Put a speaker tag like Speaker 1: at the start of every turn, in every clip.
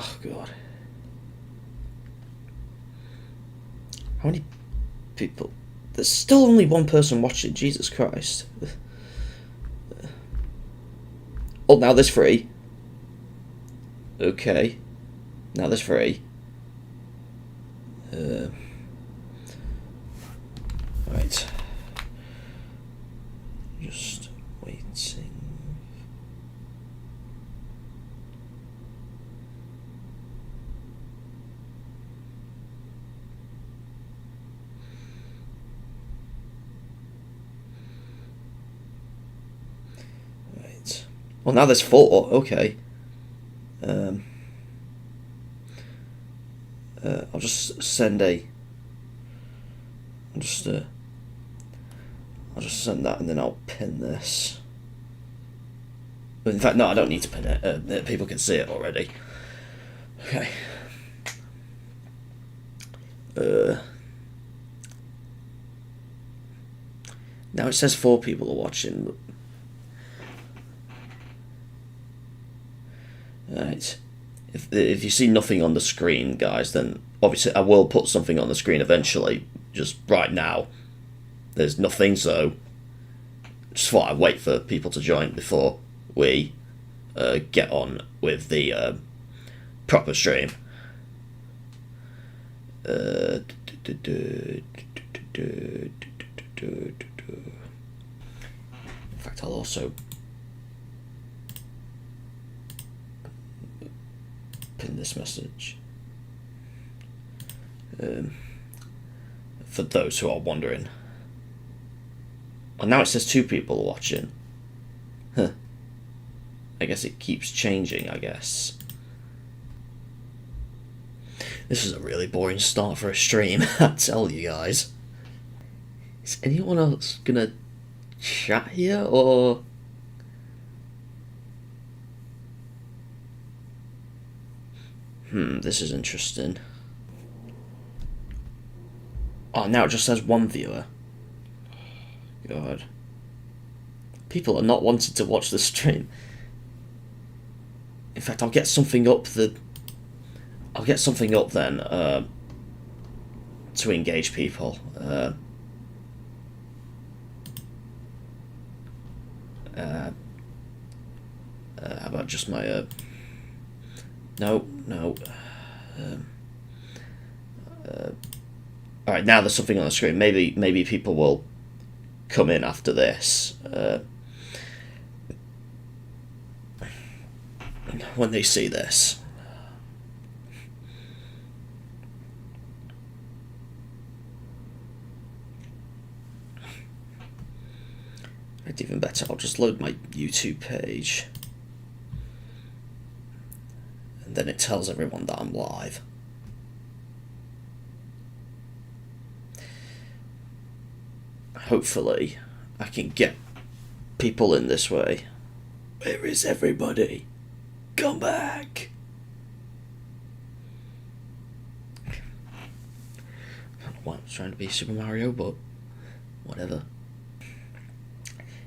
Speaker 1: Oh god. How many people? There's still only one person watching, Jesus Christ. Oh, now there's 3. Okay. Now there's 3. Right. Just waiting. Right. Well, now there's 4. Okay. I'll just send a. I'll just send that and then I'll pin this. But in fact, no, I don't need to pin it. People can see it already. Okay. Now it says 4 people are watching. But... Right. If you see nothing on the screen, guys, then obviously I will put something on the screen eventually. Just right now, there's nothing, so just thought I'd wait for people to join before we get on with the proper stream. In fact, I'll also pin this message for those who are wondering. Well, now it says 2 people are watching. Huh. I guess it keeps changing, I guess. This is a really boring start for a stream, I tell you guys. Is anyone else gonna chat here, or... this is interesting. Oh, now it just says 1 viewer. God. People are not wanting to watch the stream. In fact, I'll get something up then, to engage people. How about just my, no. Alright, now there's something on the screen. Maybe people will come in after this. When they see this. It's even better, I'll just load my YouTube page. And then it tells everyone that I'm live. Hopefully, I can get people in this way. Where is everybody? Come back! I don't know why I was trying to be Super Mario, but whatever.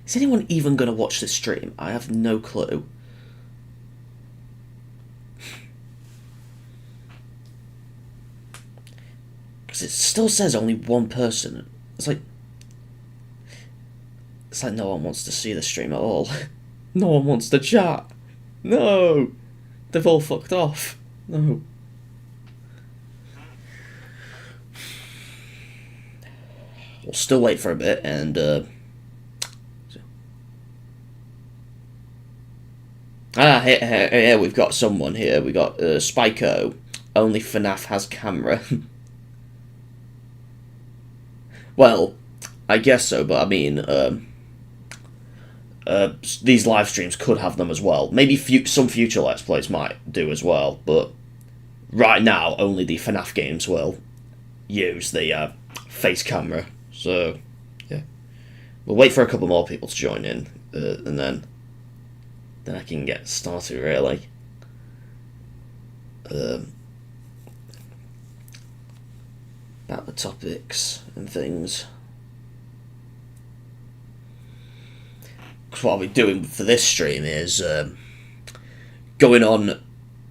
Speaker 1: Is anyone even going to watch this stream? I have no clue. Because it still says only 1 person. It's like no one wants to see the stream at all. No one wants to chat. No! They've all fucked off. No. We'll still wait for a bit and here we've got someone here. We got Spyco. Only FNAF has camera. Well, I guess so, but I mean, these live streams could have them as well. Maybe some future Let's Plays might do as well, but right now only the FNAF games will use the face camera. So, yeah. We'll wait for a couple more people to join in, and then I can get started, really. About the topics and things. Because what I'll be doing for this stream is going on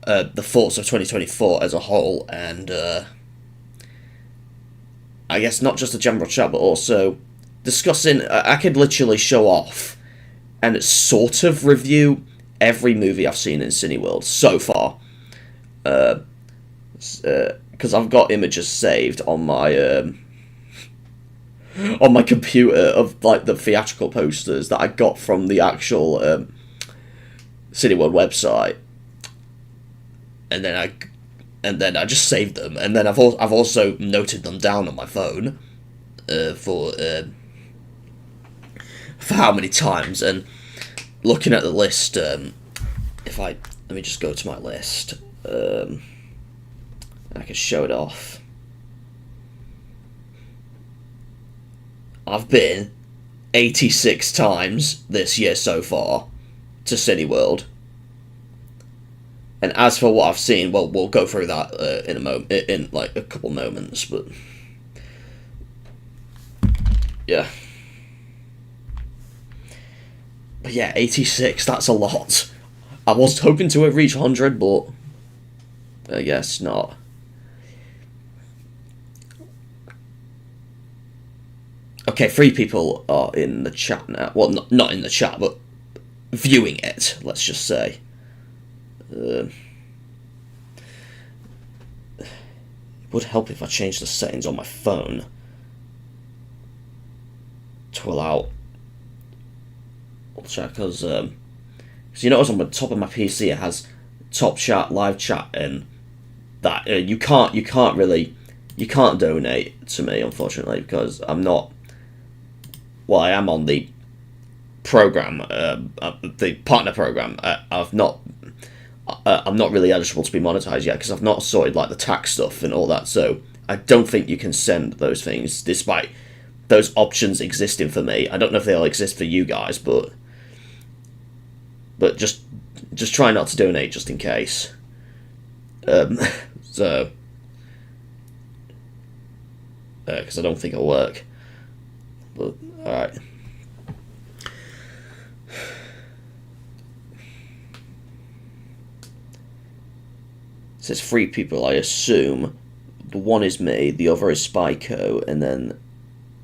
Speaker 1: the thoughts of 2024 as a whole, and I guess not just a general chat, but also discussing. I could literally show off and sort of review every movie I've seen in Cineworld so far, because I've got images saved on my computer of like the theatrical posters that I got from the actual Cineworld website, and then I just saved them, and then I've also noted them down on my phone for how many times. And looking at the list, let me just go to my list, and I can show it off. I've been 86 times this year so far to Cineworld. And as for what I've seen, well, we'll go through that in like a couple moments, but yeah. But yeah, 86, that's a lot. I was hoping to reach 100, but I guess not. Okay, 3 people are in the chat now. Well, not in the chat, but viewing it, let's just say. It would help if I changed the settings on my phone to allow chat, because you notice on the top of my PC it has top chat, live chat, and that you can't donate to me, unfortunately, because I'm not. Well, I am on the program, the partner program. I'm not really eligible to be monetized yet because I've not sorted like the tax stuff and all that. So I don't think you can send those things, despite those options existing for me. I don't know if they'll exist for you guys, but just try not to donate just in case. So because I don't think it'll work. But alright. It says 3 people, I assume. The one is me, the other is Spyco, and then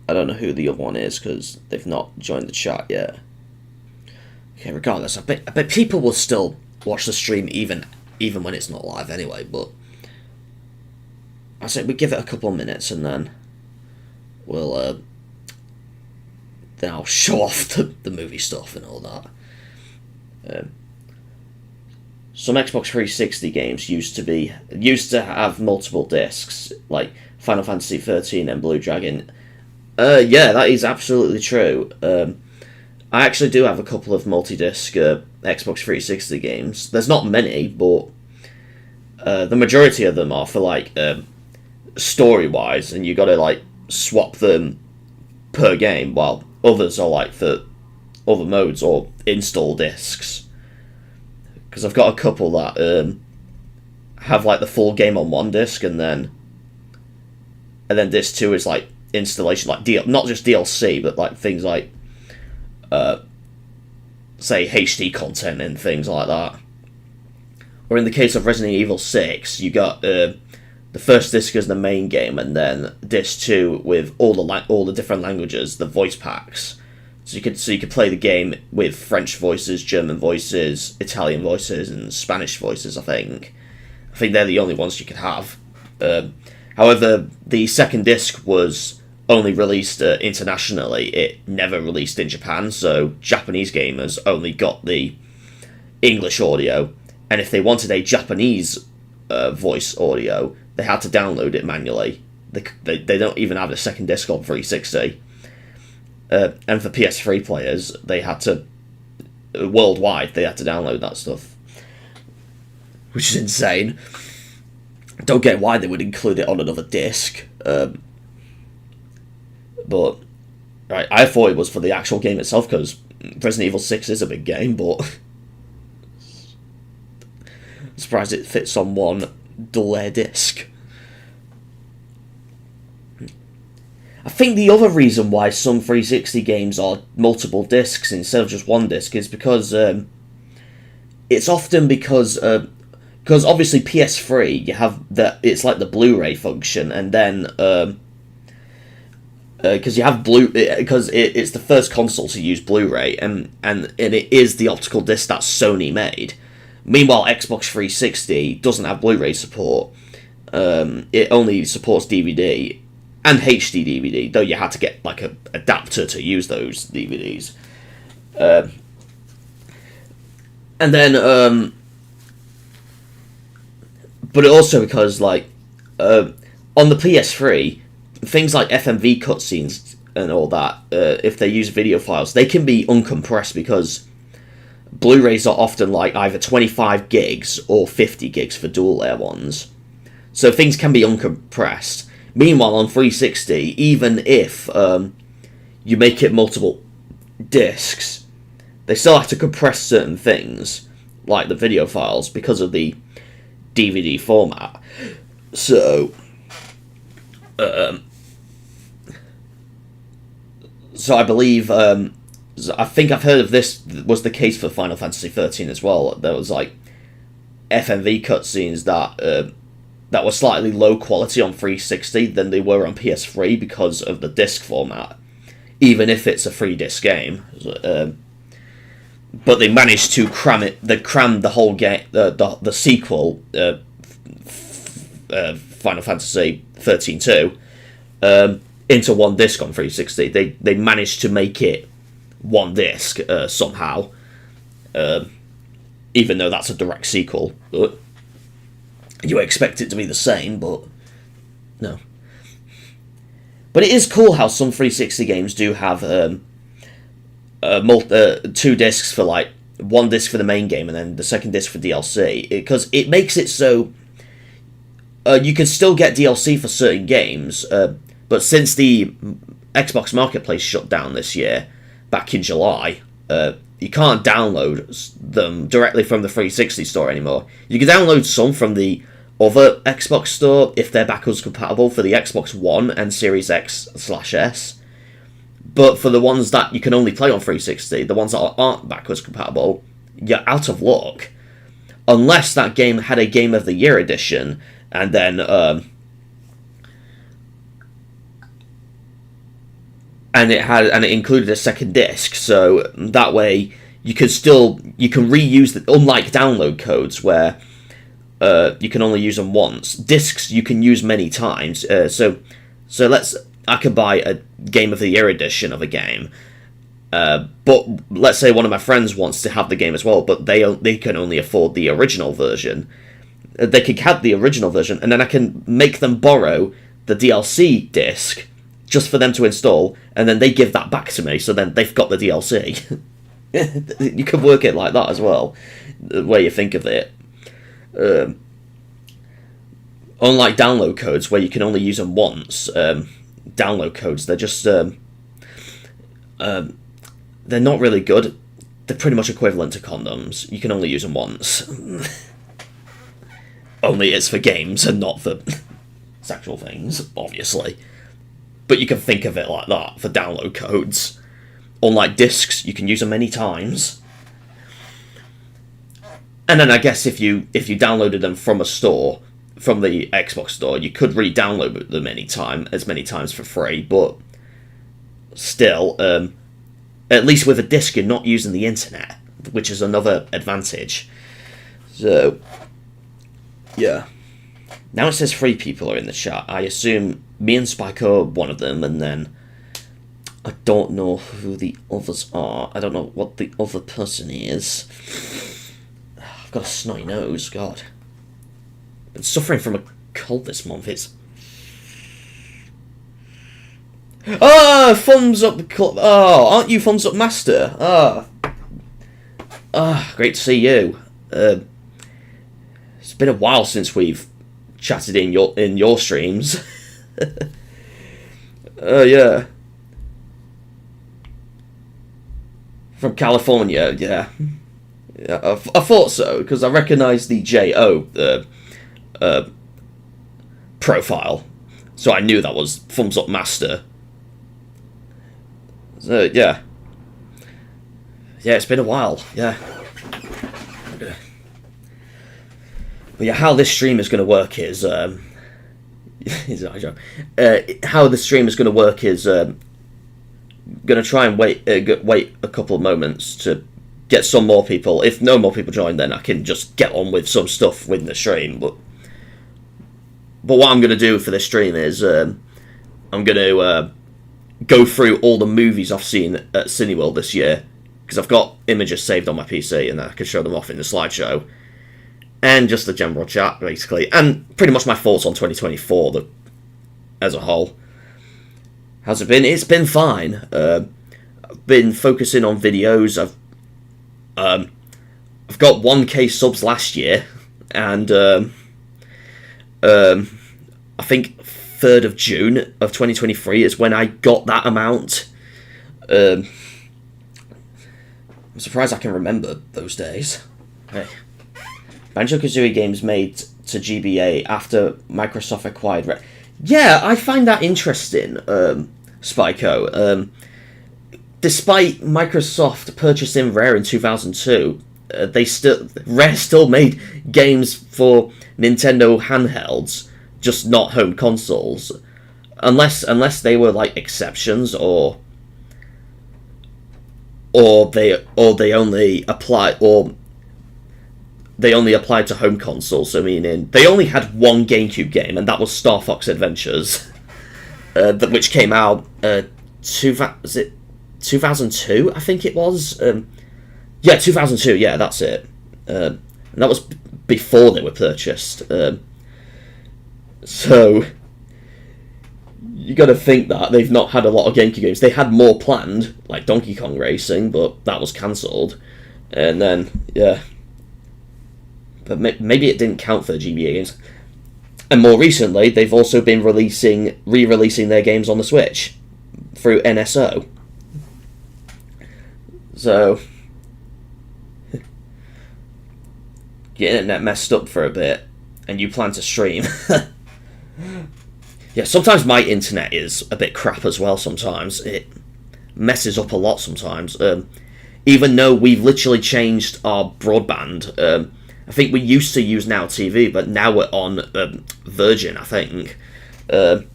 Speaker 1: I don't know who the other one is because they've not joined the chat yet. Okay, regardless, I bet people will still watch the stream even when it's not live anyway, but I say we give it a couple of minutes and then we'll then I'll show off the movie stuff and all that. Some Xbox 360 games used to have multiple discs, like Final Fantasy 13 and Blue Dragon. Yeah, that is absolutely true. I actually do have a couple of multi-disc Xbox 360 games. There's not many, but the majority of them are for like story-wise, and you got to like swap them per game, while others are like for other modes or install discs. Because I've got a couple that have like the full game on one disc, and then disc 2 is like installation, like not just DLC, but like things like say HD content and things like that. Or in the case of Resident Evil 6, you got the first disc as the main game, and then disc 2 with all the different languages, the voice packs. So you could play the game with French voices, German voices, Italian voices, and Spanish voices. I think they're the only ones you could have. However, the second disc was only released internationally. It never released in Japan, so Japanese gamers only got the English audio. And if they wanted a Japanese voice audio, they had to download it manually. They don't even have a second disc on 360. And for PS3 players, they had to worldwide they had to download that stuff, which is insane. Don't get why they would include it on another disc, but right, I thought it was for the actual game itself, because Resident Evil 6 is a big game, but I'm surprised it fits on one dual-layer disc. I think the other reason why some 360 games are multiple discs instead of just one disc is because it's often because because obviously PS3 you have it's like the Blu-ray function, and then because you have it's the first console to use Blu-ray, and it is the optical disc that Sony made. Meanwhile, Xbox 360 doesn't have Blu-ray support. It only supports DVD and HD DVD, though you had to get like a adapter to use those DVDs. And then, but also because like on the PS3, things like FMV cutscenes and all that, if they use video files, they can be uncompressed because Blu-rays are often like either 25 gigs or 50 gigs for dual layer ones. So things can be uncompressed. Meanwhile, on 360, even if you make it multiple discs, they still have to compress certain things, like the video files, because of the DVD format. So I believe, I think I've heard of this was the case for Final Fantasy 13 as well. There was like FMV cutscenes that were slightly low quality on 360 than they were on PS3 because of the disc format, even if it's a 3-disc game. But they managed to cram the whole game, the sequel, Final Fantasy 13-2, into one disc on 360. They managed to make it one disc somehow, even though that's a direct sequel. You expect it to be the same, but no. But it is cool how some 360 games do have 2 discs for like one disc for the main game and then the second disc for DLC, because it makes it so you can still get DLC for certain games, but since the Xbox Marketplace shut down this year, back in July, you can't download them directly from the 360 store anymore. You can download some from the other Xbox store if they're backwards compatible for the Xbox One and Series X/S. But for the ones that you can only play on 360, the ones that aren't backwards compatible, you're out of luck. Unless that game had a Game of the Year edition, and then and it included a second disc, so that way you can reuse the, unlike download codes where you can only use them once. Discs you can use many times. So I could buy a Game of the Year edition of a game, but let's say one of my friends wants to have the game as well, but they can only afford the original version. They can have the original version, and then I can make them borrow the DLC disc just for them to install, and then they give that back to me, so then they've got the DLC. You can work it like that as well, the way you think of it. Unlike download codes, where you can only use them once, download codes, they're just they're not really good. They're pretty much equivalent to condoms. You can only use them once. Only it's for games and not for sexual things, obviously. But you can think of it like that for download codes. Unlike discs, you can use them many times. And then I guess if you downloaded them from a store, from the Xbox store, you could re-download them as many times for free, but still, at least with a disc you're not using the internet, which is another advantage. So, yeah. Now it says 3 people are in the chat. I assume me and Spike are one of them, and then I don't know who the others are. I don't know what the other person is. I've got a snotty nose, God. I've been suffering from a cold this month. It's... Thumbs Up... aren't you ThumbsUpMaster? Great to see you. It's been a while since we've chatted in your streams. Yeah. From California, yeah. I thought so, because I recognised the J.O. Profile. So I knew that was ThumbsUpMaster. So, yeah. Yeah, it's been a while, yeah. But yeah, how this stream is going to work is how the stream is going to work is going to try and wait a couple of moments to get some more people. If no more people join, then I can just get on with some stuff with the stream. But what I'm going to do for this stream is I'm going to go through all the movies I've seen at Cineworld this year, because I've got images saved on my PC and I can show them off in the slideshow, and just the general chat basically, and pretty much my thoughts on 2024 as a whole. How's it been? It's been fine. I've been focusing on videos. I've got 1k subs last year, and I think 3rd of June of 2023 is when I got that amount. I'm surprised I can remember those days. Hey. Banjo-Kazooie games made to GBA after Microsoft acquired Yeah, I find that interesting, Spyco. Despite Microsoft purchasing Rare in 2002, Rare still made games for Nintendo handhelds, just not home consoles, unless they were like exceptions, or they only applied to home consoles. So meaning they only had one GameCube game, and that was Star Fox Adventures, which came out 2002, I think it was. Yeah, 2002. Yeah, that's it. And that was before they were purchased. So you got to think that they've not had a lot of GameCube games. They had more planned, like Donkey Kong Racing, but that was cancelled. And then yeah, but maybe it didn't count for the GBA games. And more recently, they've also been re-releasing their games on the Switch through NSO. So your internet messed up for a bit, and you plan to stream. Yeah, sometimes my internet is a bit crap as well. Sometimes it messes up a lot. Sometimes, even though we've literally changed our broadband. I think we used to use Now TV, but now we're on Virgin, I think. But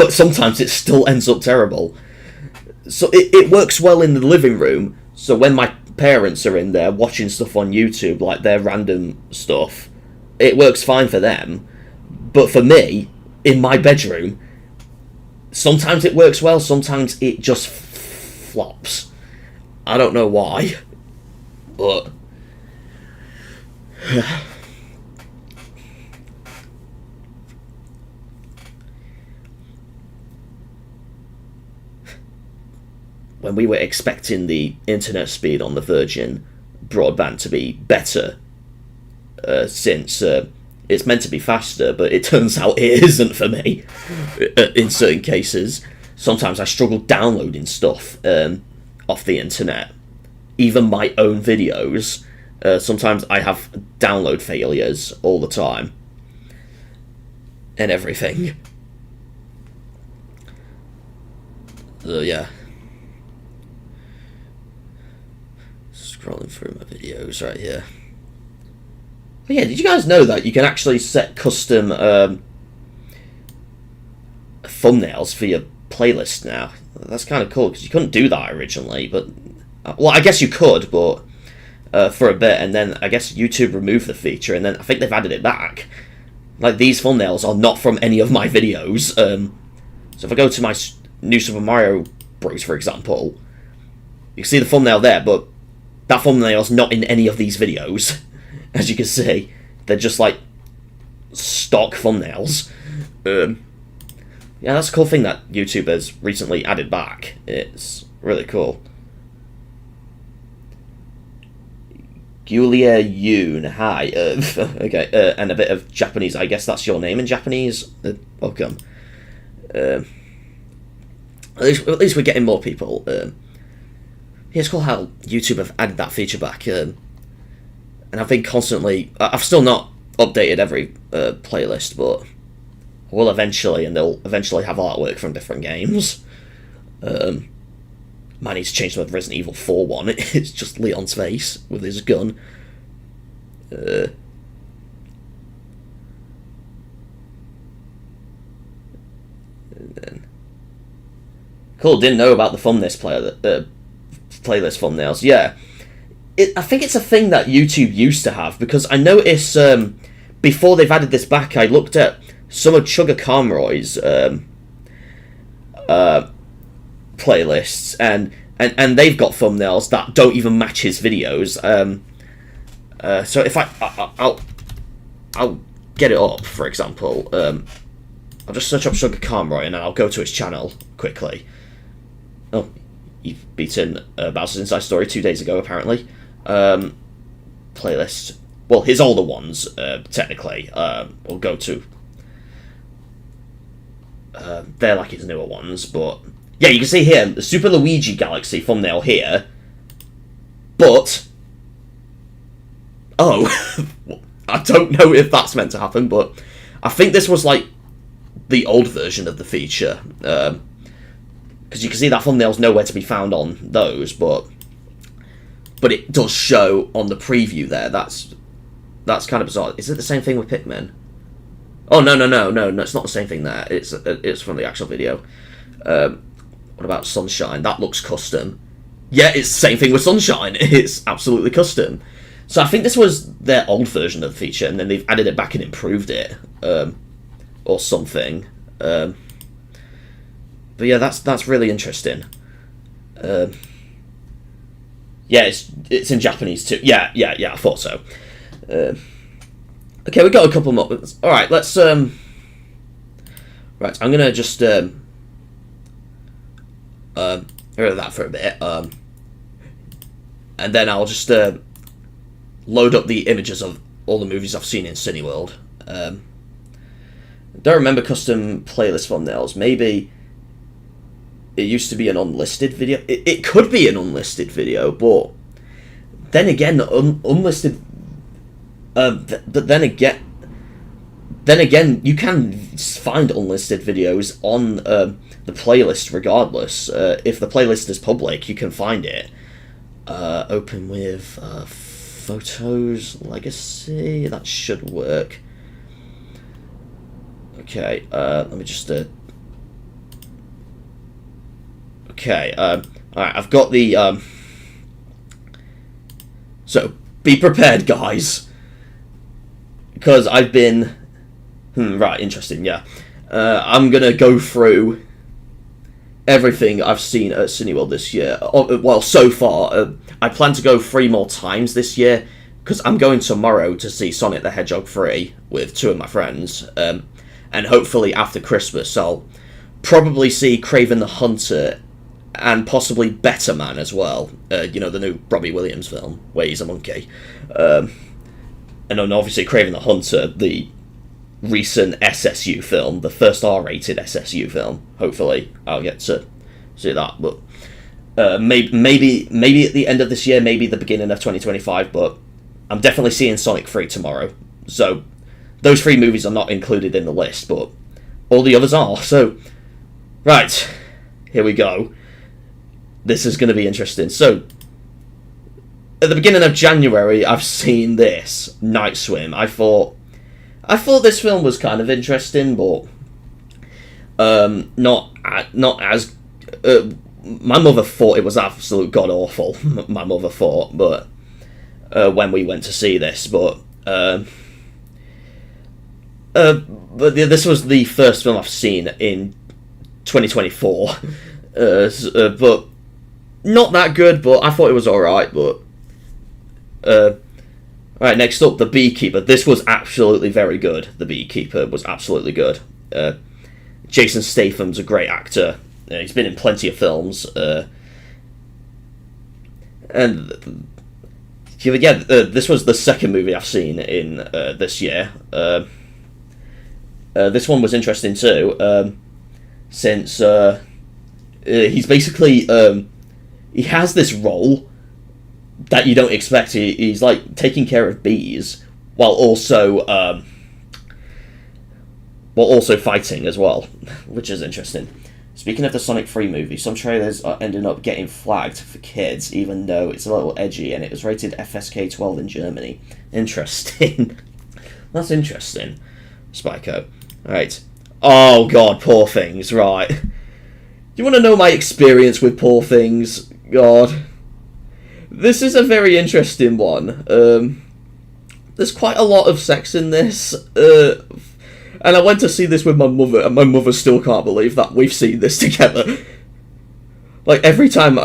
Speaker 1: sometimes it still ends up terrible. So it works well in the living room. So when my parents are in there watching stuff on YouTube, like their random stuff, it works fine for them. But for me, in my bedroom, sometimes it works well, sometimes it just flops. I don't know why, but when we were expecting the internet speed on the Virgin broadband to be better, since it's meant to be faster, but it turns out it isn't for me in certain cases. Sometimes I struggle downloading stuff off the internet, even my own videos. Sometimes I have download failures all the time and everything. Yeah. Scrolling through my videos right here. But yeah, did you guys know that you can actually set custom thumbnails for your playlist now? That's kind of cool, because you couldn't do that originally, but well, I guess you could, but for a bit, and then I guess YouTube removed the feature, and then I think they've added it back. Like, these thumbnails are not from any of my videos. So if I go to my New Super Mario Bros, for example, you can see the thumbnail there, but that thumbnail's not in any of these videos. As you can see, they're just like stock thumbnails. Yeah, that's a cool thing that YouTube has recently added back. It's really cool. Julia Yoon, hi. Okay, and a bit of Japanese. I guess that's your name in Japanese. Welcome. At least we're getting more people. Yeah, it's cool how YouTube have added that feature back. And I've been constantly... I've still not updated every playlist, but I will eventually, and they'll eventually have artwork from different games. Might need to change the Resident Evil 4 one. It's just Leon's face with his gun. Cool, didn't know about the playlist thumbnails. Yeah. I think it's a thing that YouTube used to have, because I noticed before they've added this back, I looked at some of Chugga Conroy's playlists, and they've got thumbnails that don't even match his videos. So if I'll get it up, for example. I'll just search up Chugga Conroy, and then I'll go to his channel quickly. Oh, you've beaten Bowser's Inside Story 2 days ago, apparently. Playlist. Well, his older ones, technically. We'll go to... they're like his newer ones, but... Yeah, you can see here, the Super Luigi Galaxy thumbnail here. But... Oh, I don't know if that's meant to happen, but I think this was, like, the old version of the feature. Because you can see that thumbnail's nowhere to be found on those, but it does show on the preview there. That's kind of bizarre. Is it the same thing with Pikmin? Oh, no, it's not the same thing there. It's from the actual video. What about Sunshine? That looks custom. Yeah, it's the same thing with Sunshine. It's absolutely custom. So I think this was their old version of the feature, and then they've added it back and improved it. Or something. But yeah, that's really interesting. Yeah, it's in Japanese too. Yeah, I thought so. Okay, we got a couple more. All right, let's right, I'm gonna just rid of that for a bit. And then I'll just load up the images of all the movies I've seen in Cineworld. I don't remember custom playlist thumbnails. Maybe it used to be an unlisted video. It could be an unlisted video, but then again, unlisted. But then again, you can find unlisted videos on the playlist regardless. If the playlist is public, you can find it. Open with Photos Legacy. That should work. Okay, let me just... Okay, alright, I've got the... So, be prepared, guys. Because I've been... right, interesting, yeah. I'm gonna go through everything I've seen at Cineworld this year. Well, so far. I plan to go 3 more times this year, because I'm going tomorrow to see Sonic the Hedgehog 3 with 2 of my friends. And hopefully after Christmas I'll probably see Kraven the Hunter and possibly Better Man as well. You know, the new Robbie Williams film where he's a monkey. And then obviously Kraven the Hunter, the recent SSU film, the first R-rated SSU film. Hopefully I'll get to see that, but maybe at the end of this year, maybe the beginning of 2025, but I'm definitely seeing Sonic 3 tomorrow. So those 3 movies are not included in the list, but all the others are. So, right, here we go. This is going to be interesting. So, at the beginning of January, I've seen this, Night Swim. I thought this film was kind of interesting, but not as... my mother thought it was absolute god-awful, my mother thought, but when we went to see this, but this was the first film I've seen in 2024, but not that good, but I thought it was alright, but... Alright, next up, The Beekeeper. This was absolutely very good. The Beekeeper was absolutely good. Jason Statham's a great actor. He's been in plenty of films. And yeah, this was the second movie I've seen in this year. This one was interesting too, since he's basically... he has this role that you don't expect. He's like taking care of bees while also fighting as well, which is interesting. Speaking of the Sonic 3 movie, some trailers are ending up getting flagged for kids, even though it's a little edgy, and it was rated FSK 12 in Germany. Interesting. That's interesting. Spyco. Alright. Oh god, poor things, right. You want to know my experience with Poor Things? God. This is a very interesting one. There's quite a lot of sex in this. And I went to see this with my mother, and my mother still can't believe that we've seen this together. Like, every time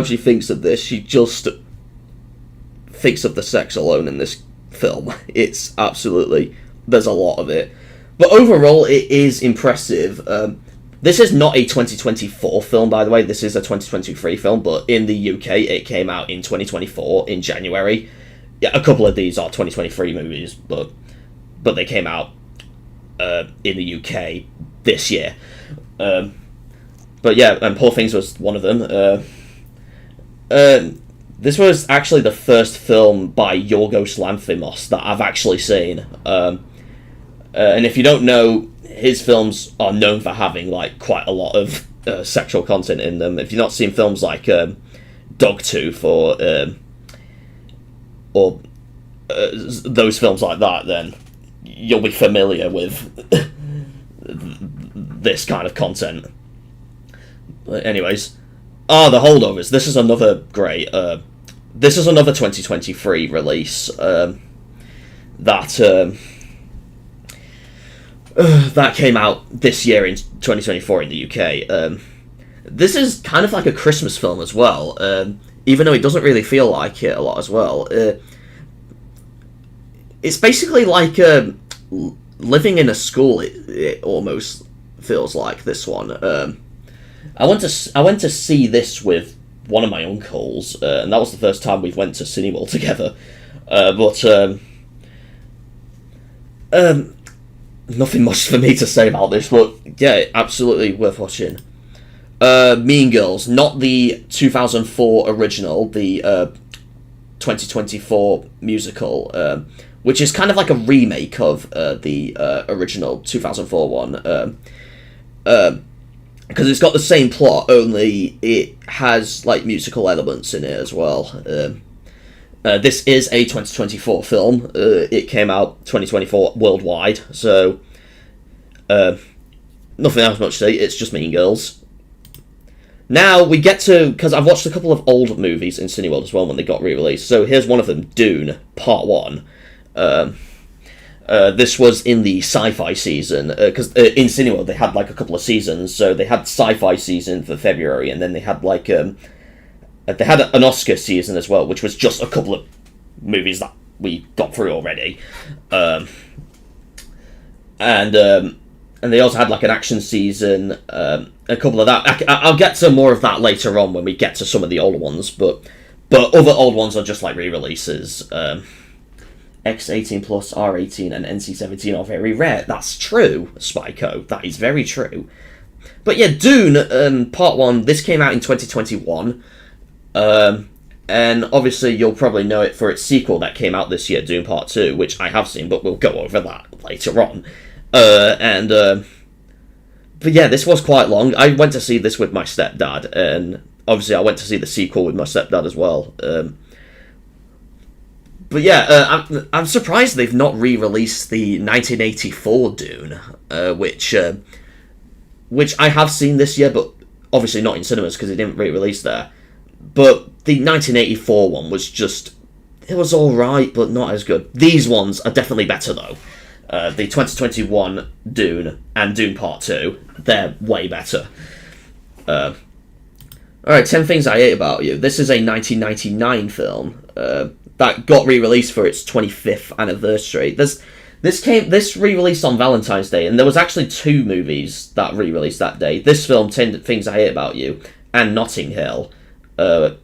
Speaker 1: she thinks of this, she just thinks of the sex alone in this film. It's absolutely... There's a lot of it. But overall, it is impressive. This is not a 2024 film, by the way. This is a 2023 film, but in the UK, it came out in 2024, in January. Yeah, a couple of these are 2023 movies, but they came out in the UK this year. But yeah, and Poor Things was one of them. This was actually the first film by Yorgos Lanthimos that I've actually seen. And if you don't know, his films are known for having like quite a lot of sexual content in them. If you've not seen films like Dogtooth or those films like that, then you'll be familiar with this kind of content. But anyways, The Holdovers. This is another great. This is another 2023 release that came out this year in 2024 in the UK. This is kind of like a Christmas film as well, even though it doesn't really feel like it a lot as well. It's basically like living in a school. It almost feels like this one. I went to see this with one of my uncles, and that was the first time we went to Cineworld together. Nothing much for me to say about this, but yeah, absolutely worth watching. Mean Girls, not the 2004 original, the 2024 musical, which is kind of like a remake of the original 2004 one. Because it's got the same plot, only it has like musical elements in it as well. This is a 2024 film. It came out 2024 worldwide, so nothing else much to say. It's just Mean Girls. Now we get to, because I've watched a couple of old movies in Cineworld as well when they got re-released. So here's one of them, Dune Part 1. This was in the sci-fi season, because in Cineworld they had like a couple of seasons. So they had sci-fi season for February, and then they had like they had an Oscar season as well, which was just a couple of movies that we got through already. And they also had like an action season, a couple of that. I'll get to more of that later on when we get to some of the older ones, but other old ones are just like re-releases. X18+, R18, and NC-17 are very rare. That's true, Spyco. That is very true. But yeah, Dune, Part 1, this came out in 2021. And obviously you'll probably know it for its sequel that came out this year, Dune Part 2, which I have seen, but we'll go over that later on. But yeah, this was quite long. I went to see this with my stepdad, and obviously I went to see the sequel with my stepdad as well. But yeah, I'm surprised they've not re-released the 1984 Dune, which I have seen this year, but obviously not in cinemas because it didn't re-release there. But the 1984 one was just... It was alright, but not as good. These ones are definitely better, though. The 2021 Dune and Dune Part 2, they're way better. Alright, 10 Things I Hate About You. This is a 1999 film that got re-released for its 25th anniversary. This re-released on Valentine's Day, and there was actually two movies that re-released that day. This film, 10 Things I Hate About You, and Notting Hill. But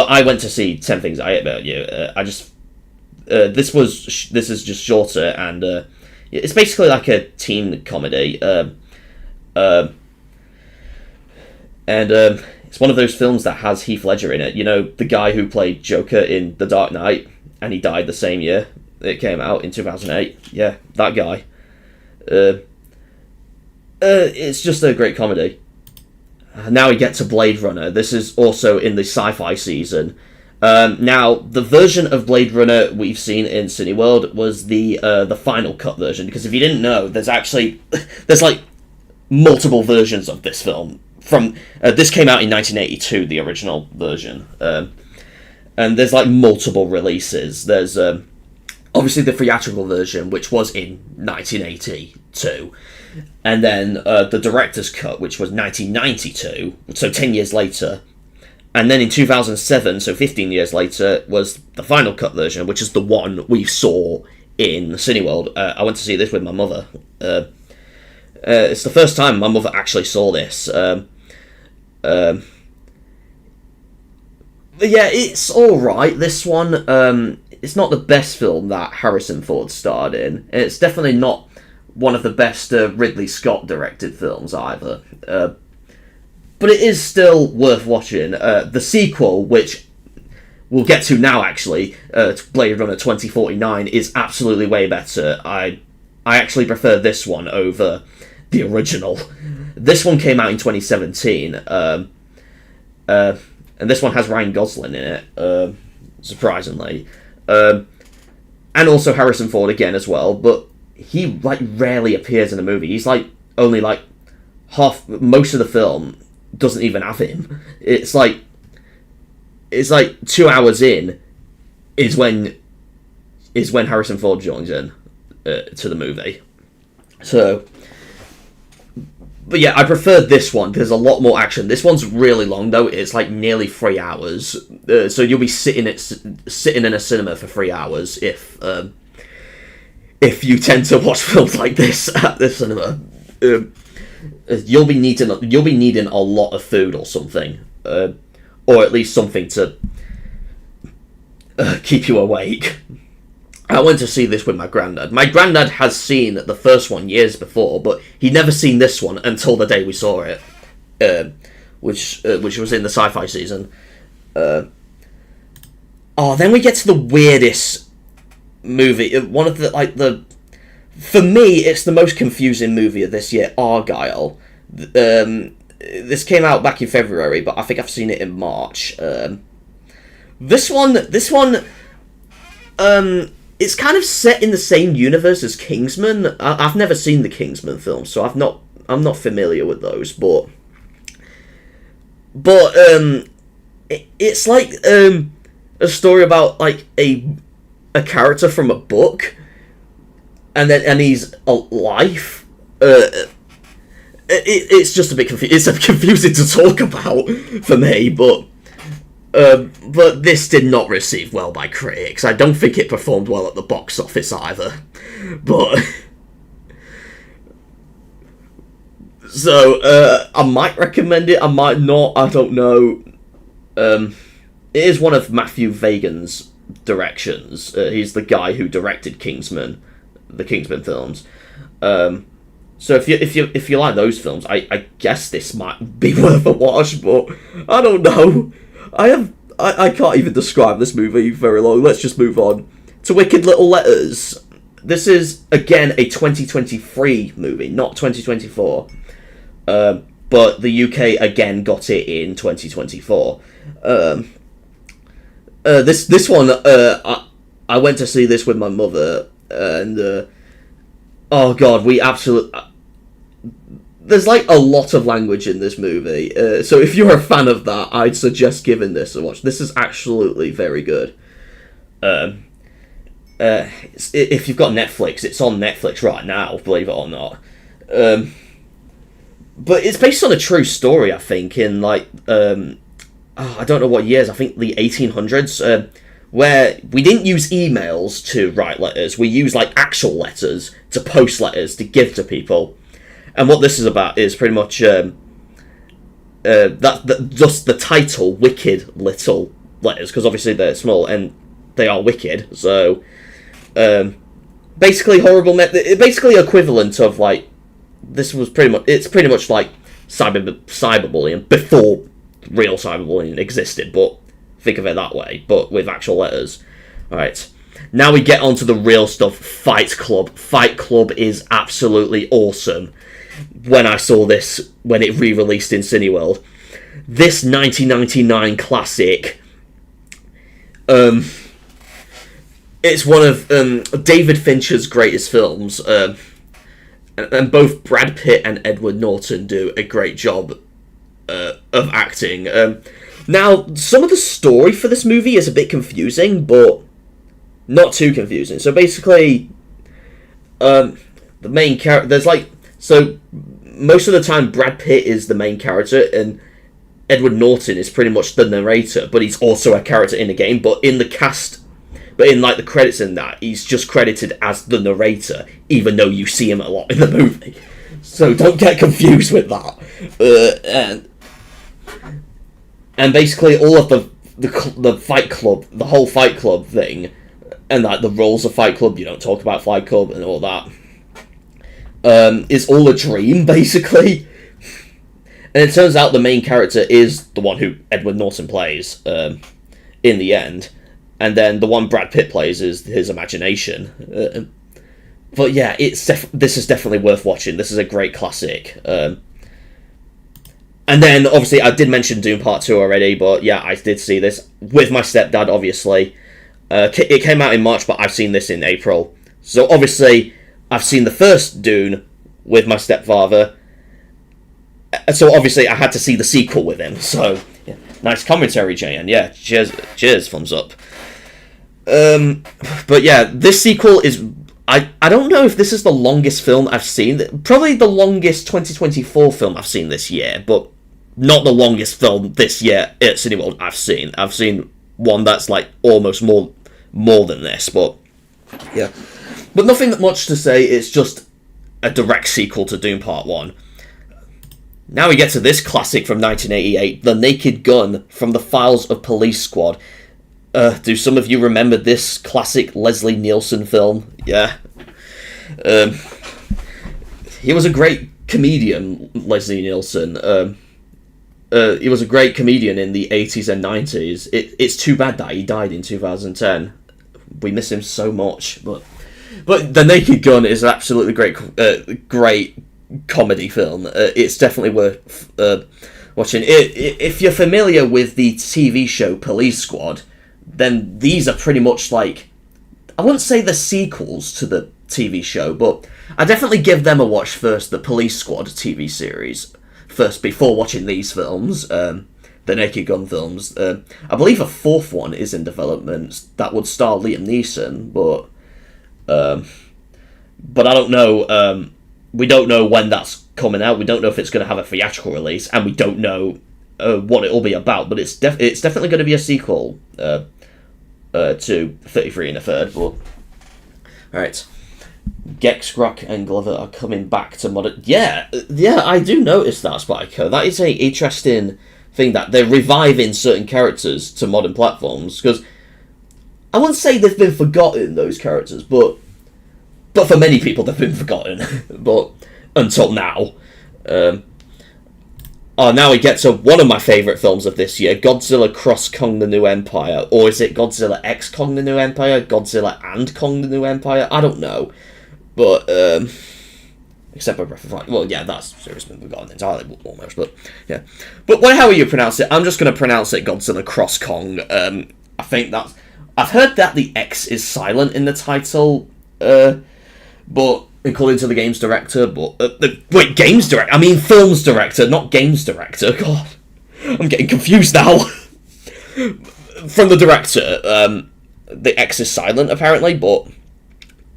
Speaker 1: I went to see 10 Things I Hate About You. This is just shorter, and it's basically like a teen comedy. It's one of those films that has Heath Ledger in it. You know, the guy who played Joker in The Dark Knight, and he died the same year it came out, in 2008. Yeah, that guy. It's just a great comedy. Now we get to Blade Runner. This is also in the sci-fi season. Now, the version of Blade Runner we've seen in Cineworld was the final cut version, because if you didn't know, there's like multiple versions of this film. From this came out in 1982, the original version, and there's like multiple releases. There's obviously the theatrical version, which was in 1982, and then the director's cut, which was 1992, so 10 years later. And then in 2007, so 15 years later, was the final cut version, which is the one we saw in Cineworld. I went to see this with my mother. It's the first time my mother actually saw this. But yeah, it's alright, this one. It's not the best film that Harrison Ford starred in. It's definitely not one of the best Ridley Scott directed films either. But it is still worth watching. The sequel, which we'll get to now actually, Blade Runner 2049, is absolutely way better. I actually prefer this one over the original. This one came out in 2017, and this one has Ryan Gosling in it, surprisingly. And also Harrison Ford again as well, but he like rarely appears in the movie. He's like only like most of the film doesn't even have him. It's like 2 hours in is when Harrison Ford joins in to the movie. So, but yeah, I prefer this one. There's a lot more action. This one's really long though. It's like nearly 3 hours. So you'll be sitting in a cinema for 3 hours if you tend to watch films like this at the cinema. You'll be needing a lot of food or something, or at least something to keep you awake. I went to see this with my granddad. My granddad has seen the first one years before, but he'd never seen this one until the day we saw it, which was in the sci-fi season. Then we get to the weirdest movie. One of the for me, it's the most confusing movie of this year, Argylle. This came out back in February, but I think I've seen it in March. This one, it's kind of set in the same universe as Kingsman. I've never seen the Kingsman films, so I'm not familiar with those, but it's like a story about like a character from a book, and he's alive. It's just a bit it's confusing to talk about for me, but this did not receive well by critics. I don't think it performed well at the box office either. But so I might recommend it. I might not. I don't know. It is one of Matthew Vaughan's directions. He's the guy who directed the Kingsman films. So if you like those films, I guess this might be worth a watch, but I don't know. I can't even describe this movie very long. Let's just move on to Wicked Little Letters. This is again a 2023 movie, not 2024. But the UK again got it in 2024. This one, I went to see this with my mother, and oh god, there's like a lot of language in this movie. So if you're a fan of that, I'd suggest giving this a watch. This is absolutely very good. If you've got Netflix, it's on Netflix right now, believe it or not. But it's based on a true story, I think, in like I don't know what years. I think the 1800s. Where we didn't use emails to write letters, we used like actual letters to post letters to give to people. And what this is about is pretty much just the title, Wicked Little Letters, because obviously they're small and they are wicked. So basically basically equivalent of like it's pretty much like cyberbullying before real cyberbullying existed, but think of it that way, but with actual letters. Alright, now we get on to the real stuff. Fight Club. Fight Club is absolutely awesome. When I saw this, when it re-released in Cineworld, this 1999 classic, it's one of David Fincher's greatest films. and both Brad Pitt and Edward Norton do a great job of acting. Now, some of the story for this movie is a bit confusing, but not too confusing. So basically, the main character, so most of the time Brad Pitt is the main character, and Edward Norton is pretty much the narrator, but he's also a character in the game. But in the cast, but in the credits and that, he's just credited as the narrator, even though you see him a lot in the movie. So don't get confused with that. And basically all of the Fight Club, the whole Fight Club thing, and the rules of Fight Club, you don't talk about Fight Club and all that, is all a dream, basically. And it turns out the main character is the one who Edward Norton plays in the end, and then the one Brad Pitt plays is his imagination. But yeah, this is definitely worth watching. This is a great classic. And then, obviously, I did mention Doom Part 2 already, but yeah, I did see this with my stepdad, obviously. It came out in March, but I've seen this in April. So, obviously, I've seen the first Dune with my stepfather. So, obviously, I had to see the sequel with him. So, yeah. Nice commentary, JN. Yeah, cheers, thumbs up. But yeah, this sequel is... I don't know if this is the longest film I've seen. Probably the longest 2024 film I've seen this year, but not the longest film this year at Cineworld I've seen. I've seen one that's almost more than this, but yeah. But nothing much to say, it's just a direct sequel to Doom Part 1. Now we get to this classic from 1988, The Naked Gun from the Files of Police Squad. Do some of you remember this classic Leslie Nielsen film? Yeah. He was a great comedian, Leslie Nielsen. He was a great comedian in the 80s and 90s. It's too bad that he died in 2010. We miss him so much. But The Naked Gun is an absolutely great comedy film. It's definitely worth watching. If you're familiar with the TV show Police Squad, then these are pretty much I wouldn't say the sequels to the TV show, but I definitely give them a watch first, the Police Squad TV series, first before watching these films, the Naked Gun films. I believe a fourth one is in development that would star Liam Neeson, but I don't know, we don't know when that's coming out, we don't know if it's going to have a theatrical release, and we don't know what it'll be about, but it's definitely going to be a sequel to 33 and a Third. But alright, Gex, Grok, and Glover are coming back to modern. Yeah, I do notice that, Spiker. That is a interesting thing that they're reviving certain characters to modern platforms, because I wouldn't say they've been forgotten, those characters, but for many people they've been forgotten. But until now. Now we get to one of my favourite films of this year, Godzilla Cross Kong the New Empire. Or is it Godzilla X Kong the New Empire? Godzilla and Kong the New Empire? I don't know. But, except by Breath of Fire. Well, yeah, that's seriously been forgotten entirely, almost. But, yeah. But how you pronounce it, I'm just going to pronounce it Godzilla Cross Kong. I think that's... I've heard that the X is silent in the title, but... according to the games director, but... wait, games director? I mean films director, not games director. God, I'm getting confused now. From the director, the X is silent, apparently, but...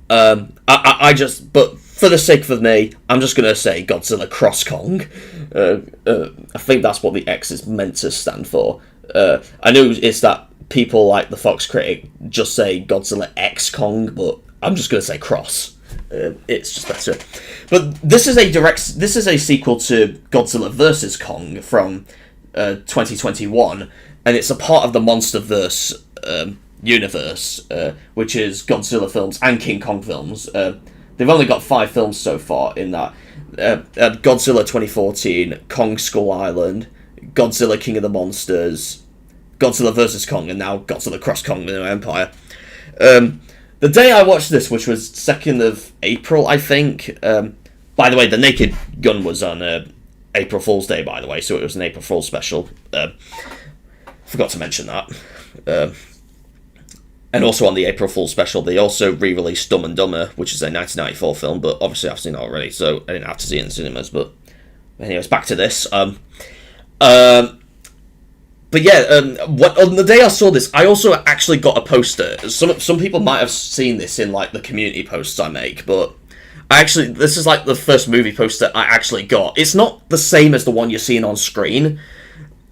Speaker 1: But for the sake of me, I'm just going to say Godzilla Cross Kong. I think that's what the X is meant to stand for. I know it's that people like the Fox Critic just say Godzilla X Kong, but I'm just going to say Cross. It's just better. But this is a sequel to Godzilla vs. Kong from 2021, and it's a part of the MonsterVerse universe, which is Godzilla films and King Kong films. They've only got 5 films so far in that. Godzilla 2014, Kong Skull Island, Godzilla King of the Monsters, Godzilla vs. Kong, and now Godzilla Cross Kong the New Empire. The day I watched this, which was 2nd of April, I think. By the way, The Naked Gun was on April Fool's Day, by the way, so it was an April Fool's special. Forgot to mention that. And also on the April Fool's special, they also re-released Dumb and Dumber, which is a 1994 film, but obviously I've seen it already, so I didn't have to see it in cinemas. But anyways, back to this. But yeah, what on the day I saw this, I also actually got a poster. Some people might have seen this in like the community posts I make, but this is like the first movie poster I actually got. It's not the same as the one you're seeing on screen.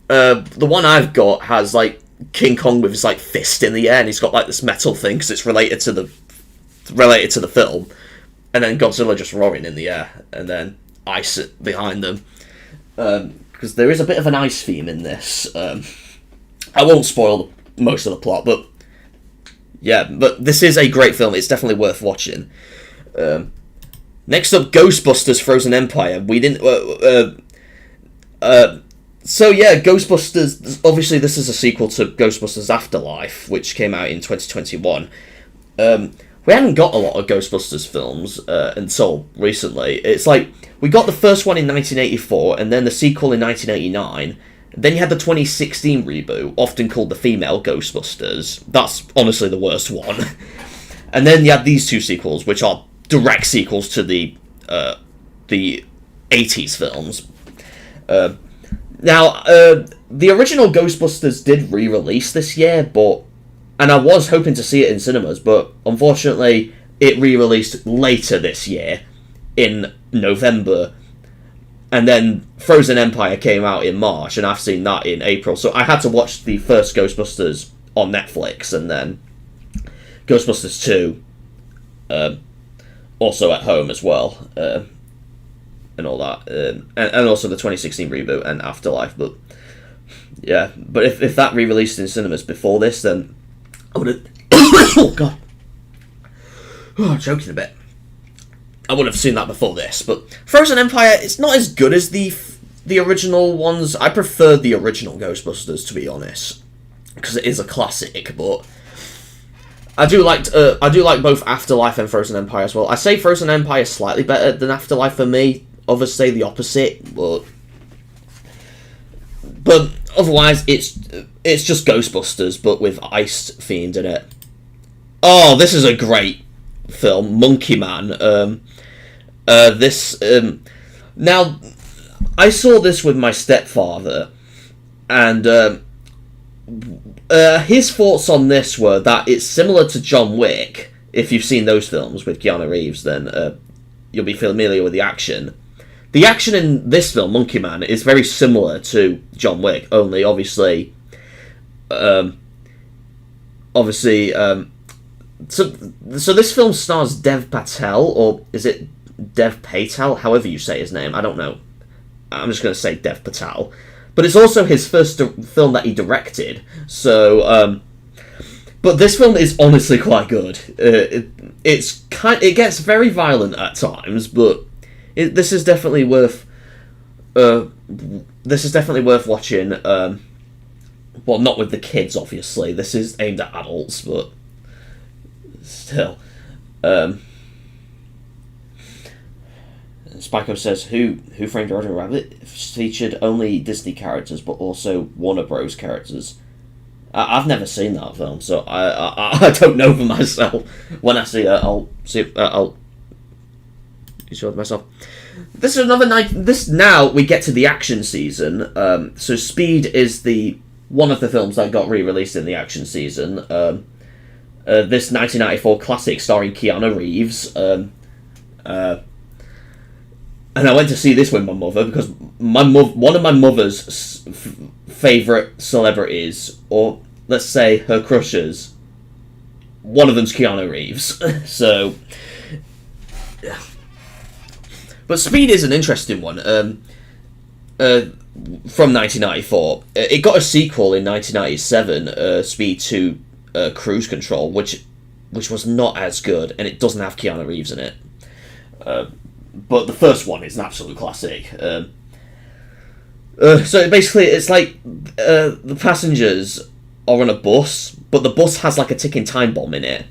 Speaker 1: The one I've got has like King Kong with his like fist in the air, and he's got like this metal thing because it's related to the film, and then Godzilla just roaring in the air, and then ice behind them, because there is a bit of an ice theme in this. I won't spoil most of the plot, but yeah, but this is a great film. It's definitely worth watching. Next up, Ghostbusters: Frozen Empire. We didn't. So yeah, Ghostbusters, obviously this is a sequel to Ghostbusters Afterlife, which came out in 2021. We haven't got a lot of Ghostbusters films until recently. It's like, we got the first one in 1984, and then the sequel in 1989, then you had the 2016 reboot, often called the Female Ghostbusters. That's honestly the worst one. And then you had these two sequels, which are direct sequels to the 80s films. Now, the original Ghostbusters did re-release this year, and I was hoping to see it in cinemas, but unfortunately it re-released later this year, in November, and then Frozen Empire came out in March, and I've seen that in April, so I had to watch the first Ghostbusters on Netflix, and then Ghostbusters 2, also at home as well, and all that, and also the 2016 reboot and Afterlife. But yeah, but if that re-released in cinemas before this, then I would have. Oh god, I'm choking a bit. I would have seen that before this. But Frozen Empire, it's not as good as the original ones. I prefer the original Ghostbusters, to be honest, because it is a classic. But I do like both Afterlife and Frozen Empire as well. I say Frozen Empire is slightly better than Afterlife for me. Others say the opposite, but otherwise it's just Ghostbusters, but with ice themed in it. Oh, this is a great film, Monkey Man. Now, I saw this with my stepfather, and his thoughts on this were that it's similar to John Wick. If you've seen those films with Keanu Reeves, then you'll be familiar with the action. The action in this film, Monkey Man, is very similar to John Wick, only obviously, so this film stars Dev Patel, or is it Dev Patel? However you say his name, I don't know. I'm just going to say Dev Patel. But it's also his first film that he directed, so, but this film is honestly quite good. It gets very violent at times, but this is definitely worth watching. Well, not with the kids, obviously. This is aimed at adults, but still. Spyco says, Who Framed Roger Rabbit featured only Disney characters, but also Warner Bros. Characters. I've never seen that film, so I don't know for myself. When I see it, I'll see. I'll show it myself. This is another night. Now we get to the action season. So Speed is one of the films that got re-released in the action season. This 1994 classic starring Keanu Reeves. And I went to see this with my mother because one of my mother's favourite celebrities, or let's say her crushes, one of them's Keanu Reeves. So, yeah. But Speed is an interesting one. From 1994, it got a sequel in 1997, Speed 2, Cruise Control, which was not as good, and it doesn't have Keanu Reeves in it. But the first one is an absolute classic. So basically, it's like the passengers are on a bus, but the bus has like a ticking time bomb in it,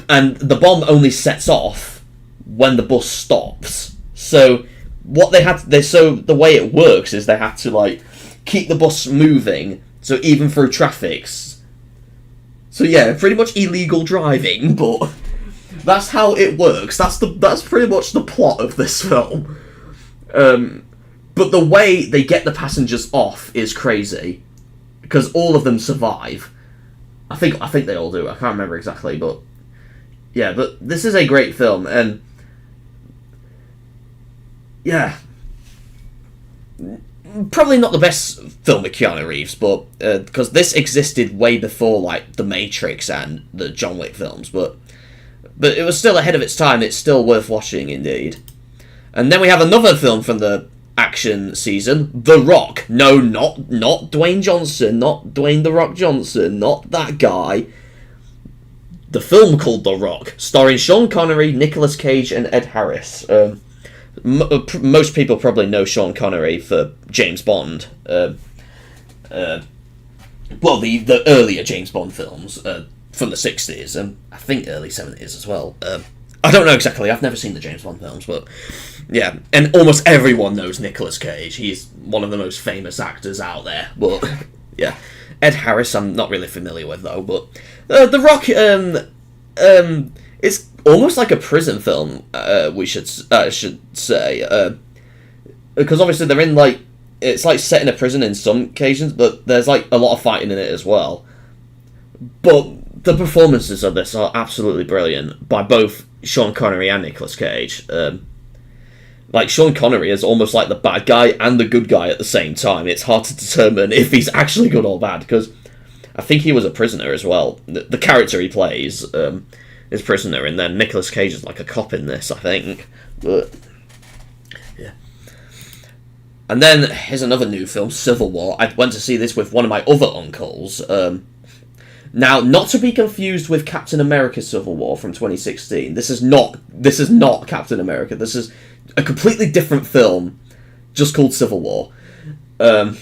Speaker 1: and the bomb only sets off when the bus stops. So what the way it works is they have to like keep the bus moving. So even through traffic, So yeah, pretty much illegal driving, but that's how it works. That's pretty much the plot of this film. But the way they get the passengers off is crazy, because all of them survive. I think they all do. I can't remember exactly, but yeah. But this is a great film, and yeah, probably not the best film with Keanu Reeves, but because this existed way before like The Matrix and the John Wick films, but it was still ahead of its time. It's still worth watching, indeed. And then we have another film from the action season, The Rock. No, not Dwayne Johnson, not Dwayne The Rock Johnson, not that guy. The film called The Rock, starring Sean Connery, Nicolas Cage, and Ed Harris. Most people probably know Sean Connery for James Bond. Well, the earlier James Bond films from the 60s, and I think early 70s as well. I don't know exactly, I've never seen the James Bond films, but yeah, and almost everyone knows Nicolas Cage. He's one of the most famous actors out there, but yeah. Ed Harris I'm not really familiar with, though, but The Rock, it's almost like a prison film, we should say, because obviously they're in, like, it's like set in a prison in some occasions, but there's like a lot of fighting in it as well. But the performances of this are absolutely brilliant by both Sean Connery and Nicolas Cage. Like, Sean Connery is almost like the bad guy and the good guy at the same time. It's hard to determine if he's actually good or bad, because I think he was a prisoner as well. The character he plays is prisoner, and then Nicolas Cage is like a cop in this, I think. But yeah. And then here's another new film, Civil War. I went to see this with one of my other uncles. Now, not to be confused with Captain America Civil War from 2016. This is not Captain America. This is a completely different film, just called Civil War. I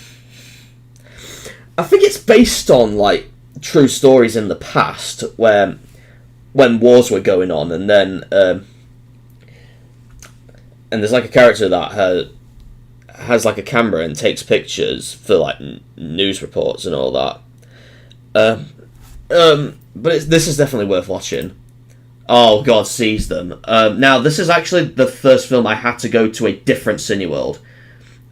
Speaker 1: think it's based on like true stories in the past where when wars were going on, and then and there's like a character that has like a camera and takes pictures for like news reports and all that. But this is definitely worth watching. Oh God, Seize Them. Now this is actually the first film I had to go to a different Cineworld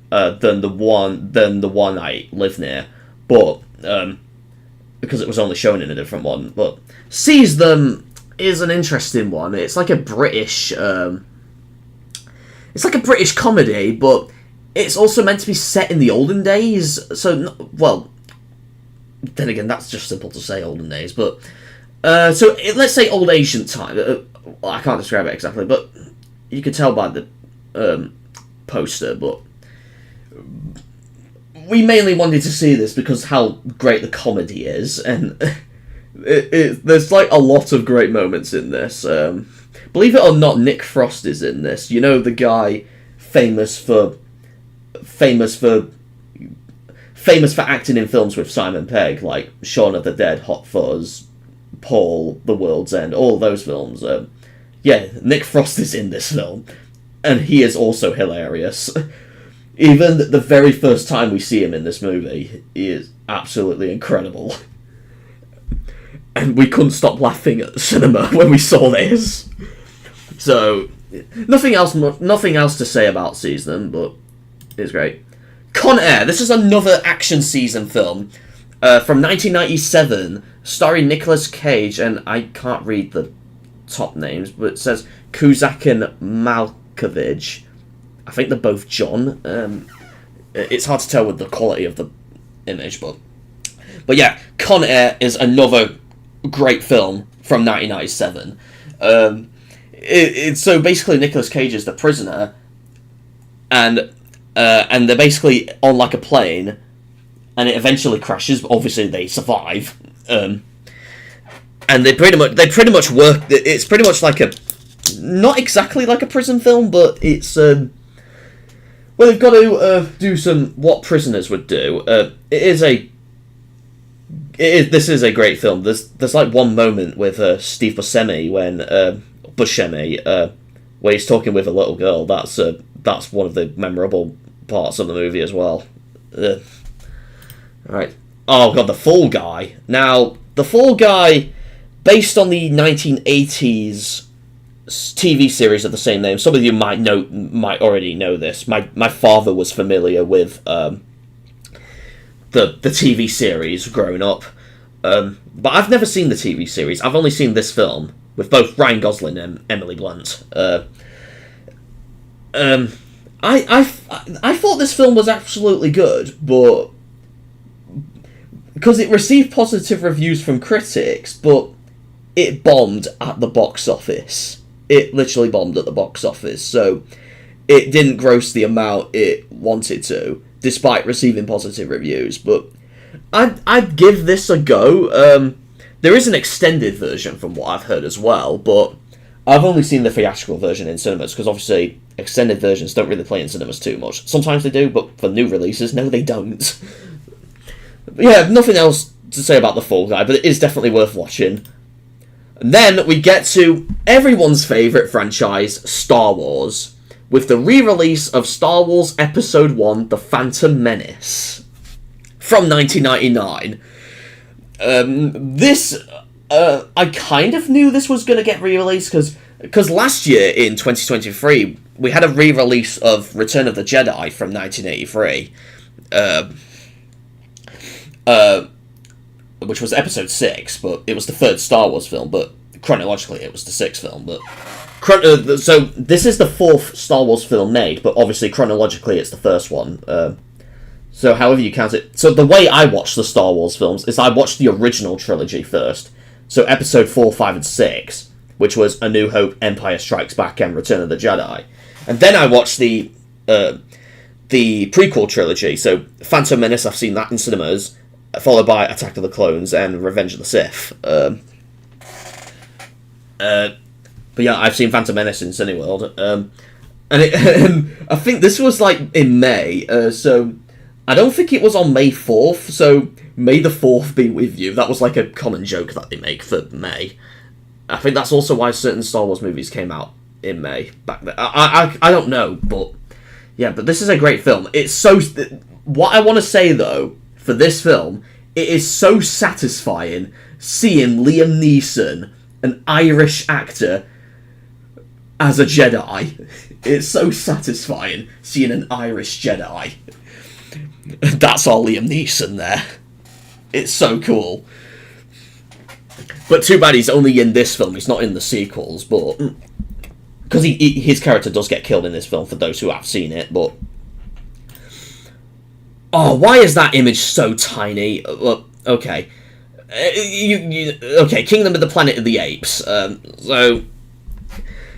Speaker 1: than the one I live near, but because it was only shown in a different one. But Seize Them is an interesting one. It's like a British comedy, but it's also meant to be set in the olden days. So, well, then again, that's just simple to say, olden days. But let's say old ancient time. I can't describe it exactly, but you can tell by the poster. But we mainly wanted to see this because how great the comedy is, and there's like a lot of great moments in this. Believe it or not, Nick Frost is in this. You know, the guy famous for acting in films with Simon Pegg, like Shaun of the Dead, Hot Fuzz, Paul, The World's End, all those films. Yeah, Nick Frost is in this film, and he is also hilarious. Even the very first time we see him in this movie, he is absolutely incredible. And we couldn't stop laughing at the cinema when we saw this. So, nothing else to say about Seize Them, but it's great. Con Air. This is another action season film from 1997, starring Nicolas Cage, and I can't read the top names, but it says Cusack and Malkovich. I think they're both John. It's hard to tell with the quality of the image, but yeah, Con Air is another great film from 1997. It's so basically Nicolas Cage is the prisoner, and they're basically on like a plane, and it eventually crashes. But obviously, they survive, and they pretty much work. It's pretty much like not exactly like a prison film, but it's well, they've got to do what prisoners would do. This is a great film. There's like one moment with Steve Buscemi where he's talking with a little girl. That's one of the memorable parts of the movie as well. Right. Oh god, The Fall Guy. Now, The Fall Guy, based on the 1980s TV series of the same name. Some of you might already know this. My father was familiar with the TV series growing up, but I've never seen the TV series. I've only seen this film with both Ryan Gosling and Emily Blunt. I thought this film was absolutely good, but because it received positive reviews from critics, but it bombed at the box office. It literally bombed at the box office, so it didn't gross the amount it wanted to, despite receiving positive reviews. But I'd give this a go. There is an extended version from what I've heard as well, but I've only seen the theatrical version in cinemas, because obviously extended versions don't really play in cinemas too much. Sometimes they do, but for new releases, no they don't. But yeah, nothing else to say about The Fall Guy, but it is definitely worth watching. And then we get to everyone's favourite franchise, Star Wars, with the re-release of Star Wars Episode 1, The Phantom Menace, from 1999. I kind of knew this was going to get re-released, because last year, in 2023, we had a re-release of Return of the Jedi from 1983, which was Episode 6, but it was the third Star Wars film, but chronologically it was the sixth film. But so this is the fourth Star Wars film made, but obviously chronologically it's the first one. So however you count it. So the way I watch the Star Wars films is I watched the original trilogy first. So Episode 4, 5, and 6, which was A New Hope, Empire Strikes Back, and Return of the Jedi. And then I watched the prequel trilogy, so Phantom Menace, I've seen that in cinemas, followed by Attack of the Clones and Revenge of the Sith. But yeah, I've seen Phantom Menace in Cineworld. And I think this was like in May, so I don't think it was on May 4th, so May the 4th be with you. That was like a common joke that they make for May. I think that's also why certain Star Wars movies came out in May back then. I don't know, but yeah, but this is a great film. It's so... What I want to say, though, for this film, it is so satisfying seeing Liam Neeson, an Irish actor, as a Jedi. It's so satisfying seeing an Irish Jedi. That's our Liam Neeson there. It's so cool. But too bad he's only in this film, he's not in the sequels, but... Because his character does get killed in this film, for those who have seen it, but... Oh, why is that image so tiny? Well, okay. Okay, Kingdom of the Planet of the Apes. So...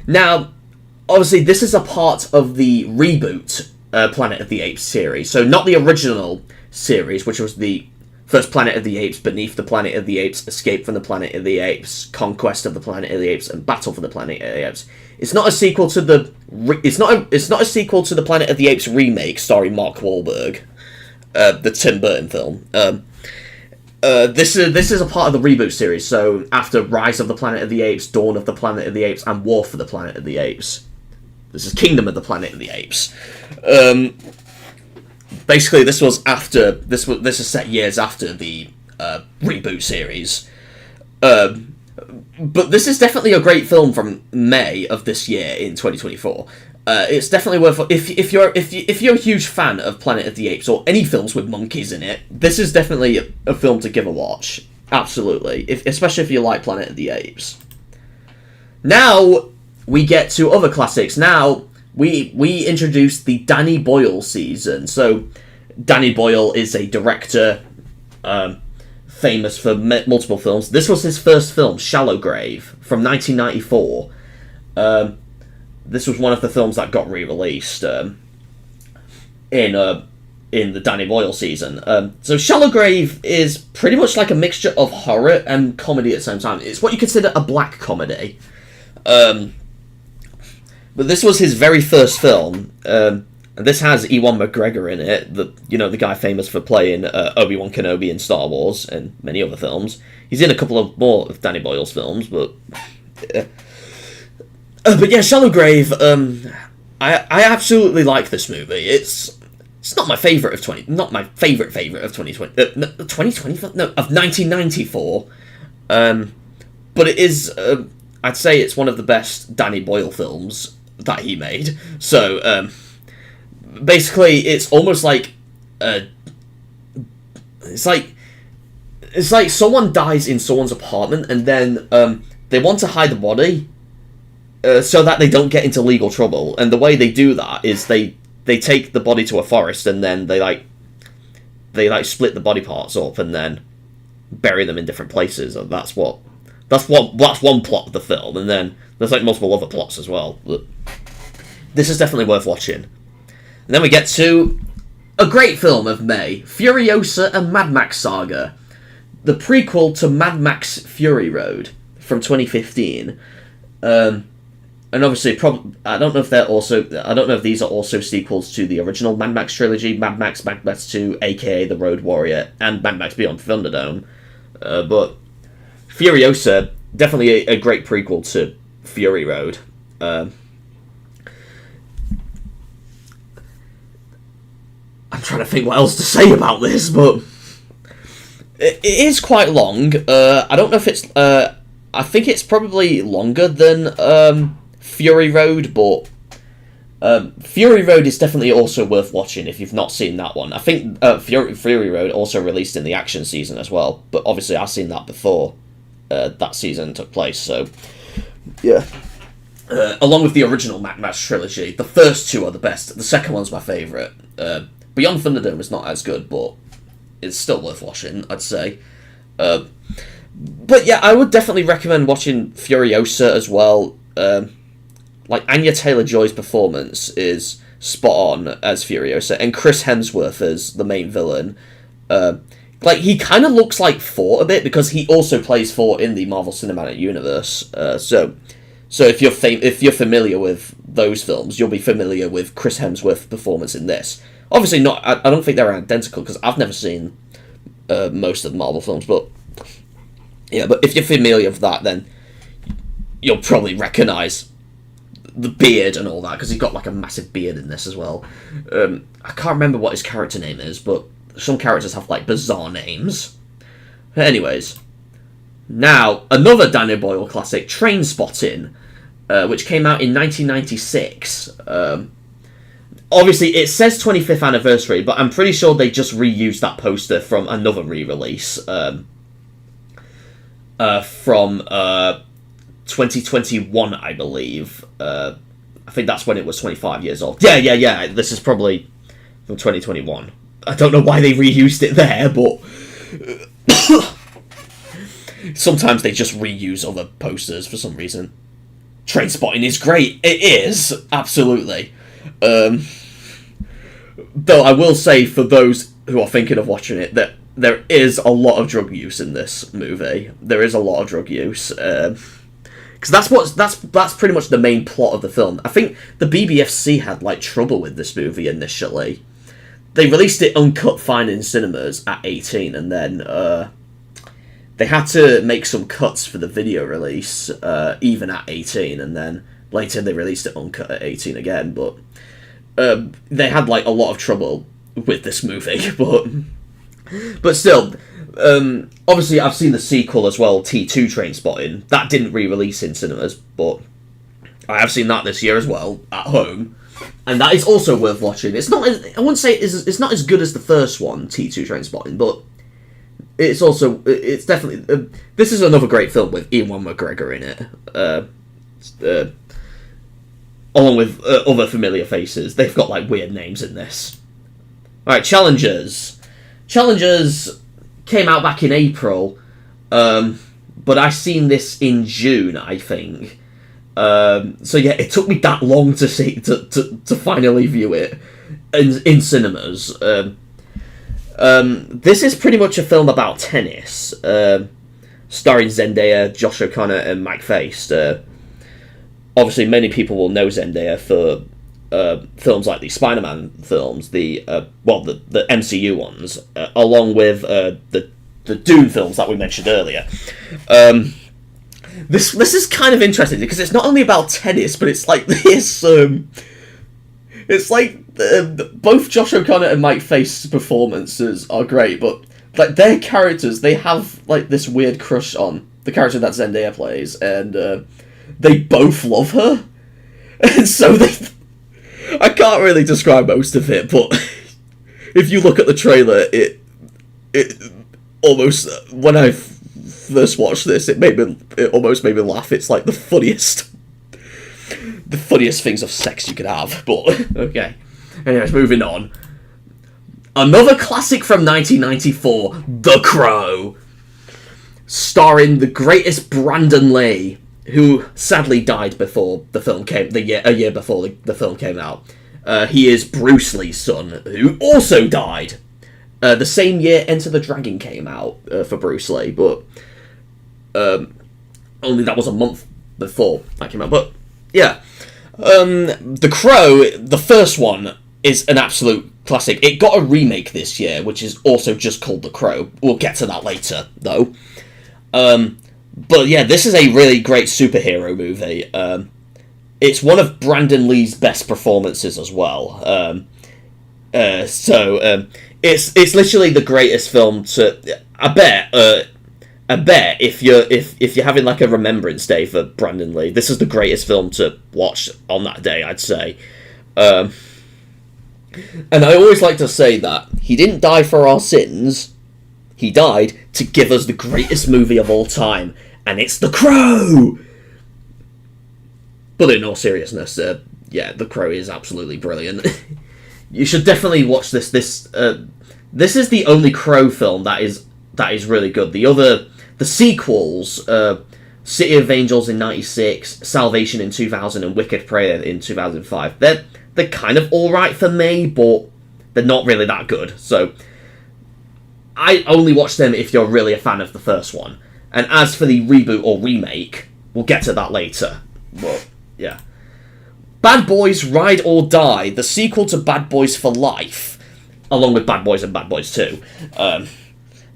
Speaker 1: Now, obviously, this is a part of the reboot Planet of the Apes series. So, not the original series, which was the first Planet of the Apes, Beneath the Planet of the Apes, Escape from the Planet of the Apes, Conquest of the Planet of the Apes, and Battle for the Planet of the Apes. It's not a sequel to the... It's not a sequel to the Planet of the Apes remake starring Mark Wahlberg, the Tim Burton film. This is a part of the reboot series. So after Rise of the Planet of the Apes, Dawn of the Planet of the Apes, and War for the Planet of the Apes, this is Kingdom of the Planet of the Apes. Basically, this was after this is set years after the reboot series. But this is definitely a great film from May of this year in 2024. It's definitely worth if you're a huge fan of Planet of the Apes or any films with monkeys in it. This is definitely a film to give a watch. Absolutely, especially if you like Planet of the Apes. Now we get to other classics. Now we introduce the Danny Boyle season. So Danny Boyle is a director, famous for multiple films. This was his first film, Shallow Grave, from 1994. This was one of the films that got re-released in the Danny Boyle season. So Shallow Grave is pretty much like a mixture of horror and comedy at the same time. It's what you consider a black comedy. But this was his very first film. This has Ewan McGregor in it, the guy famous for playing Obi-Wan Kenobi in Star Wars and many other films. He's in a couple of more of Danny Boyle's films, but yeah, Shallow Grave. I absolutely like this movie. It's not my favourite of not my favourite of 2020, 2020, no, of 1994, but it is, I'd say it's one of the best Danny Boyle films that he made. So, basically, it's almost like, it's like someone dies in someone's apartment, and then, they want to hide the body, so that they don't get into legal trouble, and the way they do that is they take the body to a forest, and then they split the body parts up and then bury them in different places, and that's one plot of the film, and then there's like multiple other plots as well. But this is definitely worth watching. And then we get to a great film of May, Furiosa: A Mad Max Saga, the prequel to Mad Max Fury Road from 2015. And obviously, I don't know if these are also sequels to the original Mad Max trilogy, Mad Max 2, aka The Road Warrior, and Mad Max Beyond Thunderdome. But Furiosa, definitely a great prequel to Fury Road. I'm trying to think what else to say about this, but it is quite long. I don't know if it's... I think it's probably longer than... Fury Road, but Fury Road is definitely also worth watching if you've not seen that one. I think Fury Road also released in the action season as well, but obviously I've seen that before that season took place, so yeah. Along with the original Mad Max trilogy, the first two are the best. The second one's my favourite. Beyond Thunderdome is not as good, but it's still worth watching, I'd say. But yeah, I would definitely recommend watching Furiosa as well. Like, Anya Taylor-Joy's performance is spot on as Furiosa, and Chris Hemsworth as the main villain. Like, he kind of looks like Thor a bit, because he also plays Thor in the Marvel Cinematic Universe. So if you're familiar with those films, you'll be familiar with Chris Hemsworth's performance in this. Obviously not, I don't think they're identical, because I've never seen most of the Marvel films, but yeah, but if you're familiar with that, then you'll probably recognise the beard and all that, because he's got like a massive beard in this as well. I can't remember what his character name is, but some characters have like bizarre names. Anyways, now another Danny Boyle classic, Trainspotting, which came out in 1996. Obviously, it says 25th anniversary, but I'm pretty sure they just reused that poster from another re-release from 2021, I believe. I think that's when it was 25 years old. Yeah. This is probably from 2021. I don't know why they reused it there, but sometimes they just reuse other posters for some reason. Trainspotting is great. It is, absolutely. Though I will say, for those who are thinking of watching it, that there is a lot of drug use in this movie. There is a lot of drug use. Because that's pretty much the main plot of the film. I think the BBFC had like trouble with this movie initially. They released it uncut fine in cinemas at 18, and then they had to make some cuts for the video release, even at 18, and then later they released it uncut at 18 again. But they had like a lot of trouble with this movie, but still. Obviously, I've seen the sequel as well, T2 Trainspotting. That didn't re-release in cinemas, but I have seen that this year as well at home, and that is also worth watching. It's not, I wouldn't say it's not as good as the first one, T2 Trainspotting, but it's definitely this is another great film with Ewan McGregor in it, along with other familiar faces. They've got like weird names in this. All right, Challengers came out back in April, but I seen this in June, I think. So yeah, it took me that long to see to finally view it in cinemas. This is pretty much a film about tennis, starring Zendaya, Josh O'Connor, and Mike Faist. Obviously, many people will know Zendaya for films like the Spider-Man films, the MCU ones, along with the Dune films that we mentioned earlier. This is kind of interesting because it's not only about tennis, but it's like this. It's like both Josh O'Connor and Mike Face's performances are great, but like their characters, they have like this weird crush on the character that Zendaya plays, and they both love her, and so I can't really describe most of it, but if you look at the trailer, it almost, when I first watched this, it almost made me laugh. It's like the funniest things of sex you could have, but okay. Anyways, moving on. Another classic from 1994, The Crow, starring the greatest Brandon Lee, who sadly died before the film a year before the film came out. He is Bruce Lee's son, who also died the same year Enter the Dragon came out for Bruce Lee, but only that was a month before that came out. But yeah, The Crow, the first one, is an absolute classic. It got a remake this year, which is also just called The Crow. We'll get to that later, though. But yeah, this is a really great superhero movie. It's one of Brandon Lee's best performances as well. It's literally the greatest film to. I bet if you're having like a remembrance day for Brandon Lee, this is the greatest film to watch on that day, I'd say. And I always like to say that he didn't die for our sins. He died to give us the greatest movie of all time, and it's The Crow! But in all seriousness, yeah, The Crow is absolutely brilliant. You should definitely watch this. This is the only Crow film that is really good. The sequels, City of Angels in 96, Salvation in 2000, and Wicked Prayer in 2005, they're kind of alright for me, but they're not really that good. So I only watch them if you're really a fan of the first one. And as for the reboot or remake, we'll get to that later. But yeah. Bad Boys Ride or Die, the sequel to Bad Boys for Life, along with Bad Boys and Bad Boys 2.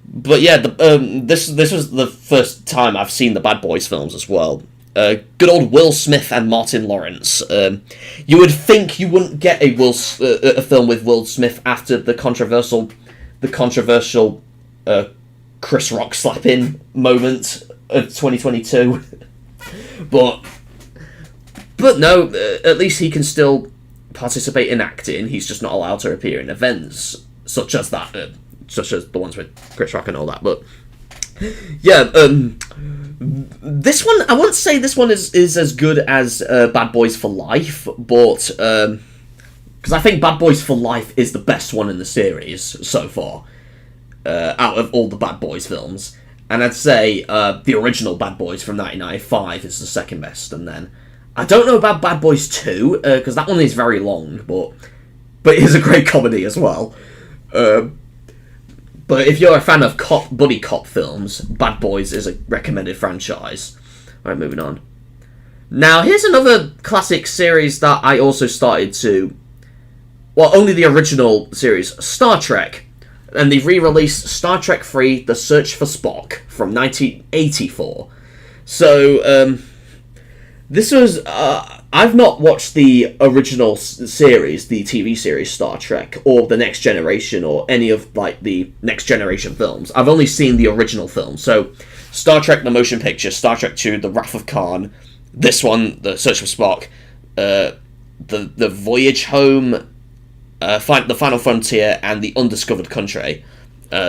Speaker 1: But yeah, this was the first time I've seen the Bad Boys films as well. Good old Will Smith and Martin Lawrence. You would think you wouldn't get a film with Will Smith after the controversial Chris Rock slap-in moment of 2022. But no, at least he can still participate in acting. He's just not allowed to appear in events such as that, such as the ones with Chris Rock and all that. But yeah, this one, I wouldn't say this one is as good as Bad Boys for Life, but because I think Bad Boys for Life is the best one in the series so far, out of all the Bad Boys films. And I'd say the original Bad Boys from 1995 is the second best, and then I don't know about Bad Boys 2, because that one is very long, but it is a great comedy as well. But if you're a fan of buddy cop films, Bad Boys is a recommended franchise. Alright, moving on. Now, here's another classic series that I also started to... Well, only the original series, Star Trek. And they re-released Star Trek 3, The Search for Spock, from 1984. So, this was... I've not watched the original series, the TV series Star Trek, or The Next Generation, or any of, like, the Next Generation films. I've only seen the original film. So, Star Trek the Motion Picture, Star Trek 2, The Wrath of Khan, this one, The Search for Spock, the Voyage Home, The Final Frontier, and The Undiscovered Country.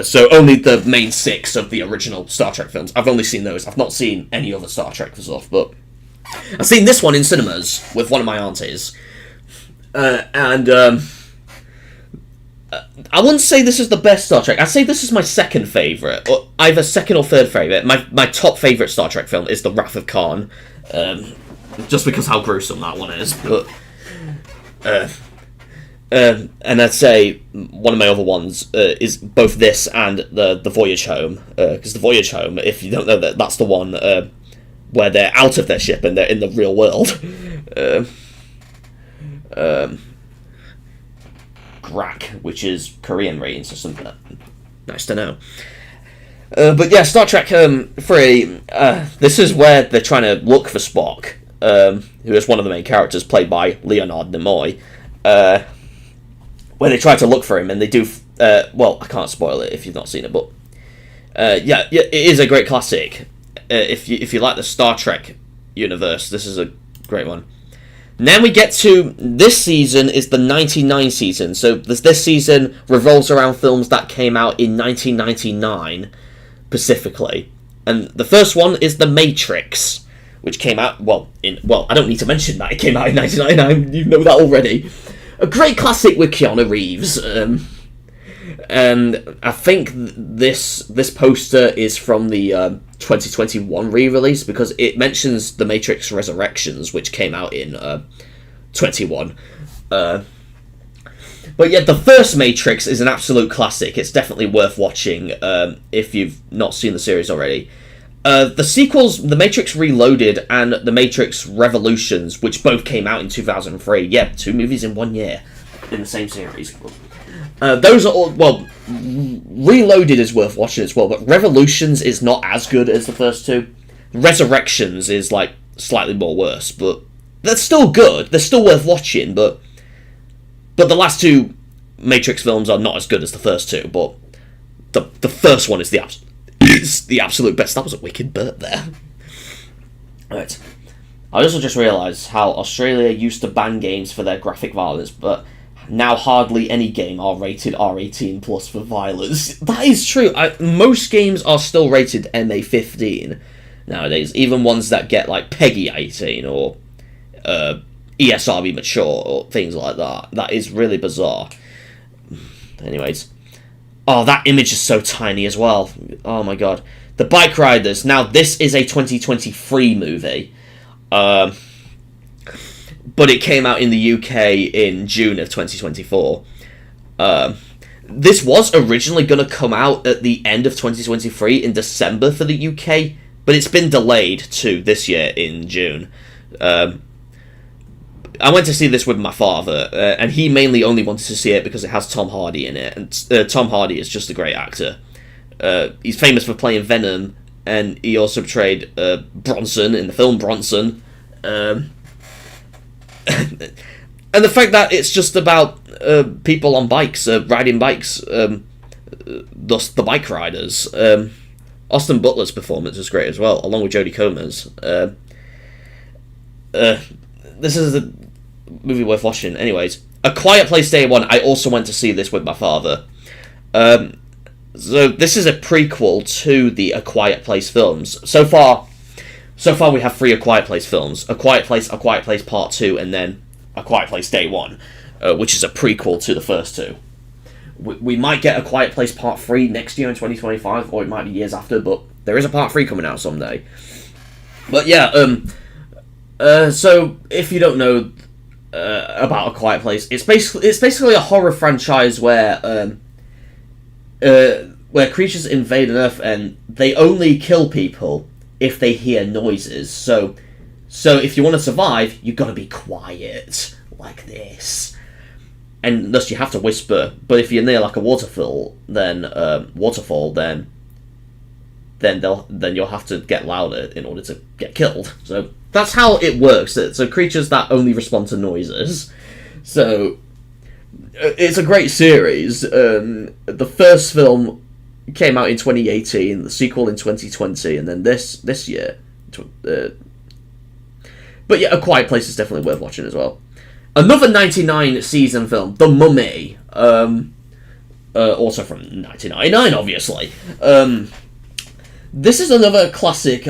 Speaker 1: So only the main 6 of the original Star Trek films. I've only seen those. I've not seen any other Star Trek stuff, but I've seen this one in cinemas with one of my aunties. And I wouldn't say this is the best Star Trek. I'd say this is my second favourite, or either second or third favourite. My top favourite Star Trek film is The Wrath of Khan, just because how gruesome that one is. But and I'd say one of my other ones is both this and the Voyage Home, because the Voyage Home, if you don't know that, that's the one where they're out of their ship and they're in the real world. Grak, which is Korean readings or something. Nice to know. But yeah, Star Trek 3, this is where they're trying to look for Spock, who is one of the main characters, played by Leonard Nimoy. where they try to look for him, and they do. Well, I can't spoil it if you've not seen it, but yeah, it is a great classic. If you like the Star Trek universe, this is a great one. Then we get to this season is the 99 season. So this season revolves around films that came out in 1999 specifically. And the first one is The Matrix, which came out, I don't need to mention that. It came out in 1999. You know that already. A great classic with Keanu Reeves. And I think this poster is from the 2021 re-release, because it mentions The Matrix Resurrections, which came out in 21. But yeah, the first Matrix is an absolute classic. It's definitely worth watching if you've not seen the series already. The sequels, The Matrix Reloaded and The Matrix Revolutions, which both came out in 2003. Yeah, 2 movies in 1 year in the same series. Those are all, well, Reloaded is worth watching as well, but Revolutions is not as good as the first 2. Resurrections is, like, slightly more worse, but they're still good. They're still worth watching, but the last 2 Matrix films are not as good as the first 2, but the first one is the absolute best. That was a wicked burp there. Right. I also just realised how Australia used to ban games for their graphic violence, but now hardly any game are rated R18 plus for violence. That is true. Most games are still rated MA15 nowadays, even ones that get like PEGI 18 or ESRB mature or things like that. That is really bizarre. Anyways. Oh, that image is so tiny as well. Oh my god. The Bike Riders. Now, this is a 2023 movie. But it came out in the UK in June of 2024. This was originally going to come out at the end of 2023 in December for the UK, but it's been delayed to this year in June. I went to see this with my father, and he mainly only wanted to see it because it has Tom Hardy in it, and Tom Hardy is just a great actor. He's famous for playing Venom, and he also portrayed Bronson in the film Bronson. And the fact that it's just about people on bikes, riding bikes, thus the Bike Riders. Austin Butler's performance is great as well, along with Jodie Comer's. This is a movie worth watching. Anyways, A Quiet Place Day 1, I also went to see this with my father. So this is a prequel to the A Quiet Place films. So far we have 3 A Quiet Place films. A Quiet Place Part 2, and then A Quiet Place Day 1, which is a prequel to the first 2. We might get A Quiet Place Part 3 next year in 2025, or it might be years after, but there is a Part 3 coming out someday. But yeah, so if you don't know about A Quiet Place, it's basically a horror franchise where creatures invade Earth and they only kill people if they hear noises. So if you want to survive, you've got to be quiet like this, and thus you have to whisper. But if you're near like a waterfall, then you'll have to get louder in order to get killed. So that's how it works. So creatures that only respond to noises. So it's a great series. The first film came out in 2018, the sequel in 2020, and then this year. But yeah, A Quiet Place is definitely worth watching as well. Another 99 season film, The Mummy. Also from 1999, obviously. This is another classic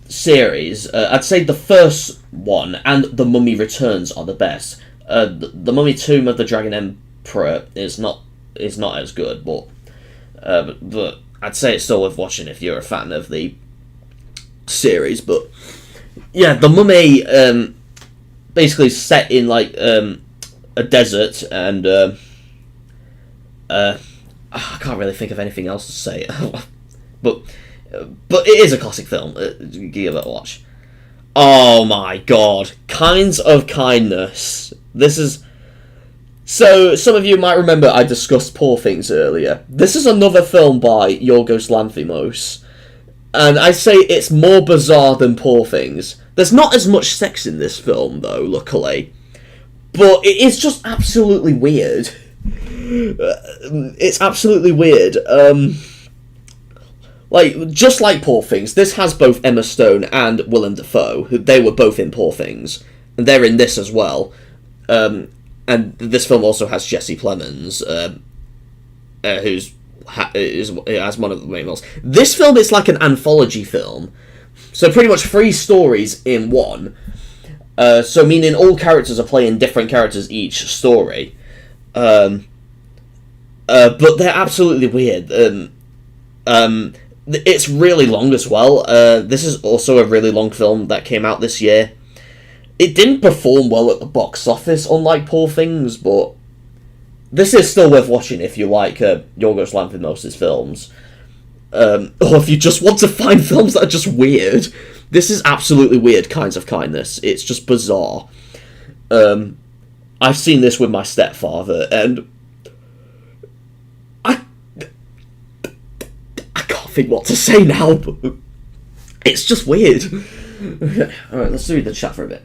Speaker 1: series. I'd say the first one and The Mummy Returns are the best. The Mummy Tomb of the Dragon Emperor is not as good, but I'd say it's still worth watching if you're a fan of the series. But yeah, The Mummy basically set in like a desert, and I can't really think of anything else to say. but it is a classic film. Give it a watch. Oh my god, Kinds of Kindness. This is... So, some of you might remember I discussed Poor Things earlier. This is another film by Yorgos Lanthimos, and I say it's more bizarre than Poor Things. There's not as much sex in this film, though, luckily. but it is just absolutely weird. It's absolutely weird. Like, just like Poor Things, this has both Emma Stone and Willem Dafoe, who they were both in Poor Things, and they're in this as well. And this film also has Jesse Plemons, who's as one of the main roles. This film is like an anthology film, so pretty much 3 stories in one. So meaning all characters are playing different characters each story. But they're absolutely weird. It's really long as well. This is also a really long film that came out this year. It didn't perform well at the box office, unlike Poor Things, but this is still worth watching if you like Yorgos Lanthimos' films. Or if you just want to find films that are just weird. This is absolutely weird Kinds of Kindness. It's just bizarre. I've seen this with my stepfather, and I can't think what to say now, but it's just weird. Alright, let's read the chat for a bit.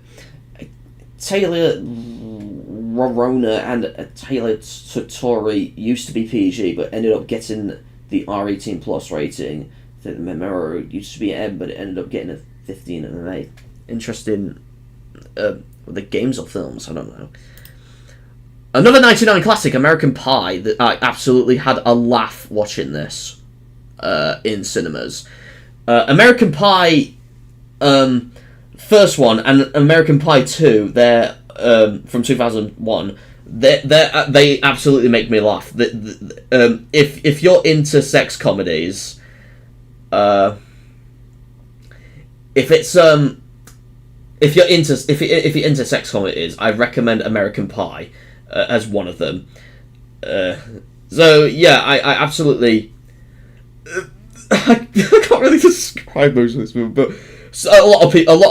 Speaker 1: Taylor Rorona and Taylor Tutori used to be PEGI, but ended up getting the R18 plus rating. The Memero used to be M, but it ended up getting a 15 and an 8. Interesting. The games or films, I don't know. Another 99 classic, American Pie, that I absolutely had a laugh watching this in cinemas. American Pie, first one, and American Pie 2, they're from 2001. They absolutely make me laugh. If you're into sex comedies, if you're into sex comedies, I recommend American Pie as one of them. So yeah, I absolutely I can't really describe most of this movie, but a lot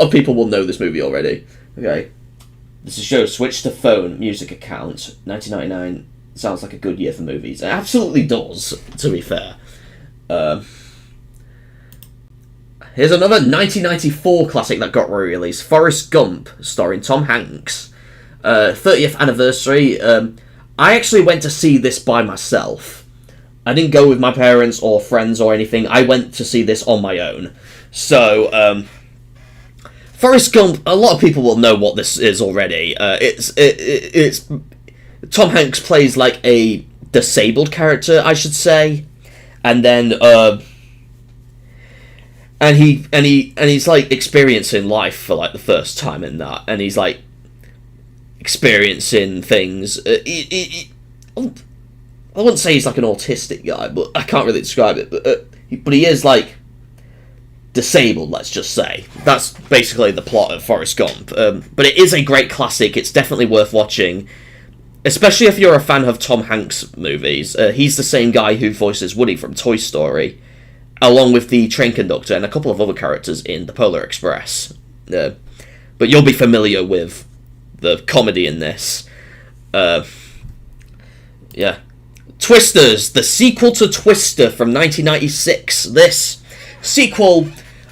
Speaker 1: of people will know this movie already. Okay, this is show Switch to Phone music account. 1999 sounds like a good year for movies. It absolutely does, to be fair. Here's another 1994 classic that got re-released, Forrest Gump, starring Tom Hanks. 30th anniversary. I actually went to see this by myself. I didn't go with my parents or friends or anything. I went to see this on my own. So, Forrest Gump, a lot of people will know what this is already. It's Tom Hanks plays like a disabled character, I should say. And then, and he's like experiencing life for like the first time in that, and he's like experiencing things. I wouldn't say he's like an autistic guy, but I can't really describe it. But he is like disabled. Let's just say that's basically the plot of Forrest Gump. But it is a great classic. It's definitely worth watching, especially if you're a fan of Tom Hanks movies. He's the same guy who voices Woody from Toy Story, along with the train conductor and a couple of other characters in The Polar Express. But you'll be familiar with the comedy in this. Yeah. Twisters, the sequel to Twister from 1996. This sequel,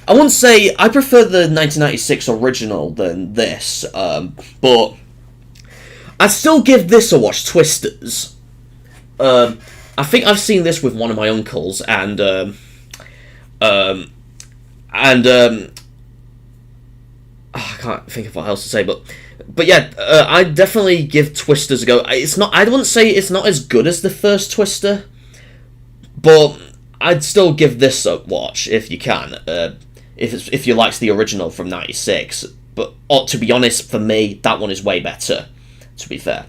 Speaker 1: I wouldn't say I prefer the 1996 original than this, but I'd still give this a watch, Twisters. I think I've seen this with one of my uncles, and I can't think of what else to say, but yeah, I'd definitely give Twisters a go. I wouldn't say it's not as good as the first Twister, but I'd still give this a watch if you can, if you liked the original from '96. But to be honest, for me, that one is way better, to be fair.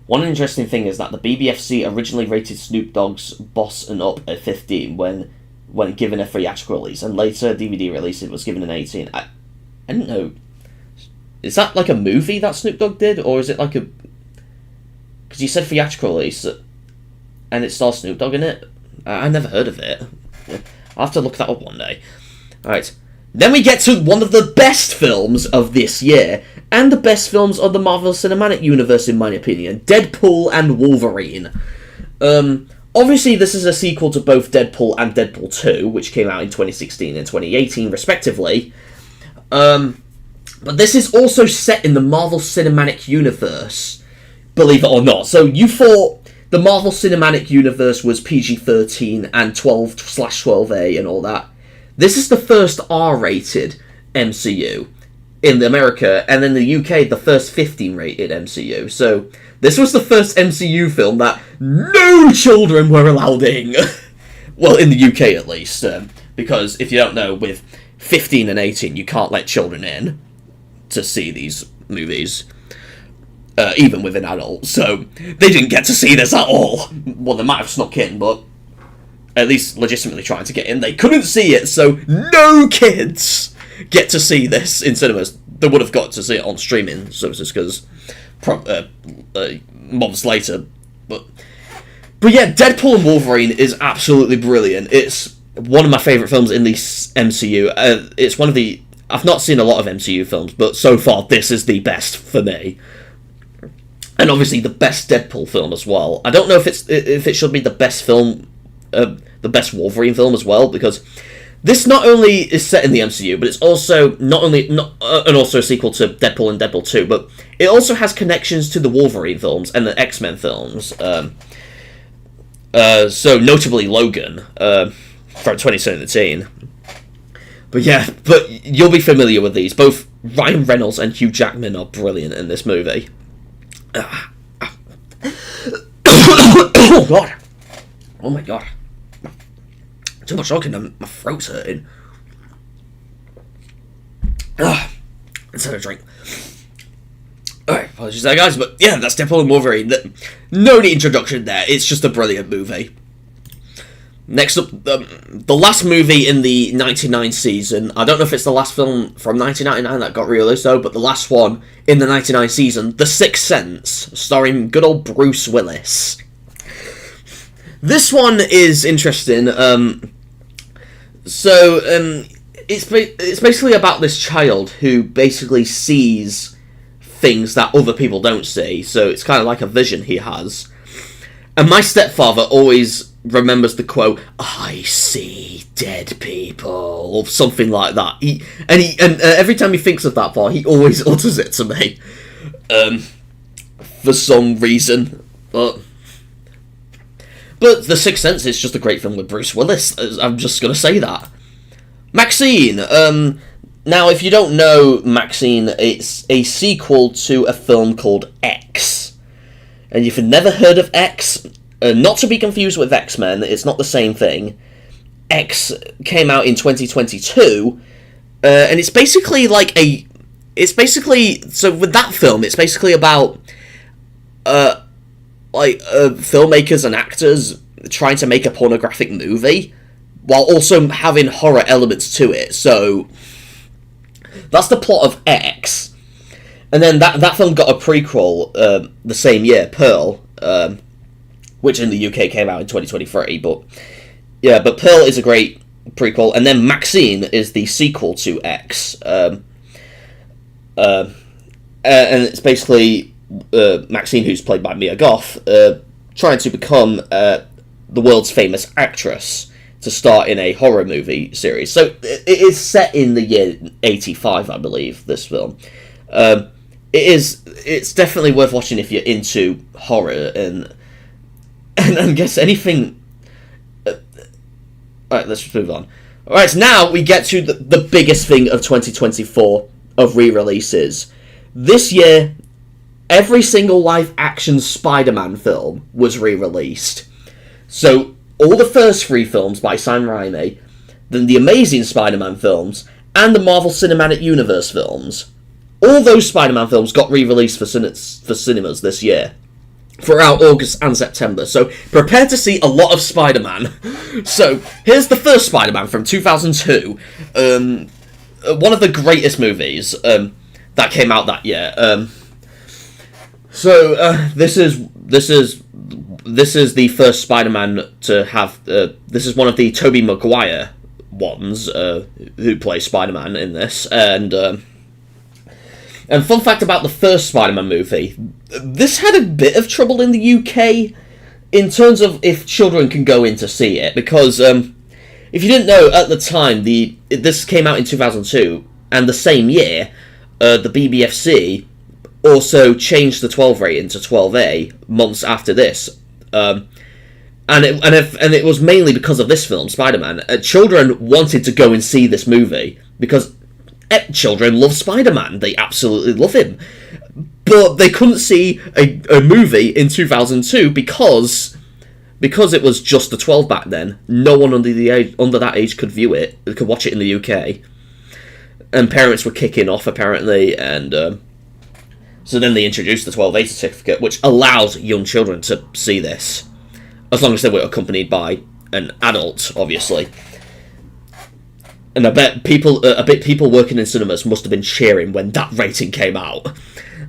Speaker 1: One interesting thing is that the BBFC originally rated Snoop Dogg's Boss and Up at 15 when given a theatrical release, and later DVD release it was given an 18. I didn't know. Is that like a movie that Snoop Dogg did, or is it like a? Because you said theatrical release, and it stars Snoop Dogg in it. I never heard of it. I'll have to look that up one day. Alright. Then we get to one of the best films of this year, and the best films of the Marvel Cinematic Universe, in my opinion, Deadpool and Wolverine. Obviously, this is a sequel to both Deadpool and Deadpool 2, which came out in 2016 and 2018, respectively. But this is also set in the Marvel Cinematic Universe, believe it or not. So you thought the Marvel Cinematic Universe was PG-13 and 12/12A and all that. This is the first R-rated MCU in America, and in the UK, the first 15-rated MCU. So this was the first MCU film that no children were allowed in. Well, in the UK at least, because if you don't know, with 15 and 18, you can't let children in to see these movies, even with an adult. So they didn't get to see this at all. Well, they might have snuck in, but at least legitimately trying to get in, they couldn't see it. So no kids get to see this in cinemas. They would have got to see it on streaming services because months later. But yeah, Deadpool and Wolverine is absolutely brilliant. It's one of my favourite films in the MCU. It's one of the... I've not seen a lot of MCU films, but so far this is the best for me. And obviously the best Deadpool film as well. I don't know if it should be the best film, the best Wolverine film as well, because this not only is set in the MCU, but it's also and also a sequel to Deadpool and Deadpool 2, but it also has connections to the Wolverine films and the X-Men films. So notably Logan from 2017. But yeah, you'll be familiar with these. Both Ryan Reynolds and Hugh Jackman are brilliant in this movie. Oh god! Oh my god! Too much talking, my throat's hurting. Let's have a drink. Alright, apologies there, guys, but yeah, that's Deadpool and Wolverine. No need introduction there, it's just a brilliant movie. Next up, the last movie in the 99 season. I don't know if it's the last film from 1999 that got released, though, but the last one in the 99 season, The Sixth Sense, starring good old Bruce Willis. This one is interesting. It's basically about this child who basically sees things that other people don't see, so it's kind of like a vision he has. And my stepfather always remembers the quote, "I see dead people," or something like that. Every time he thinks of that part, he always utters it to me, for some reason. But The Sixth Sense is just a great film with Bruce Willis. I'm just gonna say that. Maxine. Now, if you don't know Maxine, it's a sequel to a film called X. And if you've never heard of X, not to be confused with X-Men, it's not the same thing. X came out in 2022, and it's basically like so with that film, it's basically about, filmmakers and actors trying to make a pornographic movie, while also having horror elements to it, so that's the plot of X. And then that film got a prequel the same year, Pearl, which in the UK came out in 2023, but Pearl is a great prequel, and then Maxine is the sequel to X, and it's basically Maxine, who's played by Mia Goth, trying to become the world's famous actress to star in a horror movie series. So it is set in the year 85, I believe, this film. It's definitely worth watching if you're into horror and I guess anything. Alright, let's just move on. Alright, so now we get to the biggest thing of 2024 of re-releases. This year, every single live-action Spider-Man film was re-released. So, all the first three films by Sam Raimi, then the Amazing Spider-Man films, and the Marvel Cinematic Universe films. All those Spider-Man films got re-released for cinemas this year, throughout August and September, so prepare to see a lot of Spider-Man. So, here's the first Spider-Man from 2002, one of the greatest movies that came out that year. This is the first Spider-Man to have, this is one of the Tobey Maguire ones, who plays Spider-Man in this, and fun fact about the first Spider-Man movie, this had a bit of trouble in the UK in terms of if children can go in to see it, because if you didn't know, at the time, this came out in 2002, and the same year, the BBFC also changed the 12 rating to 12A months after this. And it was mainly because of this film, Spider-Man. Children wanted to go and see this movie because children love Spider-Man. They absolutely love him. But they couldn't see a movie in 2002 because it was just the 12 back then. No one under that age could view it, could watch it in the UK. And parents were kicking off, apparently, and so then they introduced the 12A certificate, which allows young children to see this, as long as they were accompanied by an adult, obviously. And I bet people working in cinemas must have been cheering when that rating came out.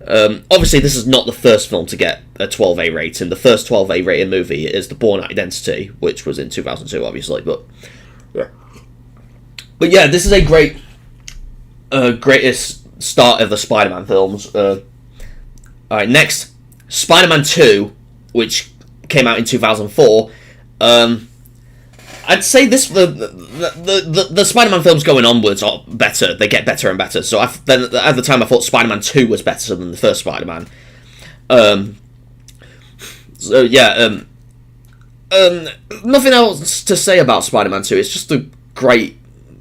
Speaker 1: Obviously, this is not the first film to get a 12A rating. The first 12A rated movie is The Bourne Identity, which was in 2002, obviously. But yeah, this is a greatest start of the Spider-Man films. Alright, next, Spider-Man 2, which came out in 2004. I'd say the Spider-Man films going onwards are better. They get better and better. So then at the time I thought Spider-Man 2 was better than the first Spider-Man. So yeah, nothing else to say about Spider-Man 2. It's just a great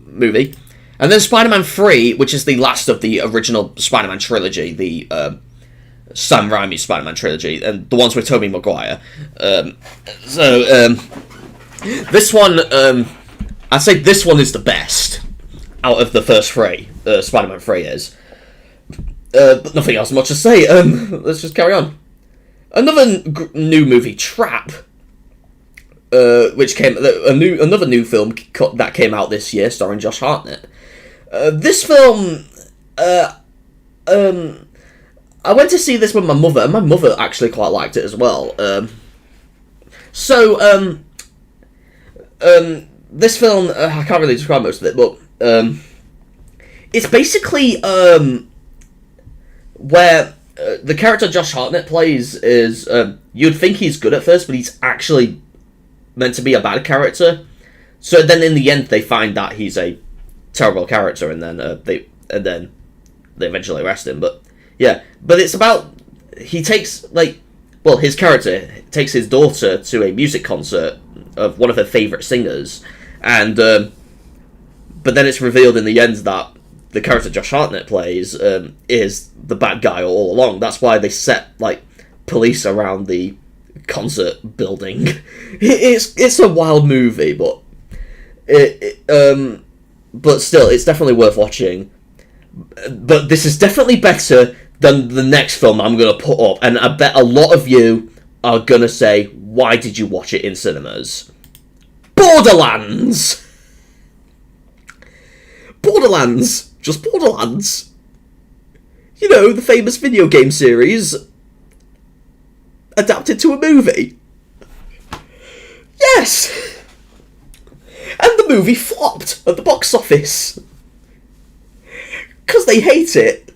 Speaker 1: movie. And then Spider-Man 3, which is the last of the original Spider-Man trilogy, the Sam Raimi Spider-Man trilogy, and the ones with Tobey Maguire. This one, I'd say this one is the best out of the first three. Spider-Man 3 is. But nothing else much to say. Let's just carry on. Another new movie, Trap, which came another new film that came out this year, starring Josh Hartnett. This film, I went to see this with my mother, and my mother actually quite liked it as well. This film, I can't really describe most of it, but it's basically where the character Josh Hartnett plays is, you'd think he's good at first, but he's actually meant to be a bad character. So then in the end they find that he's a terrible character, and then they eventually arrest him. But yeah, but it's about, he takes, his character takes his daughter to a music concert of one of her favourite singers, and but then it's revealed in the end that the character Josh Hartnett plays is the bad guy all along. That's why they set police around the concert building. It's a wild movie, but but still, it's definitely worth watching. But this is definitely better than the next film I'm going to put up, and I bet a lot of you are going to say, why did you watch it in cinemas? Borderlands! Borderlands! Just Borderlands! You know, the famous video game series adapted to a movie. Yes! And the movie flopped at the box office. Because they hate it.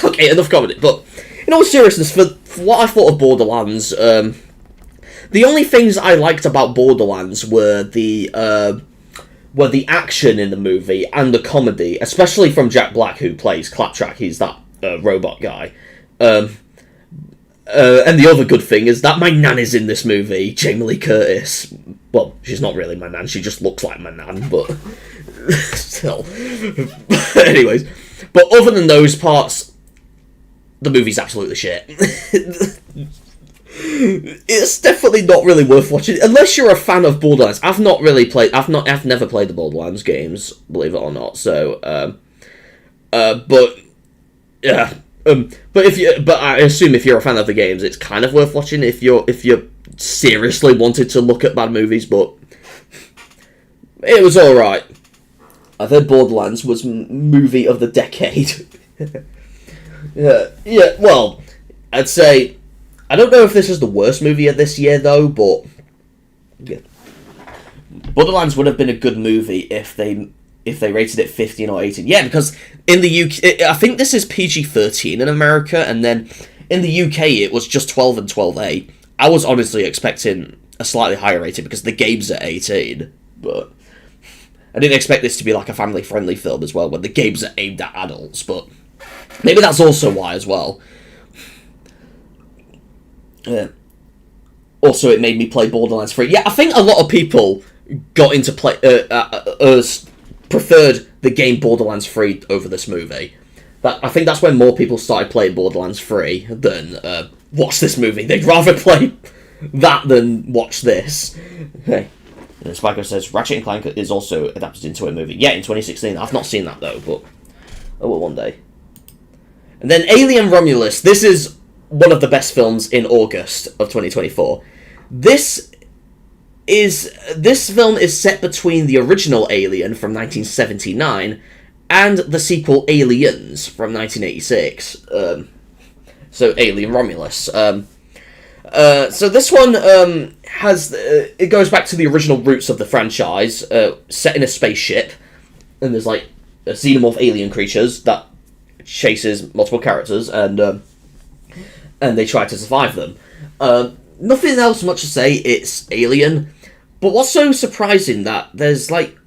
Speaker 1: Okay, enough comedy. But in all seriousness, for what I thought of Borderlands, the only things I liked about Borderlands were the action in the movie and the comedy, especially from Jack Black, who plays Claptrap. He's that robot guy. And the other good thing is that my nan is in this movie, Jamie Lee Curtis. Well, she's not really my nan, she just looks like my nan, but still. Anyways, but other than those parts, the movie's absolutely shit. It's definitely not really worth watching unless you're a fan of Borderlands. I've never played the Borderlands games, believe it or not. So, but yeah, but I assume if you're a fan of the games, it's kind of worth watching if you seriously wanted to look at bad movies. But it was all right. I think Borderlands was movie of the decade. Yeah. Well, I'd say, I don't know if this is the worst movie of this year though, but yeah, Borderlands would have been a good movie if they rated it 15 or 18. Yeah, because in the UK, I think this is PG-13 in America, and then in the UK it was just 12 and 12A. I was honestly expecting a slightly higher rating because the game's at 18, but I didn't expect this to be like a family-friendly film as well, when the games are aimed at adults, but maybe that's also why as well. Also, it made me play Borderlands 3. Yeah, I think a lot of people got into preferred the game Borderlands 3 over this movie. I think that's when more people started playing Borderlands 3 than watch this movie. They'd rather play that than watch this. Hey. Spiker says, Ratchet and Clank is also adapted into a movie. Yeah, in 2016. I've not seen that, though, but I will one day. And then Alien Romulus. This is one of the best films in August of 2024. This film is set between the original Alien from 1979 and the sequel Aliens from 1986. So Alien Romulus. So this one it goes back to the original roots of the franchise, set in a spaceship, and there's like xenomorph alien creatures that chases multiple characters, and they try to survive them. Nothing else much to say. It's Alien, but what's so surprising that there's like,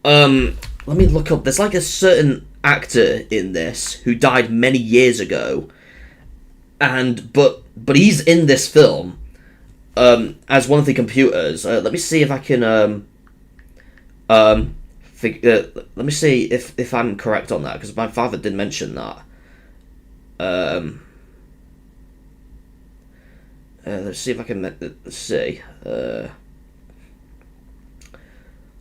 Speaker 1: let me look up. There's like a certain actor in this who died many years ago, but he's in this film as one of the computers. Let me see if I can let me see if I'm correct on that, because my father did mention that. Let's see if I can see.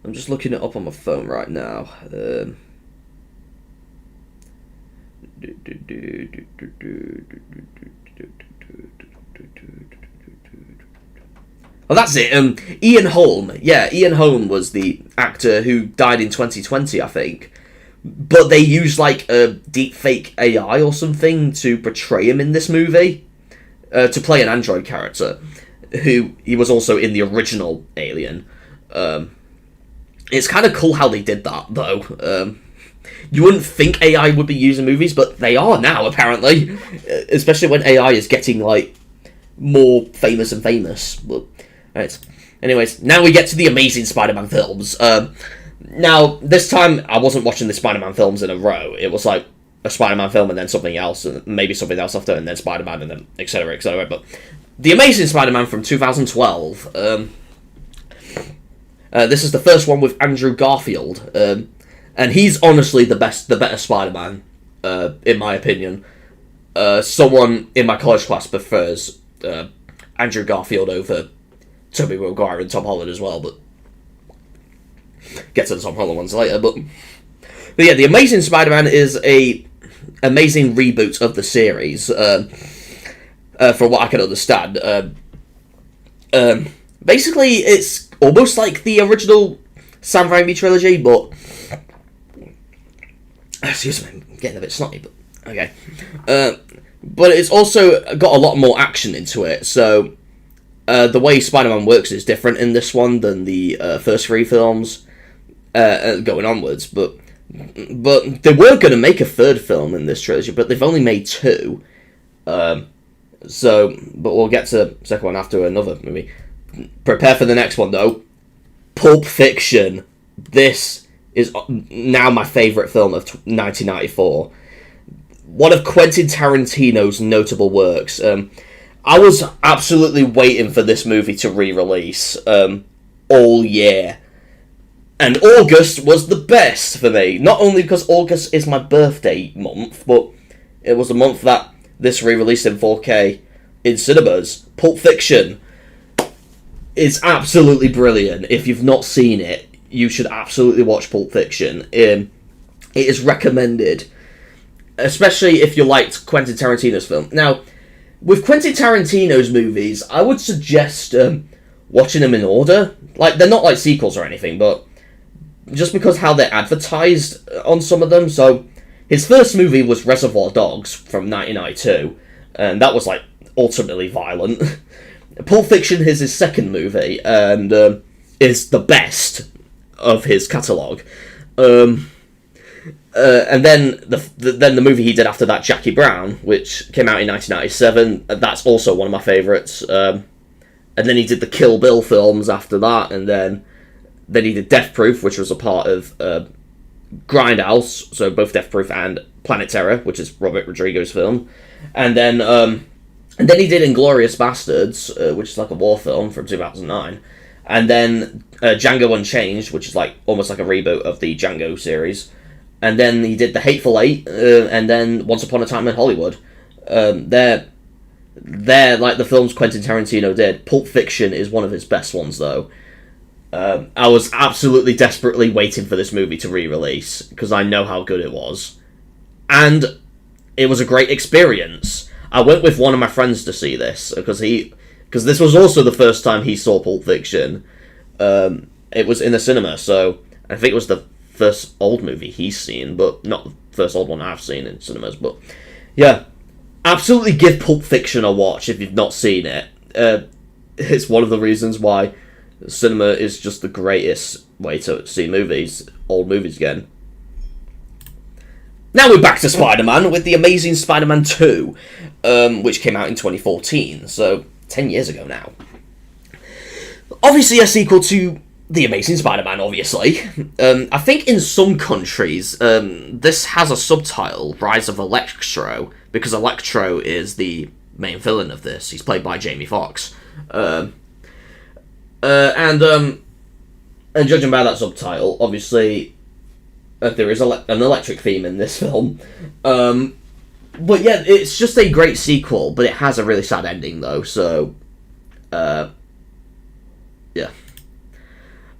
Speaker 1: I'm just looking it up on my phone right now. Oh, that's it. Ian Holm. Yeah, Ian Holm was the actor who died in 2020, I think. But they used like a deepfake AI or something to portray him in this movie, to play an android character, who he was also in the original Alien. It's kind of cool how they did that, though. You wouldn't think AI would be used in movies, but they are now, apparently. Especially when AI is getting, like, more famous and famous. But, right. Anyways, now we get to the Amazing Spider-Man films. Now, this time, I wasn't watching the Spider-Man films in a row. It was, like, a Spider-Man film and then something else, and maybe something else after, and then Spider-Man, and then etc., etc. But the Amazing Spider-Man from 2012... this is the first one with Andrew Garfield, and he's honestly the better Spider-Man, in my opinion. Someone in my college class prefers Andrew Garfield over Tobey Maguire and Tom Holland as well, but get to the Tom Holland ones later. But yeah, the Amazing Spider-Man is a amazing reboot of the series, from what I can understand. Basically, it's almost like the original Sam Raimi trilogy, but... Excuse me, I'm getting a bit snotty, but... Okay. But it's also got a lot more action into it, so... the way Spider-Man works is different in this one than the first three films, going onwards, but they were going to make a third film in this trilogy, but they've only made two. But we'll get to the second one after another movie. Prepare for the next one, though. Pulp Fiction. This is now my favourite film of 1994. One of Quentin Tarantino's notable works. I was absolutely waiting for this movie to re-release all year. And August was the best for me. Not only because August is my birthday month, but it was the month that this re-released in 4K in cinemas. Pulp Fiction is absolutely brilliant. If you've not seen it, you should absolutely watch Pulp Fiction. It is recommended, especially if you liked Quentin Tarantino's film. Now, with Quentin Tarantino's movies, I would suggest watching them in order. Like, they're not like sequels or anything, but just because how they're advertised on some of them. So, his first movie was Reservoir Dogs from 1992, and that was, like, ultimately violent. Pulp Fiction is his second movie, and is the best of his catalogue. And then the movie he did after that, Jackie Brown, which came out in 1997, that's also one of my favourites. And then he did the Kill Bill films after that, and then Then he did Death Proof, which was a part of Grindhouse, so both Death Proof and Planet Terror, which is Robert Rodriguez's film. And then he did Inglourious Bastards, which is like a war film from 2009. And then Django Unchained, which is like almost like a reboot of the Django series. And then he did The Hateful Eight, and then Once Upon a Time in Hollywood. They're like the films Quentin Tarantino did. Pulp Fiction is one of his best ones, though. I was absolutely desperately waiting for this movie to re-release, because I know how good it was. And it was a great experience. I went with one of my friends to see this, because this was also the first time he saw Pulp Fiction. It was in the cinema, so I think it was the first old movie he's seen, but not the first old one I've seen in cinemas. But yeah, absolutely give Pulp Fiction a watch if you've not seen it. It's one of the reasons why cinema is just the greatest way to see movies, old movies again. Now we're back to Spider-Man with The Amazing Spider-Man 2, which came out in 2014, so 10 years ago now. Obviously a sequel to The Amazing Spider-Man, obviously. I think in some countries, this has a subtitle, Rise of Electro, because Electro is the main villain of this. He's played by Jamie Foxx. And judging by that subtitle, obviously, there is an electric theme in this film. But yeah, it's just a great sequel, but it has a really sad ending, though, so... yeah.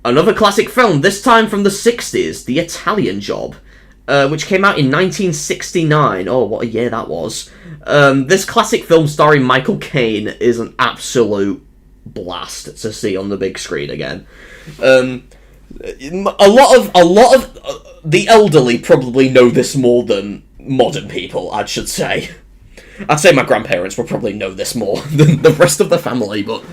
Speaker 1: Another classic film, this time from the 60s, The Italian Job, which came out in 1969. Oh, what a year that was. This classic film starring Michael Caine is an absolute blast to see on the big screen again. A lot of the elderly probably know this more than modern people, I should say. I'd say my grandparents will probably know this more than the rest of the family, but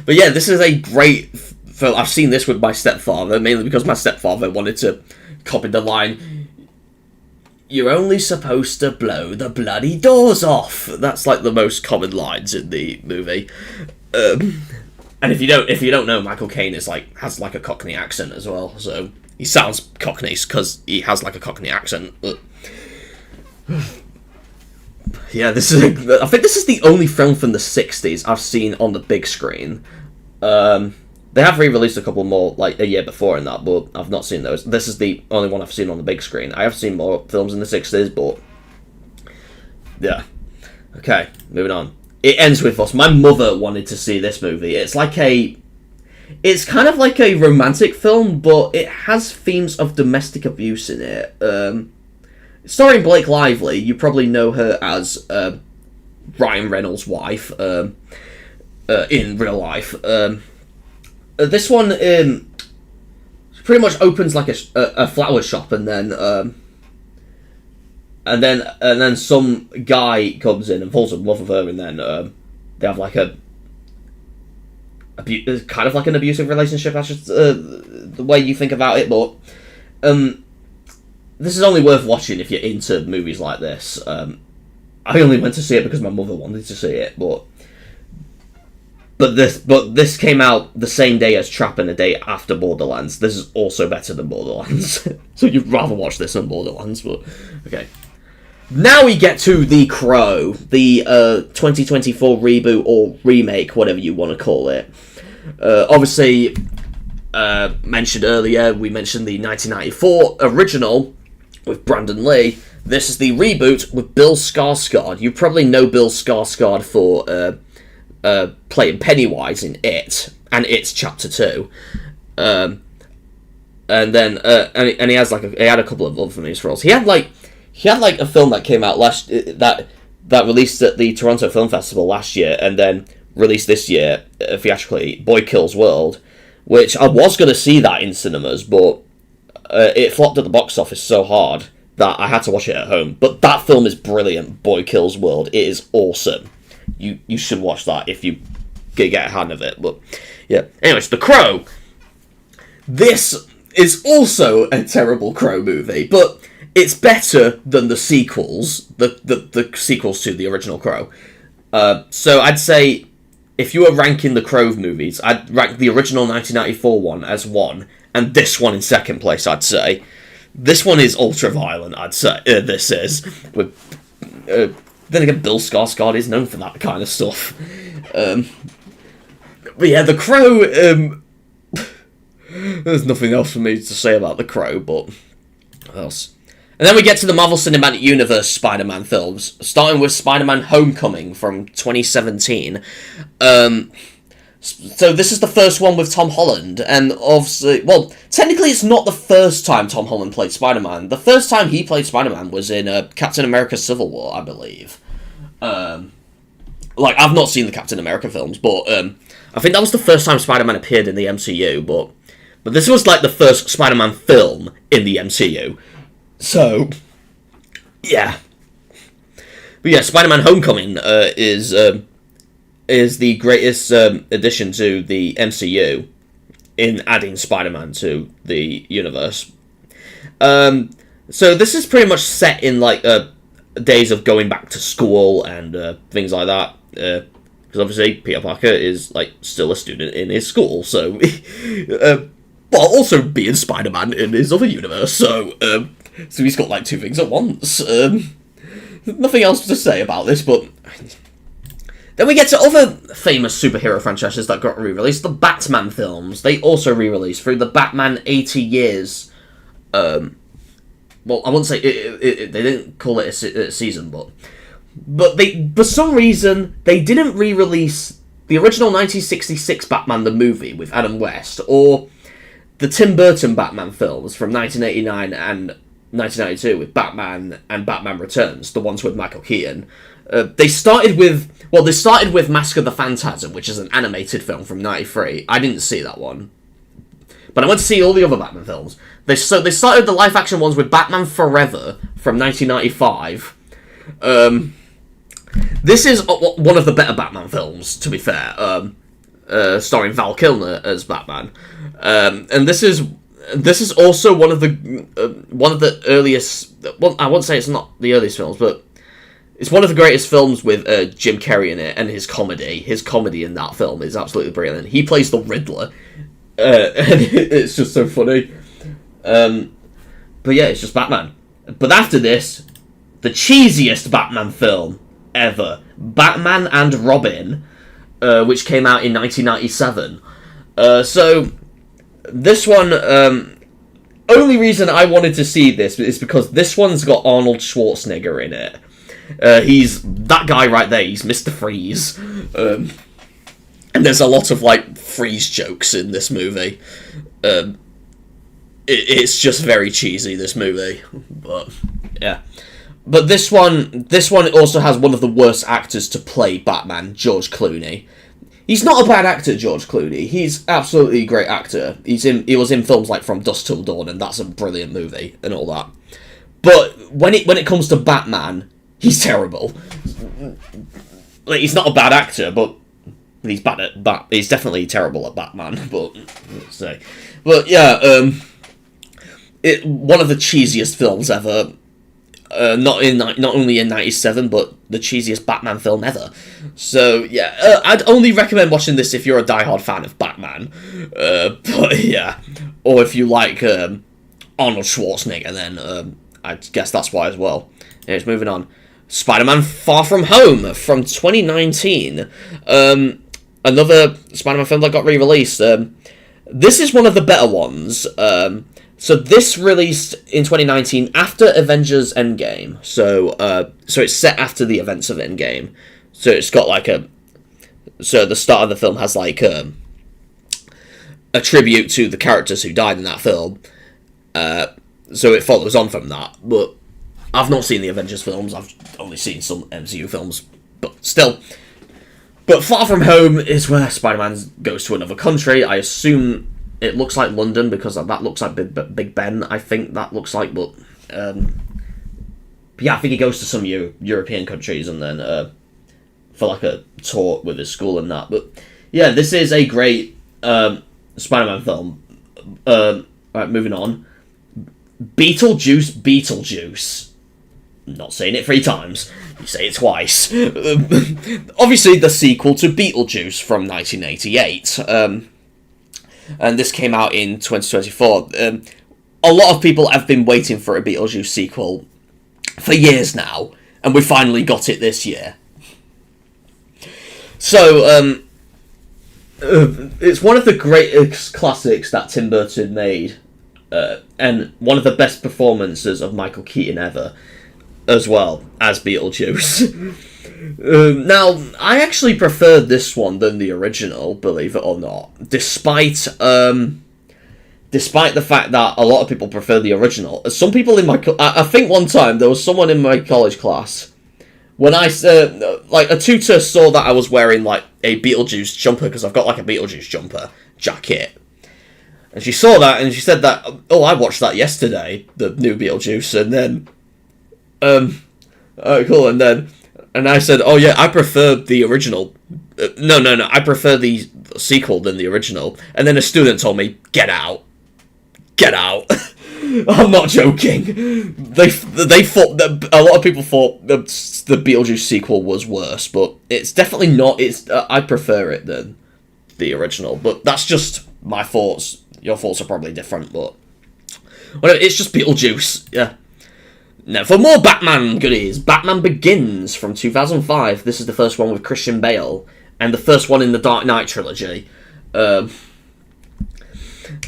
Speaker 1: yeah, this is a great film. I've seen this with my stepfather, mainly because my stepfather wanted to copy the line, "You're only supposed to blow the bloody doors off." That's like the most common lines in the movie. And if you don't know, Michael Caine has like a Cockney accent as well, so he sounds Cockney because he has like a Cockney accent. But yeah, I think this is the only film from the 60s I've seen on the big screen. They have re-released a couple more, like, a year before in that, but I've not seen those. This is the only one I've seen on the big screen. I have seen more films in the 60s, but... yeah. Okay, moving on. It ends with us. My mother wanted to see this movie. It's kind of like a romantic film, but it has themes of domestic abuse in it. Starring Blake Lively, you probably know her as Ryan Reynolds' wife in real life. This one pretty much opens like a flower shop, and then some guy comes in and falls in love with her, and then they have like kind of like an abusive relationship. That's just the way you think about it, but this is only worth watching if you're into movies like this. I only went to see it because my mother wanted to see it, but this came out the same day as Trap and a day after Borderlands. This is also better than Borderlands, so you'd rather watch this than Borderlands. But okay, now we get to The Crow, the 2024 reboot or remake, whatever you want to call it. Obviously, mentioned earlier, we mentioned the 1994 original with Brandon Lee. This is the reboot with Bill Skarsgård. You probably know Bill Skarsgård for playing Pennywise in It, and It's Chapter 2. And then and he had a couple of other news roles. He had like a film that came out that released at the Toronto Film Festival last year, and then released this year theatrically, Boy Kills World, which I was going to see that in cinemas, but it flopped at the box office so hard that I had to watch it at home. But that film is brilliant, Boy Kills World. It is awesome. You should watch that if you get a hand of it. But yeah. Anyways, The Crow. This is also a terrible Crow movie, but it's better than the sequels, the sequels to the original Crow. So I'd say if you were ranking the Crow movies, I'd rank the original 1994 one as 1, and this one in second place, I'd say. This one is ultra-violent, I'd say. This is. With, then again, Bill Skarsgård is known for that kind of stuff. But yeah, The Crow, there's nothing else for me to say about The Crow, but what else? And then we get to the Marvel Cinematic Universe Spider-Man films, starting with Spider-Man Homecoming from 2017. So this is the first one with Tom Holland, and obviously, well, technically it's not the first time Tom Holland played Spider-Man. The first time he played Spider-Man was in Captain America Civil War, I believe. Like, I've not seen the Captain America films, but I think that was the first time Spider-Man appeared in the MCU, but this was like the first Spider-Man film in the MCU. So, yeah. But yeah, Spider-Man Homecoming is the greatest addition to the MCU in adding Spider-Man to the universe. So this is pretty much set in like days of going back to school and things like that. Because obviously Peter Parker is like still a student in his school, so but also being Spider-Man in his other universe. So he's got like two things at once. Nothing else to say about this, but then we get to other famous superhero franchises that got re-released. The Batman films, they also re-released through the Batman 80 Years. Well, I wouldn't say they didn't call it a season, but they, for some reason, they didn't re-release the original 1966 Batman the movie with Adam West, or the Tim Burton Batman films from 1989 and 1992 with Batman and Batman Returns, the ones with Michael Keaton. They started with Mask of the Phantasm, which is an animated film from 93. I didn't see that one, but I went to see all the other Batman films. They started the live-action ones with Batman Forever from 1995. This is one of the better Batman films, to be fair, starring Val Kilmer as Batman. And this is also one of the earliest. Well, I won't say it's not the earliest films, but it's one of the greatest films with Jim Carrey in it, and his comedy. His comedy in that film is absolutely brilliant. He plays the Riddler, and it's just so funny. But yeah, it's just Batman. But after this, the cheesiest Batman film ever, Batman and Robin, which came out in 1997. So this one, only reason I wanted to see this is because this one's got Arnold Schwarzenegger in it. He's that guy right there. He's Mr. Freeze, and there's a lot of like Freeze jokes in this movie. It's just very cheesy, this movie, but yeah. But this one also has one of the worst actors to play Batman, George Clooney. He's not a bad actor, George Clooney. He's absolutely a great actor. He was in films like From Dusk Till Dawn, and that's a brilliant movie and all that. But when it comes to Batman, he's terrible. Like, he's not a bad actor, but he's bad at he's definitely terrible at Batman. But let's say, but yeah, one of the cheesiest films ever. Not only in 97, but the cheesiest Batman film ever. So yeah, I'd only recommend watching this if you're a diehard fan of Batman. But yeah, or if you like Arnold Schwarzenegger, then I guess that's why as well. Anyways, moving on. Spider-Man Far From Home from 2019. Another Spider-Man film that got re-released. This is one of the better ones. So this released in 2019 after Avengers Endgame. So it's set after the events of Endgame. So it's got like so the start of the film has like a tribute to the characters who died in that film. So it follows on from that. But I've not seen the Avengers films. I've only seen some MCU films. But still. But Far From Home is where Spider-Man goes to another country. I assume it looks like London because that looks like Big Ben, I think that looks like, but yeah, I think he goes to some European countries and then for like a tour with his school and that. But yeah, this is a great Spider-Man film. Right, moving on. Beetlejuice. not saying it 3 times, you say it twice. Obviously, the sequel to Beetlejuice from 1988. And this came out in 2024. A lot of people have been waiting for a Beetlejuice sequel for years now, and we finally got it this year. So, it's one of the greatest classics that Tim Burton made, and one of the best performances of Michael Keaton ever, as well as Beetlejuice. Now, I actually preferred this one than the original, believe it or not, despite the fact that a lot of people prefer the original. Some people in my... I think one time there was someone in my college class, when I... like, a tutor saw that I was wearing, like, a Beetlejuice jumper, because I've got, like, a Beetlejuice jumper jacket. And she saw that, and she said that, oh, I watched that yesterday, the new Beetlejuice, and then... alright, cool, and I said, oh yeah, I prefer the original. No, I prefer the sequel than the original. And then a student told me, get out. Get out. I'm not joking. They thought that a lot of people thought the Beetlejuice sequel was worse, but it's definitely not. I prefer it than the original, but that's just my thoughts. Your thoughts are probably different, but whatever. It's just Beetlejuice. Yeah. Now, for more Batman goodies, Batman Begins from 2005. This is the first one with Christian Bale, and the first one in the Dark Knight trilogy. Now,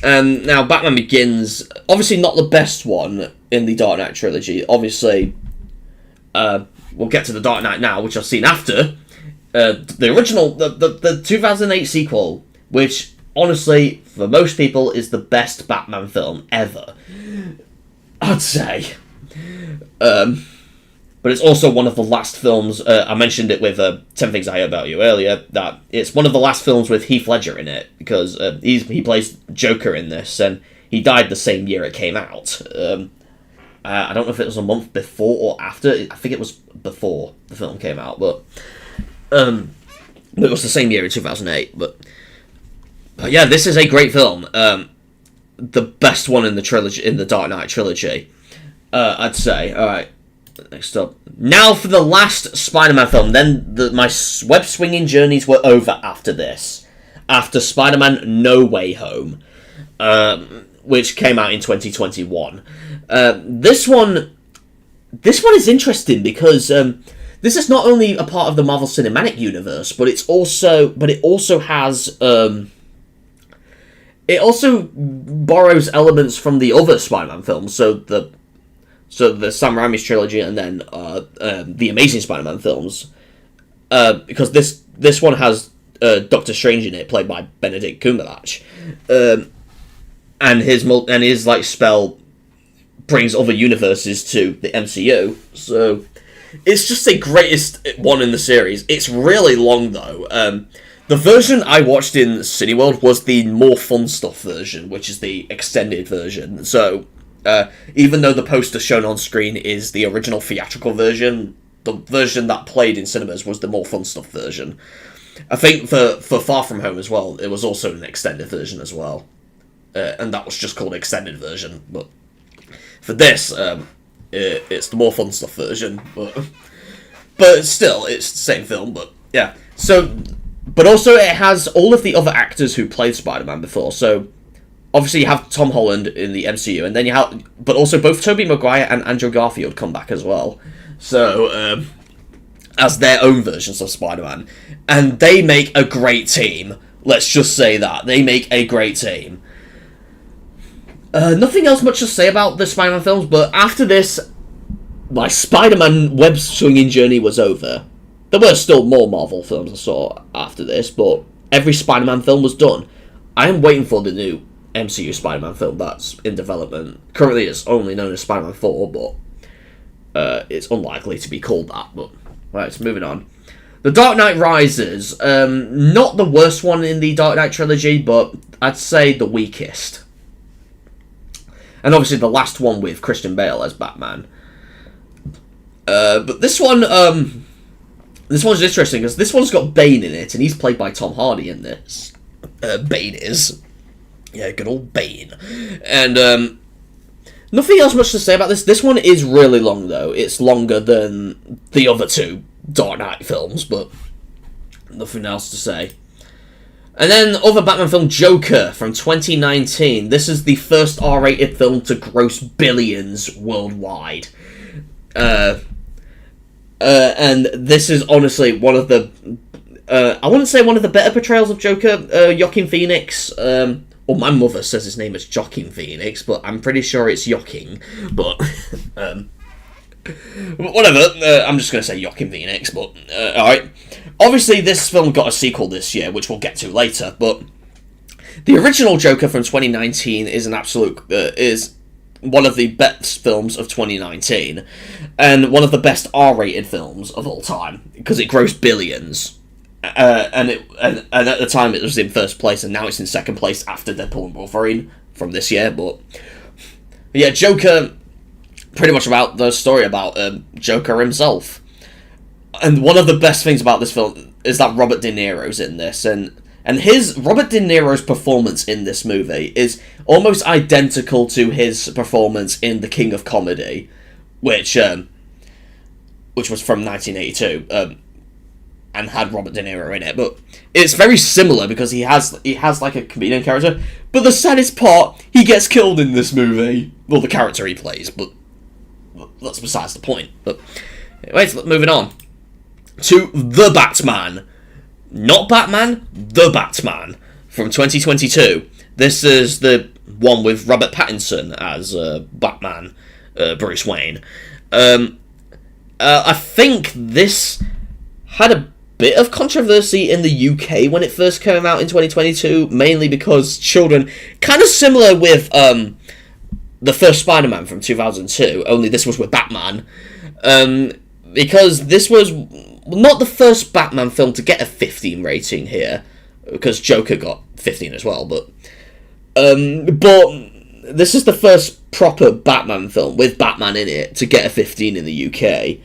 Speaker 1: Batman Begins, obviously not the best one in the Dark Knight trilogy. Obviously, we'll get to the Dark Knight now, which I've seen after. The original, the 2008 sequel, which, honestly, for most people, is the best Batman film ever. I'd say. But it's also one of the last films, I mentioned it with 10 Things I Heard About You earlier, that it's one of the last films with Heath Ledger in it, because he plays Joker in this, and he died the same year it came out. I don't know if it was a month before or after, I think it was before the film came out, but it was the same year in 2008, but yeah, this is a great film, the best one in the trilogy, in the Dark Knight trilogy. I'd say. Alright, next up. Now for the last Spider-Man film. Then my web-swinging journeys were over after this. After Spider-Man No Way Home. Which came out in 2021. This one is interesting because this is not only a part of the Marvel Cinematic Universe, but it also has... it also borrows elements from the other Spider-Man films, so the Sam Raimi's trilogy, and then the Amazing Spider-Man films, because this one has Doctor Strange in it, played by Benedict Cumberbatch, and his like spell brings other universes to the MCU. So it's just the greatest one in the series. It's really long though. The version I watched in Cineworld was the more fun stuff version, which is the extended version. So. Even though the poster shown on screen is the original theatrical version, the version that played in cinemas was the more fun stuff version. I think for Far From Home as well, it was also an extended version as well. And that was just called extended version. But for this, it's the more fun stuff version. But still, it's the same film, but yeah. So, but also it has all of the other actors who played Spider-Man before, so... Obviously, you have Tom Holland in the MCU, and then you have... But also, both Tobey Maguire and Andrew Garfield come back as well. So, as their own versions of Spider-Man. And they make a great team. Let's just say that. They make a great team. Nothing else much to say about the Spider-Man films, but after this, my Spider-Man web-swinging journey was over. There were still more Marvel films I saw after this, but every Spider-Man film was done. I am waiting for the new MCU Spider-Man film that's in development. Currently it's only known as Spider-Man 4, but it's unlikely to be called that. But right, moving on. The Dark Knight Rises, not the worst one in the Dark Knight trilogy, but I'd say the weakest. And obviously the last one with Christian Bale as Batman. But this one's interesting because this one's got Bane in it, and he's played by Tom Hardy in this. Bane is. Yeah, good old Bane. And Nothing else much to say about this. This one is really long, though. It's longer than the other two Dark Knight films, but nothing else to say. And then, other Batman film, Joker, from 2019. This is the first R-rated film to gross billions worldwide. And this is honestly one of the... I wouldn't say one of the better portrayals of Joker. Joaquin Phoenix... well, my mother says his name is Joaquin Phoenix, but I'm pretty sure it's Joaquin. But, whatever. I'm just going to say Joaquin Phoenix, but, alright. Obviously, this film got a sequel this year, which we'll get to later, but the original Joker from 2019 is an absolute, is one of the best films of 2019, and one of the best R-rated films of all time, because it grossed billions. And at the time it was in first place, and now it's in second place after Deadpool and Wolverine from this year. But yeah, Joker, pretty much about the story about Joker himself. And one of the best things about this film is that Robert De Niro's in this, and Robert De Niro's performance in this movie is almost identical to his performance in The King of Comedy, which was from 1982. And had Robert De Niro in it, but it's very similar because he has like a comedian character. But the saddest part, he gets killed in this movie. Well, the character he plays, but that's besides the point. But anyways, moving on to The Batman, not Batman, The Batman from 2022. This is the one with Robert Pattinson as Batman, Bruce Wayne. I think this had a bit of controversy in the UK when it first came out in 2022, mainly because children, kind of similar with the first Spider-Man from 2002, only this was with Batman, because this was not the first Batman film to get a 15 rating here, because Joker got 15 as well, but this is the first proper Batman film with Batman in it to get a 15 in the UK,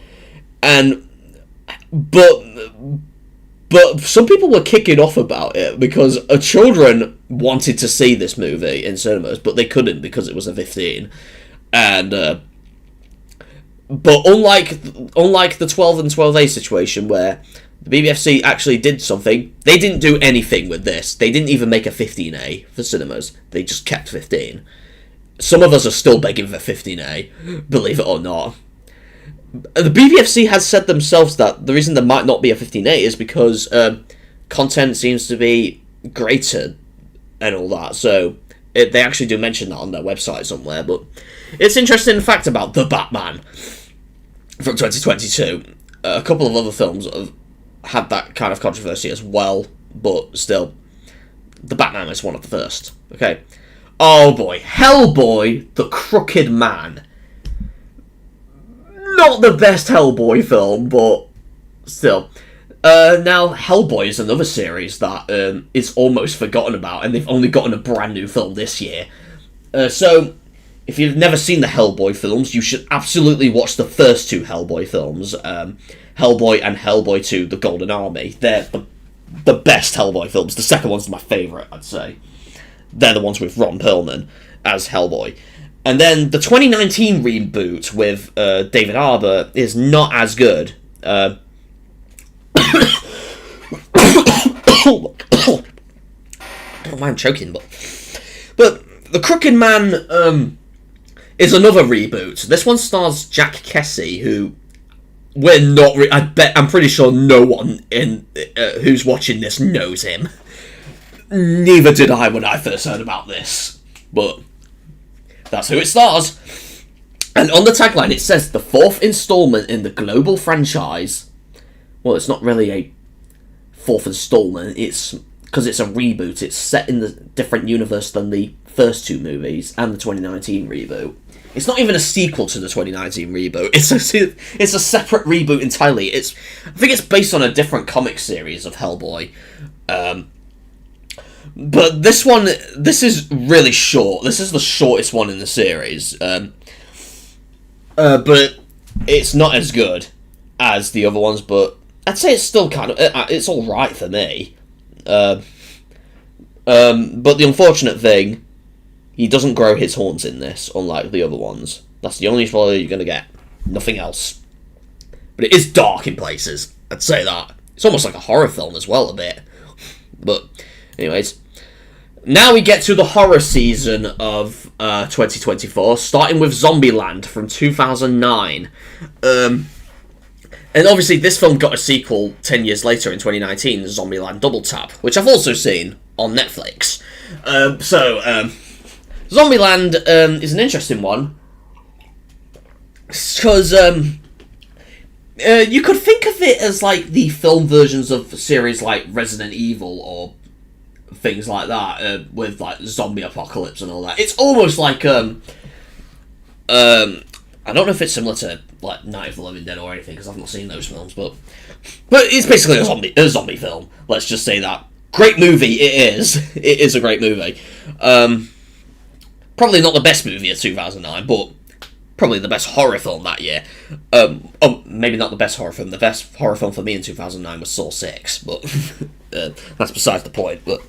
Speaker 1: But some people were kicking off about it because children wanted to see this movie in cinemas, but they couldn't because it was a 15. And but unlike the 12 and 12A situation where the BBFC actually did something, they didn't do anything with this. They didn't even make a 15A for cinemas. They just kept 15. Some of us are still begging for 15A, believe it or not. The BBFC has said themselves that the reason there might not be a 15A is because content seems to be greater and all that, so they actually do mention that on their website somewhere, but it's an interesting fact about The Batman from 2022. A couple of other films have had that kind of controversy as well, but still, The Batman is one of the first. Okay. Oh boy, Hellboy, The Crooked Man. Not the best Hellboy film, but still. Now, Hellboy is another series that is almost forgotten about, and they've only gotten a brand new film this year. So, if you've never seen the Hellboy films, you should absolutely watch the first two Hellboy films, Hellboy and Hellboy 2, The Golden Army. They're the best Hellboy films. The second one's my favourite, I'd say. They're the ones with Ron Perlman as Hellboy. And then the 2019 reboot with David Harbour is not as good. I don't mind choking, but The Crooked Man is another reboot. This one stars Jack Kesey, who we're not. I'm pretty sure no one in who's watching this knows him. Neither did I when I first heard about this, but that's who it stars. And on the tagline it says the fourth installment in the global franchise. Well, it's not really a fourth installment, it's because it's a reboot. It's set in the different universe than the first two movies and the 2019 reboot. It's not even a sequel to the 2019 reboot. It's a separate reboot entirely. I think it's based on a different comic series of Hellboy. But this is really short. This is the shortest one in the series. But it's not as good as the other ones, but I'd say it's still kind of, it's alright for me. But the unfortunate thing He doesn't grow his horns in this, unlike the other ones. That's the only spoiler you're going to get. Nothing else. But it is dark in places. I'd say that. It's almost like a horror film as well, a bit. But, anyways. Now we get to the horror season of 2024, starting with Zombieland from 2009. And obviously this film got a sequel 10 years later in 2019, Zombieland Double Tap, which I've also seen on Netflix. Zombieland is an interesting one, because you could think of it as like the film versions of series like Resident Evil or things like that, with like zombie apocalypse and all that. It's almost like I don't know if it's similar to like Night of the Living Dead or anything, because I've not seen those films, but it's basically a zombie film. Let's just say that. Great movie, it is. It is a great movie. Probably not the best movie of 2009, but probably the best horror film that year. Maybe not the best horror film. The best horror film for me in 2009 was Saw 6, but that's besides the point. But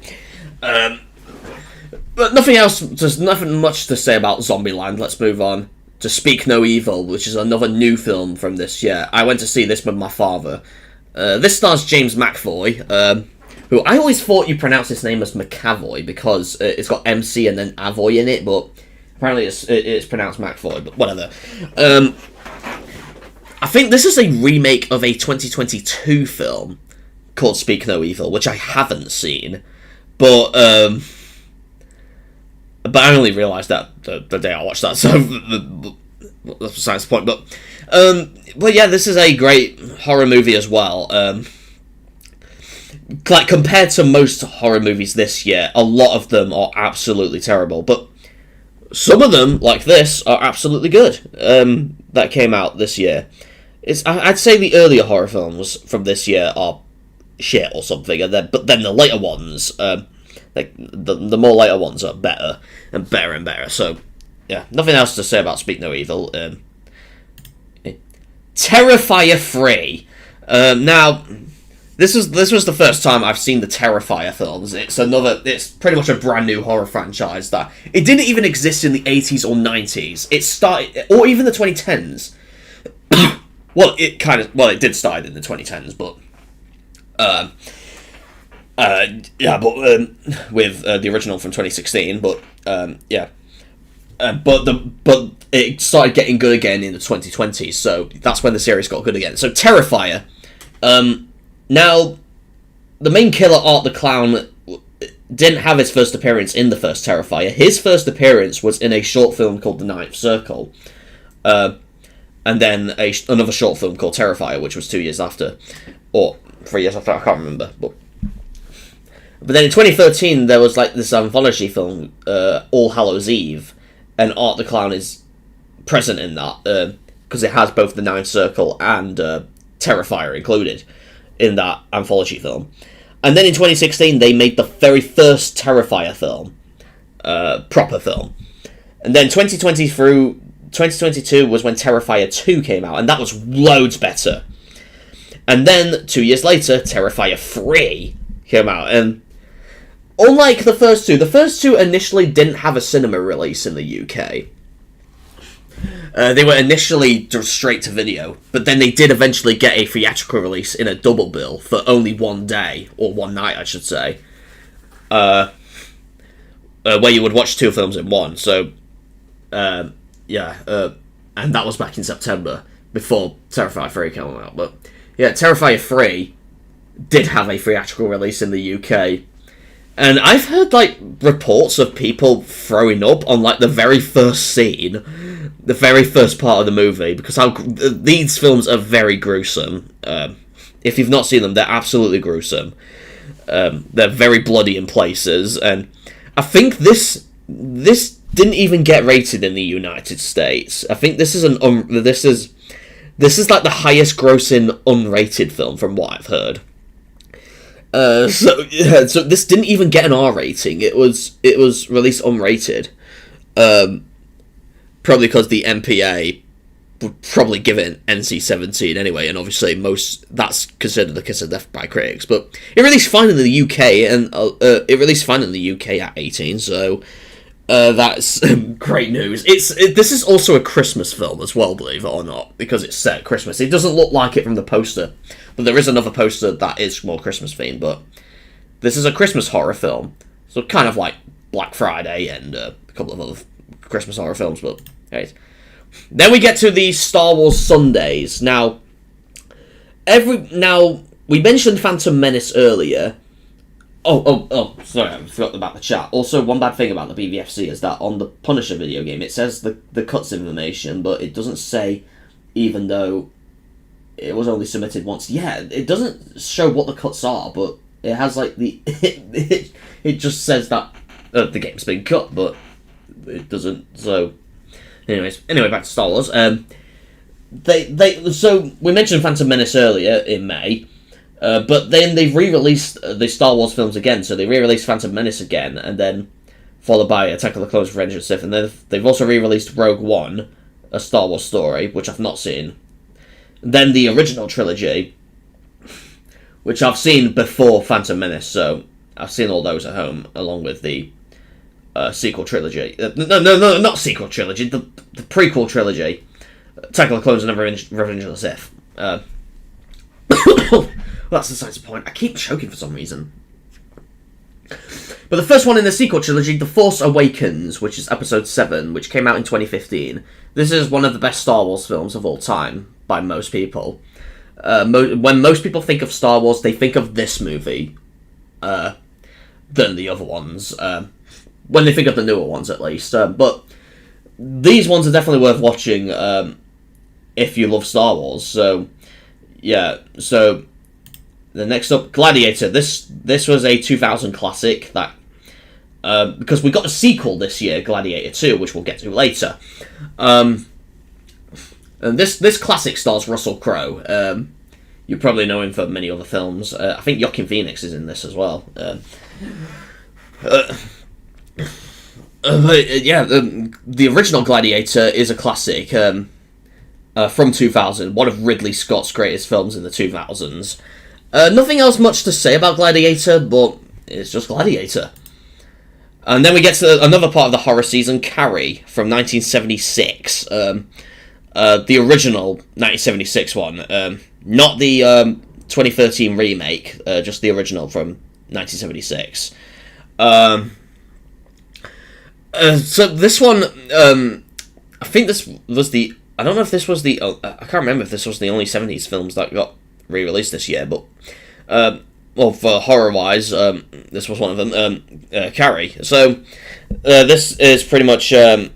Speaker 1: nothing else. There's nothing much to say about Zombieland. Let's move on to Speak No Evil, which is another new film from this year. I went to see this with my father. This stars James McAvoy, who I always thought you pronounce his name as McAvoy because it's got MC and then Avoy in it, but apparently it's pronounced McAvoy, but whatever. I think this is a remake of a 2022 film called Speak No Evil, which I haven't seen, but I only realised that the day I watched that, so that's besides the point. But yeah, this is a great horror movie as well. Like, compared to most horror movies this year, a lot of them are absolutely terrible, but some of them, like this, are absolutely good, that came out this year. I'd say the earlier horror films from this year are shit or something, but then the later ones, like the more later ones are better and better and better. So, yeah, nothing else to say about Speak No Evil. Terrifier 3. Now, this was the first time I've seen the Terrifier films. It's pretty much a brand new horror franchise that it didn't even exist in the 80s or 90s. It started, or even the 2010s. It did start in the 2010s, but with the original from 2016, but it started getting good again in the 2020s, so that's when the series got good again. So Terrifier, now the main killer, Art the Clown, didn't have his first appearance in the first Terrifier. His first appearance was in a short film called The Ninth Circle, and then another short film called Terrifier, which was 2 years after, or 3 years after, I can't remember. But then in 2013, there was like this anthology film, All Hallows Eve, and Art the Clown is present in that, because it has both The Ninth Circle and Terrifier included in that anthology film. And then in 2016, they made the very first Terrifier film, proper film. And then 2020 through 2022 was when Terrifier 2 came out, and that was loads better. And then, 2 years later, Terrifier 3 came out, and unlike the first two initially didn't have a cinema release in the UK. They were initially straight to video, but then they did eventually get a theatrical release in a double bill for only one day, or one night, I should say, where you would watch two films in one. So, and that was back in September, before Terrifier 3 came out. But yeah, Terrifier 3 did have a theatrical release in the UK. And I've heard, like, reports of people throwing up on, like, the very first scene, the very first part of the movie, because these films are very gruesome. If you've not seen them, they're absolutely gruesome. They're very bloody in places, and I think this didn't even get rated in the United States. I think this is this is like the highest grossing unrated film from what I've heard. So this didn't even get an R rating. It was released unrated. Probably because the MPA would probably give it an NC-17 anyway, and obviously that's considered a kiss of death by critics. But it released fine in the UK, and it released fine in the UK at 18. So That's great news. This is also a Christmas film as well, believe it or not, because it's set at Christmas. It doesn't look like it from the poster, but there is another poster that is more Christmas themed. But this is a Christmas horror film, so kind of like Black Friday and a couple of other Christmas horror films. But anyways, then we get to the Star Wars Sundays. Now we mentioned Phantom Menace earlier. Oh, sorry, I forgot about the chat. Also, one bad thing about the BBFC is that on the Punisher video game, it says the cuts information, but it doesn't say, even though it was only submitted once. Yeah, it doesn't show what the cuts are, but it has, like, it just says that the game's been cut, but it doesn't, so... Anyway, back to Star Wars. So, we mentioned Phantom Menace earlier, in May, but then they've re-released the Star Wars films again, so they re-released Phantom Menace again, and then followed by Attack of the Clones, Revenge of the Sith, and then they've also re-released Rogue One, a Star Wars story, which I've not seen. Then the original trilogy, which I've seen before Phantom Menace, so I've seen all those at home, along with the sequel trilogy. No, not sequel trilogy, the prequel trilogy. Attack of the Clones and Revenge of the Sith. That's besides the point. I keep choking for some reason. But the first one in the sequel trilogy, The Force Awakens, which is Episode 7, which came out in 2015. This is one of the best Star Wars films of all time, by most people. When most people think of Star Wars, they think of this movie than the other ones. When they think of the newer ones, at least. But these ones are definitely worth watching if you love Star Wars. So, yeah. So, the next up, Gladiator. This was a 2000 classic that... because we got a sequel this year, Gladiator 2, which we'll get to later. And this classic stars Russell Crowe. You probably know him for many other films. I think Joaquin Phoenix is in this as well. The original Gladiator is a classic from 2000, one of Ridley Scott's greatest films in the 2000s. Nothing else much to say about Gladiator, but it's just Gladiator. And then we get to another part of the horror season, Carrie, from 1976. The original 1976 one, not the 2013 remake, just the original from 1976. So this one, I think this was the... I don't know if this was the... I can't remember if this was the only 70s films that got re-released this year, but... for horror-wise, this was one of them, Carrie. So, this is pretty much... I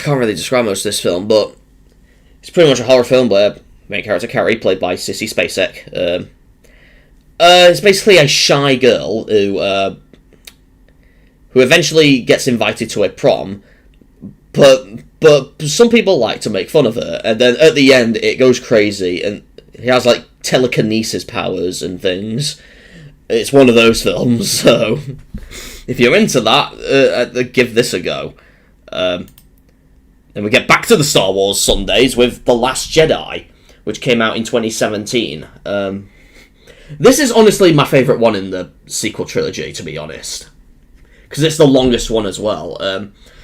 Speaker 1: can't really describe most of this film, but... It's pretty much a horror film where main character Carrie, played by Sissy Spacek, it's basically a shy girl who eventually gets invited to a prom, but some people like to make fun of her, and then at the end it goes crazy, and he has like telekinesis powers and things. It's one of those films, so if you're into that, give this a go. Then we get back to the Star Wars Sundays with The Last Jedi, which came out in 2017. This is honestly my favourite one in the sequel trilogy, to be honest. Because it's the longest one as well.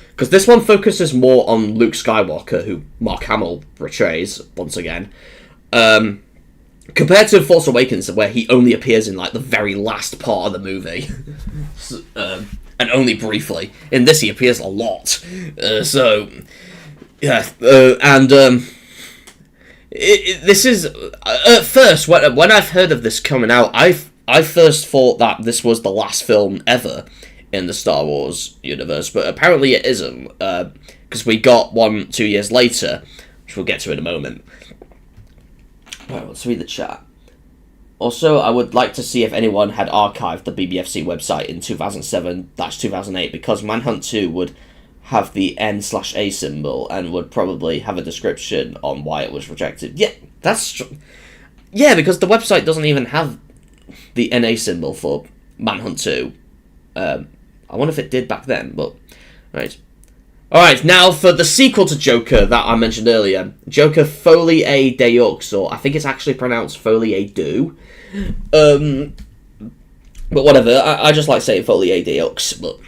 Speaker 1: Because this one focuses more on Luke Skywalker, who Mark Hamill portrays, once again. Compared to Force Awakens, where he only appears in like the very last part of the movie. And only briefly. In this he appears a lot. This is... at first, when I've heard of this coming out, I first thought that this was the last film ever in the Star Wars universe, but apparently it isn't, because we got one 2 years later, which we'll get to in a moment. Right, let's read the chat. Also, I would like to see if anyone had archived the BBFC website in 2007-2008, because Manhunt 2 would have the N/A symbol and would probably have a description on why it was rejected. Yeah, that's true. Yeah, because the website doesn't even have the NA symbol for Manhunt 2. I wonder if it did back then, but... Right. Alright, now for the sequel to Joker that I mentioned earlier. Joker Folie à Deux, or I think it's actually pronounced Folie à Deux. But whatever, I just like saying Foley AD Ux, but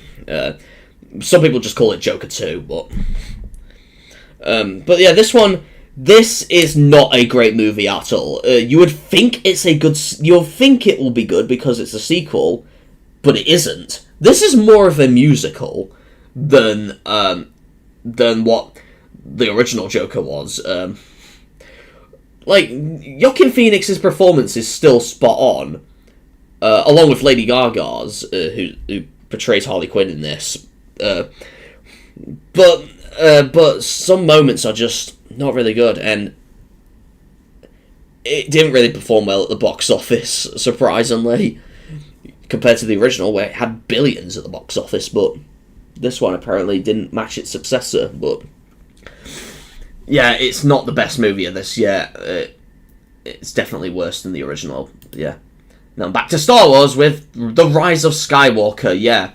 Speaker 1: some people just call it Joker 2, but yeah, this is not a great movie at all. You would think you'll think it will be good because it's a sequel, but it isn't. This is more of a musical than what the original Joker was. Joaquin Phoenix's performance is still spot on, along with Lady Gaga's, who portrays Harley Quinn in this. But some moments are just not really good, and it didn't really perform well at the box office, surprisingly, compared to the original, where it had billions at the box office, but this one apparently didn't match its successor. But yeah, it's not the best movie of this year. It's definitely worse than the original. Yeah. Now back to Star Wars with The Rise of Skywalker. Yeah.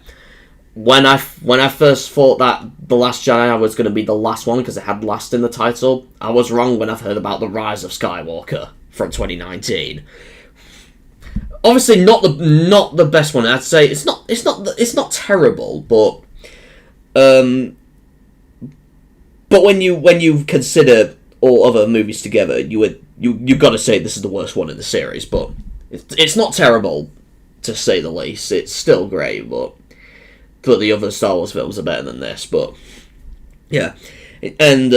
Speaker 1: When I first thought that The Last Jedi was going to be the last one because it had last in the title, I was wrong when I've heard about The Rise of Skywalker from 2019. Obviously not the best one. I'd say it's not terrible, but when you consider all other movies together, you got to say this is the worst one in the series. But it's not terrible, to say the least. It's still great, but the other Star Wars films are better than this. But yeah, and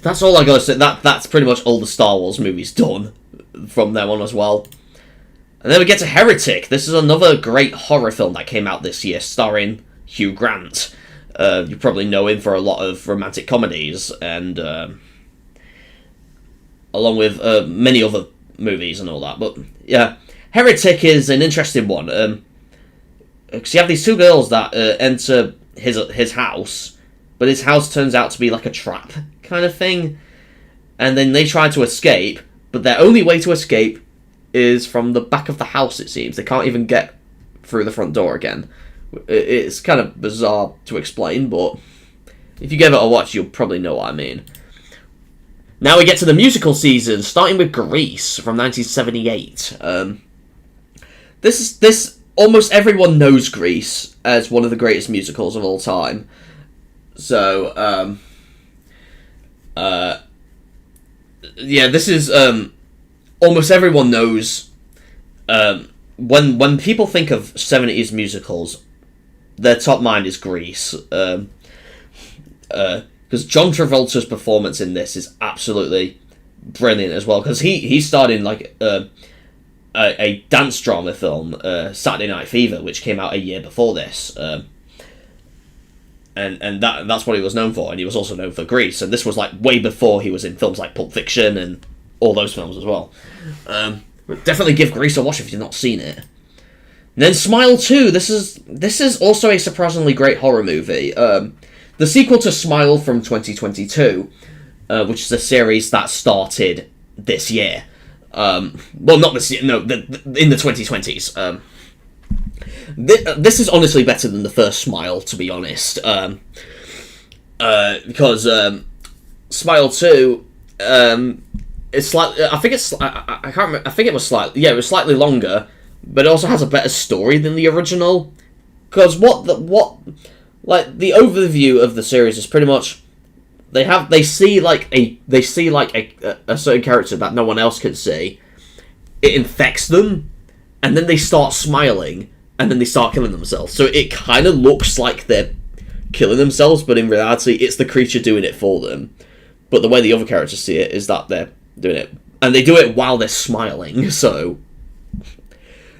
Speaker 1: that's all I gotta say. That's pretty much all the Star Wars movies done from there on as well. And then we get to Heretic. This is another great horror film that came out this year, starring Hugh Grant. You probably know him for a lot of romantic comedies, and along with many other movies and all that. But yeah, Heretic is an interesting one. Because you have these two girls that enter his house, but his house turns out to be like a trap kind of thing, and then they try to escape, but their only way to escape is from the back of the house, it seems. They can't even get through the front door again. It's kind of bizarre to explain, but if you give it a watch, you'll probably know what I mean. Now we get to the musical season, starting with Grease from 1978. This almost everyone knows Grease as one of the greatest musicals of all time. So, yeah, this is almost everyone knows. When people think of 70s musicals, their top mind is Grease. Because John Travolta's performance in this is absolutely brilliant as well. Because he starred in like a dance drama film, Saturday Night Fever, which came out a year before this, and that's what he was known for. And he was also known for Grease, and this was like way before he was in films like Pulp Fiction and all those films as well. Definitely give Grease a watch if you've not seen it. And then Smile 2. This is also a surprisingly great horror movie. The sequel to Smile from 2022, which is a series that started this year. Well, not this year, no, in the 2020s. This is honestly better than the first Smile, to be honest. Because Smile 2, it's slightly, I can't remember, I think it was slightly, yeah, it was slightly longer, but it also has a better story than the original. Because the overview of the series is pretty much, they see a certain character that no one else can see. It infects them, and then they start smiling, and then they start killing themselves. So it kind of looks like they're killing themselves, but in reality, it's the creature doing it for them. But the way the other characters see it is that they're doing it, and they do it while they're smiling. So,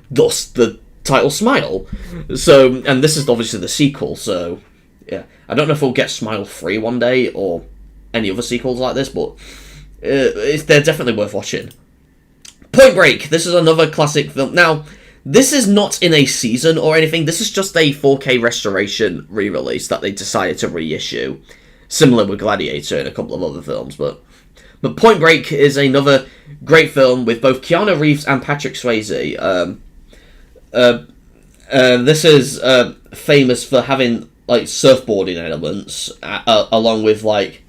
Speaker 1: thus the title Smile. So, and this is obviously the sequel. So, yeah, I don't know if we'll get Smile 3 one day or any other sequels like this, but they're definitely worth watching. Point Break. This is another classic film. Now, this is not in a season or anything. This is just a 4K restoration re-release that they decided to reissue. Similar with Gladiator and a couple of other films, but Point Break is another great film with both Keanu Reeves and Patrick Swayze. This is famous for having like surfboarding elements, along with like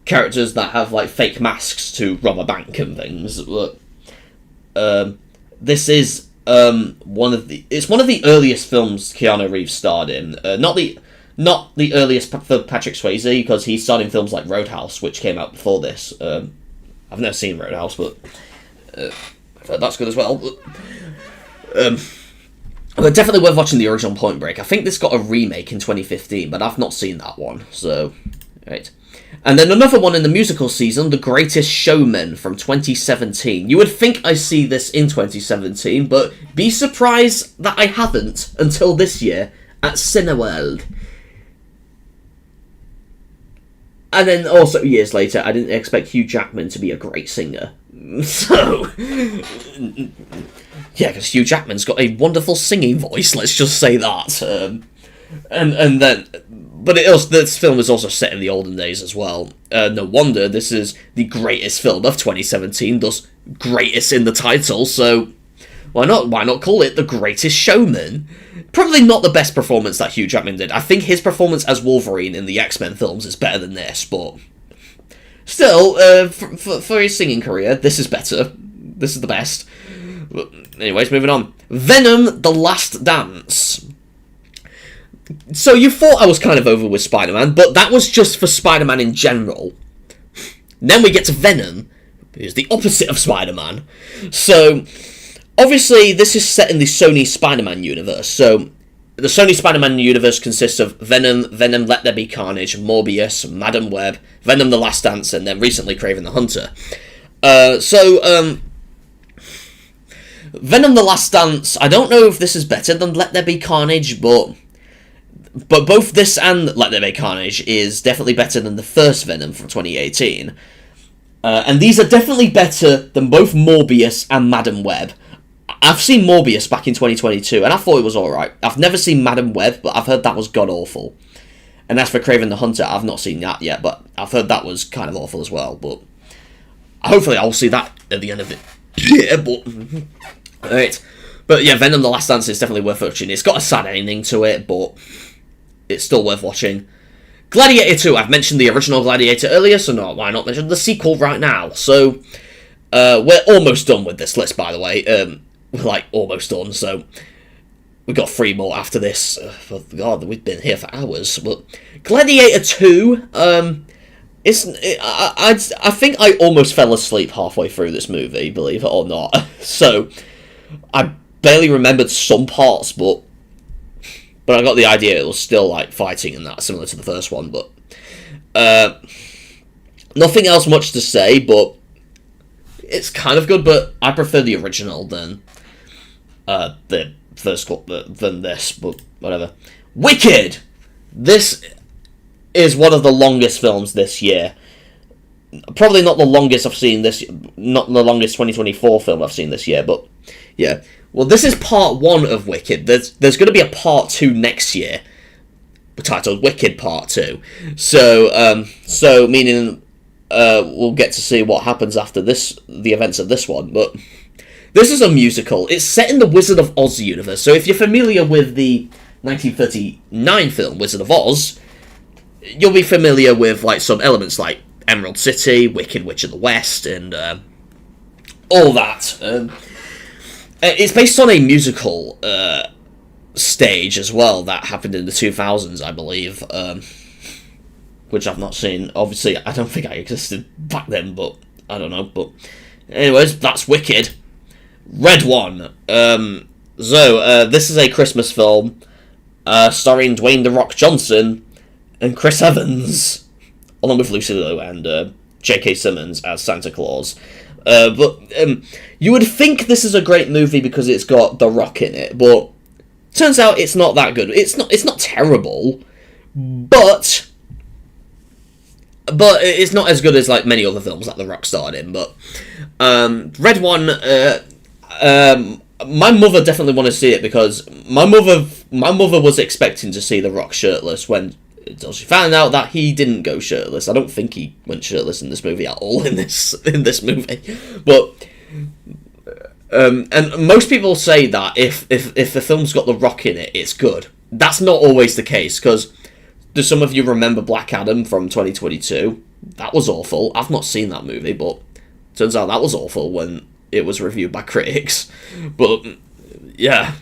Speaker 1: characters that have like fake masks to rob a bank and things. But this is it's one of the earliest films Keanu Reeves starred in. Not the earliest for Patrick Swayze, because he starred in films like Roadhouse, which came out before this. I've never seen Roadhouse, but I've heard that's good as well. But definitely worth watching the original Point Break. I think this got a remake in 2015, but I've not seen that one. So, right. And then another one in the musical season, The Greatest Showman from 2017. You would think I see this in 2017, but be surprised that I haven't until this year at Cineworld. And then also, years later, I didn't expect Hugh Jackman to be a great singer. So, yeah, because Hugh Jackman's got a wonderful singing voice, let's just say that. And then, but this film is also set in the olden days as well. No wonder this is the greatest film of 2017, thus greatest in the title, so why not call it The Greatest Showman? Probably not the best performance that Hugh Jackman did. I think his performance as Wolverine in the X-Men films is better than this, but still, for his singing career, this is better. This is the best. But anyways, moving on. Venom: The Last Dance. So you thought I was kind of over with Spider-Man, but that was just for Spider-Man in general. Then we get to Venom, who's the opposite of Spider-Man. So, obviously, this is set in the Sony Spider-Man universe. So, the Sony Spider-Man universe consists of Venom, Let There Be Carnage, Morbius, Madam Web, Venom: The Last Dance, and then recently Kraven the Hunter. Venom: The Last Dance, I don't know if this is better than Let There Be Carnage, but both this and Let There Be Carnage is definitely better than the first Venom from 2018. And these are definitely better than both Morbius and Madam Web. I've seen Morbius back in 2022, and I thought it was alright. I've never seen Madam Web, but I've heard that was god-awful. And as for Kraven the Hunter, I've not seen that yet, but I've heard that was kind of awful as well. But hopefully I'll see that at the end of it. Yeah, but alright. But yeah, Venom: The Last Dance is definitely worth watching. It's got a sad ending to it, but it's still worth watching. Gladiator 2, I've mentioned the original Gladiator earlier, so why not mention the sequel right now? So, we're almost done with this list, by the way. We're like almost done, so we've got 3 more after this. Oh God, we've been here for hours. But Gladiator 2, I think I almost fell asleep halfway through this movie, believe it or not. So, I barely remembered some parts, but I got the idea it was still like fighting and that, similar to the first one. But nothing else much to say, but it's kind of good. But I prefer the original than the first than this. But whatever. Wicked. This is one of the longest films this year. Probably not the longest I've seen this. Not the longest 2024 film I've seen this year, but yeah. Well, this is part 1 of Wicked. There's going to be a part 2 next year, titled Wicked Part 2. So meaning we'll get to see what happens after the events of this one. But this is a musical. It's set in the Wizard of Oz universe. So if you're familiar with the 1939 film Wizard of Oz, you'll be familiar with like some elements like Emerald City, Wicked Witch of the West, and all that. It's based on a musical stage as well that happened in the 2000s, I believe, which I've not seen. Obviously, I don't think I existed back then, but I don't know. But anyways, that's Wicked. Red One. This is a Christmas film starring Dwayne "The Rock" Johnson and Chris Evans, along with Lucy Liu and J.K. Simmons as Santa Claus. But you would think this is a great movie because it's got The Rock in it, but turns out it's not that good. It's not terrible, but it's not as good as like many other films that The Rock starred in. But Red One, my mother definitely wanted to see it because my mother was expecting to see The Rock shirtless until she found out that he didn't go shirtless. I don't think he went shirtless in this movie at all in this movie. But and most people say that if the film's got The Rock in it, it's good. That's not always the case, because do some of you remember Black Adam from 2022? That was awful. I've not seen that movie, but turns out that was awful when it was reviewed by critics. But yeah.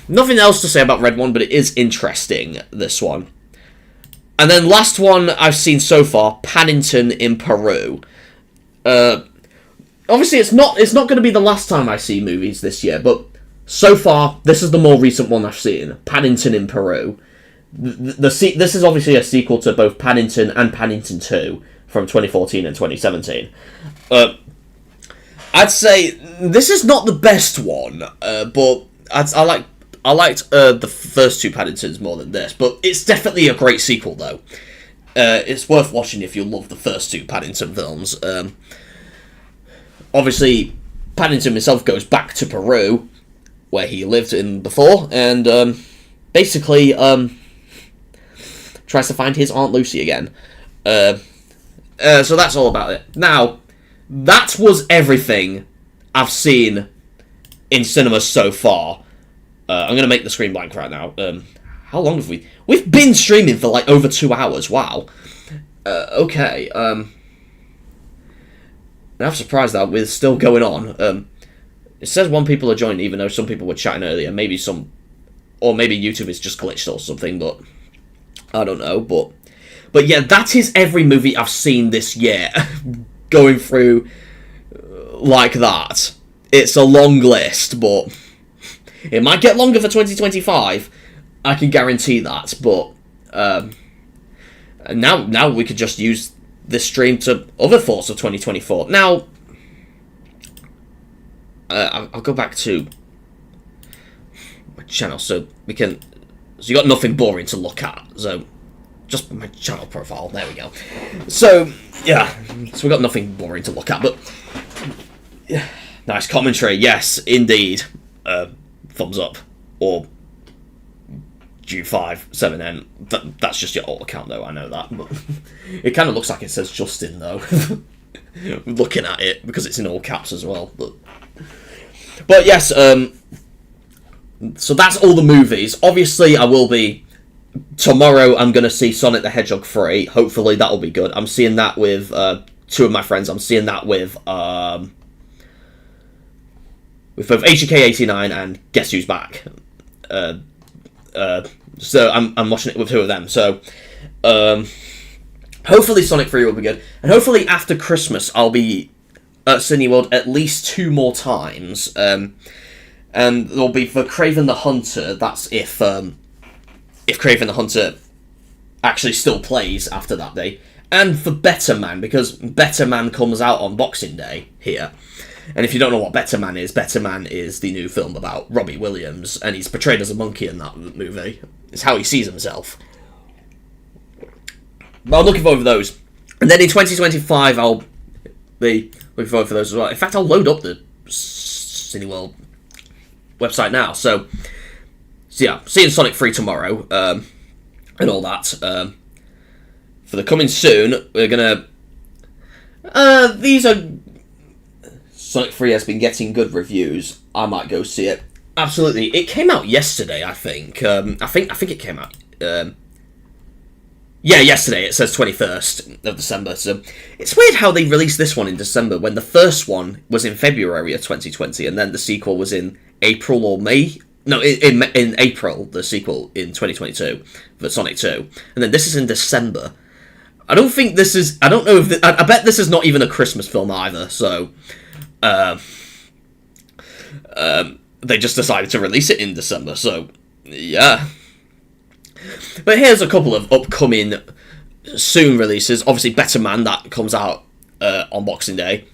Speaker 1: Nothing else to say about Red One, but it is interesting, this one. And then last one I've seen so far, Paddington in Peru. Obviously, it's not going to be the last time I see movies this year, but so far, this is the more recent one I've seen, Paddington in Peru. This is obviously a sequel to both Paddington and Paddington 2 from 2014 and 2017. I'd say this is not the best one, but I liked the first two Paddingtons more than this, but it's definitely a great sequel, though. It's worth watching if you love the first two Paddington films. Obviously, Paddington himself goes back to Peru, where he lived in before, and basically tries to find his Aunt Lucy again. So that's all about it. Now, that was everything I've seen in cinemas so far. I'm going to make the screen blank right now. How long have we... We've been streaming for, like, over 2 hours. Wow. Okay. I'm surprised that we're still going on. It says 1 people are joining, even though some people were chatting earlier. Maybe some... Or maybe YouTube is just glitched or something, but... I don't know, But yeah, that is every movie I've seen this year. Going through... like that. It's a long list, but... It might get longer for 2025. I can guarantee that, but... now we could just use this stream to other thoughts of 2024. Now... I'll go back to my channel so we can... So you got nothing boring to look at. So, just my channel profile. There we go. So, yeah. So we got nothing boring to look at, but... Yeah. Nice commentary. Yes, indeed. Thumbs up. Or... G57N. That's just your alt account, though. I know that. But it kind of looks like it says Justin, though. Looking at it, because it's in all caps as well. But yes, so that's all the movies. Obviously, I will be... Tomorrow, I'm going to see Sonic the Hedgehog 3. Hopefully, that'll be good. I'm seeing that with 2 of my friends. I'm seeing that with both HGK89 and Guess Who's Back. So I'm watching it with 2 of them. So hopefully Sonic 3 will be good. And hopefully after Christmas, I'll be at Cineworld at least 2 more times. And there'll be for Kraven the Hunter. That's if Kraven the Hunter actually still plays after that day. And for Better Man, because Better Man comes out on Boxing Day here. And if you don't know what Better Man is the new film about Robbie Williams, and he's portrayed as a monkey in that movie. It's how he sees himself. But I'm looking forward to those. And then in 2025, I'll be looking forward for those as well. In fact, I'll load up the Cineworld website now. So yeah, seeing Sonic 3 tomorrow, and all that. For the coming soon, we're gonna... these are... Sonic 3 has been getting good reviews. I might go see it. Absolutely. It came out yesterday, I think. I think it came out... yeah, yesterday. It says 21st of December. So it's weird how they released this one in December when the first one was in February of 2020 and then the sequel was in April or May. No, in April, the sequel in 2022 for Sonic 2. And then this is in December. I don't think this is... I don't know if... I bet this is not even a Christmas film either, so... they just decided to release it in December, so... Yeah. But here's a couple of upcoming soon releases. Obviously, Better Man, that comes out on Boxing Day.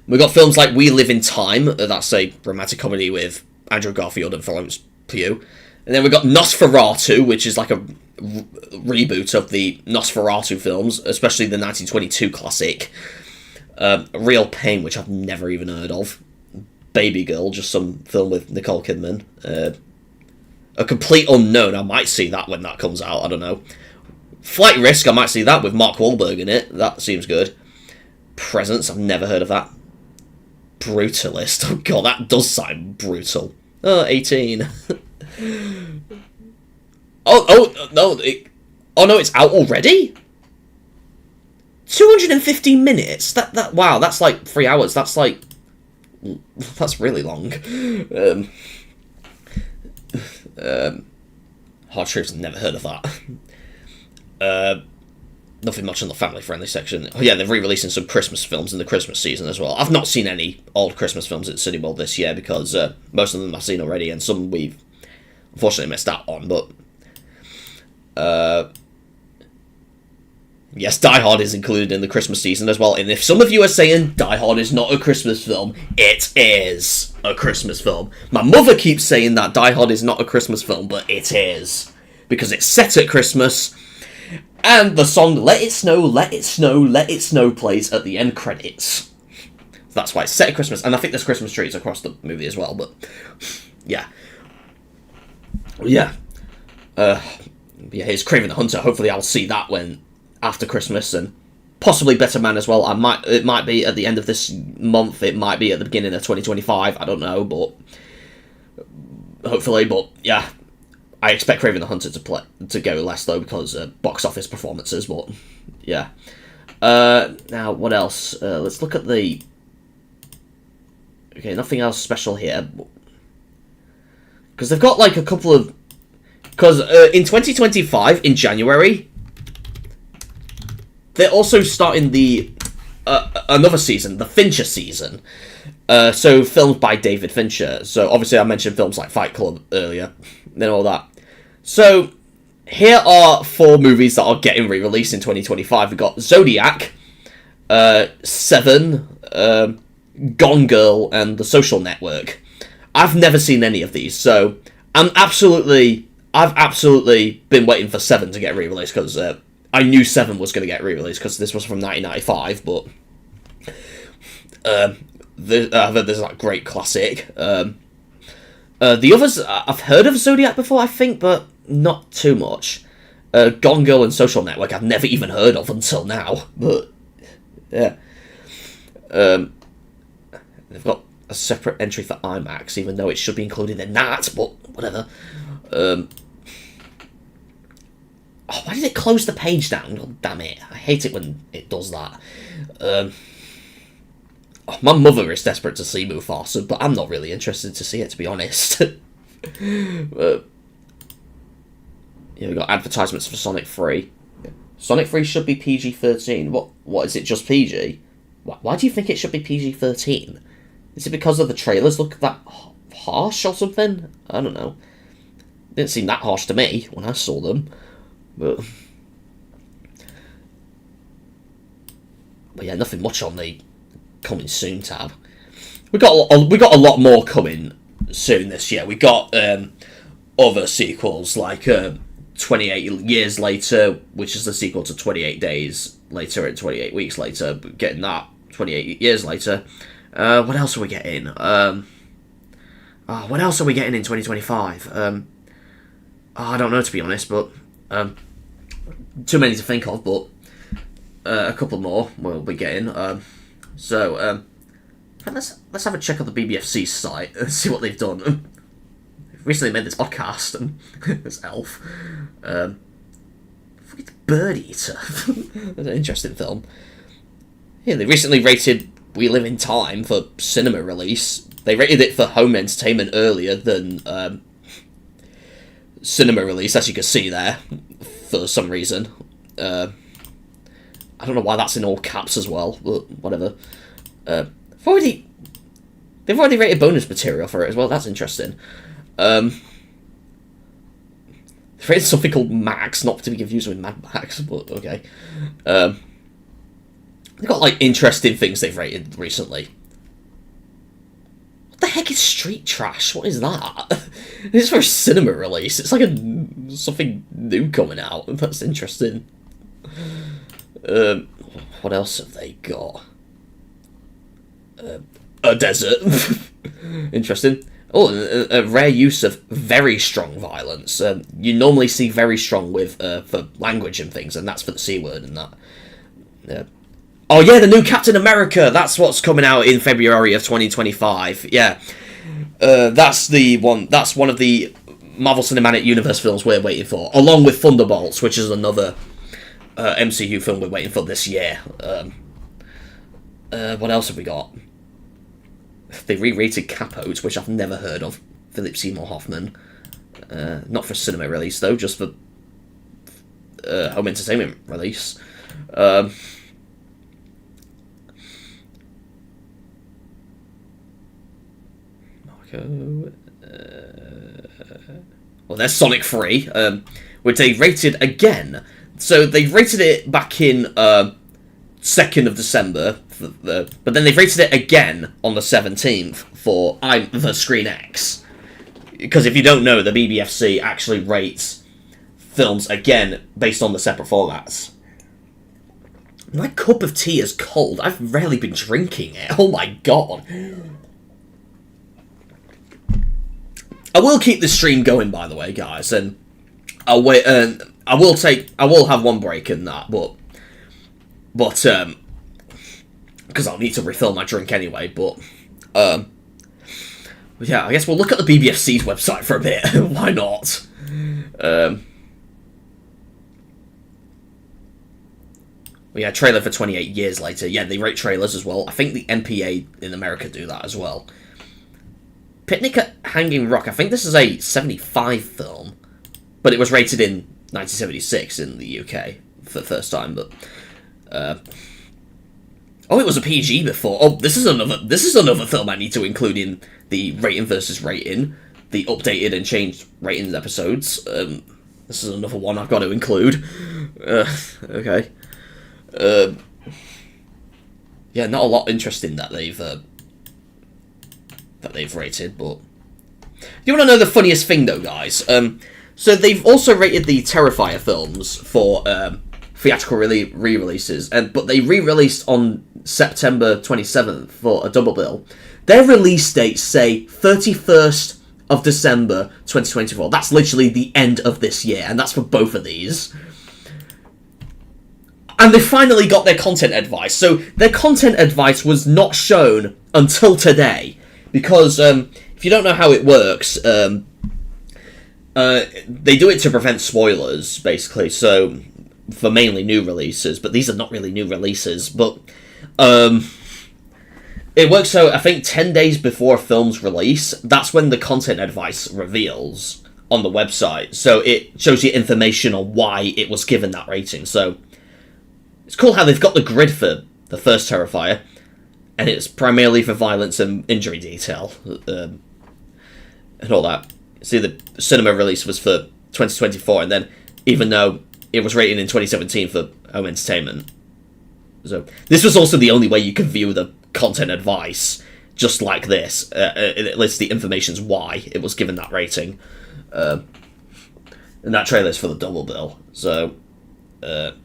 Speaker 1: We've got films like We Live in Time. That's a romantic comedy with Andrew Garfield and Florence Pugh. And then we've got Nosferatu, which is like a reboot of the Nosferatu films, especially the 1922 classic. Real Pain, which I've never even heard of. Baby Girl, just some film with Nicole Kidman. A Complete Unknown, I might see that when that comes out, I don't know. Flight Risk, I might see that with Mark Wahlberg in it. That seems good. Presence, I've never heard of that. Brutalist, oh god, that does sound brutal. 18. No, it's out already? 215 minutes? Wow, that's like 3 hours. That's really long. Hard Truths, never heard of that. Nothing much on the family-friendly section. Oh yeah, they're re-releasing some Christmas films in the Christmas season as well. I've not seen any old Christmas films at Cineworld this year because most of them I've seen already, and some we've unfortunately missed out on, but... yes, Die Hard is included in the Christmas season as well, and if some of you are saying Die Hard is not a Christmas film, it is a Christmas film. My mother keeps saying that Die Hard is not a Christmas film, but it is. Because it's set at Christmas, and the song Let It Snow, Let It Snow, Let It Snow plays at the end credits. That's why it's set at Christmas, and I think there's Christmas trees across the movie as well, but... yeah. Yeah. Yeah, here's Kraven the Hunter. Hopefully I'll see that when... after Christmas, and possibly Better Man as well. It might be at the end of this month, it might be at the beginning of 2025, I don't know, but... hopefully, but yeah. I expect Kraven the Hunter to go less, though, because box office performances, but yeah. Now, what else? Let's look at the... okay, nothing else special here. Because they've got, like, a couple of... because in 2025, in January, they're also starting the... another season, the Fincher season. So, films by David Fincher. So, obviously, I mentioned films like Fight Club earlier, and all that. So, here are 4 movies that are getting re-released in 2025. We've got Zodiac, Seven, Gone Girl, and The Social Network. I've never seen any of these, so I've absolutely been waiting for Seven to get re-released, because I knew Seven was going to get re-released, because this was from 1995, but I've heard this is like great classic. The others, I've heard of Zodiac before, I think, but not too much. Gone Girl and Social Network, I've never even heard of until now, but yeah. They've got a separate entry for IMAX, even though it should be included in that, but whatever. Oh, why did it close the page down? God damn it. I hate it when it does that. Oh, my mother is desperate to see Mufasa, but I'm not really interested to see it, to be honest. Yeah, we've got advertisements for Sonic 3. Sonic 3 should be PG-13. What is it, just PG? Why do you think it should be PG-13? Is it because of the trailers look that harsh or something? I don't know. Didn't seem that harsh to me when I saw them. But yeah, nothing much on the coming soon tab. We got a lot more coming soon this year. We got other sequels like 28 Years Later, which is the sequel to 28 Days Later and 28 Weeks Later. Getting that 28 Years Later. What else are we getting? What else are we getting in 2025? I don't know, to be honest, but too many to think of, but a couple more we'll be getting. So let's have a check on the BBFC site and see what they've done. They've recently made this podcast, and this elf. Bird Eater. That's an interesting film. Yeah, they recently rated We Live in Time for cinema release. They rated it for home entertainment earlier than cinema release, as you can see there, for some reason. I don't know why that's in all caps as well, but whatever. They've already rated bonus material for it as well. That's interesting. They've rated something called Max, not to be confused with Mad Max, but okay. They've got like interesting things they've rated recently. What the heck is Street Trash? What is that? It's for a cinema release. It's like something new coming out. That's interesting. What else have they got? A desert. Interesting. Oh, a rare use of very strong violence. You normally see very strong with for language and things, and that's for the C word and that. Oh yeah, the new Captain America. That's what's coming out in February of 2025. Yeah, that's the one. That's one of the Marvel Cinematic Universe films we're waiting for, along with Thunderbolts, which is another MCU film we're waiting for this year. What else have we got? They re-rated Capote, which I've never heard of. Philip Seymour Hoffman. Not for cinema release, though, just for home entertainment release. Marco... well, there's Sonic 3, which they rated again. So they rated it back in 2nd of December, but then they rated it again on the 17th for the Screen X. Because if you don't know, the BBFC actually rates films again based on the separate formats. My cup of tea is cold. I've rarely been drinking it. Oh my god. I will keep the stream going, by the way, guys, and I'll wait. I will have one break in that, but because I'll need to refill my drink anyway. But yeah, I guess we'll look at the BBFC's website for a bit. Why not? We had a trailer for 28 years later. Yeah, they rate trailers as well. I think the NPA in America do that as well. Picnic at Hanging Rock. I think this is a 75 film, but it was rated in 1976 in the UK for the first time. But oh, it was a PEGI before. Oh, this is another film I need to include in the rating versus rating, the updated and changed ratings episodes. This is another one I've got to include. Okay. Yeah, not a lot interesting that they've rated, but you want to know the funniest thing though, guys? So they've also rated the Terrifier films for theatrical re-releases, but they re-released on September 27th for a double bill. Their release dates say 31st of December 2024. That's literally the end of this year, and that's for both of these. And they finally got their content advice. So their content advice was not shown until today. Because if you don't know how it works, they do it to prevent spoilers, basically. So for mainly new releases, but these are not really new releases. But it works so I think 10 days before a film's release, that's when the content advice reveals on the website. So it shows you information on why it was given that rating. So it's cool how they've got the grid for the first Terrifier, and it's primarily for violence and injury detail, and all that. See, the cinema release was for 2024, and then even though it was rated in 2017 for home entertainment. So this was also the only way you could view the content advice, just like this. It lists the information's why it was given that rating. And that trailer's for the double bill. So, let's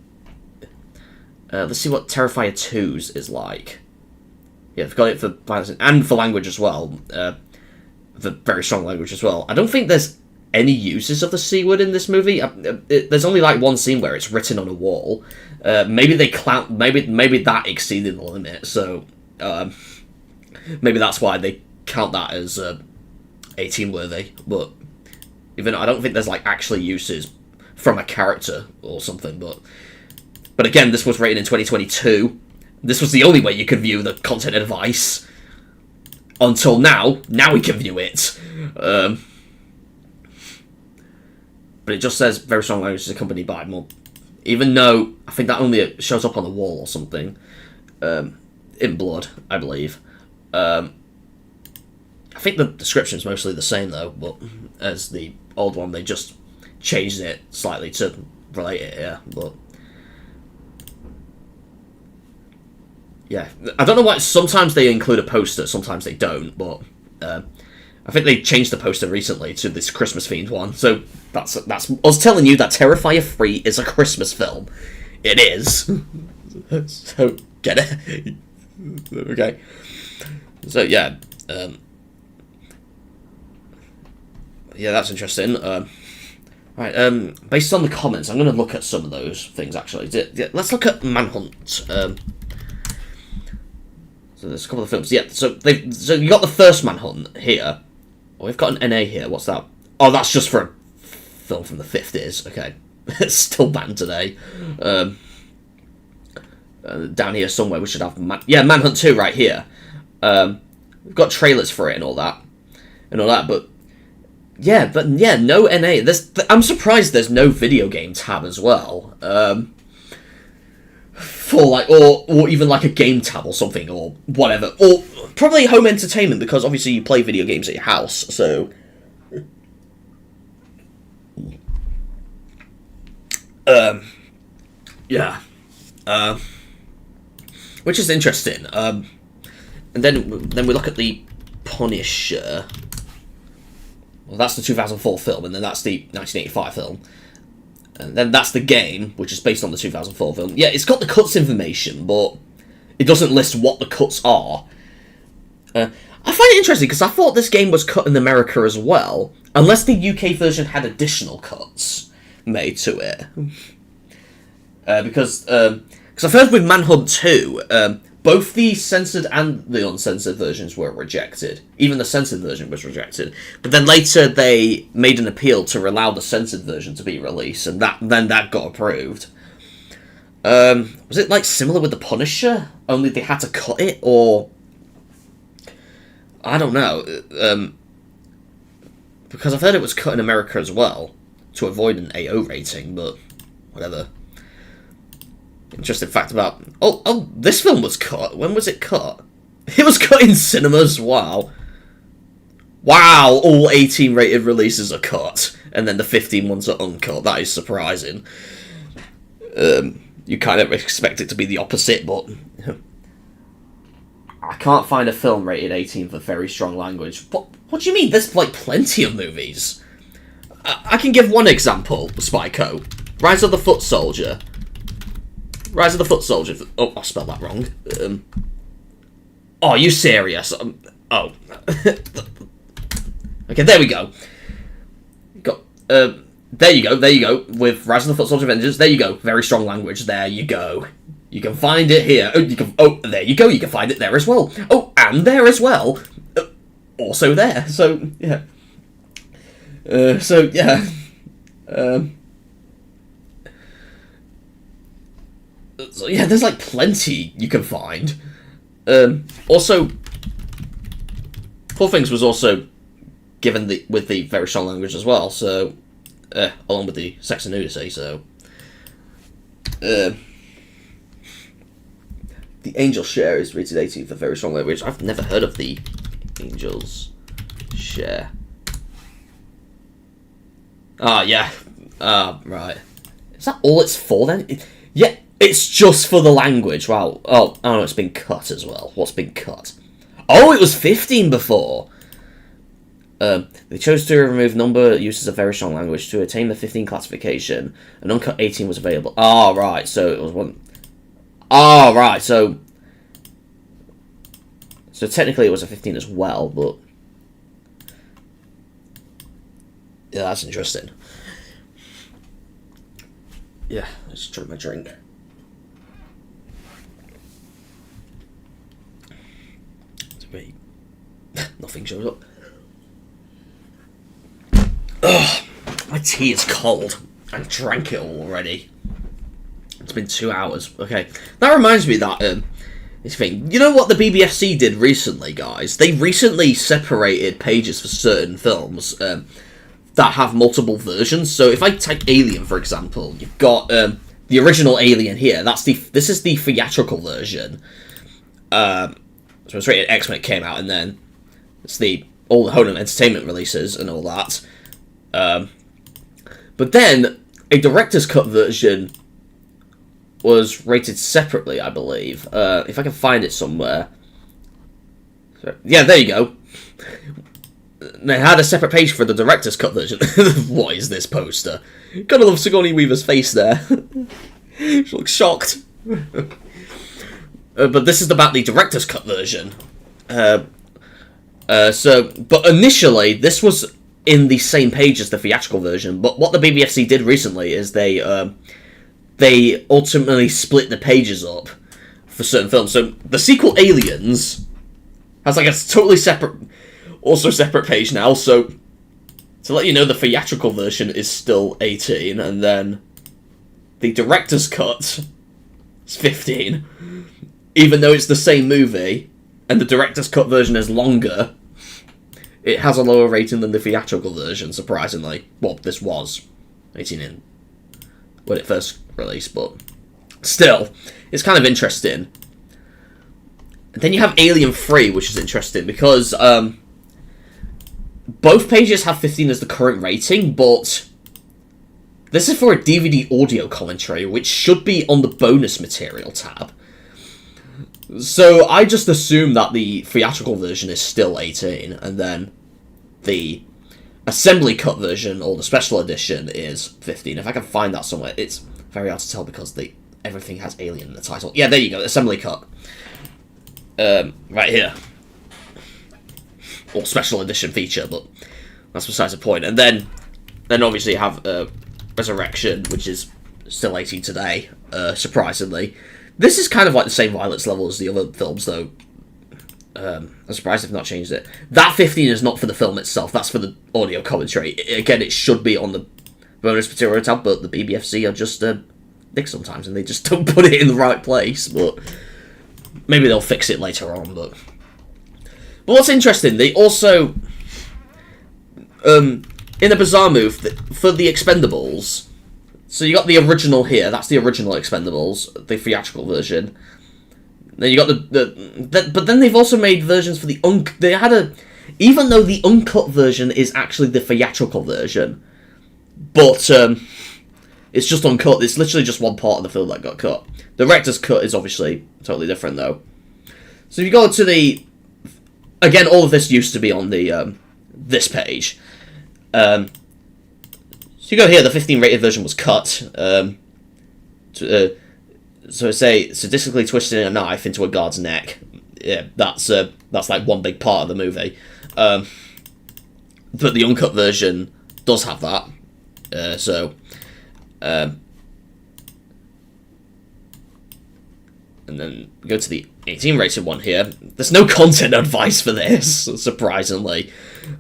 Speaker 1: see what Terrifier 2's is like. Yeah, they've got it for violence and for language as well. For very strong language as well. I don't think there's any uses of the C word in this movie. There's only like one scene where it's written on a wall. Maybe they maybe that exceeded the limit. So maybe that's why they count that as 18 worthy. But even I don't think there's like actually uses from a character or something. But again, this was rated in 2022. This was the only way you could view the content advice. Until now. Now we can view it. But it just says very strong language is accompanied by more. Even though I think that only shows up on the wall or something. In blood, I believe. I think the description's mostly the same though, but as the old one, they just changed it slightly to relate it, yeah. But yeah, I don't know why. Sometimes they include a poster, sometimes they don't. But I think they changed the poster recently to this Christmas-themed one. So that's us telling you that Terrifier 3 is a Christmas film. It is. So get it. Okay. So yeah, yeah, that's interesting. Right. Based on the comments, I'm going to look at some of those things actually. Let's look at Manhunt. So there's a couple of films. Yeah, so you got the first Manhunt here. Oh, we've got an NA here. What's that? Oh, that's just for a film from the 50s. Okay. It's still banned today. Down here somewhere we should have Manhunt 2 right here. We've got trailers for it and all that. But Yeah, but yeah, no NA. I'm surprised there's no video game tab as well. For like, or even like a game tab or something, or whatever. Or probably home entertainment, because obviously you play video games at your house, so... yeah. Which is interesting. And then we look at the Punisher. Well, that's the 2004 film, and then that's the 1985 film. And then that's the game, which is based on the 2004 film. Yeah, it's got the cuts information, but it doesn't list what the cuts are. I find it interesting, because I thought this game was cut in America as well, unless the UK version had additional cuts made to it. Because I've heard with Manhunt 2, both the censored and the uncensored versions were rejected. Even the censored version was rejected. But then later they made an appeal to allow the censored version to be released, and then that got approved. Was it like similar with the Punisher? Only they had to cut it, or... I don't know. Because I've heard it was cut in America as well, to avoid an AO rating, but whatever. Interesting fact about... Oh, this film was cut. When was it cut? It was cut in cinemas, wow. Wow, all 18 rated releases are cut, and then the 15 ones are uncut. That is surprising. You kind of expect it to be the opposite, but... I can't find a film rated 18 for very strong language. What do you mean? There's, like, plenty of movies. I can give one example, Spyco. Rise of the Foot Soldier. Rise of the Foot Soldier. Oh, I spelled that wrong. Oh, are you serious? Oh. Okay, there we go. There you go. With Rise of the Foot Soldier Vengeance, there you go. Very strong language. There you go. You can find it here. There you go. You can find it there as well. Oh, and there as well. Also there. So, yeah. So, yeah, there's like plenty you can find. Also, Poor Things was also given with the very strong language as well, so along with the sex and nudity, so the Angel Share is rated 18 for very strong language. I've never heard of the Angel's Share. Ah, yeah. Right. Is that all it's for then? Yeah. It's just for the language. Wow. Oh, it's been cut as well. What's been cut? Oh, it was 15 before. They chose to remove number uses of very strong language to attain the 15 classification. An uncut 18 was available. Oh, right. So it was one. Oh, right. So technically it was a 15 as well, but yeah, that's interesting. Yeah, let's try my drink. Nothing shows up. Ugh, my tea is cold. I drank it all already. It's been 2 hours. Okay, that reminds me that this thing. You know what the BBFC did recently, guys? They recently separated pages for certain films that have multiple versions. So if I take Alien, for example, you've got the original Alien here. This is the theatrical version. So it's rated X when it came out, and then it's all the home entertainment releases and all that. But then a director's cut version was rated separately, I believe. If I can find it somewhere. So, yeah, there you go. They had a separate page for the director's cut version. What is this poster? Gotta love Sigourney Weaver's face there. She looks shocked. But this is about the director's cut version. But initially, this was in the same page as the theatrical version. But what the BBFC did recently is they ultimately split the pages up for certain films. So the sequel Aliens has like a totally separate page now. So to let you know, the theatrical version is still 18, and then the director's cut is 15. Even though it's the same movie, and the director's cut version is longer, it has a lower rating than the theatrical version, surprisingly. Well, this was 18 in when it first released, but still, it's kind of interesting. And then you have Alien 3, which is interesting, because both pages have 15 as the current rating, but this is for a DVD audio commentary, which should be on the bonus material tab. So I just assume that the theatrical version is still 18, and then the assembly cut version, or the special edition, is 15. If I can find that somewhere, it's very hard to tell because everything has Alien in the title. Yeah, there you go, assembly cut. Right here. Or special edition feature, but that's besides the point. And then obviously you have Resurrection, which is still 18 today, surprisingly. This is kind of like the same violence level as the other films, though. I'm surprised they've not changed it. That 15 is not for the film itself, that's for the audio commentary. Again, it should be on the bonus material tab, but the BBFC are just dicks sometimes, and they just don't put it in the right place, but maybe they'll fix it later on, but what's interesting, they also, in a bizarre move, for the Expendables, so you got the original here, that's the original Expendables, the theatrical version. Then you got but then they've also made versions for the even though the uncut version is actually the theatrical version, but it's just uncut, it's literally just one part of the film that got cut. The director's cut is obviously totally different, though. So if you go to the, again, all of this used to be on the this page. So you go here, the 15 rated version was cut. So say sadistically twisting a knife into a guard's neck. Yeah, that's like one big part of the movie. But the uncut version does have that. And then go to the 18 rated one here. There's no content advice for this, surprisingly.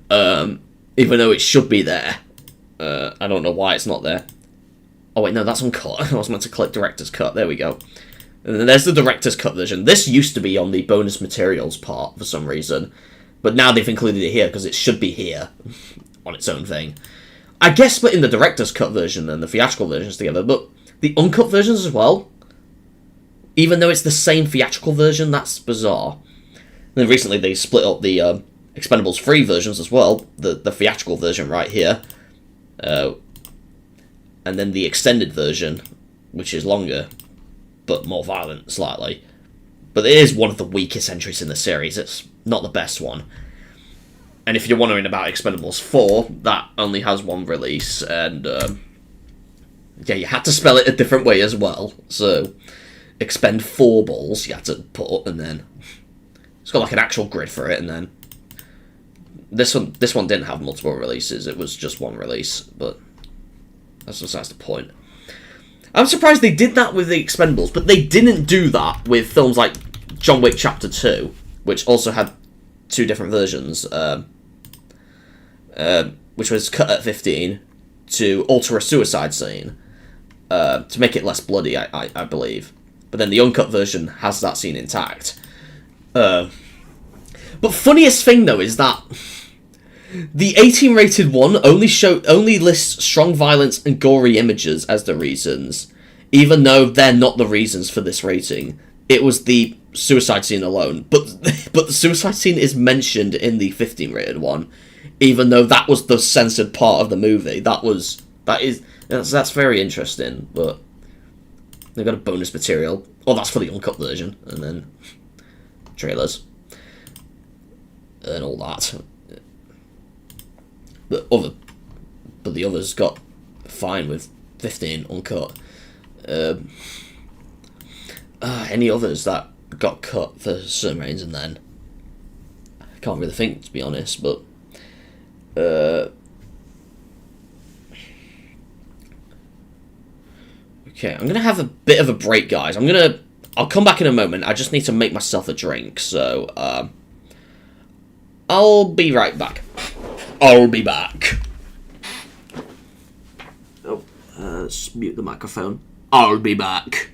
Speaker 1: Even though it should be there. I don't know why it's not there. Oh wait, no, that's uncut. I was meant to click director's cut. There we go. And then there's the director's cut version. This used to be on the bonus materials part for some reason. But now they've included it here because it should be here on its own thing. I guess splitting the director's cut version and the theatrical versions together, but the uncut versions as well, even though it's the same theatrical version, that's bizarre. And then recently they split up the Expendables 3 versions as well, the theatrical version right here, and then the extended version, which is longer, but more violent slightly. But it is one of the weakest entries in the series, it's not the best one. And if you're wondering about Expendables 4, that only has one release, and yeah, you had to spell it a different way as well, so expend 4 balls you had to put up, and then it's got like an actual grid for it, and then this one didn't have multiple releases, it was just one release, but that's besides the point. I'm surprised they did that with the Expendables, but they didn't do that with films like John Wick Chapter 2, which also had 2 different versions, which was cut at 15 to alter a suicide scene, to make it less bloody, I believe. But then the uncut version has that scene intact. But funniest thing, though, is that the 18 rated one only lists strong violence and gory images as the reasons, even though they're not the reasons for this rating. It was the suicide scene alone, but the suicide scene is mentioned in the 15 rated one, even though that was the censored part of the movie. That's very interesting. But they've got a bonus material. Oh, that's for the uncut version, and then trailers and all that. But the others got fine with 15 uncut. Any others that got cut for some reason, then I can't really think, to be honest, but okay, I'm gonna have a bit of a break, guys. I'll come back in a moment. I just need to make myself a drink, so I'll be right back. I'll be back. Oh, let's mute the microphone. I'll be back.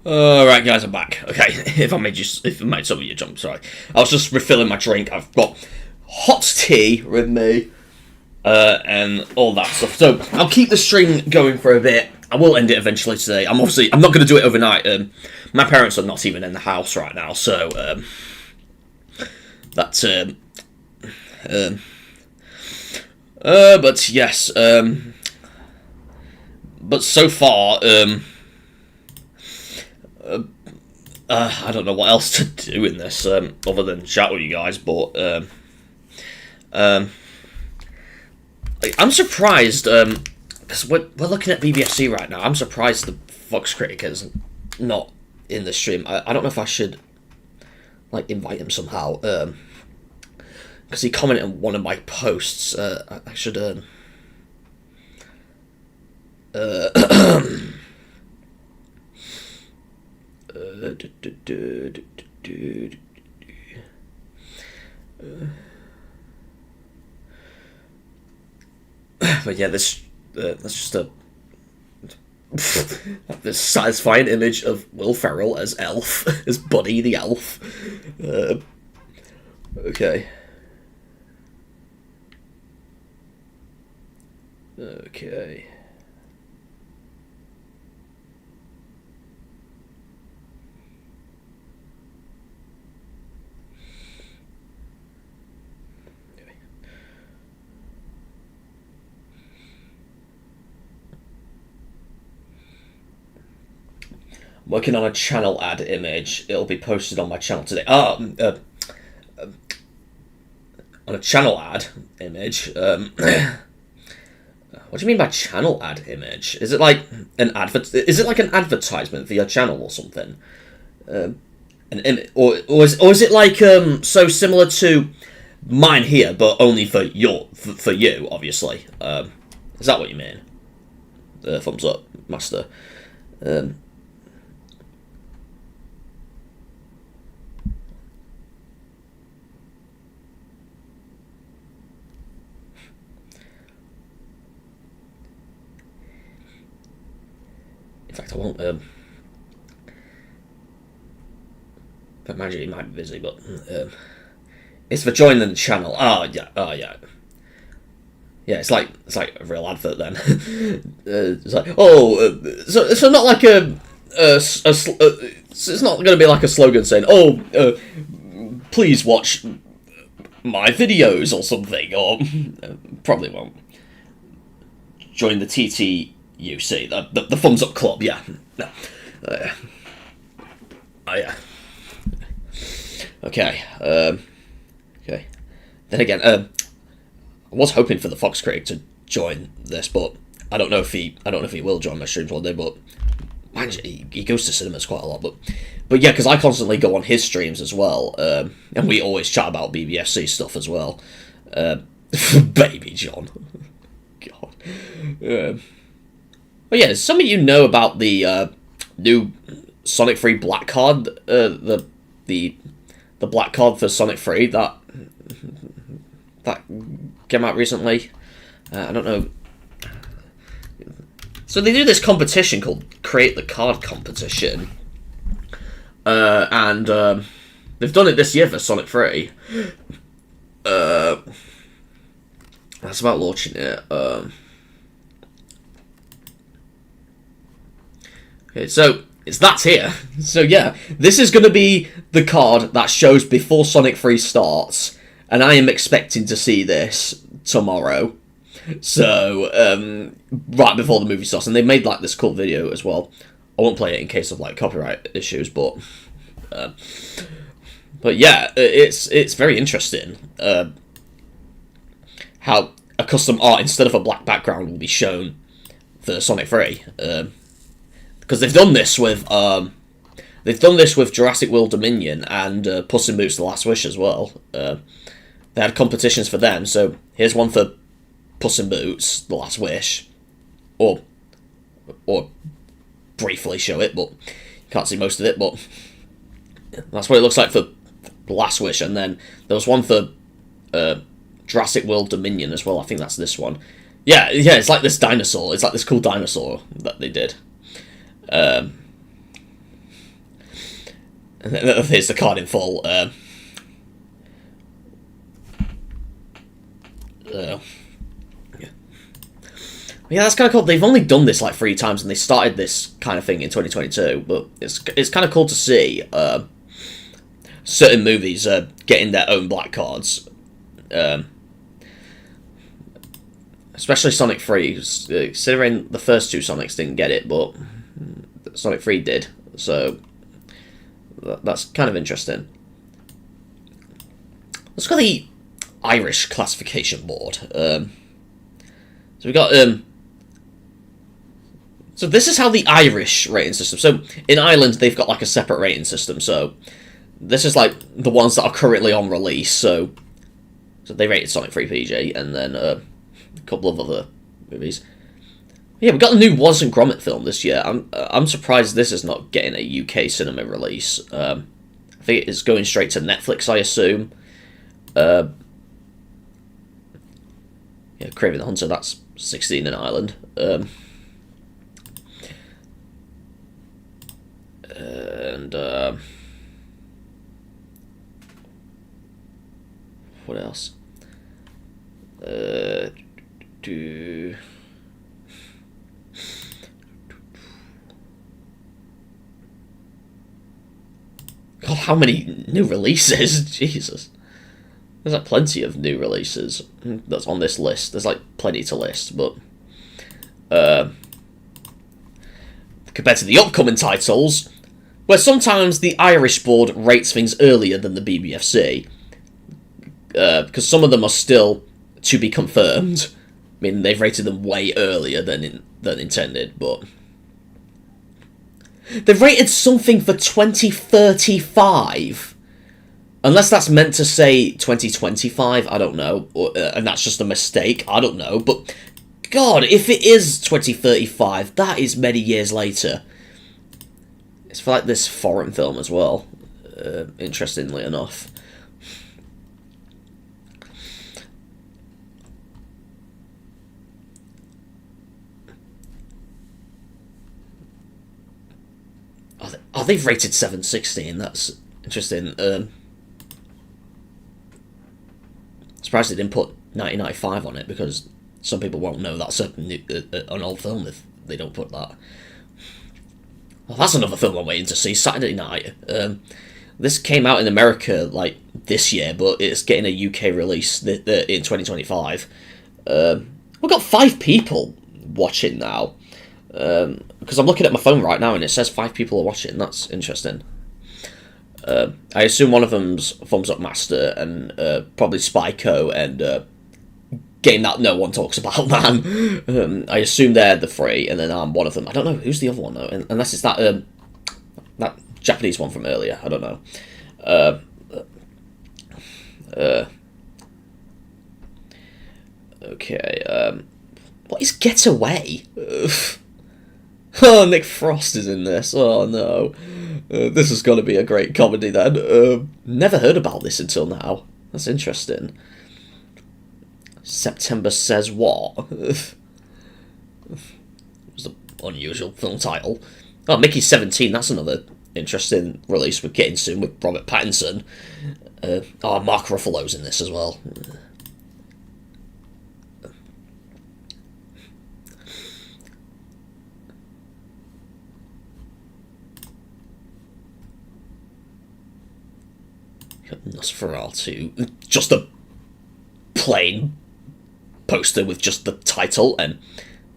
Speaker 1: Alright guys, I'm back. Okay, if I made some of you jump, sorry. I was just refilling my drink. I've got hot tea with me, and all that stuff. So, I'll keep the stream going for a bit. I will end it eventually today. I'm not going to do it overnight. My parents are not even in the house right now, so, that's, but yes, but so far, I don't know what else to do in this, other than chat with you guys, but, I'm surprised, because we're looking at BBFC right now. I'm surprised the Fox Critic is not in the stream. I don't know if I should, like, invite him somehow, because he commented on one of my posts. I should, but yeah, that's just a this satisfying image of Will Ferrell as Elf, as Buddy the Elf. Okay. Okay. Working on a channel ad image. It'll be posted on my channel today. On a channel ad image. What do you mean by channel ad image? Is it like an Is it like an advertisement for your channel or something? Or is it like so similar to mine here, but only for for you, obviously? Is that what you mean? Thumbs up, master. In fact, I won't. But imagine he might be busy, but it's for joining the channel. Oh yeah, yeah. It's like a real advert then. It's like so not like it's not going to be like a slogan saying please watch my videos or something, or probably won't. Join the TTUC, the thumbs up club, yeah. No. Yeah. Okay. Okay. Then again, I was hoping for the Fox Critic to join this, but I don't know if he will join my streams one day. But man, he goes to cinemas quite a lot. But yeah, because I constantly go on his streams as well, and we always chat about BBFC stuff as well. Baby John, God. But yeah, some of you know about the new Sonic 3 black card, the black card for Sonic 3 that came out recently. I don't know. So they do this competition called Create the Card Competition, and they've done it this year for Sonic 3. That's about launching it. Okay, so that's here. So yeah, this is going to be the card that shows before Sonic 3 starts, and I am expecting to see this tomorrow. So right before the movie starts, and they made like this cool video as well. I won't play it in case of like copyright issues, but yeah, it's very interesting how a custom art instead of a black background will be shown for Sonic 3. Because they've done this with Jurassic World Dominion and Puss in Boots: The Last Wish as well. They had competitions for them, so here's one for Puss in Boots: The Last Wish, or briefly show it, but you can't see most of it. But that's what it looks like for The Last Wish, and then there was one for Jurassic World Dominion as well. I think that's this one. Yeah, it's like this dinosaur. It's like this cool dinosaur that they did. Here's the card in full. Yeah, that's kind of cool. They've only done this like 3 times, and they started this kind of thing in 2022. But it's kind of cool to see certain movies getting their own black cards, especially Sonic 3. Considering the first 2 Sonics didn't get it, but Sonic 3 did, so that's kind of interesting. Let's go to the Irish classification board. So we got so this is how the Irish rating system. So in Ireland, they've got like a separate rating system. So this is like the ones that are currently on release. So they rated Sonic 3 PEGI, and then a couple of other movies. Yeah, we got a new Wallace and Gromit film this year. I'm surprised this is not getting a UK cinema release. I think it's going straight to Netflix, I assume. Yeah, Craven the Hunter, that's 16 in Ireland. What else? God, how many new releases? Jesus. There's like plenty of new releases that's on this list. There's like plenty to list, but compared to the upcoming titles, where sometimes the Irish board rates things earlier than the BBFC, because some of them are still to be confirmed. I mean, they've rated them way earlier than intended, but they've rated something for 2035. Unless that's meant to say 2025, I don't know, and that's just a mistake, I don't know, but God, if it is 2035, that is many years later. It's for like this foreign film as well, interestingly enough. Oh, they've rated 716, that's interesting. Surprised they didn't put 1995 on it, because some people won't know that's an old film if they don't put that. Well, that's another film I'm waiting to see, Saturday Night. This came out in America like this year, but it's getting a UK release in 2025. We've got 5 people watching now, because I'm looking at my phone right now and it says 5 people are watching. That's interesting. I assume one of them's ThumbsUpMaster and probably Spyco and Game That No One Talks About, man. I assume they're the 3, and then I'm one of them. I don't know who's the other one though, unless it's that that Japanese one from earlier. I don't know. Okay. What is Getaway? Oh, Nick Frost is in this. Oh no. This is going to be a great comedy then. Never heard about this until now. That's interesting. September Says What? It was an unusual film title. Oh, Mickey's 17, that's another interesting release we're getting soon with Robert Pattinson. Mark Ruffalo's in this as well. Nosferatu. Just a plain poster with just the title and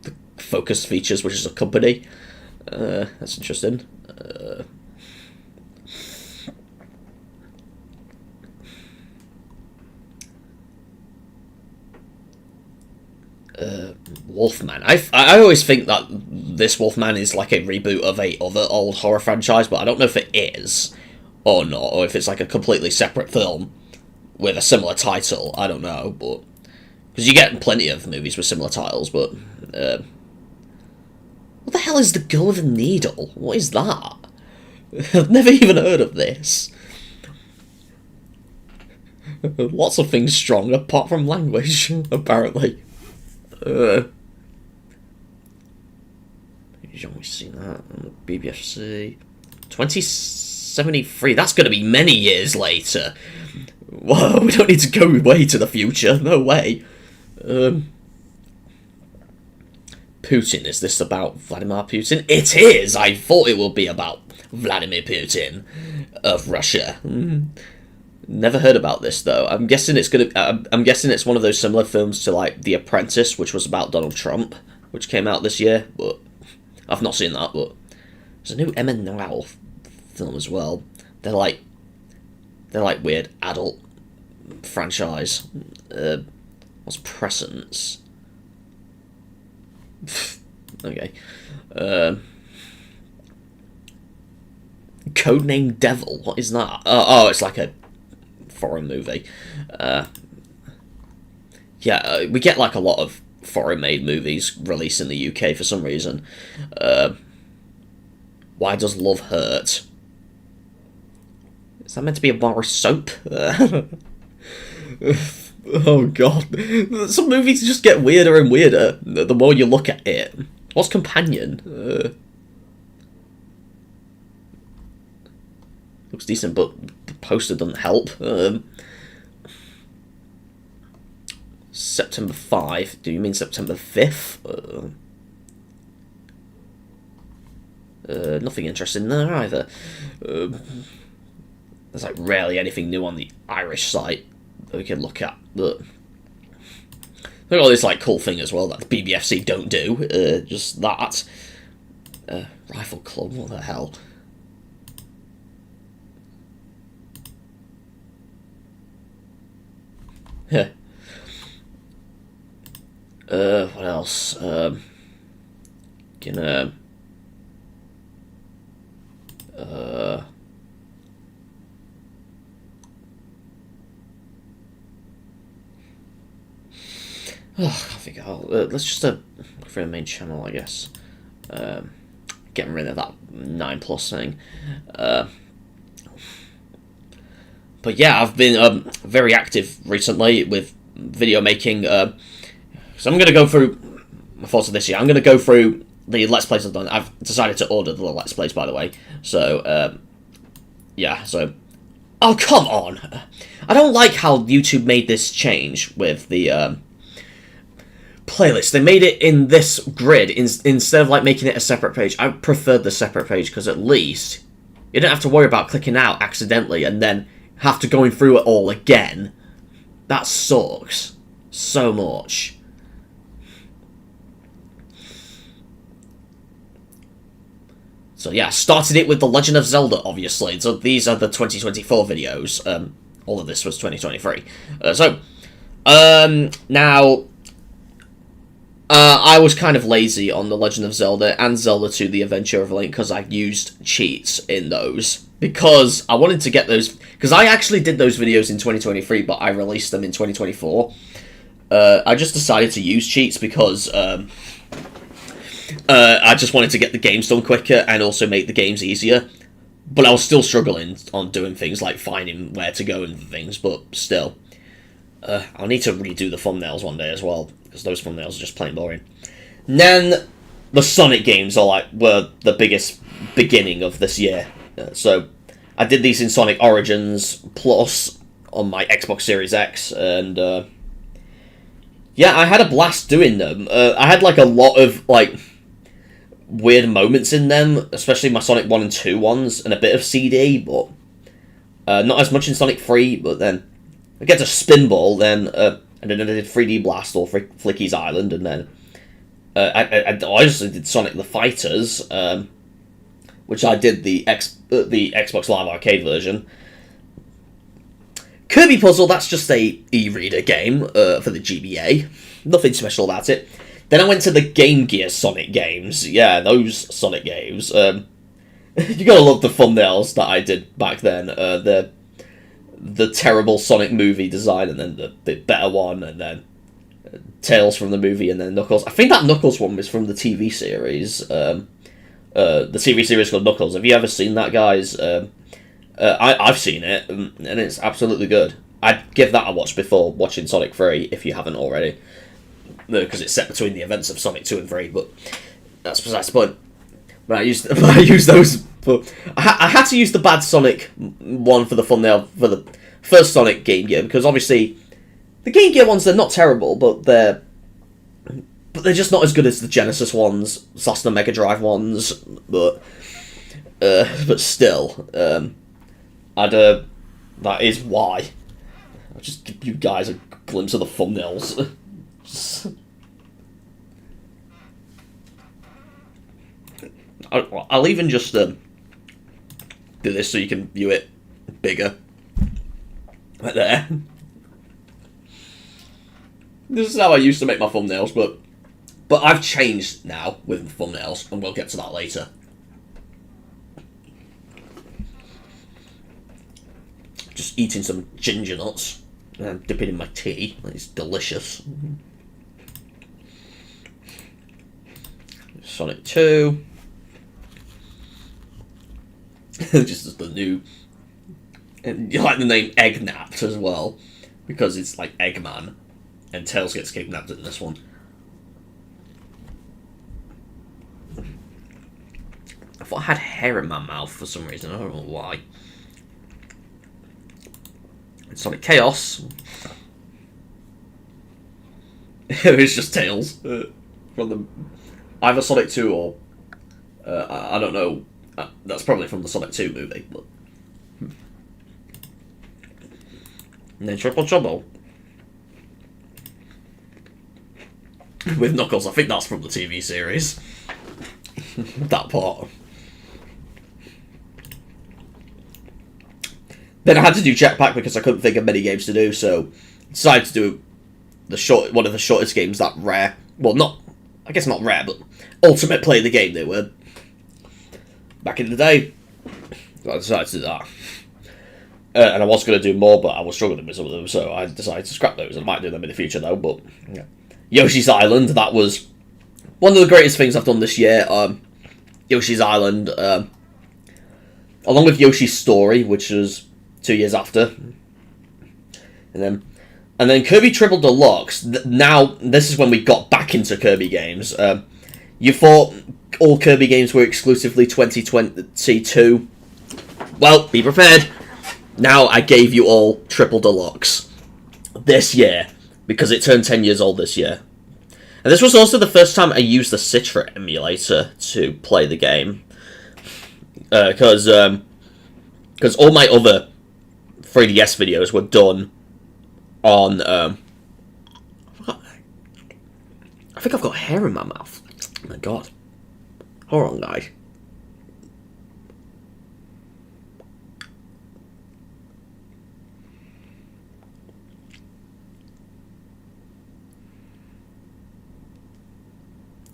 Speaker 1: the focus features, which is a company. That's interesting. Wolfman. I always think that this Wolfman is like a reboot of a other old horror franchise, but I don't know if it is or not, or if it's like a completely separate film with a similar title. I don't know, but because you get plenty of movies with similar titles, but what the hell is The Girl with a Needle? What is that? I've never even heard of this. Lots of things strong apart from language, apparently. You've only seen that on the BBFC. 26 73. That's going to be many years later. Whoa, we don't need to go way to the future. No way. Putin, is this about Vladimir Putin? It is! I thought it would be about Vladimir Putin of Russia. Never heard about this, though. I'm guessing it's I'm guessing it's one of those similar films to, like, The Apprentice, which was about Donald Trump, which came out this year, but I've not seen that, but there's a new Eminem film as well. They're like weird adult franchise. What's Presence? Okay. Codename Devil. What is that? Oh, it's like a foreign movie. Yeah, we get like a lot of foreign-made movies released in the UK for some reason. Why Does Love Hurt? Is that meant to be a bar of soap? Oh god. Some movies just get weirder and weirder the more you look at it. What's Companion? Looks decent, but the poster doesn't help. September 5. Do you mean September 5th? Nothing interesting there either. There's like rarely anything new on the Irish site that we can look at. But they've got this like cool thing as well that the BBFC don't do. Just that. Rifle Club. What the hell? Yeah. What else? Gonna. I think I'll let's just go for the main channel, I guess. Getting rid of that 9+ thing. But yeah, I've been very active recently with video making. So I'm going to go through my thoughts of this year. I'm going to go through the Let's Plays I've done. I've decided to order the Let's Plays, by the way. So, yeah, so... Oh, come on! I don't like how YouTube made this change with the playlist. They made it in this grid instead of, like, making it a separate page. I preferred the separate page, because at least you don't have to worry about clicking out accidentally and then have to going through it all again. That sucks so much. So yeah, started it with The Legend of Zelda, obviously. So these are the 2024 videos. All of this was 2023. Now, I was kind of lazy on The Legend of Zelda and Zelda 2: The Adventure of Link because I used cheats in those. Because I wanted to get those... Because I actually did those videos in 2023, but I released them in 2024. I just decided to use cheats because... I just wanted to get the games done quicker and also make the games easier. But I was still struggling on doing things like finding where to go and things, but still. I'll need to redo the thumbnails one day as well, because those thumbnails are just plain boring. And then the Sonic games were the biggest beginning of this year. So I did these in Sonic Origins Plus on my Xbox Series X, and yeah, I had a blast doing them. I had like a lot of like weird moments in them, especially my Sonic 1 and 2 ones, and a bit of CD, but not as much in Sonic 3, but then I get to Spinball, and then I did 3D Blast or Flicky's Island, and then I obviously did Sonic the Fighters, which I did the Xbox Live Arcade version. Kirby Puzzle, that's just a e-reader game for the GBA. Nothing special about it. Then I went to the Game Gear Sonic games. Yeah, those Sonic games. You gotta love the thumbnails that I did back then. The terrible Sonic movie design, and then the better one, and then Tails from the movie, and then Knuckles. I think that Knuckles one was from the TV series. The TV series called Knuckles. Have you ever seen that, guys? I've seen it, and it's absolutely good. I'd give that a watch before watching Sonic 3, if you haven't already. Because it's set between the events of Sonic 2 and 3, but that's besides the point. But I used those But I had to use the bad Sonic one for the thumbnail for the first Sonic Game Gear, because obviously the Game Gear ones, they're not terrible, but they're just not as good as the Genesis ones, / the Mega Drive ones. But still, that is why. I'll just give you guys a glimpse of the thumbnails. I'll even just do this so you can view it bigger. Right there. This is how I used to make my thumbnails, but I've changed now with thumbnails, and we'll get to that later. Just eating some ginger nuts and dipping in my tea. It's delicious. Sonic 2. Just the new... And you like the name Eggnapped as well, because it's like Eggman, and Tails gets kidnapped in this one. I thought I had hair in my mouth for some reason, I don't know why. Sonic Chaos. It's just Tails from the either Sonic 2 or I don't know. That's probably from the Sonic 2 movie. But and then Triple Trouble with Knuckles. I think that's from the TV series. That part. Then I had to do Jetpack because I couldn't think of many games to do, so I decided to do one of the shortest games that Rare, well, I guess not Rare, but Ultimate Play the game they were back in the day. So I decided to do that. And I was going to do more, but I was struggling with some of them, so I decided to scrap those. I might do them in the future, though, but yeah. Yoshi's Island, that was one of the greatest things I've done this year. Yoshi's Island, along with Yoshi's Story, which was 2 years after, and then Kirby Triple Deluxe. Now this is when we got back into Kirby games. You thought all Kirby games were exclusively 2022. Well, be prepared. Now I gave you all Triple Deluxe this year because it turned 10 years old this year, and this was also the first time I used the Citra emulator to play the game, because all my other 3DS videos were done on, I think I've got hair in my mouth. Oh my god. Hold on, guys.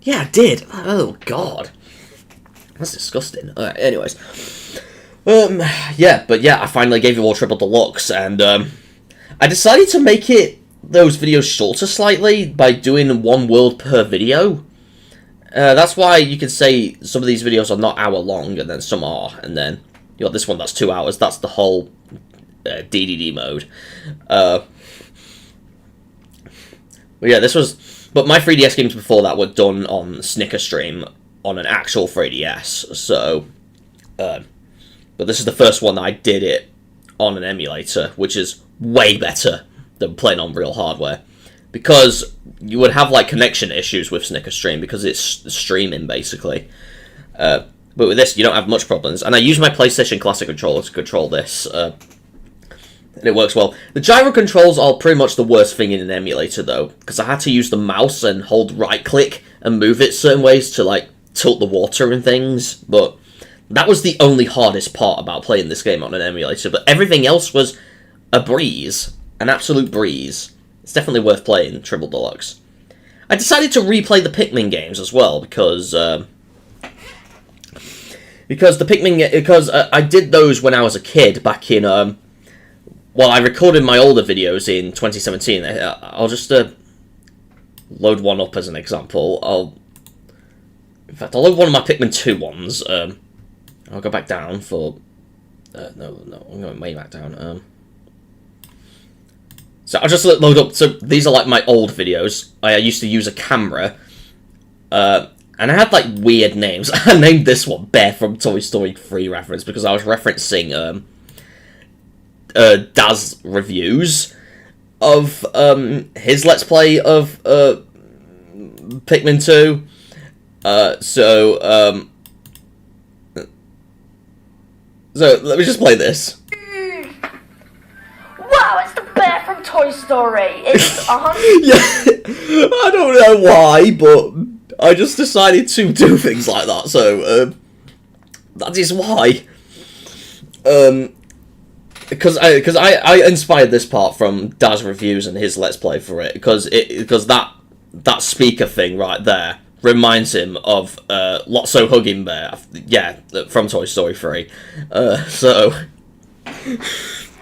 Speaker 1: Yeah, I did. Oh god. That's disgusting. Alright, anyways. Yeah, I finally gave you all Triple Deluxe, and I decided to make those videos shorter slightly by doing one world per video. That's why you can say some of these videos are not hour long, and then some are, and then you got this one that's 2 hours. That's the whole DDD mode. But yeah, but my 3DS games before that were done on Snicker Stream on an actual 3DS, so but this is the first one that I did it on an emulator, which is way better than playing on real hardware, because you would have like connection issues with Snicker Stream because it's streaming basically. But with this, you don't have much problems, and I use my PlayStation Classic controller to control this, and it works well. The gyro controls are pretty much the worst thing in an emulator though, because I had to use the mouse and hold right click and move it certain ways to like tilt the water and things, but that was the only hardest part about playing this game on an emulator, but everything else was a breeze. An absolute breeze. It's definitely worth playing, Triple Deluxe. I decided to replay the Pikmin games as well, because I did those when I was a kid, back in, well, I recorded my older videos in 2017. I'll just load one up as an example. In fact, I'll load one of my Pikmin 2 ones. I'll go back down for... no, I'm going way back down. So I'll just load up... So these are like my old videos. I used to use a camera, And I had, like, weird names. I named this one Bear from Toy Story 3 reference because I was referencing Daz reviews of his Let's Play of Pikmin 2. So let me just play this.
Speaker 2: Wow, it's the bear from Toy Story. It's 100.
Speaker 1: Yeah, I don't know why, but I just decided to do things like that. So that is why. Because I inspired this part from Daz reviews and his Let's Play for it because that speaker thing right there reminds him of Lotso Hugging Bear, yeah, from Toy Story 3. So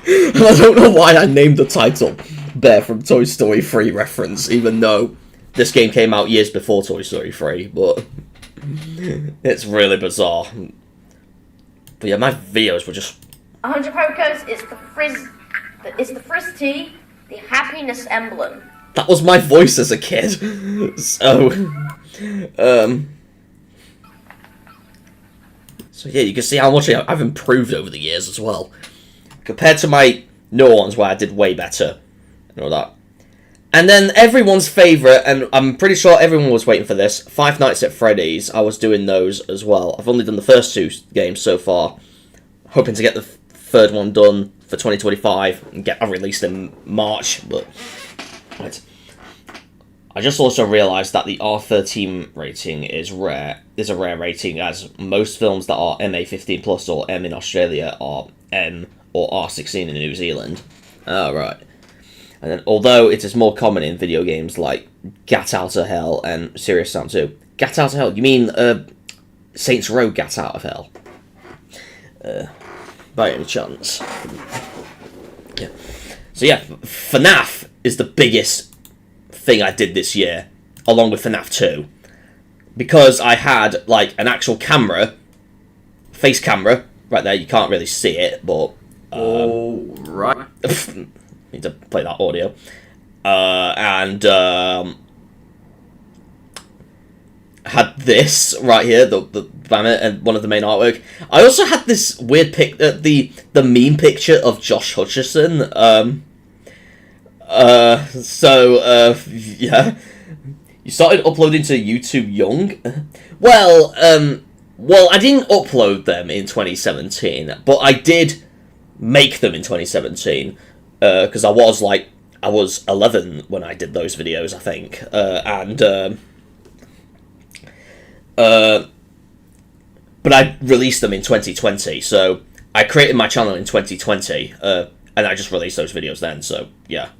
Speaker 1: I don't know why I named the title Bear from Toy Story 3 reference, even though this game came out years before Toy Story 3, but it's really bizarre. But yeah, my videos were just
Speaker 2: 100 Pokers. It's the Frizz Tea, the happiness emblem.
Speaker 1: That was my voice as a kid. So yeah, you can see how much I've improved over the years as well. Compared to my newer ones where I did way better and all that. And then everyone's favourite, and I'm pretty sure everyone was waiting for this, Five Nights at Freddy's. I was doing those as well. I've only done the first 2 games so far. Hoping to get the third one done for 2025 and get released in March, but right. I just also realised that the R13 rating is a rare rating, as most films that are MA15 plus or M in Australia are M or R16 in New Zealand. Right. And then, although it is more common in video games like Gat Out of Hell and Serious Sam 2. Gat Out of Hell? You mean Saints Row Gat Out of Hell? By any chance? Yeah. So yeah, FNAF is the biggest thing I did this year, along with FNAF 2, because I had like an actual camera, face camera, right there. You can't really see it, but
Speaker 3: right.
Speaker 1: need to play that audio, and had this right here, the banner and one of the main artwork. I also had this weird the meme picture of Josh Hutcherson. Yeah, you started uploading to YouTube young. Well, I didn't upload them in 2017, but I did make them in 2017 because I was 11 when I did those videos, I think, but I released them in 2020, so I created my channel in 2020, and I just released those videos then, so yeah.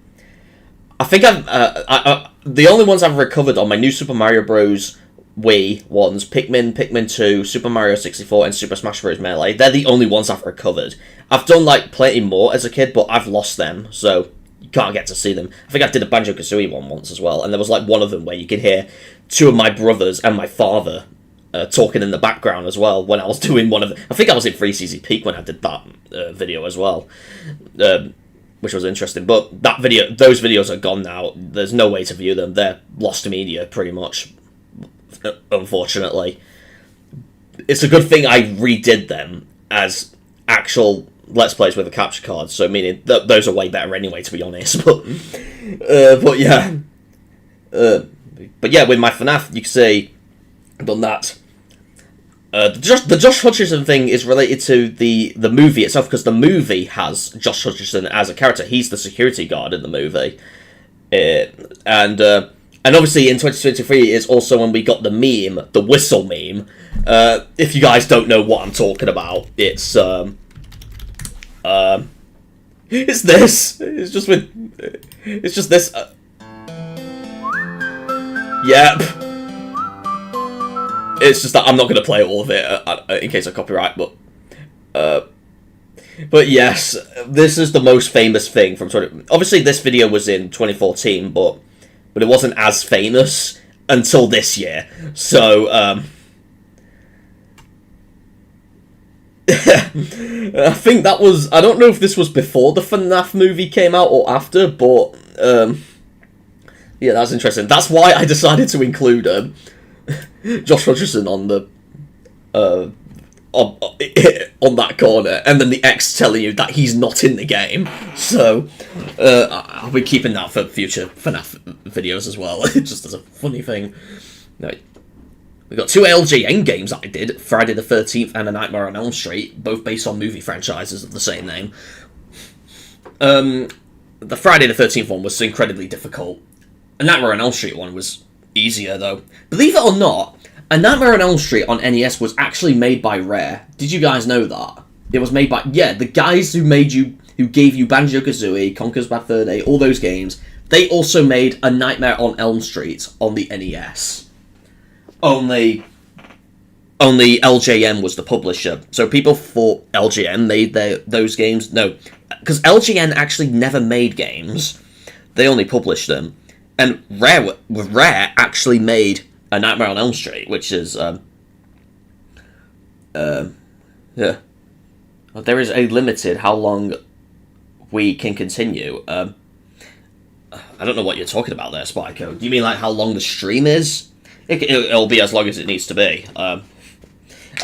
Speaker 1: I think the only ones I've recovered are my new Super Mario Bros. Wii ones, Pikmin 2, Super Mario 64, and Super Smash Bros. Melee. They're the only ones I've recovered. I've done, like, plenty more as a kid, but I've lost them, so you can't get to see them. I think I did a Banjo-Kazooie one once as well, and there was, like, one of them where you could hear 2 of my brothers and my father talking in the background as well when I was doing one of them. I think I was in 3CZ Peak when I did that video as well, which was interesting. But those videos are gone now. There's no way to view them. They're lost to media, pretty much, unfortunately. It's a good thing I redid them as actual Let's Plays with the capture cards, so meaning those are way better anyway, to be honest. But yeah. But yeah, with my FNAF, you can see I've done that. The Josh Hutcherson thing is related to the movie itself, because the movie has Josh Hutcherson as a character. He's the security guard in the movie. And obviously in 2023 is also when we got the meme, the whistle meme. If you guys don't know what I'm talking about, it's this. It's just this. Yep. It's just that I'm not going to play all of it in case of copyright, but yes, this is the most famous thing from 20... Obviously, this video was in 2014, but it wasn't as famous until this year. So, I think that was... I don't know if this was before the FNAF movie came out or after, but yeah, that's interesting. That's why I decided to include Josh Hutcherson on the on that corner, and then the X telling you that he's not in the game. So I'll be keeping that for future FNAF videos as well, just as a funny thing. Right. We've got 2 LJN games that I did, Friday the 13th and A Nightmare on Elm Street, both based on movie franchises of the same name. The Friday the 13th one was incredibly difficult. A Nightmare on Elm Street one was easier, though. Believe it or not, A Nightmare on Elm Street on NES was actually made by Rare. Did you guys know that? It was made by... Yeah, the guys who gave you Banjo-Kazooie, Conker's Bad Fur Day, all those games, they also made A Nightmare on Elm Street on the NES. Only LJN was the publisher. So people thought LJN made those games. No, because LJN actually never made games. They only published them. And Rare actually made A Nightmare on Elm Street, which is... yeah. There is a limited how long we can continue. I don't know what you're talking about there, Spyco. Do you mean like how long the stream is? It'll be as long as it needs to be. I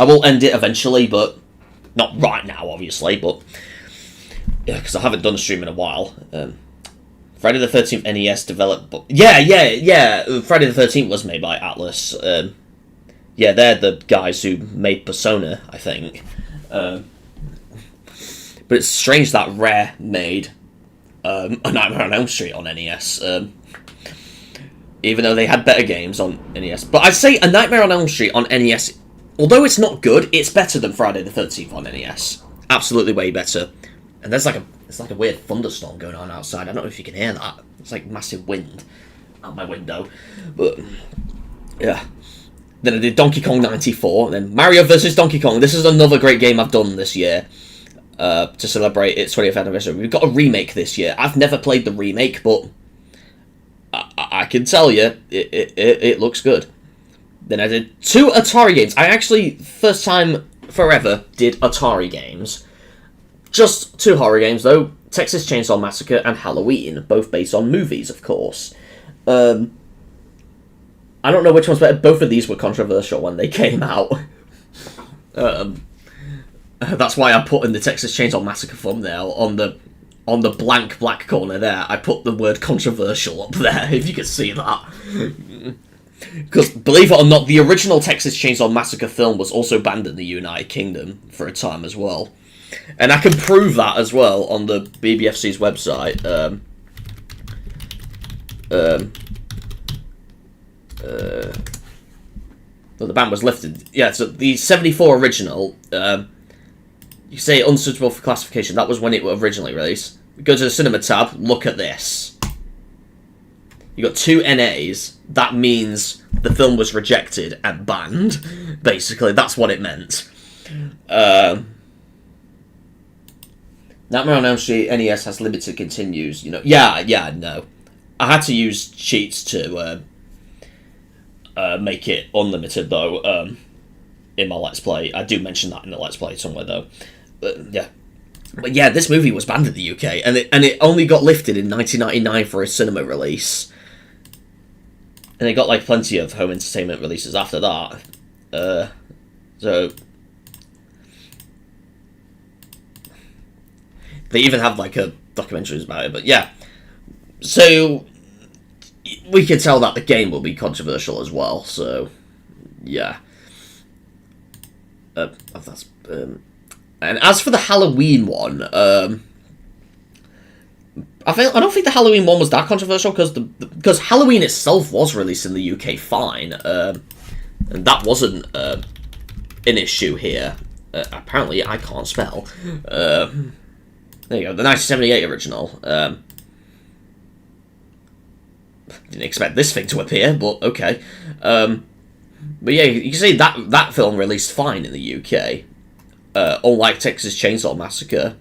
Speaker 1: will end it eventually, but not right now, obviously. But yeah, because I haven't done a stream in a while. Friday the 13th NES developed. Yeah. Friday the 13th was made by Atlas. Yeah, they're the guys who made Persona, I think. But it's strange that Rare made A Nightmare on Elm Street on NES. Even though they had better games on NES. But I'd say A Nightmare on Elm Street on NES, although it's not good, it's better than Friday the 13th on NES. Absolutely way better. And there's like a weird thunderstorm going on outside. I don't know if you can hear that. It's like massive wind out my window. But, yeah. Then I did Donkey Kong 94, then Mario vs. Donkey Kong. This is another great game I've done this year. To celebrate its 20th anniversary. We've got a remake this year. I've never played the remake, but... I can tell you, it looks good. Then I did 2 Atari games. I actually, first time forever, did Atari games. Just 2 horror games, though. Texas Chainsaw Massacre and Halloween. Both based on movies, of course. I don't know which one's better. Both of these were controversial when they came out. That's why I put in the Texas Chainsaw Massacre thumbnail on the blank black corner there, I put the word controversial up there, if you can see that. Because, believe it or not, the original Texas Chainsaw Massacre film was also banned in the United Kingdom for a time as well. And I can prove that as well on the BBFC's website. Well, the ban was lifted. Yeah, so the 74 original... you say unsuitable for classification. That was when it was originally released. Go to the cinema tab. Look at this. You got 2 NAs. That means the film was rejected and banned. Basically, that's what it meant. Nightmare on Elm Street NES has limited continues. You know. Yeah. No. I had to use cheats to make it unlimited though. In my Let's Play, I do mention that in the Let's Play somewhere though. But yeah, this movie was banned in the UK, and it only got lifted in 1999 for a cinema release, and it got like plenty of home entertainment releases after that. So they even have like a documentaries about it. But yeah, so we can tell that the game will be controversial as well. So yeah. That's and as for the Halloween one, I don't think the Halloween one was that controversial because Halloween itself was released in the UK fine, and that wasn't an issue here. Apparently, I can't spell. There you go, the 1978 original. Didn't expect this thing to appear, but okay. But yeah, you can see that film released fine in the UK. Unlike Texas Chainsaw Massacre.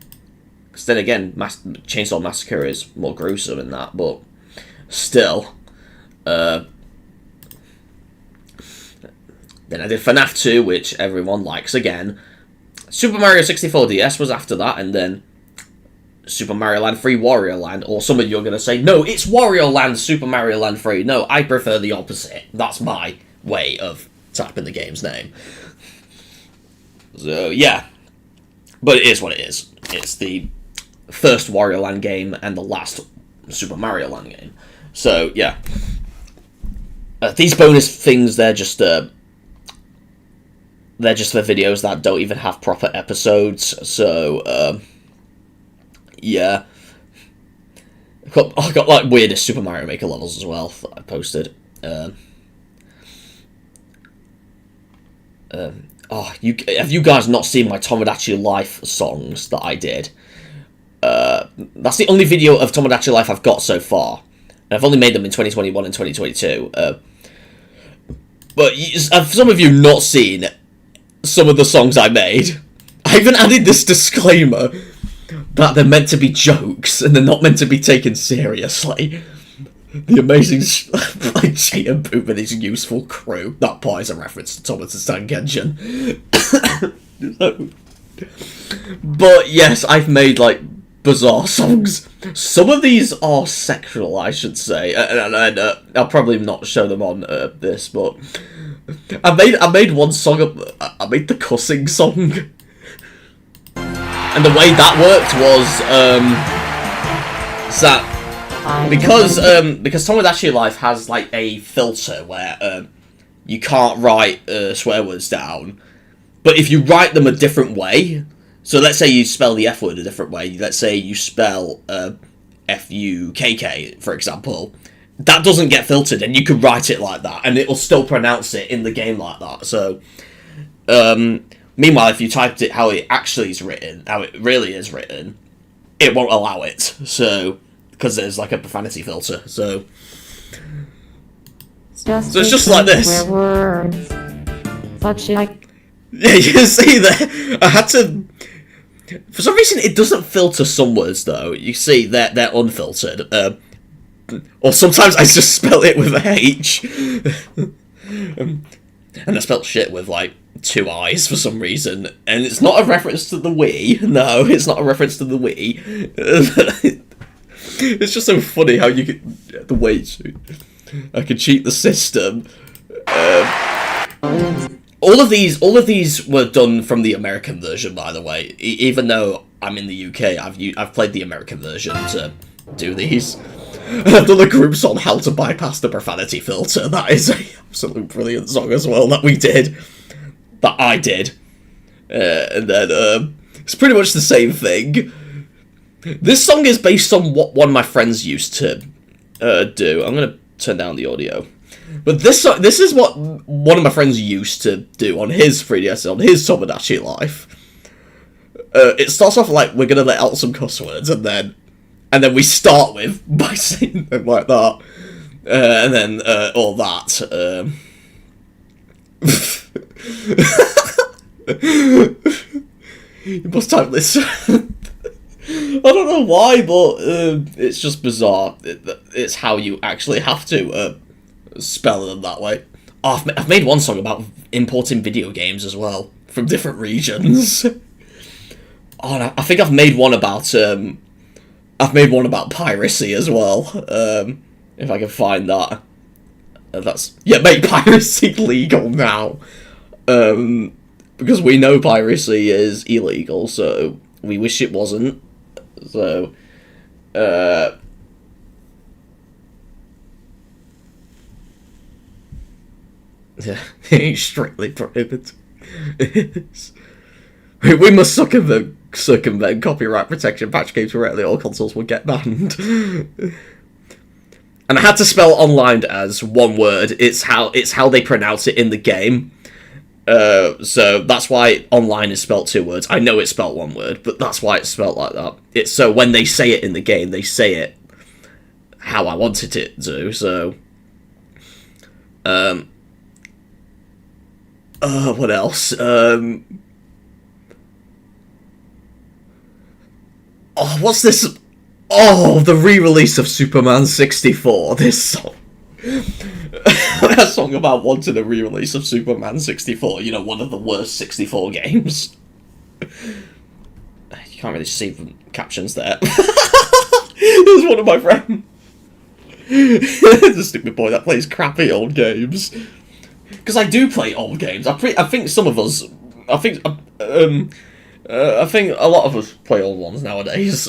Speaker 1: Because then again, Chainsaw Massacre is more gruesome in that, but still. Then I did FNAF 2, which everyone likes again. Super Mario 64 DS was after that, and then Super Mario Land 3 Wario Land, or some of you are going to say, no, it's Wario Land Super Mario Land 3. No, I prefer the opposite. That's my way of typing the game's name. So, yeah. But it is what it is. It's the first Wario Land game and the last Super Mario Land game. So, yeah. These bonus things, they're just for videos that don't even have proper episodes. So, yeah. I got like weirdest Super Mario Maker levels as well that I posted. Have you guys not seen my Tomodachi Life songs that I did? That's the only video of Tomodachi Life I've got so far. And I've only made them in 2021 and 2022. But have some of you not seen some of the songs I made? I even added this disclaimer that they're meant to be jokes and they're not meant to be taken seriously. The amazing like JNPoop and his useful crew. That part is a reference to Thomas Tank Engine. But yes, I've made like bizarre songs. Some of these are sexual, I should say, and I'll probably not show them on this. But I made one song. I made the cussing song, and the way that worked was that. Because Tomodachi Life has like a filter where you can't write swear words down, but if you write them a different way, so let's say you spell the F word a different way, let's say you spell F-U-K-K, for example, that doesn't get filtered, and you can write it like that, and it will still pronounce it in the game like that. So, meanwhile, if you typed it how it actually is written, how it really is written, it won't allow it. So. Because there's like a profanity filter, so it's just like this. Yeah, you can see that I had to. For some reason, it doesn't filter some words though. You see that they're unfiltered, or sometimes I just spell it with a H, and I spelled shit with like 2 I's for some reason, and it's not a reference to the Wii. No, it's not a reference to the Wii. It's just so funny how you can the way I can cheat the system. All of these were done from the American version, by the way. Even though I'm in the UK, I've played the American version to do these. I've done a group song how to bypass the profanity filter. That is an absolute brilliant song as well that we did, that I did, and then it's pretty much the same thing. This song is based on what one of my friends used to do. I'm going to turn down the audio. But this is what one of my friends used to do on his 3DS, on his Tomodachi Life. It starts off like, we're going to let out some cuss words, and then we start with, by saying them like that. And then all that. You must type this. I don't know why, but it's just bizarre. It's how you actually have to spell them that way. Oh, I've made one song about importing video games as well from different regions. Oh, and I think I've made one about piracy as well. If I can find that. Make piracy legal now. Because we know piracy is illegal, so we wish it wasn't. So, yeah, strictly prohibited. We must circumvent copyright protection. Patch games directly, all consoles will get banned. And I had to spell online as one word. It's how they pronounce it in the game. So that's why online is spelt 2 words. I know it's spelt 1 word, but that's why it's spelt like that. It's so when they say it in the game, they say it how I wanted it to. So, what else? What's this? Oh, the re-release of Superman 64. This song. A song about wanting a re-release of Superman 64, you know, one of the worst 64 games. You can't really see the captions there. There's one of my friends. The stupid boy that plays crappy old games. because I do play old games. I think some of us, I think a lot of us play old ones nowadays.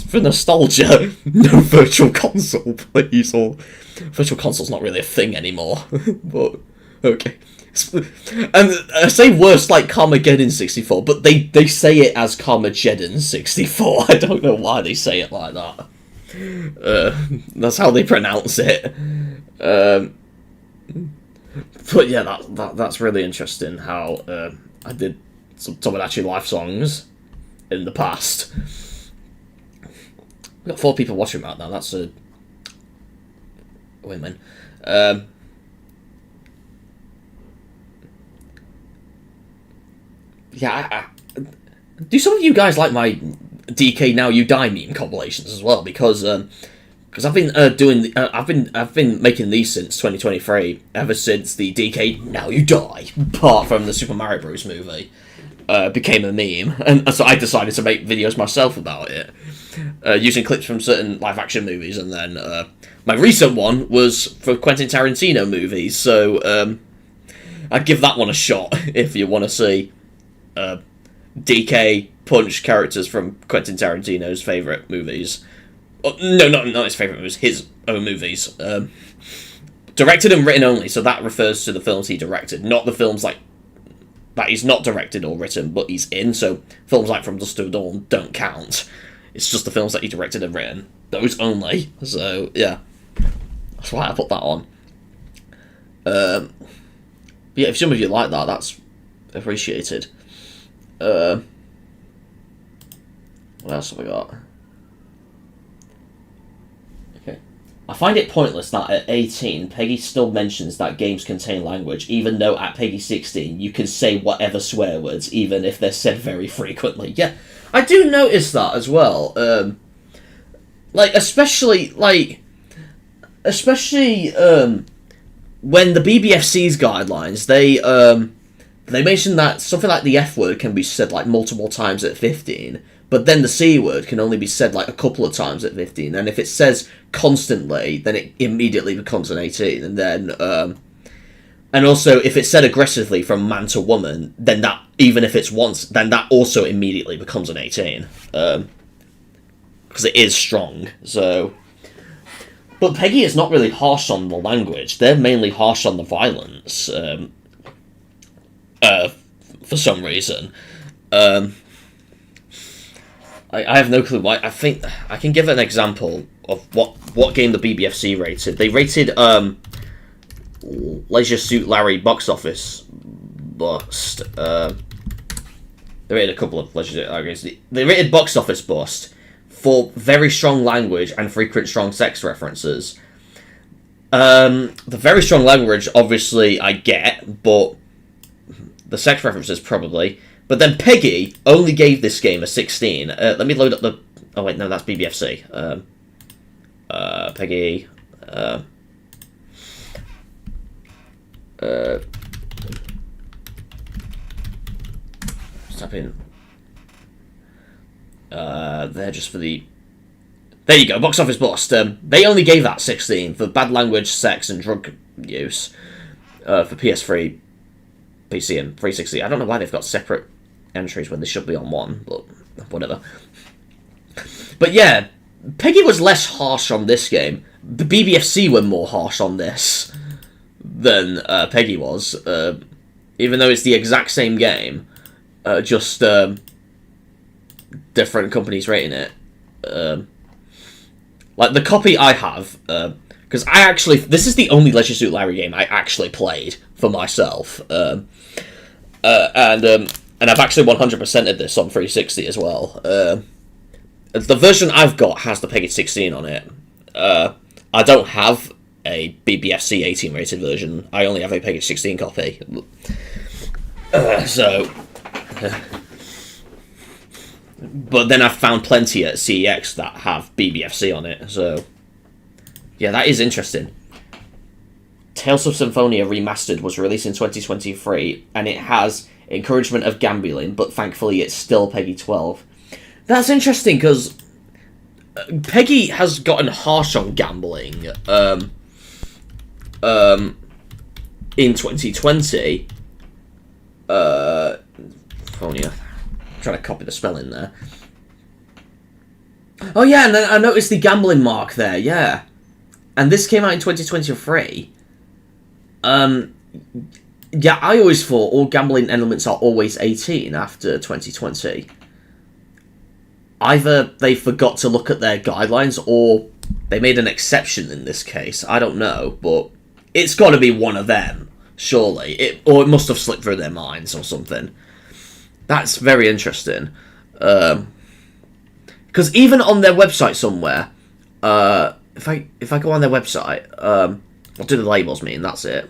Speaker 1: For nostalgia, no virtual console, please. Or virtual console's not really a thing anymore. But okay. And I say worse like Carmageddon 64, but they say it as Carmageddon 64. I don't know why they say it like that. That's how they pronounce it. But yeah, that's really interesting how I did some Tomodachi Life songs in the past. We've got 4 people watching right now. That's a win-win. Yeah, do some of you guys like my DK Now You Die meme compilations as well? Because I've been I've been making these since 2023, ever since the DK Now You Die part from the Super Mario Bros. Movie became a meme, and so I decided to make videos myself about it, using clips from certain live-action movies, and then my recent one was for Quentin Tarantino movies, so I'd give that one a shot if you want to see DK punch characters from Quentin Tarantino's favourite movies. Oh, no, not his favourite movies, his own movies. Directed and written only, so that refers to the films he directed, not the films like that he's not directed or written, but he's in, so films like From Dusk Till Dawn don't count. It's just the films that he directed and written. Those only. So, yeah. That's why I put that on. Yeah, if some of you like that, that's appreciated. What else have I got? Okay. I find it pointless that at 18, PEGI still mentions that games contain language, even though at PEGI 16, you can say whatever swear words, even if they're said very frequently. Yeah, I do notice that as well. Especially when the BBFC's guidelines, they mention that something like the F word can be said like multiple times at 15, but then the C word can only be said like a couple of times at 15, and if it says constantly, then it immediately becomes an 18, and then, and also if it's said aggressively from man to woman, then that, even if it's once, then that also immediately becomes an 18, because it is strong, so. But PEGI is not really harsh on the language, they're mainly harsh on the violence, for some reason. I have no clue why. I think I can give an example of what game the BBFC rated. They rated Leisure Suit Larry box office bust. They rated a couple of Leisure Suit Larry games. They rated box office bust for very strong language and frequent strong sex references. The very strong language, obviously, I get, but the sex references probably. But then PEGI only gave this game a 16. Let me load up the... Oh wait, no, that's BBFC. PEGI... Stop in. They're just for the... There you go, box office bust. They only gave that 16 for bad language, sex, and drug use. For PS3, PC, and 360. I don't know why they've got separate entries when they should be on one, but whatever. But yeah, PEGI was less harsh on this game. The BBFC were more harsh on this than PEGI was, even though it's the exact same game, just different companies rating it. Like the copy I have, because I actually, this is the only Leisure Suit Larry game I actually played for myself, and I've actually 100%ed this on 360 as well. The version I've got has the PEGI 16 on it. I don't have a BBFC 18 rated version. I only have a PEGI 16 copy. But then I've found plenty at CEX that have BBFC on it, so... Yeah, that is interesting. Tales of Symphonia Remastered was released in 2023, and it has encouragement of gambling, but thankfully it's still PEGI 12. That's interesting, because PEGI has gotten harsh on gambling. in 2020, I'm trying to copy the spelling there. Oh yeah, and then I noticed the gambling mark there, yeah. And this came out in 2023. Yeah, I always thought all gambling elements are always 18 after 2020. Either they forgot to look at their guidelines, or they made an exception in this case. I don't know, but it's got to be one of them, surely. Or it must have slipped through their minds or something. That's very interesting. Because even on their website somewhere, if I go on their website, what do the labels mean? That's it.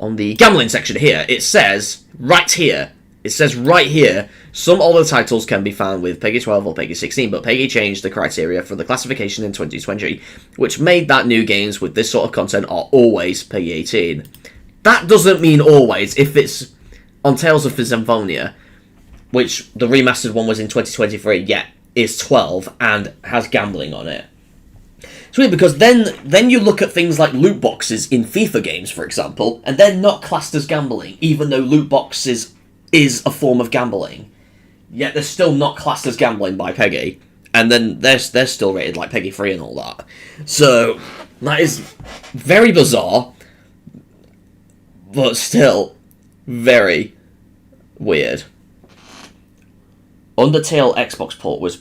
Speaker 1: On the gambling section here, it says right here, some older titles can be found with PEGI 12 or PEGI 16, but PEGI changed the criteria for the classification in 2020, which made that new games with this sort of content are always PEGI 18. That doesn't mean always. If it's on Tales of Symphonia, which the remastered one was in 2023, yeah, is 12 and has gambling on it. It's weird because then you look at things like loot boxes in FIFA games, for example, and they're not classed as gambling, even though loot boxes is a form of gambling. Yet they're still not classed as gambling by PEGI, and then they're still rated like PEGI 3 and all that. So that is very bizarre, but still very weird. Undertale Xbox port was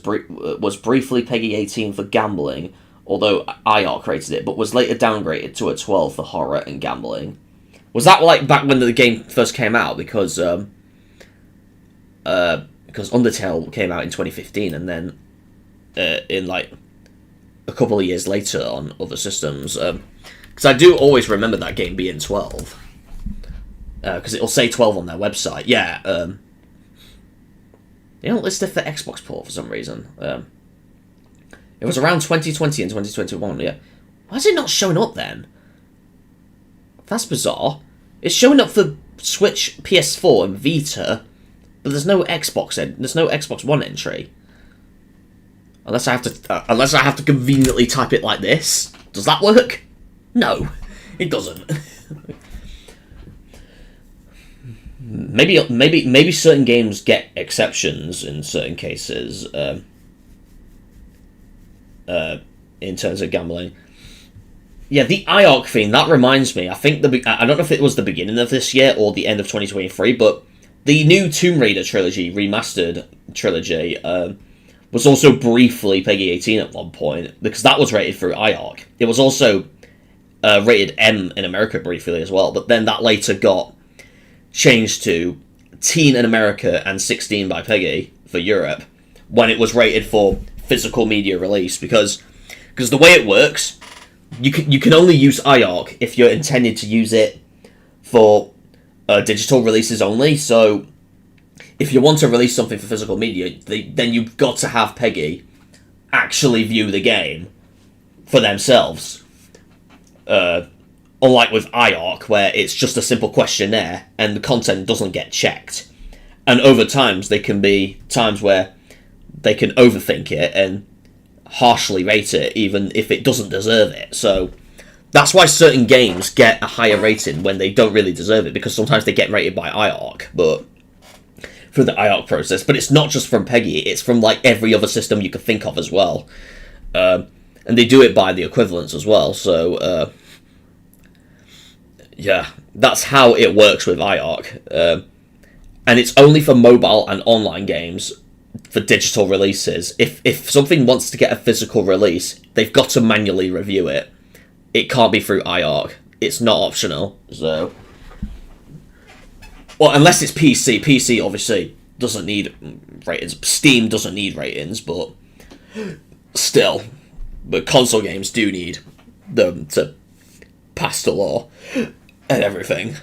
Speaker 1: briefly PEGI 18 for gambling, although IARC rated it, but was later downgraded to a 12 for horror and gambling. Was that like back when the game first came out? Because Undertale came out in 2015, and then in like a couple of years later on other systems. Because I do always remember that game being 12. Because it'll say 12 on their website. Yeah. They don't list it for Xbox port for some reason. It was around 2020 and 2021, yeah. Why is it not showing up then? That's bizarre. It's showing up for Switch, PS4, and Vita, but there's no Xbox One entry. Unless I have to conveniently type it like this. Does that work? No, it doesn't. Maybe certain games get exceptions in certain cases. In terms of gambling. Yeah, the IARC thing, that reminds me, I think I don't know if it was the beginning of this year or the end of 2023, but the new Tomb Raider trilogy, remastered trilogy, was also briefly PEGI 18 at one point, because that was rated through IARC. It was also rated M in America briefly as well, but then that later got changed to Teen in America and 16 by PEGI for Europe, when it was rated for physical media release, because the way it works, you can only use IARC if you're intended to use it for digital releases only. So if you want to release something for physical media, then you've got to have PEGI actually view the game for themselves. Unlike with IARC, where it's just a simple questionnaire and the content doesn't get checked. And over times, there can be times where they can overthink it and harshly rate it, even if it doesn't deserve it. So that's why certain games get a higher rating when they don't really deserve it, because sometimes they get rated by IARC, but through the IARC process. But it's not just from PEGI, it's from like every other system you could think of as well. And they do it by the equivalents as well, so yeah, that's how it works with IARC. And it's only for mobile and online games for digital releases. If something wants to get a physical release, they've got to manually review it. It can't be through IARC. It's not optional, so... Well, unless it's PC. PC, obviously, doesn't need ratings. Steam doesn't need ratings, but... Still. But console games do need them to pass the law and everything.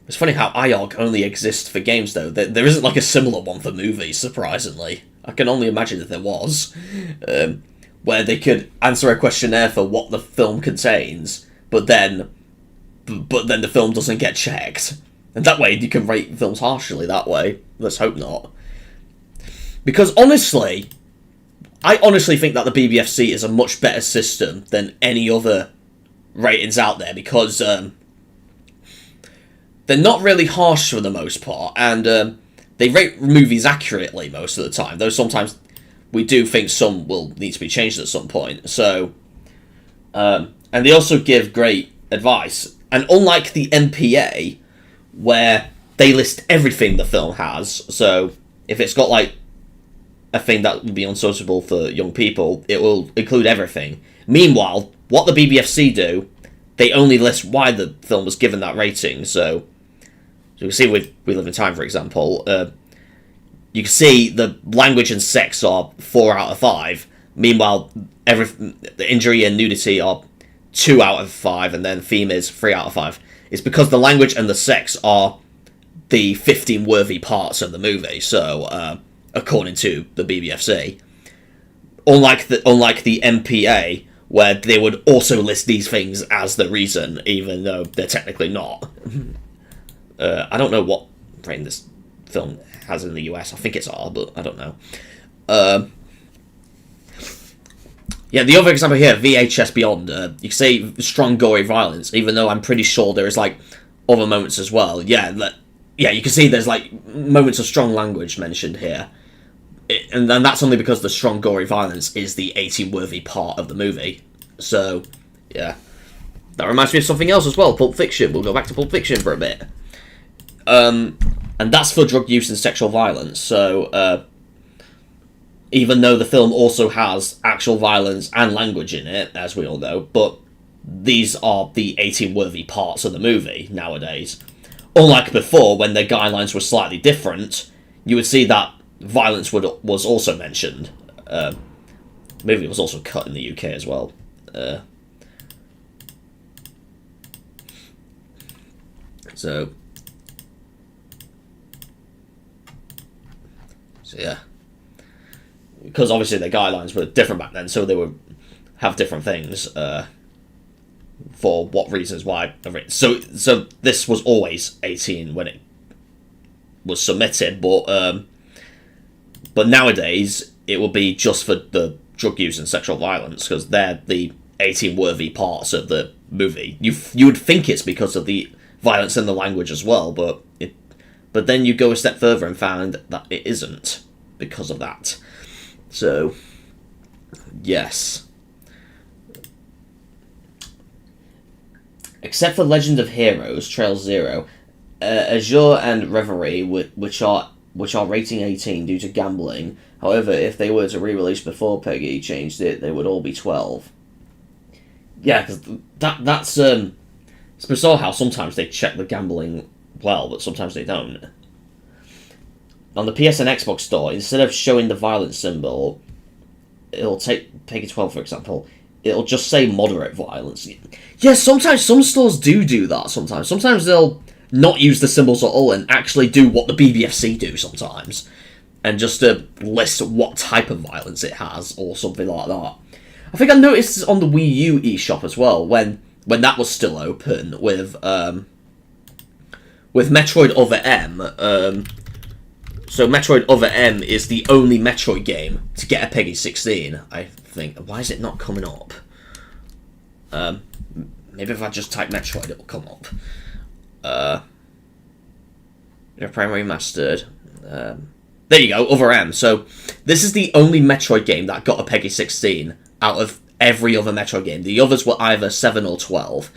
Speaker 1: It's funny how IARC only exists for games, though. There isn't like a similar one for movies, surprisingly. I can only imagine if there was. Where they could answer a questionnaire for what the film contains, but then the film doesn't get checked. And that way you can rate films harshly that way. Let's hope not. Because honestly, I honestly think that the BBFC is a much better system than any other ratings out there, because they're not really harsh for the most part, and they rate movies accurately most of the time, though sometimes we do think some will need to be changed at some point. So, and they also give great advice, and unlike the MPA, where they list everything the film has, so if it's got like a thing that would be unsuitable for young people, it will include everything. Meanwhile, what the BBFC do, they only list why the film was given that rating. So you can see with We Live in Time, for example, you can see the language and sex are 4 out of 5. Meanwhile, the injury and nudity are 2 out of 5, and then theme is 3 out of 5. It's because the language and the sex are the 15 worthy parts of the movie. So, according to the BBFC, unlike the MPA, where they would also list these things as the reason, even though they're technically not. I don't know what rating this film has in the US. I think it's R, but I don't know. Yeah, the other example here, VHS Beyond. You can say strong, gory violence, even though I'm pretty sure there is like other moments as well. Yeah, you can see there's like moments of strong language mentioned here. And then that's only because the strong, gory violence is the 18-worthy part of the movie. So, yeah. That reminds me of something else as well, Pulp Fiction. We'll go back to Pulp Fiction for a bit. And that's for drug use and sexual violence. So, even though the film also has actual violence and language in it, as we all know, but these are the 18-worthy parts of the movie nowadays. Unlike before, when the guidelines were slightly different, you would see that violence was also mentioned. The movie was also cut in the UK as well. So yeah, because obviously the guidelines were different back then, so they would have different things for what reasons why. So this was always 18 when it was submitted, but nowadays it will be just for the drug use and sexual violence, because they're the 18-worthy parts of the movie. You would think it's because of the violence and the language as well, but then you go a step further and found that it isn't because of that. So, yes. Except for Legend of Heroes, Trail Zero, Azure and Reverie, which are rating 18 due to gambling. However, if they were to re-release before PEGI changed it, they would all be 12. Yeah, because that's it's bizarre how sometimes they check the gambling well, but sometimes they don't. On the PS and Xbox store, instead of showing the violence symbol, it'll take PEGI 12, for example, it'll just say moderate violence. Yeah, sometimes some stores do that sometimes. Sometimes they'll not use the symbols at all and actually do what the BBFC do sometimes, and just list what type of violence it has or something like that. I think I noticed this on the Wii U eShop as well, when that was still open, with Metroid Other M. So Metroid Other M is the only Metroid game to get a PEGI 16, I think. Why is it not coming up? Maybe if I just type Metroid, it'll come up. Primary Mastered. There you go, Other M. So this is the only Metroid game that got a PEGI 16 out of every other Metroid game. The others were either 7 or 12.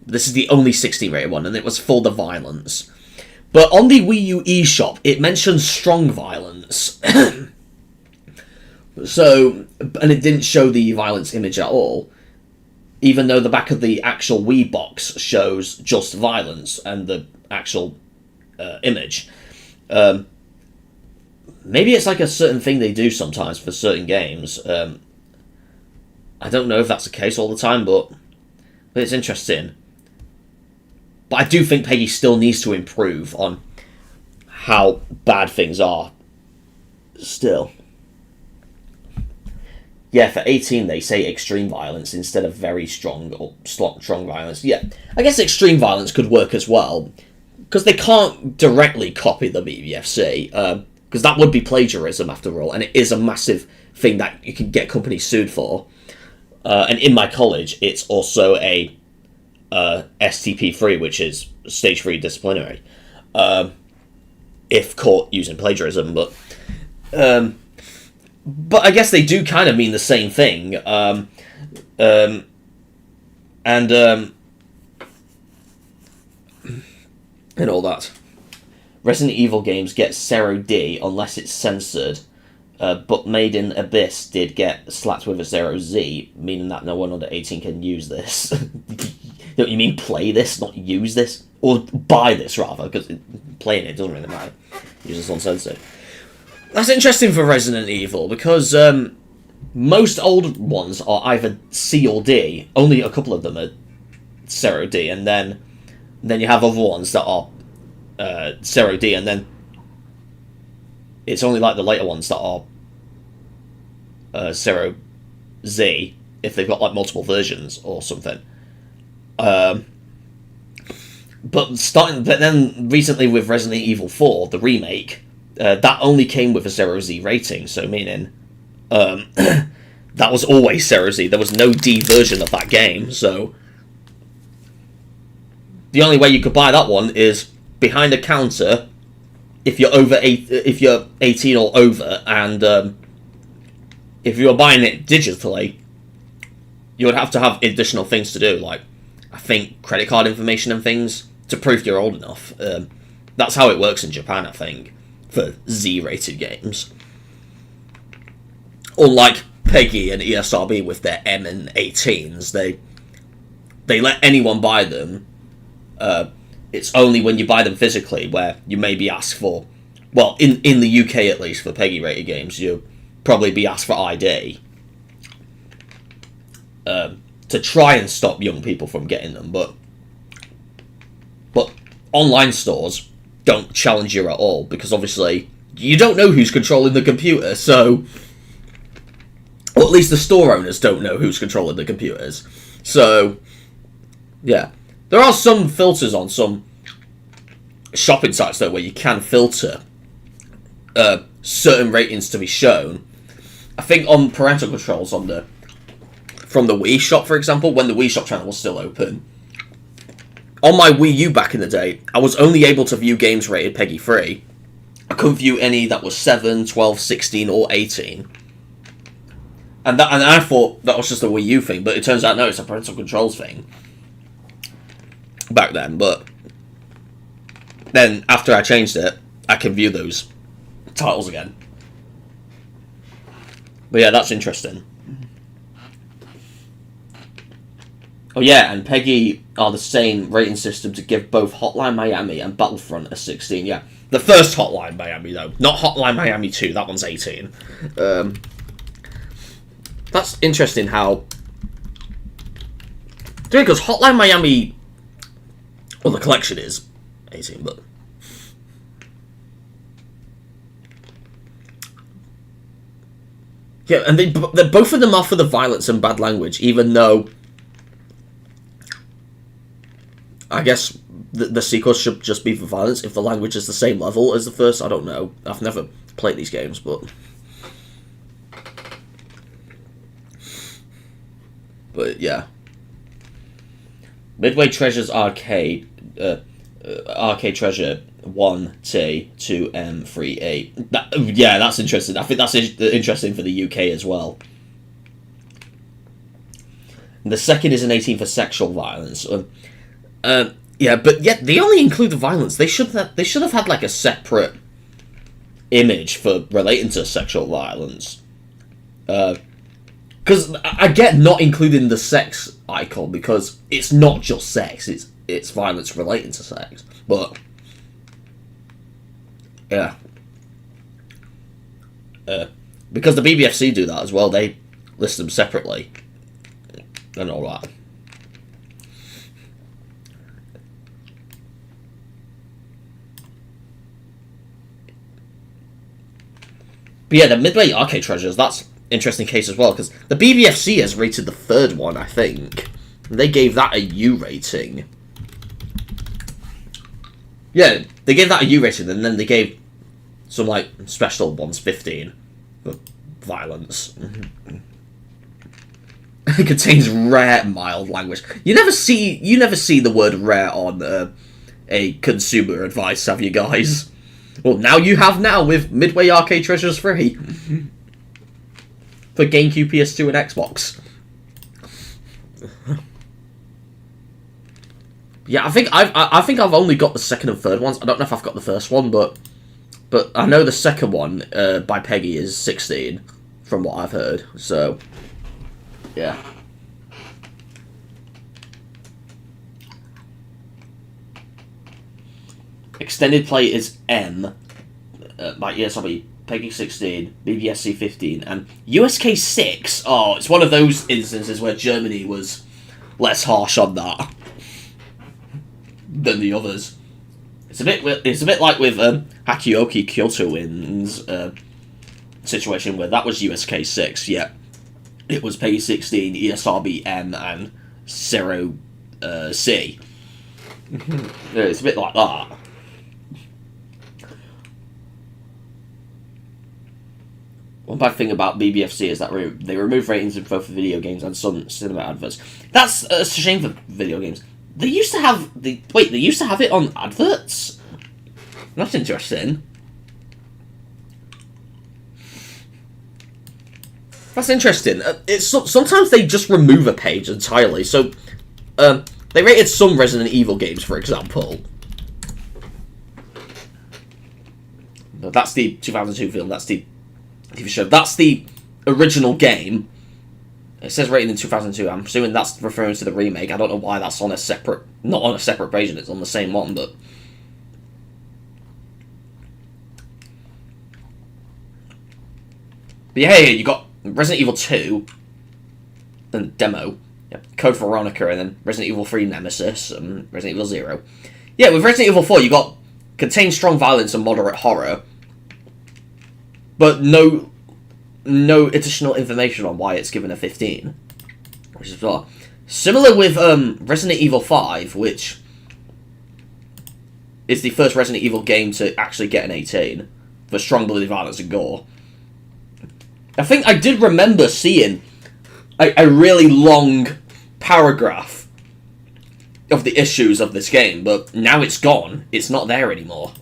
Speaker 1: This is the only 16 rated one, and it was for the violence. But on the Wii U eShop, it mentions strong violence. So, and it didn't show the violence image at all, even though the back of the actual Wii box shows just violence and the actual image. Maybe it's like a certain thing they do sometimes for certain games. I don't know if that's the case all the time, but it's interesting. But I do think PEGI still needs to improve on how bad things are. Still. Yeah, for 18 they say extreme violence instead of very strong or strong violence. Yeah, I guess extreme violence could work as well, because they can't directly copy the BBFC, because that would be plagiarism after all, and it is a massive thing that you can get companies sued for. And in my college, it's also a STP3, which is stage 3 disciplinary, if caught using plagiarism. But I guess they do kind of mean the same thing. And all that. Resident Evil games get 0D unless it's censored, but Made in Abyss did get slapped with a 0Z, meaning that no one under 18 can use this. Don't you mean play this, not use this? Or buy this, rather, because playing it doesn't really matter. Use this uncensored. That's interesting for Resident Evil, because most old ones are either C or D. Only a couple of them are 0D, and then you have other ones that are 0D, and then it's only like the later ones that are 0Z, if they've got like multiple versions or something. But then recently with Resident Evil 4, the remake, that only came with a 0Z rating, so meaning that was always 0Z. There was no D version of that game, so the only way you could buy that one is behind a counter if you're if you're 18 or over, and if you're buying it digitally, you would have to have additional things to do, like I think credit card information and things to prove you're old enough. That's how it works in Japan, I think, for Z-rated games. Unlike PEGI and ESRB with their M and 18s, they let anyone buy them. It's only when you buy them physically where you may be asked for, well, in the UK at least, for PEGI rated games, you'll probably be asked for ID to try and stop young people from getting them, but online stores don't challenge you at all, because obviously you don't know who's controlling the computer, so, or at least the store owners don't know who's controlling the computers, so yeah. There are some filters on some shopping sites, though, where you can filter certain ratings to be shown. I think on parental controls from the Wii Shop, for example, when the Wii Shop channel was still open, on my Wii U back in the day, I was only able to view games rated PEGI 3. I couldn't view any that was 7, 12, 16, or 18. And I thought that was just a Wii U thing, but it turns out, no, it's a parental controls thing back then. But then after I changed it, I can view those titles again. But yeah, that's interesting. Oh yeah, and PEGI are the same rating system to give both Hotline Miami and Battlefront a 16. Yeah, the first Hotline Miami though, not Hotline Miami 2. That one's 18. That's interesting how. Because Hotline Miami, well, the collection is 18, but yeah, and both of them are for the violence and bad language, even though I guess the sequel should just be for violence if the language is the same level as the first. I don't know. I've never played these games, but yeah. Midway Treasures Arcade, Arcade Treasure 1T 2M 3A. Yeah, that's interesting. I think that's interesting for the UK as well. And the second is an 18 for sexual violence. Yeah, but yet they only include the violence. They should have had like a separate image for relating to sexual violence. Because I get not including the sex icon, because it's not just sex, it's violence relating to sex. But yeah, because the BBFC do that as well. They list them separately and all that. But yeah, the Midway Arcade Treasures, that's interesting case as well, because the BBFC has rated the third one, I think. They gave that a U rating. Yeah, they gave that a U rating, and then they gave some, like, special ones 15 violence. It contains rare mild language. You never see the word rare on a consumer advice, have you guys? Well, now you have with Midway Arcade Treasures free for GameCube, PS2, and Xbox. Yeah, I think I've only got the second and third ones. I don't know if I've got the first one, but I know the second one by PEGI is 16, from what I've heard. So, yeah. Extended play is M by ESRB, PEGI 16, BBFC 15, and USK 6. Oh, it's one of those instances where Germany was less harsh on that than the others. It's a bit like with Hakioki Kyoto Win's situation, where that was USK 6. Yeah, it was PEGI 16, ESRB M, and 0 C. Yeah, it's a bit like that. One bad thing about BBFC is that they remove ratings info for video games and some cinema adverts. That's a shame for video games. They used to have they used to have it on adverts? That's interesting. That's interesting. Sometimes they just remove a page entirely. So, they rated some Resident Evil games, for example. That's the 2002 film. That's the TV show. That's the original game. It says rated in 2002. I'm assuming that's referring to the remake. I don't know why that's on a separate, not on a separate page, and it's on the same one, but yeah, you got Resident Evil 2 and demo, Code Veronica, and then Resident Evil 3 Nemesis and Resident Evil 0. Yeah, with Resident Evil 4, you got contains strong violence and moderate horror, but no additional information on why it's given a 15, which is bizarre. Similar with Resident Evil 5, which is the first Resident Evil game to actually get an 18 for strong bloody violence and gore. I think I did remember seeing a really long paragraph of the issues of this game, but now it's gone. It's not there anymore.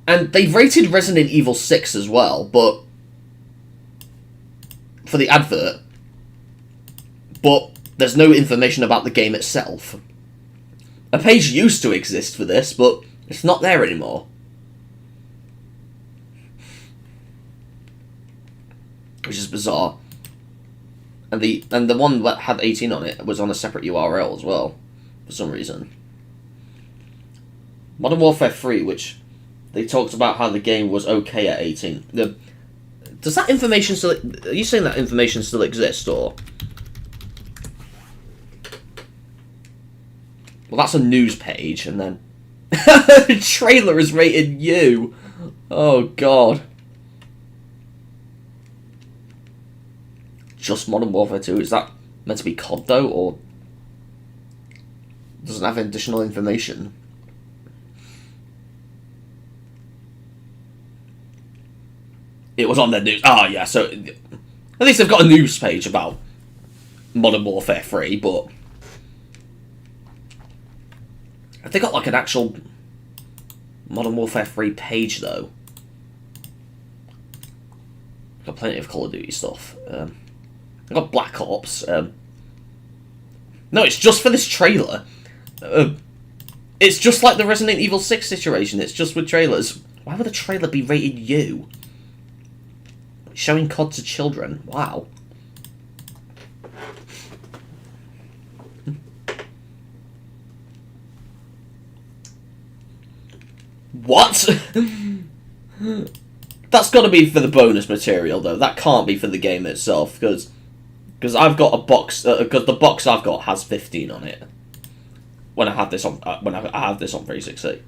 Speaker 1: And they've rated Resident Evil 6 as well, but for the advert, but there's no information about the game itself. A page used to exist for this, but it's not there anymore. Which is bizarre. And the one that had 18 on it was on a separate URL as well, for some reason. Modern Warfare 3, which they talked about how the game was okay at 18. Does that information still... Are you saying that information still exists, or... Well, that's a news page, and then... The trailer is rated U! Oh, God. Just Modern Warfare 2? Is that meant to be COD, though, or... Doesn't have additional information? It was on their news. Ah, yeah, so... At least they've got a news page about Modern Warfare 3, but... Have they got, like, an actual Modern Warfare 3 page, though? I've got plenty of Call of Duty stuff. I've got Black Ops. No, it's just for this trailer. It's just like the Resident Evil 6 situation. It's just with trailers. Why would a trailer be rated U? Showing COD to children. Wow. What? That's got to be for the bonus material, though. That can't be for the game itself, because I've got a box. Because the box I've got has 15 on it. When I have this on, I have this on 360.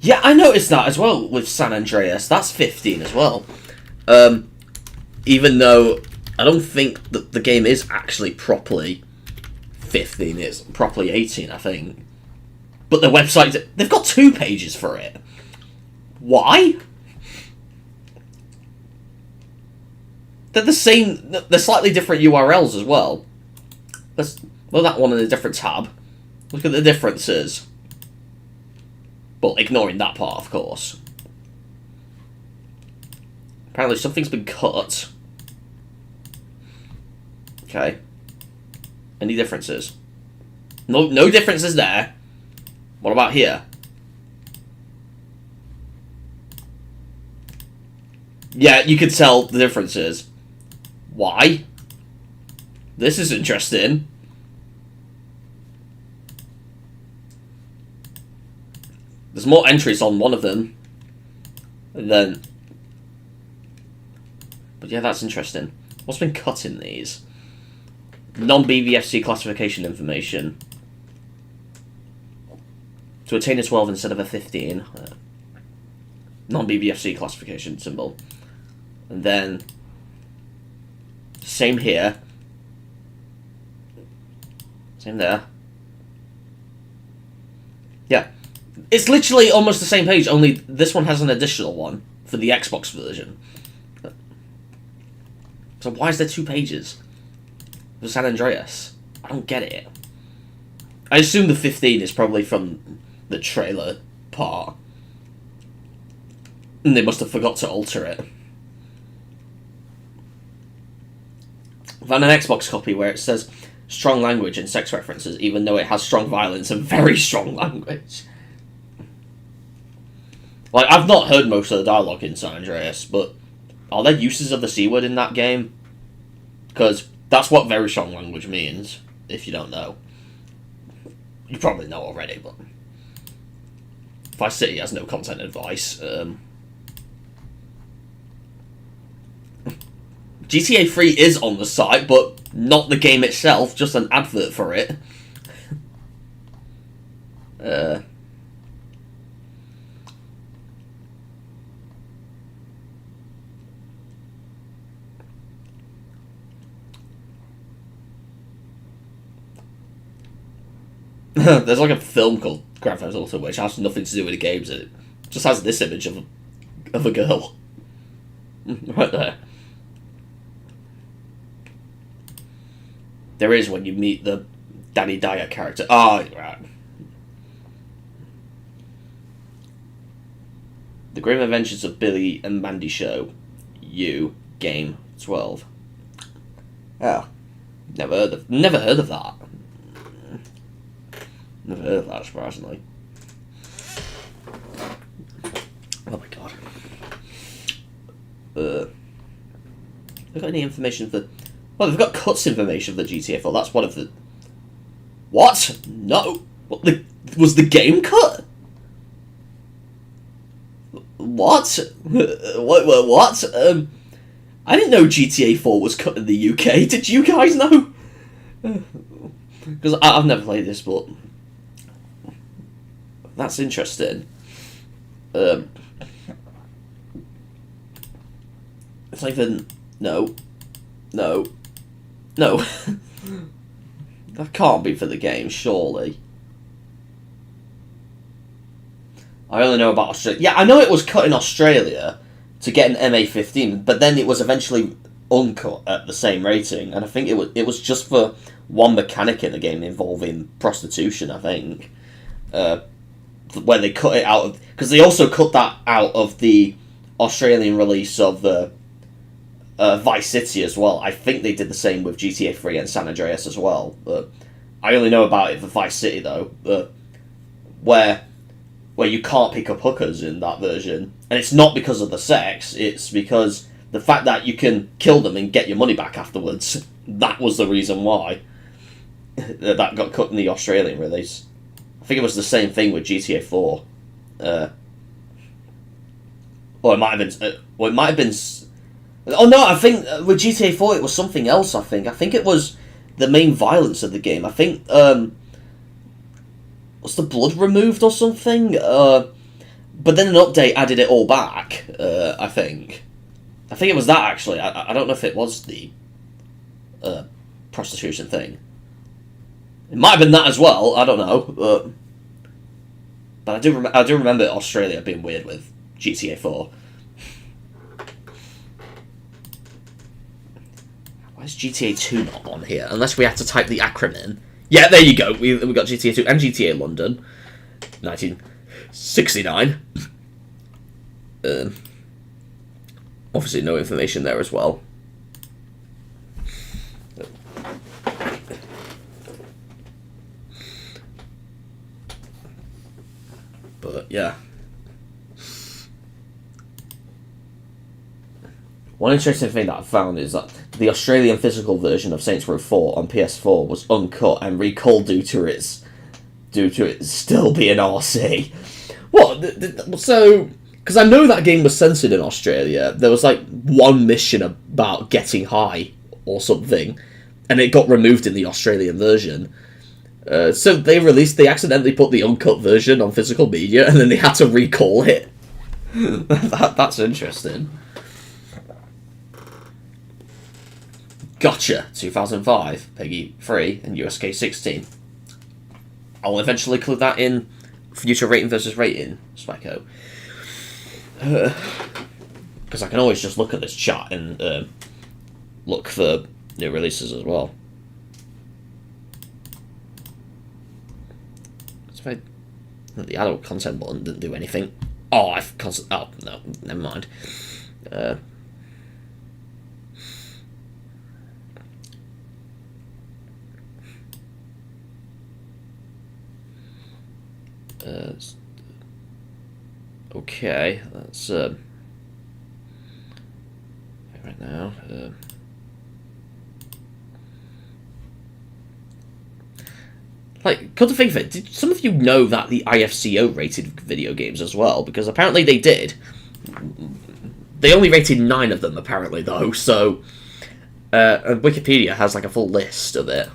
Speaker 1: Yeah, I noticed that as well with San Andreas. That's 15 as well. Even though I don't think that the game is actually properly 15, it's properly 18, I think. but the website, they've got 2 pages for it. Why? They're the same, they're slightly different URLs as well. Well, that one in a different tab. Look at the differences. Well, ignoring that part, of course. Apparently something's been cut. Okay. Any differences? No differences there. What about here? Yeah, you can tell the differences. Why? This is interesting. There's more entries on one of them. And then... But yeah, that's interesting. What's been cut in these? Non-BBFC classification information. To attain a 12 instead of a 15. Non-BBFC classification symbol. And then... Same here. Same there. Yeah. It's literally almost the same page, only this one has an additional one for the Xbox version. So why is there 2 pages for San Andreas? I don't get it. I assume the 15 is probably from the trailer part. And they must have forgot to alter it. I found an Xbox copy where it says strong language and sex references, even though it has strong violence and very strong language. Like, I've not heard most of the dialogue in San Andreas, but are there uses of the C word in that game? Because that's what very strong language means, if you don't know. You probably know already, but... Vice City has no content advice. GTA 3 is on the site, but not the game itself, just an advert for it. There's like a film called Grand Theft Auto which has nothing to do with the games. It just has this image of a girl. Right there. There is when you meet the Danny Dyer character. Oh, right. The Grim Adventures of Billy and Mandy Show. You. Game 12. Oh. Never heard of that. Never heard of that, surprisingly. Oh my god. Have got any information for... Well, they've got cuts information for the GTA 4. That's one of the... What? No. What, was the game cut? What? What? I didn't know GTA 4 was cut in the UK. Did you guys know? Because I've never played this, but... That's interesting. It's not even... No. That can't be for the game, surely. I only know about Australia. Yeah, I know it was cut in Australia to get an MA15, but then it was eventually uncut at the same rating, and I think it was just for one mechanic in the game involving prostitution, I think. Where they cut it out of... Because they also cut that out of the Australian release of the Vice City as well. I think they did the same with GTA 3 and San Andreas as well. I only know about it for Vice City, though. Where you can't pick up hookers in that version. And it's not because of the sex, it's because the fact that you can kill them and get your money back afterwards. That was the reason why that got cut in the Australian release. I think it was the same thing with GTA 4. Or it might have been... Oh no, I think with GTA 4 it was something else, I think it was the main violence of the game. I think, was the blood removed or something? But then an update added it all back, I think. I think it was that, actually. I don't know if it was the prostitution thing. It might have been that as well, I don't know. But I do remember Australia being weird with GTA 4. Why is GTA 2 not on here? Unless we have to type the acronym. Yeah, there you go. We got GTA 2 and GTA London, 1969. Obviously, no information there as well. But yeah. One interesting thing that I found is that the Australian physical version of Saints Row 4 on PS4 was uncut and recalled due to it still being RC. What? So, because I know that game was censored in Australia. There was like one mission about getting high or something, and it got removed in the Australian version. So they accidentally put the uncut version on physical media, and then they had to recall it. That's interesting. Gotcha, 2005, PEGI 3, and USK 16. I'll eventually include that in future rating versus rating, Spyco. Because I can always just look at this chat and look for new releases as well. The adult content button didn't do anything. Oh, oh, no, never mind. Okay, that's right now. Like, come to think of it, did some of you know that the IFCO rated video games as well? Because apparently they did. They only rated 9 of them, apparently, though, so Wikipedia has like a full list of it.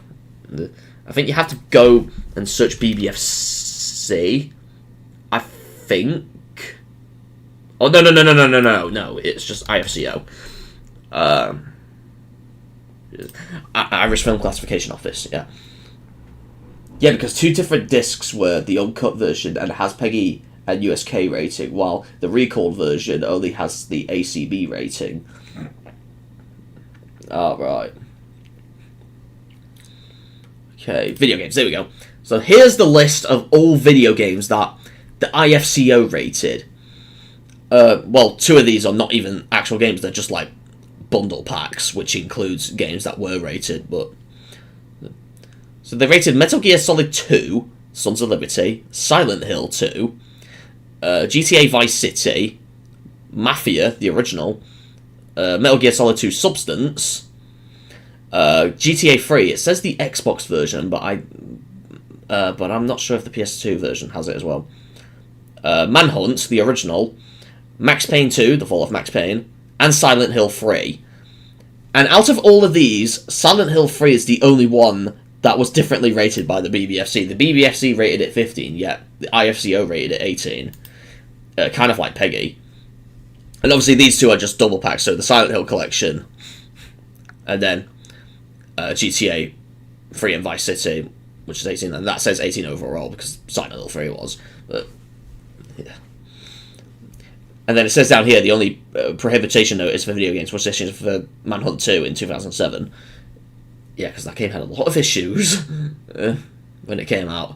Speaker 1: I think you have to go and search BBFC, I think. Oh, no, it's just IFCO. Irish Film Classification Office, yeah. Yeah, because 2 different discs were the uncut version and has PEGI and USK rating, while the recalled version only has the ACB rating. Right. Okay, video games, there we go. So here's the list of all video games that the IFCO rated. Well, 2 of these are not even actual games, they're just like bundle packs, which includes games that were rated, but... So they rated Metal Gear Solid 2, Sons of Liberty, Silent Hill 2, GTA Vice City, Mafia, the original, Metal Gear Solid 2 Substance, GTA 3. It says the Xbox version, but I'm not sure if the PS2 version has it as well. Manhunt, the original, Max Payne 2, The Fall of Max Payne, and Silent Hill 3. And out of all of these, Silent Hill 3 is the only one that was differently rated by the BBFC. The BBFC rated it 15, yet the IFCO rated it 18. Kind of like PEGI. And obviously these 2 are just double packs, so the Silent Hill collection, and then GTA 3 and Vice City, which is 18, and that says 18 overall, because Silent Hill 3 was. But, yeah. And then it says down here, the only prohibition notice for video games was issued for Manhunt 2 in 2007. Yeah, because that game had a lot of issues when it came out.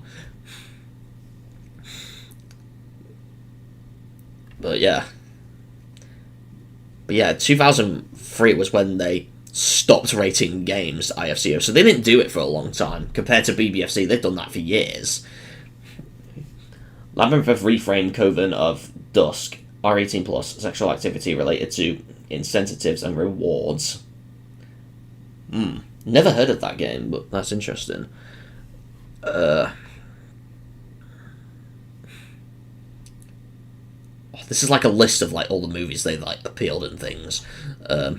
Speaker 1: But yeah. 2003 was when they stopped rating games, IFCO. So they didn't do it for a long time. Compared to BBFC, they've done that for years. Labyrinth of Refrain, Coven of Dusk, R18+, sexual activity related to incentives and rewards. Never heard of that game, but that's interesting. This is like a list of like all the movies they like appealed and things. I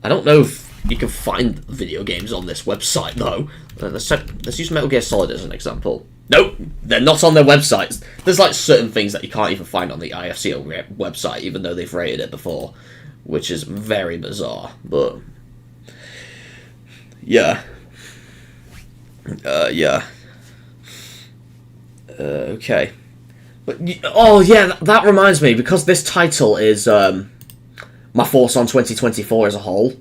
Speaker 1: don't know if you can find video games on this website though. Let's use Metal Gear Solid as an example. Nope, they're not on their websites. There's like certain things that you can't even find on the IFCO website, even though they've rated it before, which is very bizarre. But yeah. Okay. But, oh, yeah, that reminds me, because this title is my thoughts on 2024 as a whole.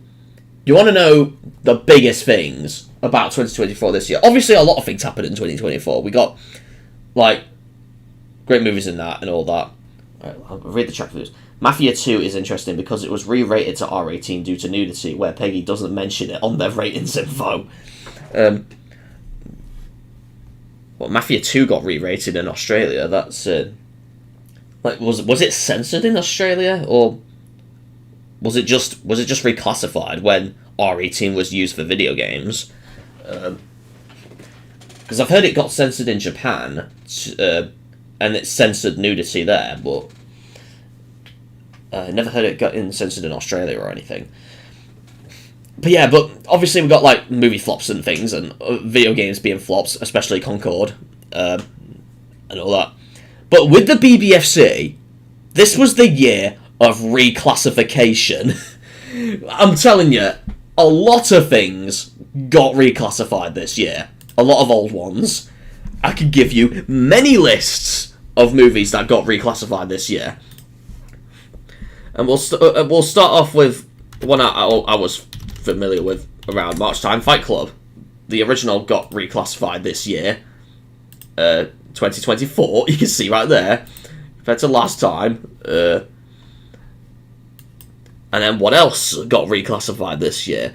Speaker 1: You want to know the biggest things about 2024 this year? Obviously, a lot of things happened in 2024. We got, like, great movies in that and all that. Right, I'll read the chapter. Mafia 2 is interesting because it was re-rated to R18 due to nudity, where PEGI doesn't mention it on their ratings info. Mafia 2 got re-rated in Australia. That's like, was it censored in Australia, or was it just reclassified when R18 was used for video games? Because I've heard it got censored in Japan, and it censored nudity there, but I never heard it got censored in Australia or anything. But yeah, but obviously we got like movie flops and things, and video games being flops, especially Concord, and all that. But with the BBFC, this was the year of reclassification. I'm telling you, a lot of things got reclassified this year. A lot of old ones. I could give you many lists of movies that got reclassified this year. And we'll start off with one I was familiar with around March time, Fight Club. The original got reclassified this year. 2024, you can see right there, compared to last time. And then what else got reclassified this year?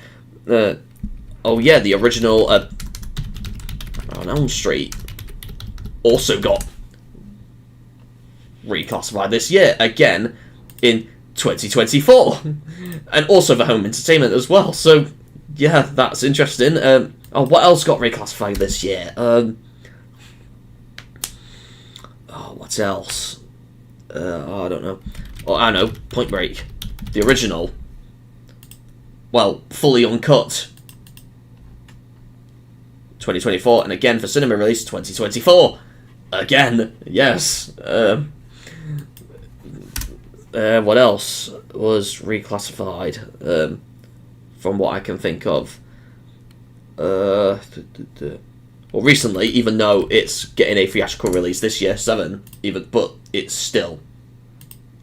Speaker 1: Oh yeah, the original on Elm Street also got reclassified this year, again, in 2024. And also for home entertainment as well, so yeah, that's interesting. What else got reclassified this year? What else? I don't know. Oh, I know, Point Break. The original. Well, fully uncut. 2024, and again for cinema release, 2024. Again, yes. What else was reclassified? From what I can think of. Well, recently, even though it's getting a theatrical release this year, 7, but it's still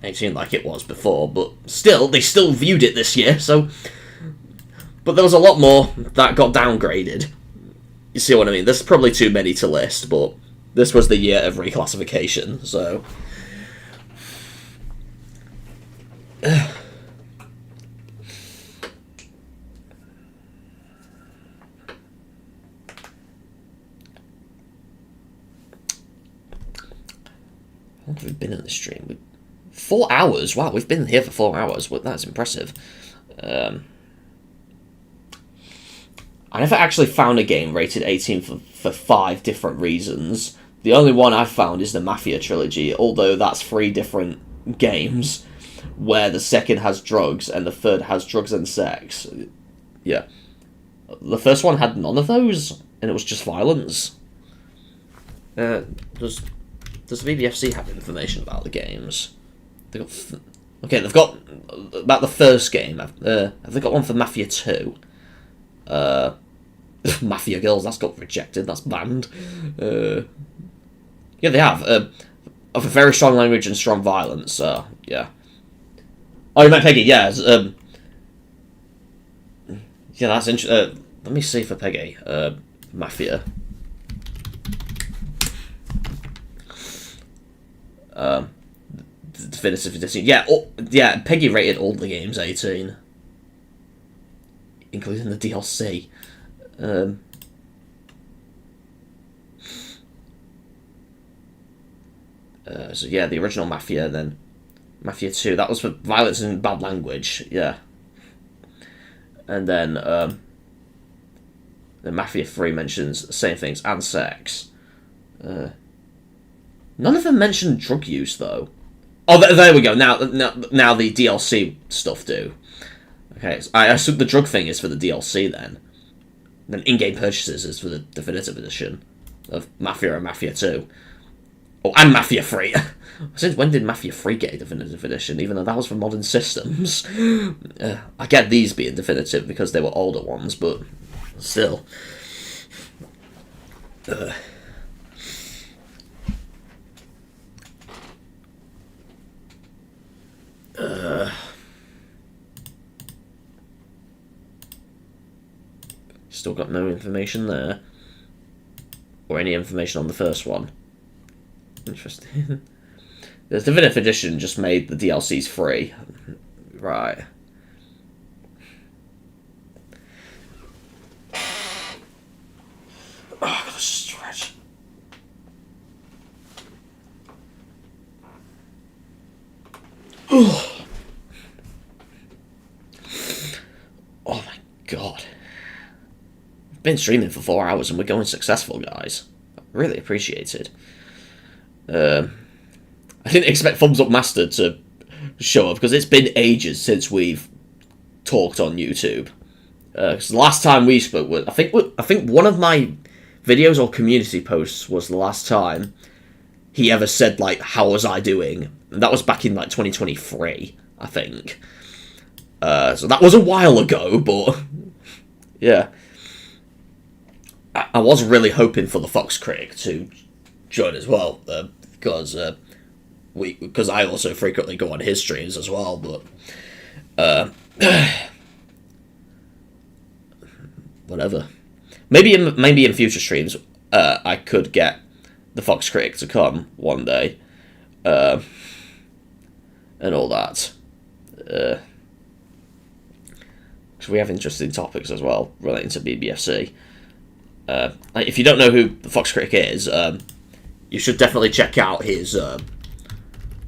Speaker 1: 18 like it was before, but still, they still viewed it this year, so... But there was a lot more that got downgraded. You see what I mean? There's probably too many to list, but this was the year of reclassification, so... How long have we been in the stream? 4 hours? Wow, we've been here for 4 hours. Well, that's impressive. I never actually found a game rated 18 for 5 different reasons. The only one I've found is the Mafia trilogy, although that's 3 different games, where the second has drugs and the third has drugs and sex. Yeah. The first one had none of those, and it was just violence. Does the BBFC have information about the games? They've got about the first game. Have they got one for Mafia 2? Mafia Girls, that's got rejected, that's banned. Yeah, they have. Of a very strong language and strong violence, yeah. Oh, you meant PEGI, yeah. Yeah, that's interesting. Let me see for PEGI. Mafia. Definitive edition. Yeah, yeah, PEGI rated all the games 18. Including the DLC. So yeah, the original Mafia, then Mafia 2, that was for violence and bad language, yeah. And then the Mafia 3 mentions the same things, and sex. None of them mention drug use, though. Oh, there we go, now the DLC stuff do. Okay, so I assume the drug thing is for the DLC, then. Then in-game purchases is for the definitive edition of Mafia and Mafia 2. Oh, and Mafia 3. Since when did Mafia 3 get a definitive edition, even though that was for modern systems? I get these being definitive because they were older ones, but still. Still got no information there. Or any information on the first one. Interesting. The Definitive Edition just made the DLCs free. Right. Oh, I gotta stretch. Oh my god. I've been streaming for 4 hours and we're going successful, guys. Really appreciate it. I didn't expect ThumbsUpMaster to show up because it's been ages since we've talked on YouTube. Because the last time we spoke, I think one of my videos or community posts was the last time he ever said, like, how was I doing? And that was back in, like, 2023, I think. So that was a while ago, but yeah. I was really hoping for the Fox Critic to join as well, because I also frequently go on his streams as well, but whatever. Maybe in future streams, I could get the Fox Critic to come one day, and all that. Because we have interesting topics as well relating to BBFC. If you don't know who the Fox Critic is, you should definitely check out his channel,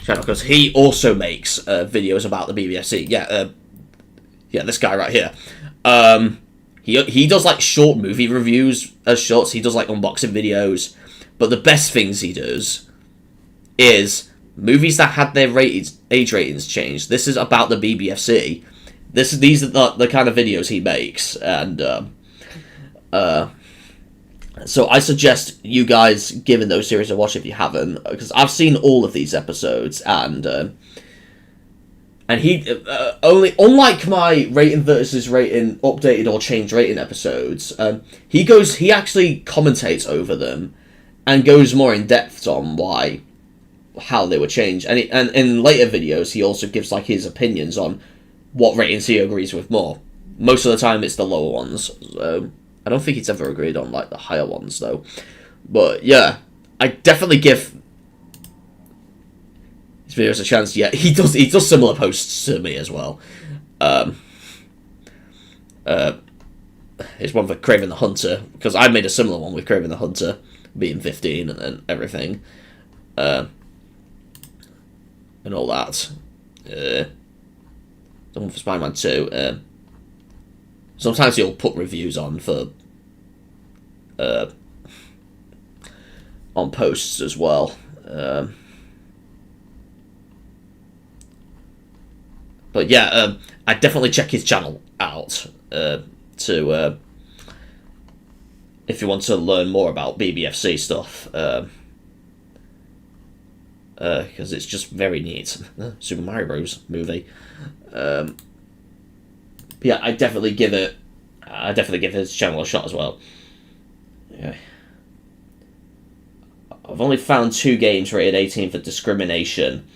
Speaker 1: because he also makes videos about the BBFC. Yeah, this guy right here. He does like short movie reviews as shorts. He does like unboxing videos, but the best things he does is movies that had their age ratings changed. This is about the BBFC. These are the kind of videos he makes, and so I suggest you guys giving those series a watch if you haven't, because I've seen all of these episodes, and he unlike my rating versus rating updated or changed rating episodes, he actually commentates over them and goes more in depth on how they were changed, and in later videos he also gives like his opinions on what ratings he agrees with more. Most of the time it's the lower ones. So I don't think he's ever agreed on like the higher ones though. But yeah, I definitely give his videos a chance. Yeah, he does similar posts to me as well. Here's one for Craven the Hunter, because I made a similar one with Craven the Hunter being 15 and everything, and all that. Someone for Spider-Man 2. Sometimes he'll put reviews on for on posts as well. But yeah, I definitely check his channel out to if you want to learn more about BBFC stuff, because it's just very neat. Super Mario Bros. Movie. Yeah, I definitely give his channel a shot as well. Yeah. I've only found 2 games rated 18 for discrimination.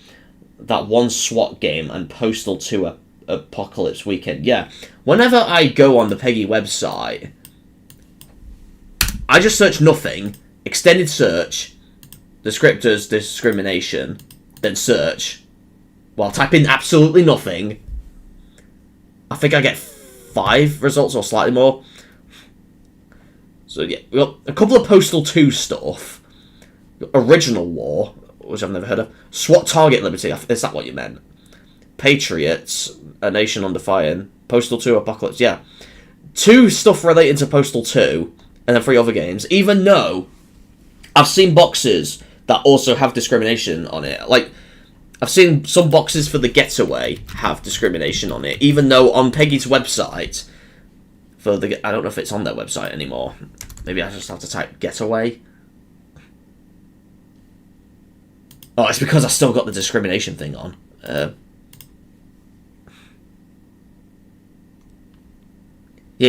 Speaker 1: That one SWAT game and Postal 2 Apocalypse Weekend. Yeah, whenever I go on the PEGI website, I just search nothing, extended search, descriptors, discrimination, then search. While type in absolutely nothing, I think I get 5 results or slightly more. So yeah, we got a couple of Postal 2 stuff. Original War, which I've never heard of. SWAT Target Liberty, is that what you meant? Patriots, A Nation Under Fire, Postal 2 Apocalypse, yeah. 2 stuff relating to Postal 2, and then 3 other games, even though I've seen boxes that also have discrimination on it. Like, I've seen some boxes for the Getaway have discrimination on it, even though on PEGI's website, I don't know if it's on their website anymore. Maybe I just have to type Getaway. Oh, it's because I still got the discrimination thing on. Yeah,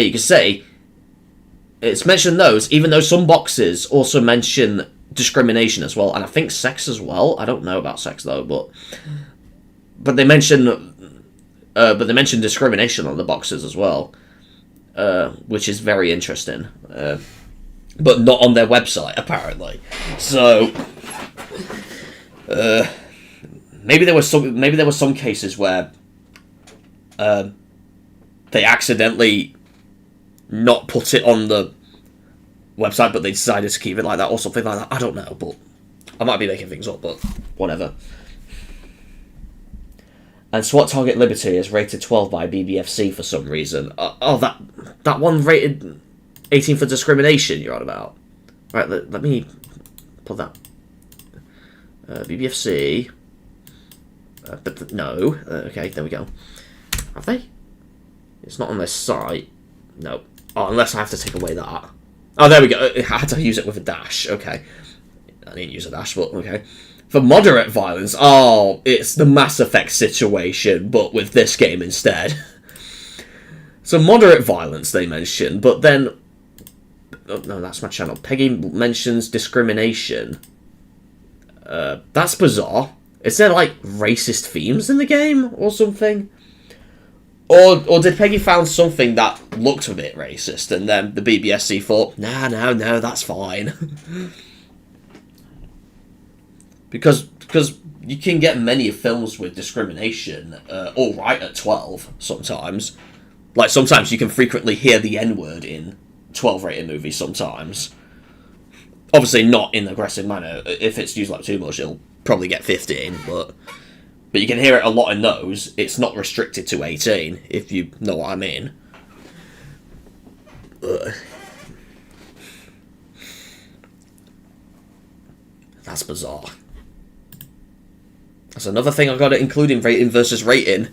Speaker 1: you could say it's mentioned those, even though some boxes also mention discrimination as well, and I think sex as well. I don't know about sex though, but they mention discrimination on the boxes as well. which is very interesting. But not on their website, apparently. So, maybe there were some cases where they accidentally not put it on the website, but they decided to keep it like that or something like that. I don't know, but I might be making things up, but whatever. And SWAT Target Liberty is rated 12 by BBFC for some reason. That one rated 18 for discrimination you're on about. Right, let me put that. BBFC. But no. Okay, there we go. Have they? It's not on their site. No. Oh, unless I have to take away that. Oh, there we go. I had to use it with a dash. Okay. I didn't use a dash, but okay. For moderate violence, oh, it's the Mass Effect situation, but with this game instead. So moderate violence, they mention, but then... Oh, no, that's my channel. PEGI mentions discrimination. That's bizarre. Is there, like, racist themes in the game or something? Or did PEGI found something that looked a bit racist, and then the BBFC thought, no, that's fine. because you can get many films with discrimination all right at 12 sometimes. Like, sometimes you can frequently hear the N-word in 12-rated movies sometimes. Obviously not in an aggressive manner. If it's used like too much, it'll probably get 15, but you can hear it a lot in those. It's not restricted to 18, if you know what I mean. That's bizarre. That's another thing I've got to include in rating versus rating.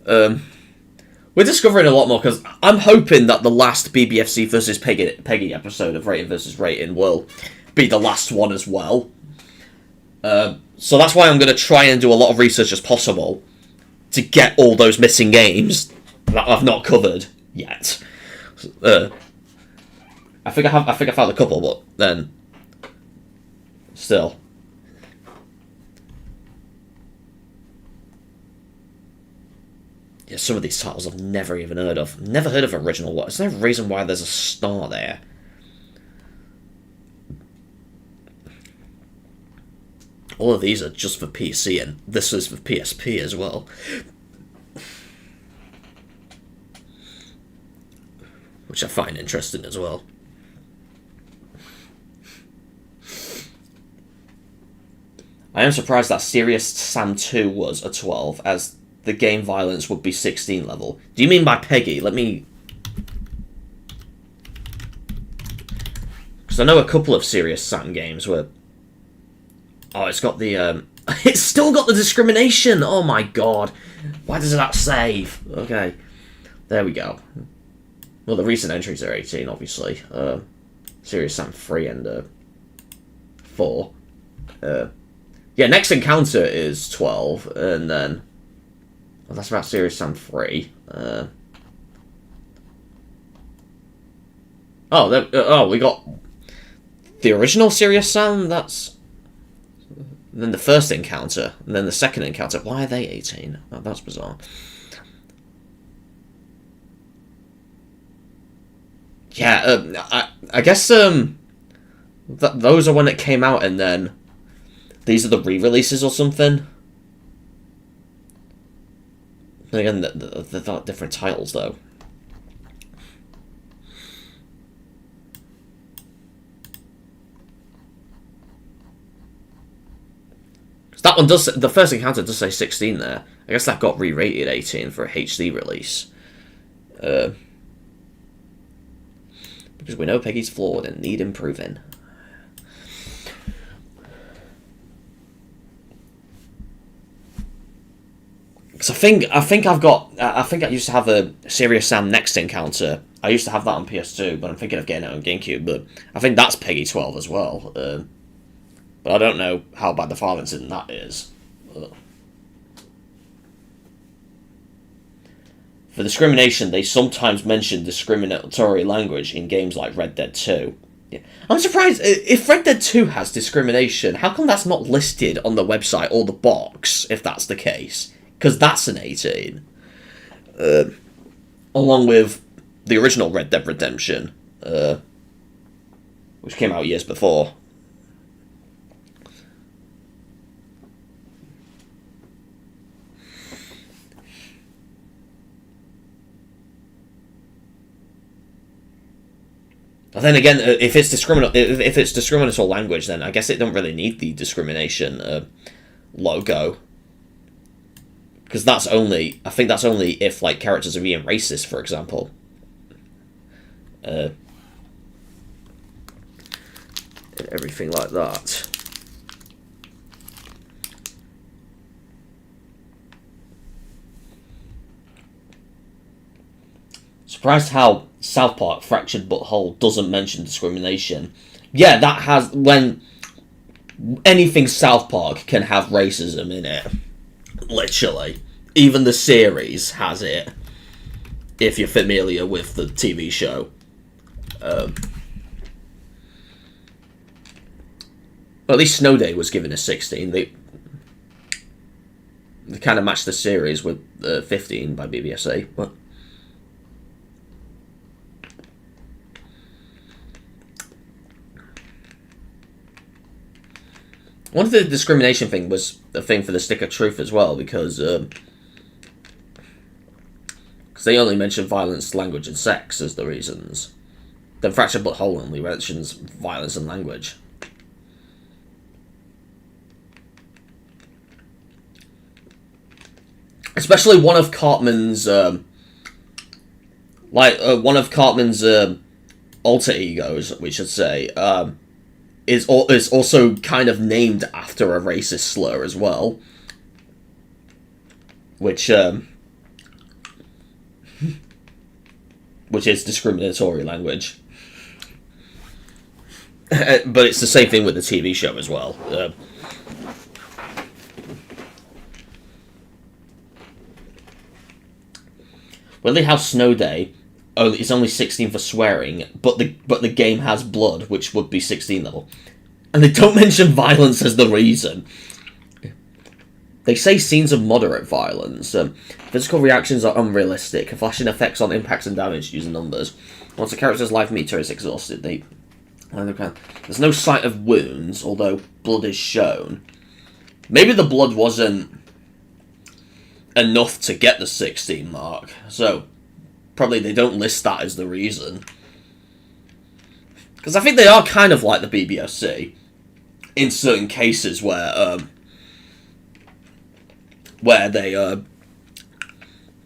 Speaker 1: We're discovering a lot more, because I'm hoping that the last BBFC versus PEGI episode of Rating versus Rating will be the last one as well. So that's why I'm going to try and do a lot of research as possible to get all those missing games that I've not covered yet. I think I found a couple, but then still. Yeah, some of these titles I've never even heard of. Never heard of Original What? Is there a reason why there's a star there? All of these are just for PC, and this is for PSP as well. Which I find interesting as well. I am surprised that Serious Sam 2 was a 12, as the game violence would be 16 level. Do you mean by PEGI? Let me... Because I know a couple of Serious Sam games where... Oh, it's got the... It's still got the discrimination! Oh my god. Why does that save? Okay. There we go. Well, the recent entries are 18, obviously. Serious Sam 3 and 4. Yeah, Next Encounter is 12, and then... Well, that's about Serious Sam 3. We got the original Serious Sam, that's... And then the first encounter, and then the second encounter. Why are they 18? Oh, that's bizarre. Yeah, I guess those are when it came out, and then these are the re-releases or something. And again, they're not different titles, though. That one does. The first encounter does say 16 there. I guess that got re-rated 18 for a HD release. Because we know PEGI's flawed and need improving. Because I think I used to have a Serious Sam Next Encounter. I used to have that on PS2, but I'm thinking of getting it on GameCube. But I think that's PEGI 12 as well. But I don't know how bad the violence in that is. For discrimination, they sometimes mention discriminatory language in games like Red Dead 2. Yeah. I'm surprised, if Red Dead 2 has discrimination, how come that's not listed on the website or the box, if that's the case? Because that's an 18. Along with the original Red Dead Redemption, which came out years before. But then again, if it's discriminatory language, then I guess it don't really need the discrimination logo, because I think that's only if like characters are being racist, for example. Everything like that. Surprised how South Park Fractured But Whole doesn't mention discrimination. Yeah, that has... When anything South Park can have racism in it. Literally. Even the series has it. If you're familiar with the TV show. Well, at least Snow Day was given a 16. They kind of matched the series with 15 by BBFC. But... one of the discrimination thing was a thing for the Stick of Truth as well, because they only mention violence, language, and sex as the reasons. Then Fractured But Whole only mentions violence and language. Especially one of Cartman's alter egos, we should say, is also kind of named after a racist slur as well, which is discriminatory language. But it's the same thing with the TV show as well. Weirdly, how Snow Day is only 16 for swearing, but the game has blood, which would be 16 level. And they don't mention violence as the reason. They say scenes of moderate violence. Physical reactions are unrealistic. Flashing effects on impacts and damage using numbers. Once a character's life meter is exhausted, there's no sight of wounds, although blood is shown. Maybe the blood wasn't enough to get the 16 mark, so probably they don't list that as the reason. Because I think they are kind of like the BBFC in certain cases where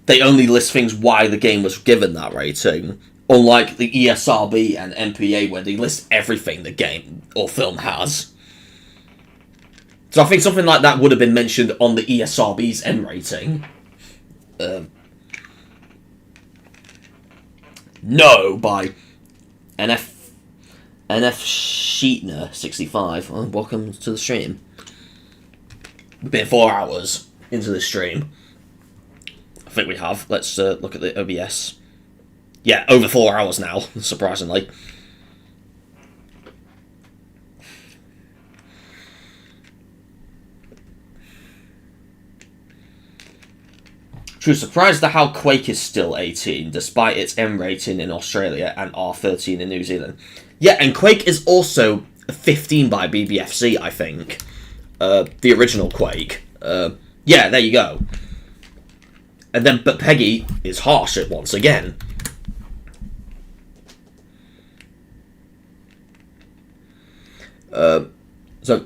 Speaker 1: they only list things why the game was given that rating, unlike the ESRB and MPA where they list everything the game or film has. So I think something like that would have been mentioned on the ESRB's M rating. No, by NF Sheetner 65. Well, welcome to the stream. We've been 4 hours into the stream. I think we have. Let's look at the OBS. Yeah, over 4 hours now, surprisingly. True, surprised at how Quake is still 18, despite its M rating in Australia and R13 in New Zealand. Yeah, and Quake is also 15 by BBFC, I think. The original Quake. Yeah, there you go. And then, but PEGI is harsh it once again. So,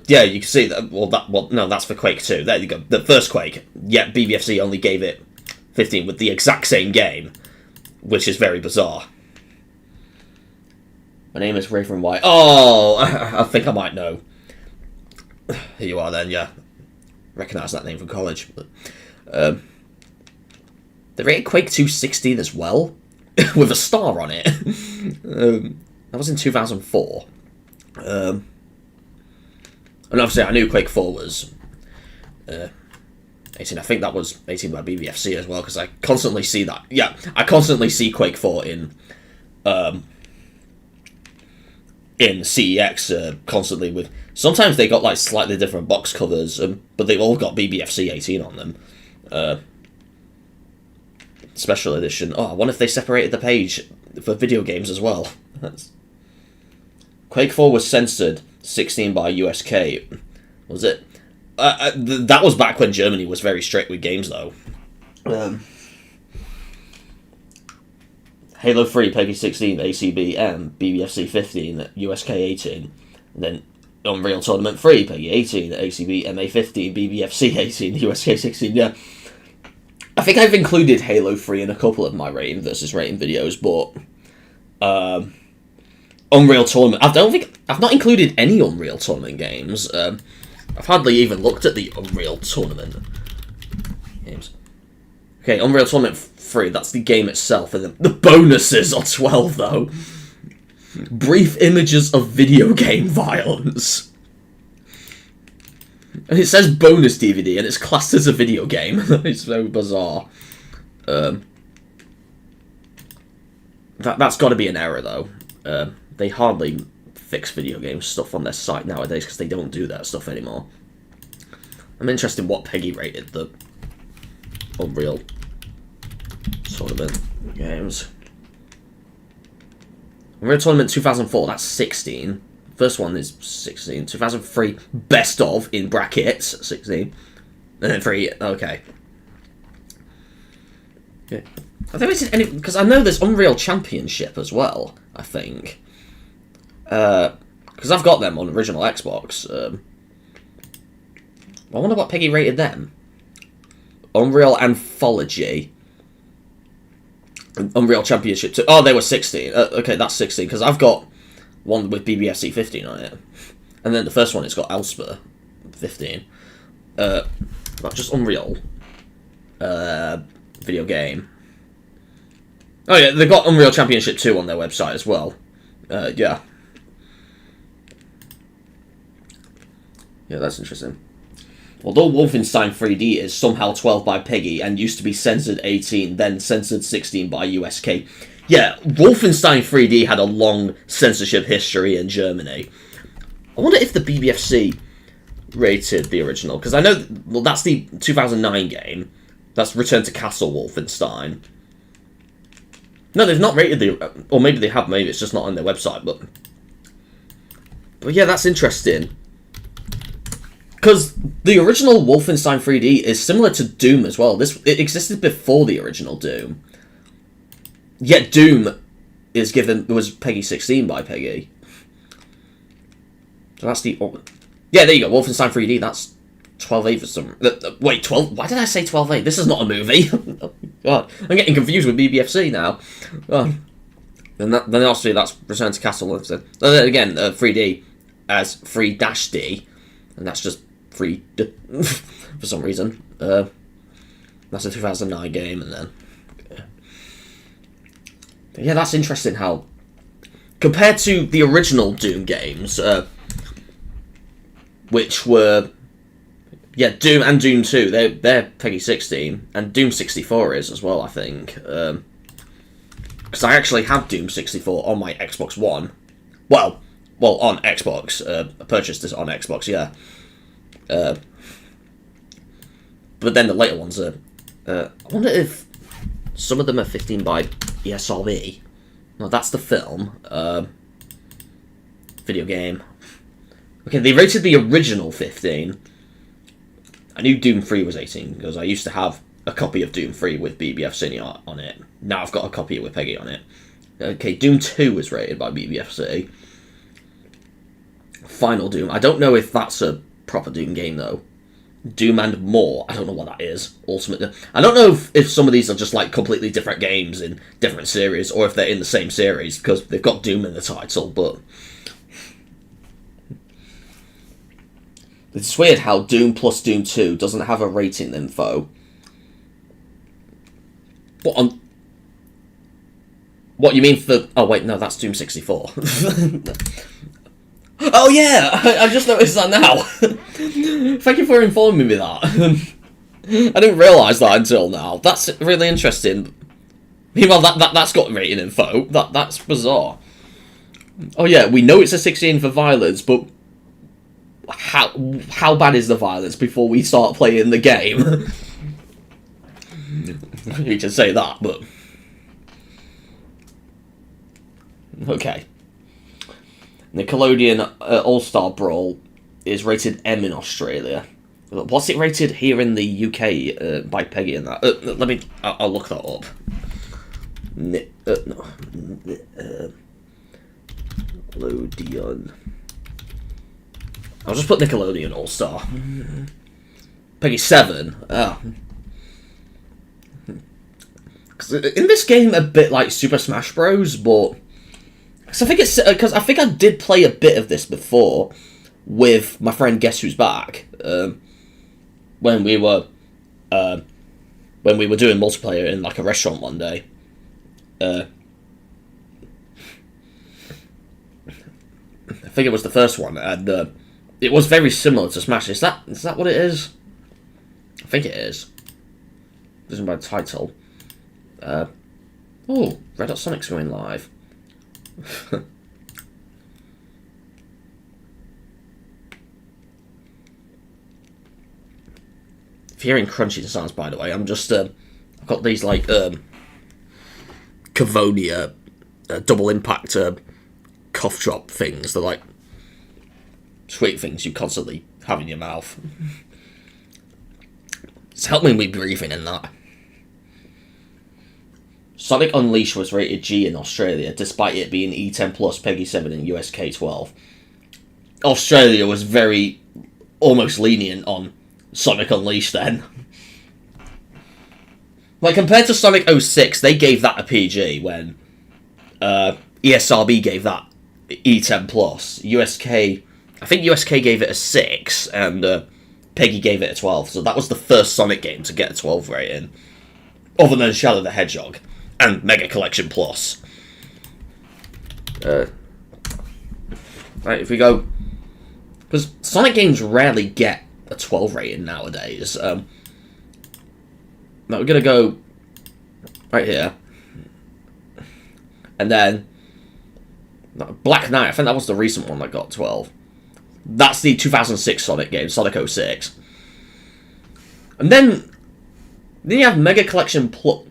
Speaker 1: yeah, you can see that, no, that's for Quake 2. There you go. The first Quake, yeah, BBFC only gave it 15 with the exact same game, which is very bizarre. My name is Raven White. Oh, I think I might know who you are then, yeah. Recognise that name from college. But, they rated Quake 2 16 as well, with a star on it. That was in 2004. And obviously I knew Quake 4 was 18. I think that was 18 by BBFC as well, because I constantly see that. Yeah, I constantly see Quake 4 in CEX constantly with... Sometimes they got like slightly different box covers, but they've all got BBFC 18 on them. Special edition. Oh, I wonder if they separated the page for video games as well. Quake 4 was censored 16 by USK. Was it? That was back when Germany was very strict with games, though. Halo 3, PEGI 16, ACB M, BBFC 15, USK 18, and then Unreal Tournament 3, PEGI 18, ACB MA 15, BBFC 18, USK 16, yeah. I think I've included Halo 3 in a couple of my rating versus rating videos, but Unreal Tournament, I've not included any Unreal Tournament games. I've hardly even looked at the Unreal Tournament games. Okay, Unreal Tournament 3, that's the game itself, and then the bonuses are 12, though. Brief images of video game violence. And it says bonus DVD, and it's classed as a video game. It's so bizarre. That's got to be an error, though. They hardly fix video game stuff on their site nowadays, because they don't do that stuff anymore. I'm interested in what PEGI rated the Unreal Tournament games. Unreal Tournament 2004, that's 16. First one is 16. 2003, best of, in brackets, 16. And then 3, okay. Yeah. I think it's any, because I know there's Unreal Championship as well, I think. Because I've got them on original Xbox. I wonder what PEGI rated them. Unreal Anthology. Unreal Championship 2. Oh, they were 16. Okay, that's 16, because I've got one with BBFC 15 on it. And then the first one, it's got Elsper 15. But just Unreal. Video game. Oh yeah, they've got Unreal Championship 2 on their website as well. Yeah. Yeah, that's interesting. Although Wolfenstein 3D is somehow 12 by PEGI and used to be censored 18, then censored 16 by USK. Yeah, Wolfenstein 3D had a long censorship history in Germany. I wonder if the BBFC rated the original, because I know, well, that's the 2009 game. That's Return to Castle Wolfenstein. No, they've not rated the, or maybe they have, maybe it's just not on their website, but yeah, that's interesting. Because the original Wolfenstein 3D is similar to Doom as well. It existed before the original Doom. Yet Doom was PEGI 16 by PEGI. So that's the... Yeah, there you go. Wolfenstein 3D, that's 12.8 for some... Wait, 12... Why did I say 12.8? This is not a movie. Oh, God. I'm getting confused with BBFC now. Oh. Then obviously that's Return to Castle. Then again, 3D as 3-D. And that's just 3 for some reason. That's a 2009 game, and then... Yeah, that's interesting how... Compared to the original Doom games, which were... Yeah, Doom and Doom 2, they're PEGI 16, and Doom 64 is as well, I think. Because I actually have Doom 64 on my Xbox One. Well, on Xbox. I purchased this on Xbox, yeah. But then the later ones are... I wonder if some of them are 15 by ESRB. No, that's the film. Video game. Okay, they rated the original 15. I knew Doom 3 was 18, because I used to have a copy of Doom 3 with BBFC on it. Now I've got a copy with PEGI on it. Okay, Doom 2 was rated by BBFC. Final Doom. I don't know if that's a proper Doom game, though. Doom and More. I don't know what that is. Ultimate. I don't know if some of these are just, like, completely different games in different series, or if they're in the same series, because they've got Doom in the title, but... It's weird how Doom plus Doom 2 doesn't have a rating info. What, you mean for... Oh, wait, no, that's Doom 64. Oh, yeah! I just noticed that now. Thank you for informing me that. I didn't realise that until now. That's really interesting. Meanwhile, that's got rating info. That's bizarre. Oh, yeah, we know it's a 16 for violence, but... How bad is the violence before we start playing the game? You can say that, but... Okay. Nickelodeon All-Star Brawl is rated M in Australia. What's it rated here in the UK by PEGI and that? I'll look that up. Nickelodeon. I'll just put Nickelodeon All-Star. PEGI 7. Oh. In this game, a bit like Super Smash Bros, but because I think I did play a bit of this before with my friend Guess Who's Back when we were doing multiplayer in like a restaurant one day. I think it was the first one, and it was very similar to Smash. Is that what it is? I think it is. This is my title. Oh, Red Hot Sonic's going live. If you're hearing crunching sounds, by the way, I'm just I've got these like Cavonia double impact cough drop things. They're like sweet things you constantly have in your mouth. It's helping me breathing in that. Sonic Unleashed was rated G in Australia, despite it being E10 plus PEGI 7 and US K12. Australia was very almost lenient on Sonic Unleashed then. Like, compared to Sonic 06, they gave that a PG when ESRB gave that E10 plus. USK, I think USK gave it a 6, and PEGI gave it a 12, so that was the first Sonic game to get a 12 rating, other than Shadow the Hedgehog. And Mega Collection Plus. Right, if we go... Because Sonic games rarely get a 12 rating nowadays. Now we're going to go right here. And then... Black Knight, I think that was the recent one that got 12. That's the 2006 Sonic game, Sonic 06. And then you have Mega Collection Plus...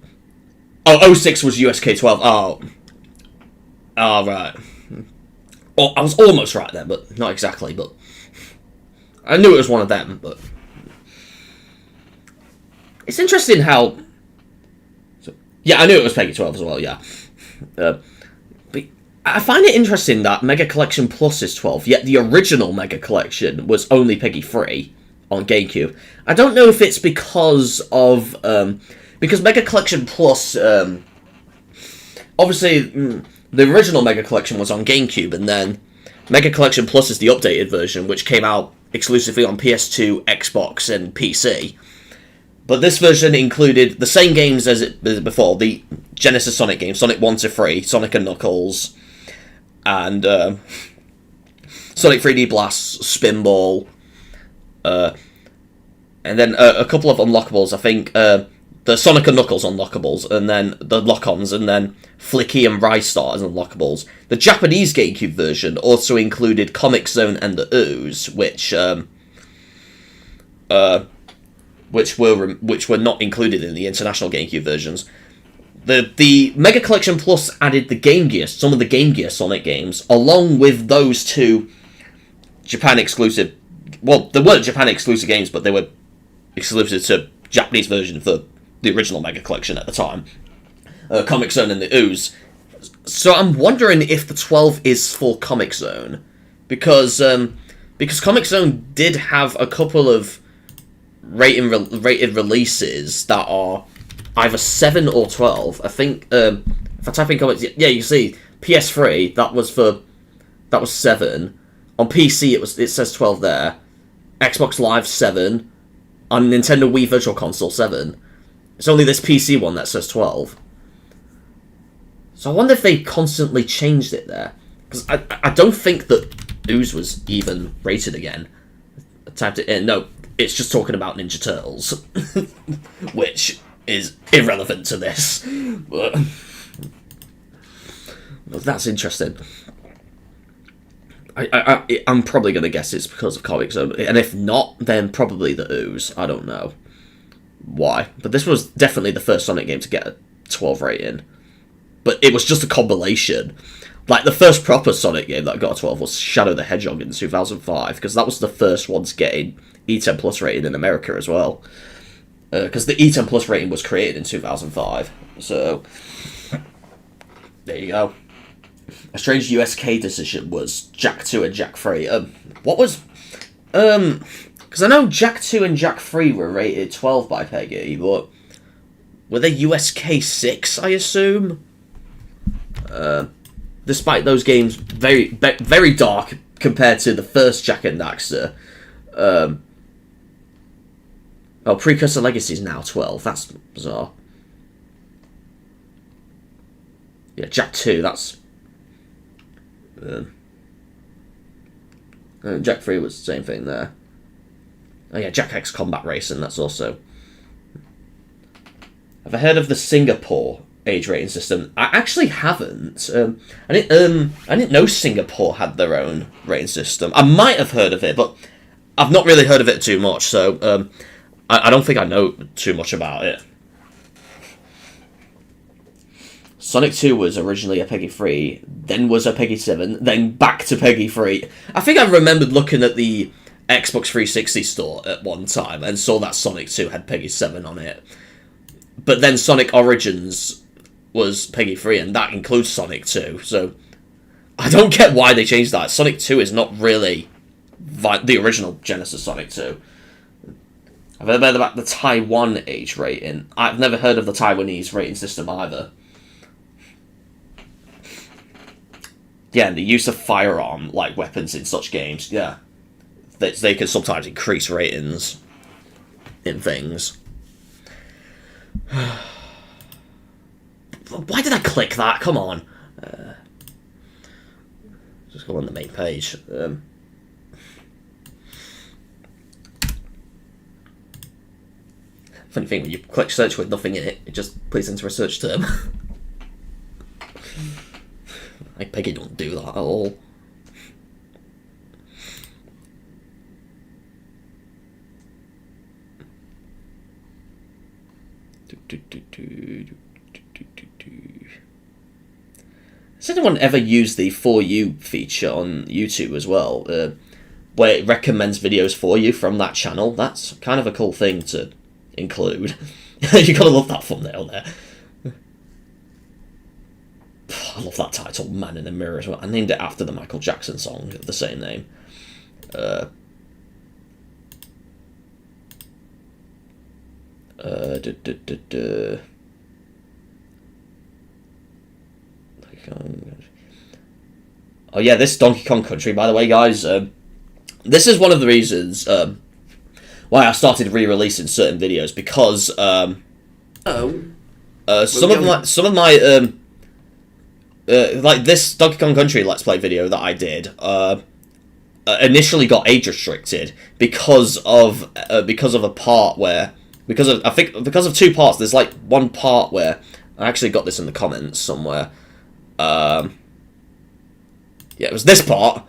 Speaker 1: Oh, 06 was USK12. Oh, right. Oh, I was almost right there, but not exactly. But I knew it was one of them. But it's interesting how. Yeah, I knew it was PEGI 12 as well. Yeah, but I find it interesting that Mega Collection Plus is 12, yet the original Mega Collection was only PEGI 3 on GameCube. I don't know if it's because of. Because Mega Collection Plus, obviously, the original Mega Collection was on GameCube, and then Mega Collection Plus is the updated version, which came out exclusively on PS2, Xbox, and PC. But this version included the same games as before, the Genesis Sonic games, Sonic 1-3, Sonic and Knuckles, and Sonic 3D Blast, Spinball, and then a couple of unlockables, I think, the Sonic and Knuckles unlockables, and then the lock-ons, and then Flicky and Rystar as unlockables. The Japanese GameCube version also included Comic Zone and the Ooze, which were not included in the international GameCube versions. The Mega Collection Plus added the Game Gear, some of the Game Gear Sonic games, along with those two Japan exclusive. Well, they weren't Japan exclusive games, but they were exclusive to Japanese version for the original Mega Collection at the time, Comic Zone and the Ooze. So I'm wondering if the 12 is for Comic Zone, because Comic Zone did have a couple of rated releases that are either 7 or 12. I think if I type in Comic, yeah, you see PS3 that was 7. On PC it says 12 there. Xbox Live 7. On Nintendo Wii Virtual Console 7. It's only this PC one that says 12. So I wonder if they constantly changed it there. Because I don't think that Ooze was even rated again. I typed it in. No, it's just talking about Ninja Turtles. Which is irrelevant to this. But that's interesting. I'm probably going to guess it's because of Comic Zone. And if not, then probably the Ooze. I don't know why. But this was definitely the first Sonic game to get a 12 rating. But it was just a compilation Like, the first proper Sonic game that got a 12 was Shadow the Hedgehog in 2005, because that was the first one to get an E10 Plus rating in America as well. Because the E10 Plus rating was created in 2005. So, there you go. A strange USK decision was Jak 2 and Jak 3. What was... Because I know Jak 2 and Jak 3 were rated 12 by PEGI, but... Were they USK 6, I assume? Despite those games very dark compared to the first Jak and Daxter. Precursor Legacy is now 12. That's bizarre. Yeah, Jak 2, that's... Jak 3 was the same thing there. Oh yeah, Jak X Combat Racing, that's also... Have I heard of the Singapore age rating system? I actually haven't. I didn't know Singapore had their own rating system. I might have heard of it, but I've not really heard of it too much, so I don't think I know too much about it. Sonic 2 was originally a PEGI 3, then was a PEGI 7, then back to PEGI 3. I think I remembered looking at the Xbox 360 store at one time and saw that Sonic 2 had PEGI 7 on it. But then Sonic Origins was PEGI 3, and that includes Sonic 2, so I don't get why they changed that. Sonic 2 is not really the original Genesis Sonic 2. I've heard about the Taiwan age rating. I've never heard of the Taiwanese rating system either. Yeah, and the use of firearm-like weapons in such games, yeah. They can sometimes increase ratings in things. Why did I click that? Come on. Just go on the main page. Funny thing, when you click search with nothing in it, it just puts into a search term. Like, PEGI don't do that at all. Has anyone ever used the For You feature on YouTube as well, where it recommends videos for you from that channel? That's kind of a cool thing to include. You gotta love that thumbnail there. I love that title, Man in the Mirror, as well. I named it after the Michael Jackson song of the same name. Oh yeah, this Donkey Kong Country, by the way, guys, this is one of the reasons why I started re-releasing certain videos, because some of my like this Donkey Kong Country Let's Play video that I did initially got age restricted because of a part where because of two parts. There's like one part where I actually got this in the comments somewhere. Yeah, it was this part.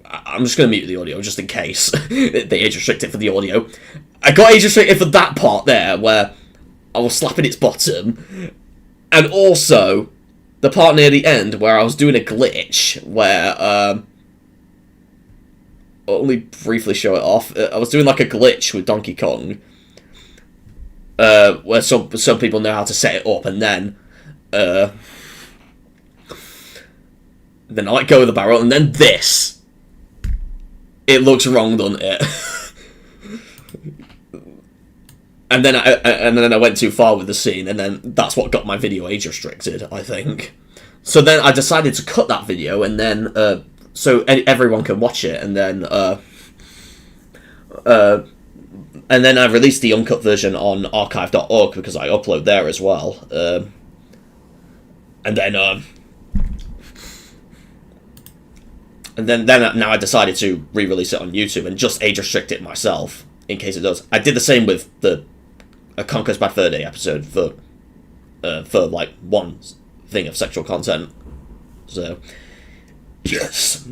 Speaker 1: I'm just going to mute the audio just in case they age restrict it for the audio. I got age restricted for that part there where I was slapping its bottom, and also the part near the end where I was doing a glitch where I'll only briefly show it off. I was doing like a glitch with Donkey Kong, where some people know how to set it up, and then I let go of the barrel, and then this. It looks wrong, doesn't it? and then I went too far with the scene, and then that's what got my video age restricted, I think. So then I decided to cut that video, and then so everyone can watch it, and then I released the uncut version on archive.org because I upload there as well. And then now I decided to re-release it on YouTube and just age restrict it myself in case it does. I did the same with the Conker's Bad Fur Day episode for like one thing of sexual content. So yes.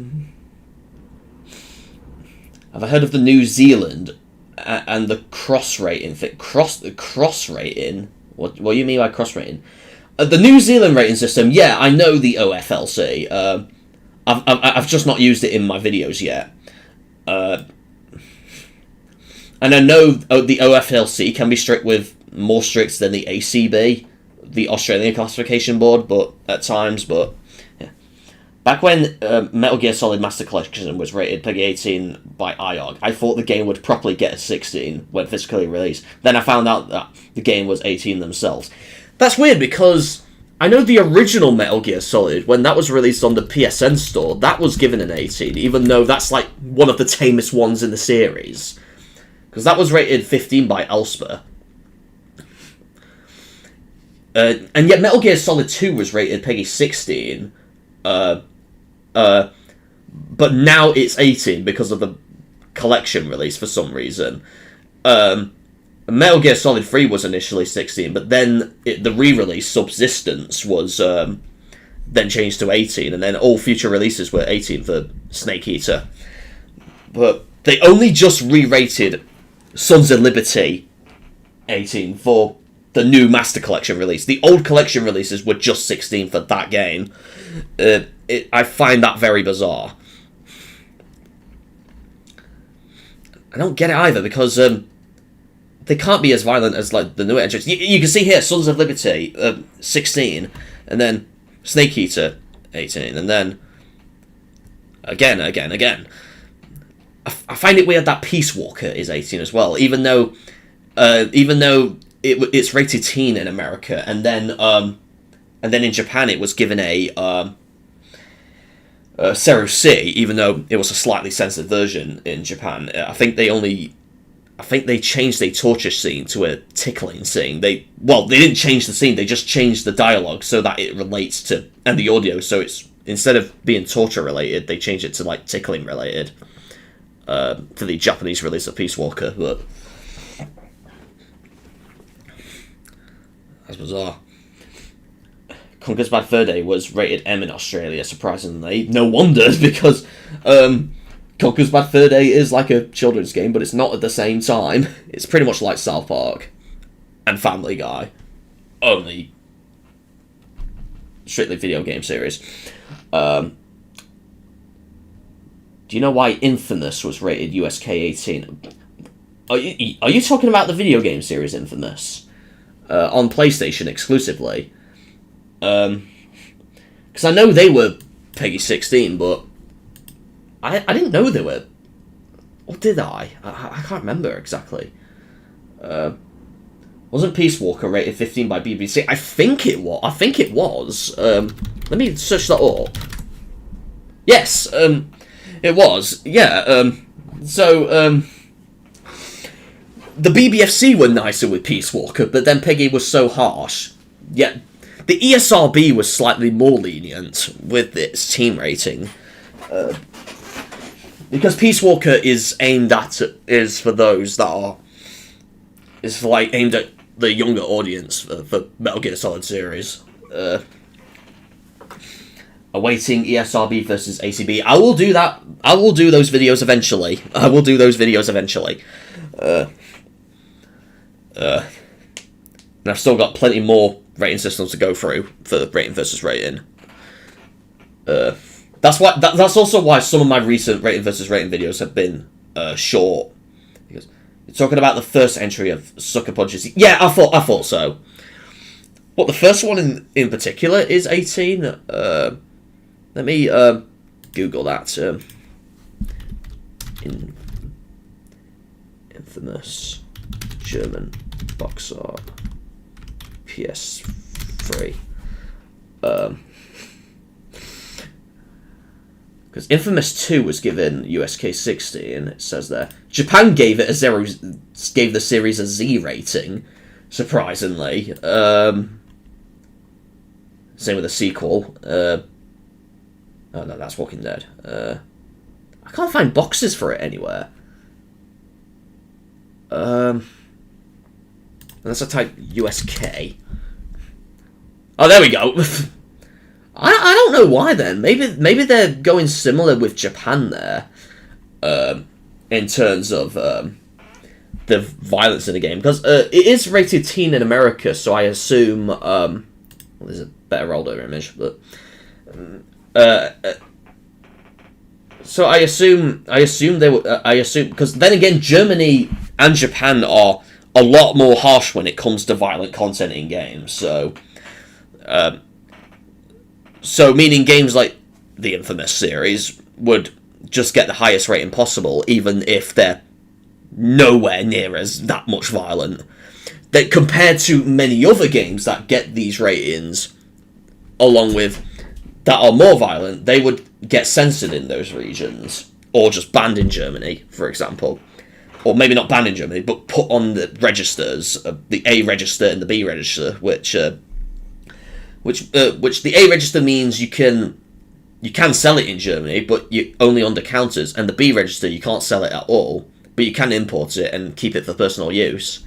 Speaker 1: Have I heard of the New Zealand and the cross rating thing? Cross rating? What do you mean by cross rating? The New Zealand rating system, yeah, I know the OFLC. I've just not used it in my videos yet. And I know the OFLC can be more strict than the ACB, the Australian Classification Board, but at times, but yeah. Back when Metal Gear Solid Master Collection was rated PEGI 18 by IOG, I thought the game would properly get a 16 when physically released. Then I found out that the game was 18 themselves. That's weird, because I know the original Metal Gear Solid, when that was released on the PSN store, that was given an 18, even though that's like one of the tamest ones in the series. Because that was rated 15 by Elsper. And yet Metal Gear Solid 2 was rated PEGI 16. But now it's 18 because of the collection release for some reason. Metal Gear Solid 3 was initially 16, but then the re-release, Subsistence, was then changed to 18, and then all future releases were 18 for Snake Eater. But they only just re-rated Sons of Liberty 18 for the new Master Collection release. The old collection releases were just 16 for that game. I find that very bizarre. I don't get it either, because they can't be as violent as like the new entries. You can see here, Sons of Liberty 16, and then Snake Eater 18, and then again. I find it weird that Peace Walker is 18 as well, even though it's rated teen in America, and then in Japan it was given a Seru C, even though it was a slightly censored version in Japan. I think they changed the torture scene to a tickling scene. They didn't change the scene, they just changed the dialogue so that it relates to, and the audio, so it's, instead of being torture related, they changed it to like tickling related. For the Japanese release of Peace Walker, but that's bizarre. Conker's Bad Fur Day was rated M in Australia, surprisingly. No wonder, because Conker's Bad Fur Day is like a children's game, but it's not at the same time. It's pretty much like South Park and Family Guy, only strictly video game series. Do you know why Infamous was rated USK 18? Are you talking about the video game series Infamous? On PlayStation exclusively? Because I know they were PEGI 16, but I didn't know they were... Or did I? I can't remember exactly. Wasn't Peace Walker rated 15 by BBC? I think it was. Let me search that up. Yes, it was, yeah. The BBFC were nicer with Peace Walker, but then PEGI was so harsh. Yet the ESRB was slightly more lenient with its teen rating, because Peace Walker is aimed at aimed at the younger audience for Metal Gear Solid series. Awaiting ESRB versus ACB. I will do that. I will do those videos eventually. And I've still got plenty more rating systems to go through for rating versus rating. That's also why some of my recent rating versus rating videos have been short. Because you're talking about the first entry of Sucker Punches. Yeah, I thought so. What, the first one in particular is 18? Let me Google that. Infamous German box art PS3. Because Infamous 2 was given USK 16, it says there. Japan gave the series a Z rating, surprisingly. Same with the sequel. Oh no, that's Walking Dead. I can't find boxes for it anywhere. Unless I type USK. Oh, there we go. I don't know why then. Maybe they're going similar with Japan there, in terms of the violence in the game, because it is rated teen in America, so I assume Well, there's a better older image, but so I assume they were. I assume because then again, Germany and Japan are a lot more harsh when it comes to violent content in games. So meaning games like the infamous series would just get the highest rating possible, even if they're nowhere near as that much violent. That compared to many other games that get these ratings, along with that are more violent, they would get censored in those regions, or just banned in Germany, for example, or maybe not banned in Germany, but put on the registers, the A register and the B register, which the A register means you can sell it in Germany, but you only under counters, and the B register you can't sell it at all, but you can import it and keep it for personal use.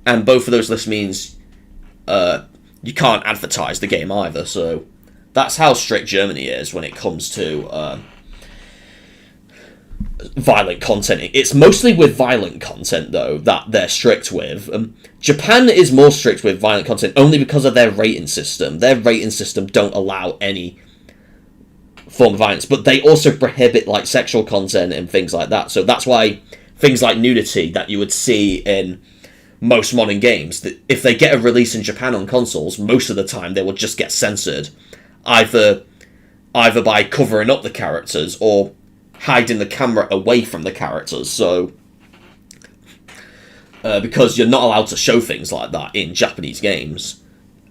Speaker 1: And both of those lists means you can't advertise the game either, so that's how strict Germany is when it comes to violent content. It's mostly with violent content, though, that they're strict with. Japan is more strict with violent content only because of their rating system. Their rating system don't allow any form of violence, but they also prohibit like sexual content and things like that. So that's why things like nudity that you would see in most modern games, that if they get a release in Japan on consoles, most of the time they will just get censored, either by covering up the characters or hiding the camera away from the characters. So because you're not allowed to show things like that in Japanese games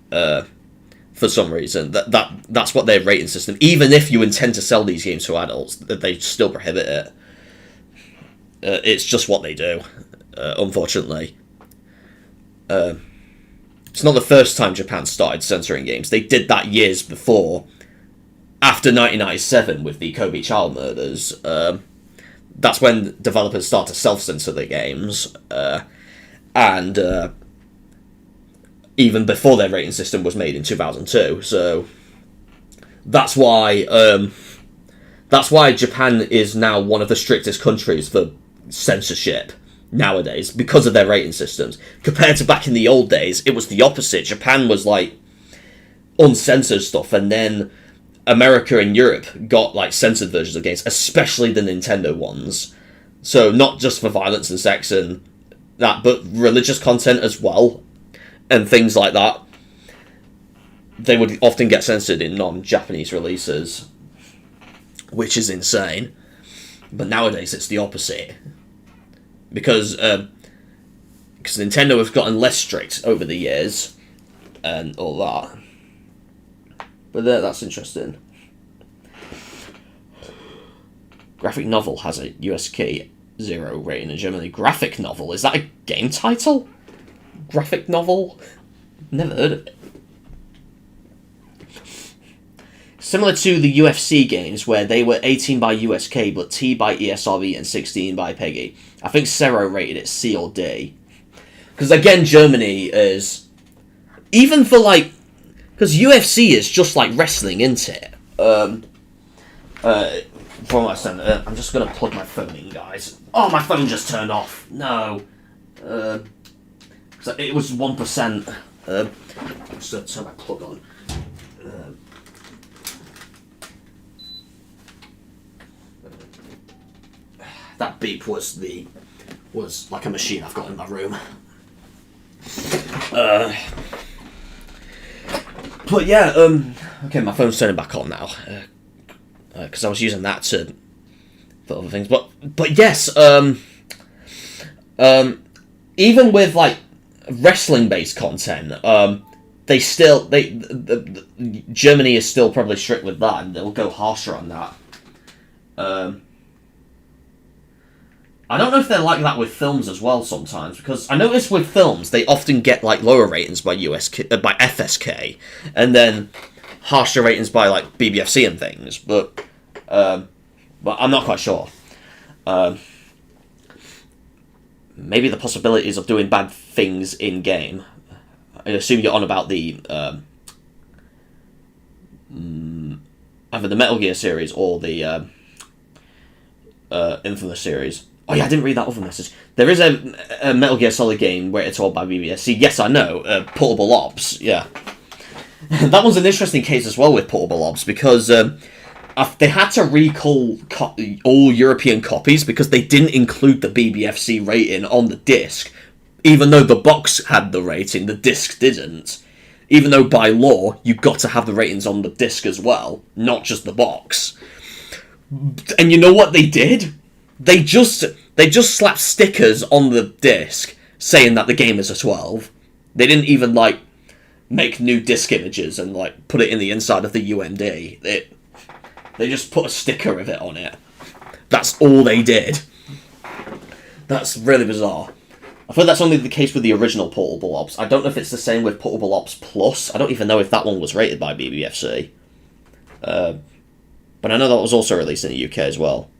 Speaker 1: for some reason, that's what their rating system. Even if you intend to sell these games to adults, they still prohibit it. It's just what they do, unfortunately. It's not the first time Japan started censoring games. They did that years before, after 1997 with the Kobe child murders. That's when developers start to self-censor their games, and even before their rating system was made in 2002. So that's why Japan is now one of the strictest countries for censorship nowadays, because of their rating systems. Compared to back in the old days, it was the opposite. Japan was like uncensored stuff, and then America and Europe got like censored versions of games, especially the Nintendo ones. So not just for violence and sex and that, but religious content as well, and things like that. They would often get censored in non-Japanese releases, which is insane. But nowadays it's the opposite, because Nintendo has gotten less strict over the years and all that. But that's interesting. Graphic novel has a USK 0 rating in Germany. Graphic novel? Is that a game title? Graphic novel? Never heard of it. Similar to the UFC games, where they were 18 by USK, but T by ESRB and 16 by PEGI. I think Zero rated it C or D. Because again, Germany is... Even for like... Because UFC is just like wrestling, isn't it? From what I said, I'm just going to plug my phone in, guys. Oh, my phone just turned off. No. It was 1%. I'm just going to turn my plug on. That beep was like a machine I've got in my room. But yeah, okay, my phone's turning back on now, because I was using that for other things. But yes, even with like wrestling-based content, Germany is still probably strict with that, and they'll go harsher on that. I don't know if they're like that with films as well sometimes, because I notice with films they often get like lower ratings by by FSK, and then harsher ratings by like BBFC and things. But I'm not quite sure. Maybe the possibilities of doing bad things in game. I assume you're on about the either the Metal Gear series or the Infamous series. Oh yeah, I didn't read that other message. There is a Metal Gear Solid game where it's all by BBFC. Yes, I know. Portable Ops, yeah. that one's an interesting case as well with Portable Ops, because they had to recall all European copies because they didn't include the BBFC rating on the disc. Even though the box had the rating, the disc didn't. Even though by law, you got to have the ratings on the disc as well, not just the box. And you know what they did? They just slapped stickers on the disc saying that the game is a 12. They didn't even, like, make new disc images and, like, put it in the inside of the UMD. They just put a sticker of it on it. That's all they did. That's really bizarre. I thought that's only the case with the original Portable Ops. I don't know if it's the same with Portable Ops Plus. I don't even know if that one was rated by BBFC. But I know that was also released in the UK as well.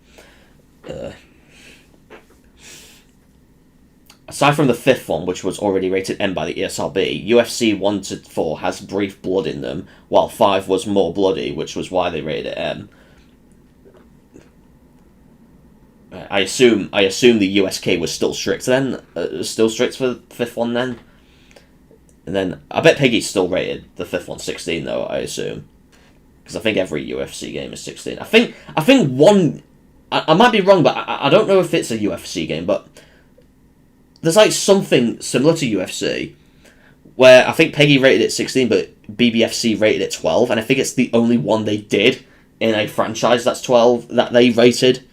Speaker 1: Aside from the fifth one, which was already rated M by the ESRB, UFC 1 to 4 has brief blood in them, while 5 was more bloody, which was why they rated it M. I assume the USK was still strict then, still strict for the fifth one then. And then I bet PEGI still rated the fifth one 16 though. I assume, because I think every UFC game is 16. I think one. I might be wrong, but I don't know if it's a UFC game, but there's like something similar to UFC where I think PEGI rated it 16, but BBFC rated it 12, and I think it's the only one they did in a franchise that's 12 that they rated.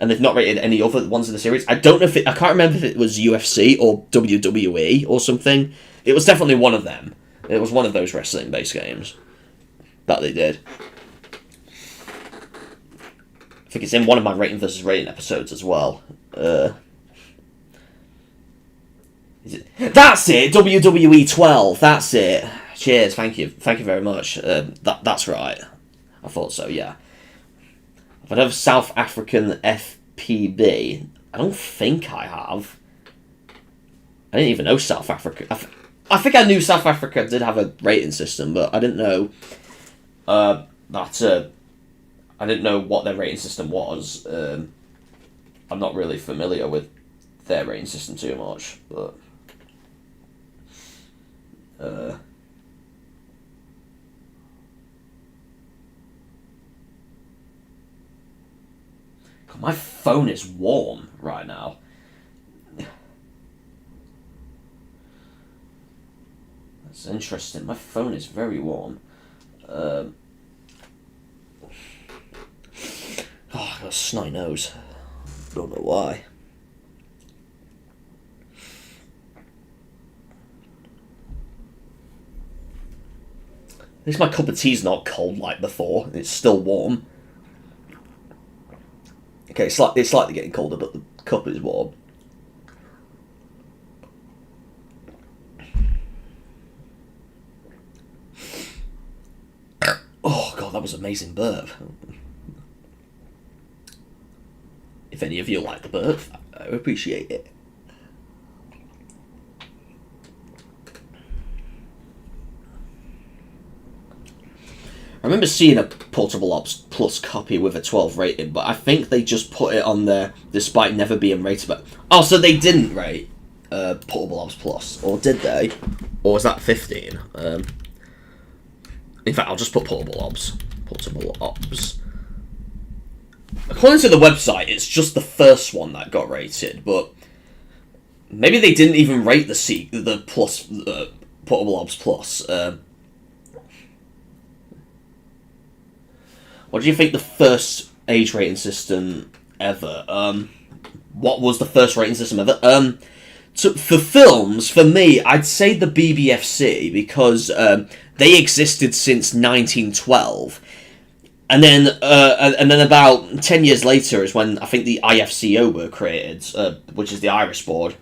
Speaker 1: And they've not rated any other ones in the series. I don't know if I can't remember if it was UFC or WWE or something. It was definitely one of them. It was one of those wrestling-based games that they did. I think it's in one of my rating versus rating episodes as well. That's it! WWE 12, that's it. Cheers, thank you very much. That's right. I thought so, yeah. If I have South African FPB, I don't think I have. I didn't even know South Africa. I think I knew South Africa did have a rating system, but I didn't know I didn't know what their rating system was. I'm not really familiar with their rating system too much, but my phone is warm right now. That's interesting. My phone is very warm. Oh, I got a snotty nose. Don't know why. At least my cup of tea's not cold like before. It's still warm. Okay, it's slightly getting colder, but the cup is warm. Oh god, that was an amazing burp. If any of you like the burp, I appreciate it. I remember seeing a Portable Ops Plus copy with a 12 rating, but I think they just put it on there despite never being rated. But oh, so they didn't rate Portable Ops Plus, or did they? Or was that 15? In fact, I'll just put Portable Ops. Portable Ops. According to the website, it's just the first one that got rated, but maybe they didn't even rate the Plus Portable Ops Plus. What do you think the first age rating system ever? What was the first rating system ever? For films, for me, I'd say the BBFC, because they existed since 1912. And then about 10 years later is when I think the IFCO were created, which is the Irish board.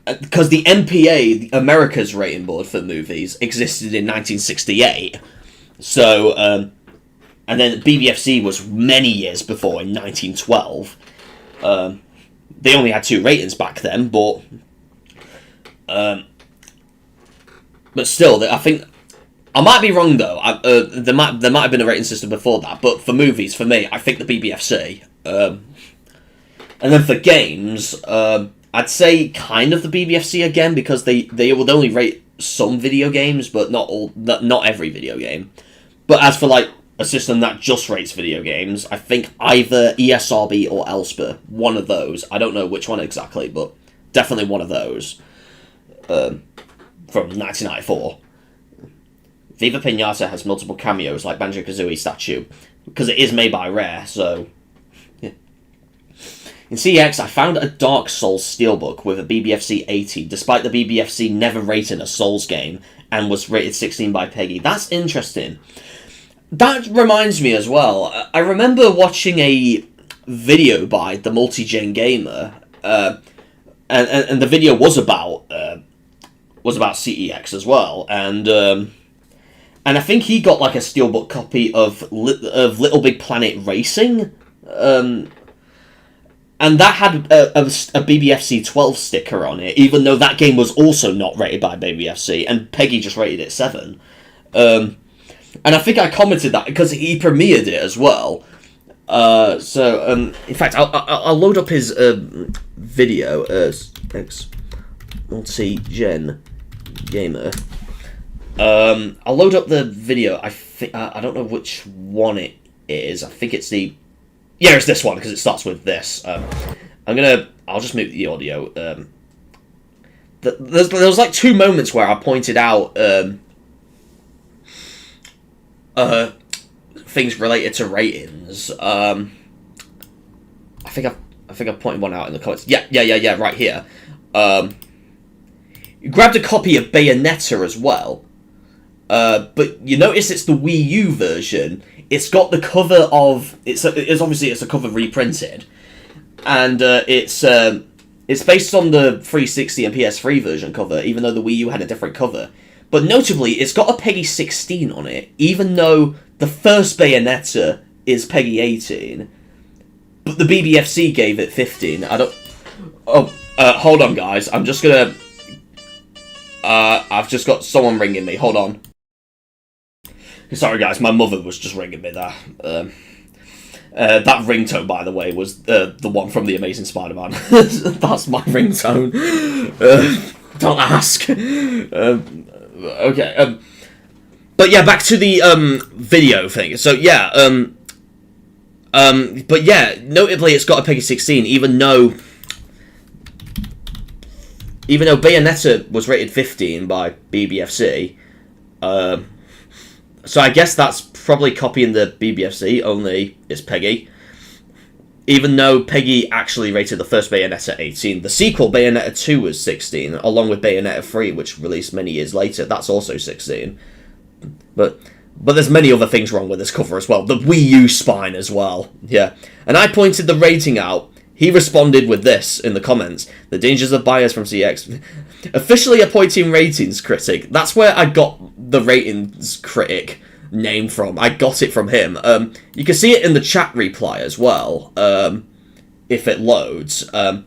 Speaker 1: Because the MPA, America's rating board for movies, existed in 1968. So, and then BBFC was many years before, in 1912. They only had 2 ratings back then, but still, I think I might be wrong though. There might have been a rating system before that, but for movies, for me, I think the BBFC. And then for games, I'd say kind of the BBFC again, because they would only rate some video games, but not every video game. But as for like a system that just rates video games, I think either ESRB or ELSPA, one of those. I don't know which one exactly, but definitely one of those. From 1994. Viva Pinata has multiple cameos like Banjo-Kazooie statue, because it is made by Rare, so... Yeah. In CX, I found a Dark Souls steelbook with a BBFC 80, despite the BBFC never rating a Souls game, and was rated 16 by PEGI. That's interesting. That reminds me as well, I remember watching a video by the Multi-Gen Gamer, and the video was about CEX as well, and I think he got like a steelbook copy of Little Big Planet Racing, and that had a BBFC 12 sticker on it, even though that game was also not rated by BBFC, and PEGI just rated it 7. And I think I commented that because he premiered it as well. In fact, I'll load up his video as Multi-Gen Gamer. I'll load up the video. I don't know which one it is. I think it's the... Yeah, it's this one, because it starts with this. I'll just mute the audio. There was like 2 moments where I pointed out things related to ratings. I think I've pointed one out in the comments. Yeah, right here. You grabbed a copy of Bayonetta as well. But you notice it's the Wii U version. It's got the cover of... It's a cover reprinted. And it's based on the 360 and PS3 version cover, even though the Wii U had a different cover. But notably, it's got a PEGI 16 on it, even though the first Bayonetta is PEGI 18. But the BBFC gave it 15. Hold on, guys. I'm just gonna... I've just got someone ringing me. Hold on. Sorry, guys. My mother was just ringing me there. That ringtone, by the way, was the one from The Amazing Spider-Man. That's my ringtone. Don't ask. Okay. But yeah, back to the video thing. So yeah, but yeah, notably it's got a PEGI 16, even though Bayonetta was rated 15 by BBFC. So I guess that's probably copying the BBFC, only it's PEGI. Even though PEGI actually rated the first Bayonetta 18. The sequel, Bayonetta 2, was 16, along with Bayonetta 3, which released many years later. That's also 16. But there's many other things wrong with this cover as well. The Wii U spine as well. Yeah. And I pointed the rating out. He responded with this in the comments. The dangers of bias from CX. Officially appointing ratings critic. That's where I got the ratings critic name from. I got it from him. You can see it in the chat reply as well, if it loads. Bayonetta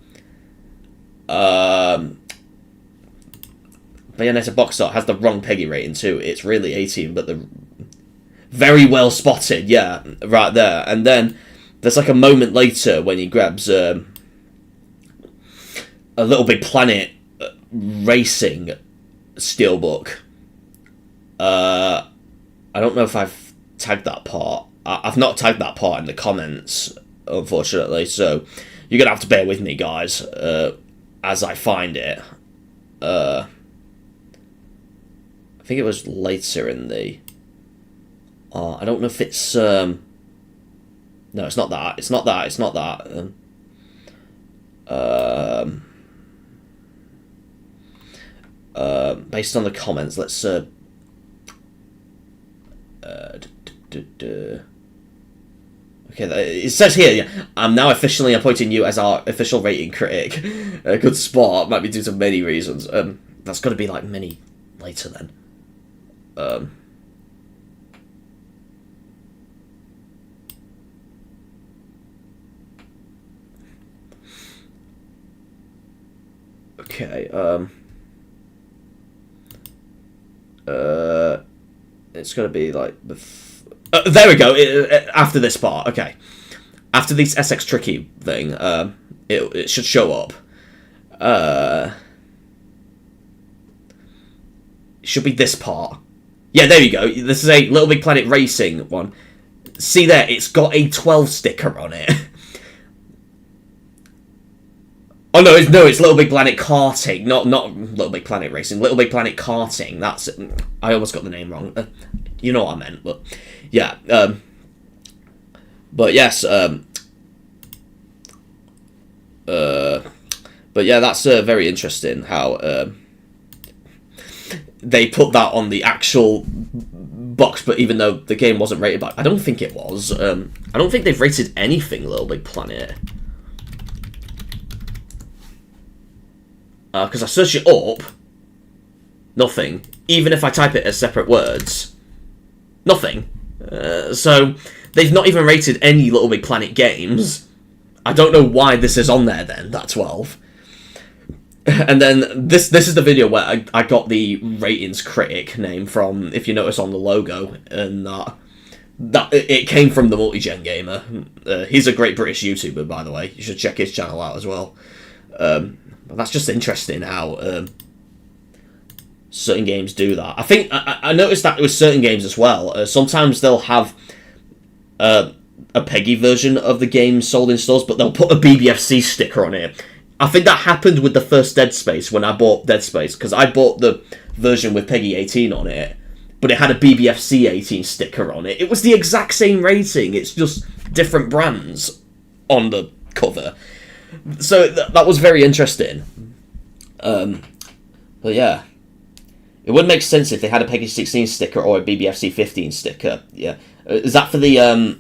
Speaker 1: box art has the wrong PEGI rating too. It's really 18, but the very well spotted, yeah, right there. And then there's like a moment later when he grabs a Little Big Planet racing steelbook. I don't know if I've tagged that part. I've not tagged that part in the comments, unfortunately, so you're going to have to bear with me, guys, as I find it. I think it was later in the... I don't know if it's... No, it's not that. It's not that. It's not that. Based on the comments, let's... Okay, it says here, yeah, I'm now officially appointing you as our official rating critic. A good spot, might be due to many reasons. That's got to be like many later then. Okay, it's got to be like... there we go, after this part, okay. After this SX Tricky thing, it should show up. should be this part. Yeah, there you go. This is a Little Big Planet Racing one. See there, it's got a 12 sticker on it. Oh no, it's Little Big Planet Karting, not Little Big Planet Racing. Little Big Planet Karting. That's it. I almost got the name wrong. You know what I meant, but yeah. But yes. But yeah, that's very interesting how they put that on the actual box, but even though the game wasn't rated by... I don't think it was. I don't think they've rated anything Little Big Planet. Because I search it up, nothing. Even if I type it as separate words, nothing. So, they've not even rated any Little Big Planet games. I don't know why this is on there then, that 12. And then this is the video where I got the ratings critic name from, if you notice on the logo, and that it came from the Multi-Gen Gamer. He's a great British YouTuber, by the way. You should check his channel out as well. But that's just interesting how certain games do that. I think I noticed that with certain games as well. Sometimes they'll have a PEGI version of the game sold in stores, but they'll put a BBFC sticker on it. I think that happened with the first Dead Space when I bought Dead Space, because I bought the version with PEGI 18 on it, but it had a BBFC 18 sticker on it. It was the exact same rating, it's just different brands on the cover. So that was very interesting. But yeah. It would make sense if they had a PEGI 16 sticker or a BBFC 15 sticker. Yeah. Is that for the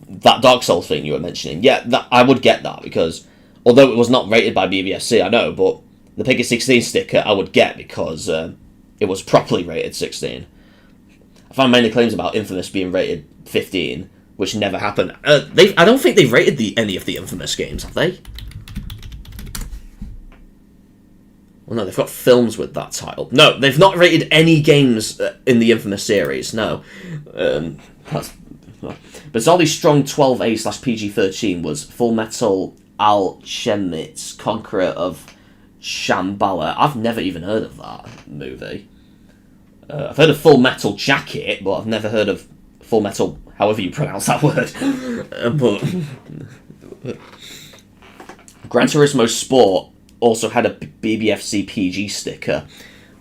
Speaker 1: that Dark Souls thing you were mentioning? Yeah, that I would get that, because although it was not rated by BBFC, I know, but the PEGI 16 sticker I would get because it was properly rated 16. I found many claims about Infamous being rated 15, which never happened. I don't think they've rated any of the Infamous games, have they? Well, no, they've got films with that title. No, they've not rated any games in the Infamous series, no. Bizarrely Strong 12A/PG-13 was Full Metal Alchemist's Conqueror of Shambhala. I've never even heard of that movie. I've heard of Full Metal Jacket, but I've never heard of Full Metal, however you pronounce that word. But Gran Turismo Sport also had a BBFC PG sticker.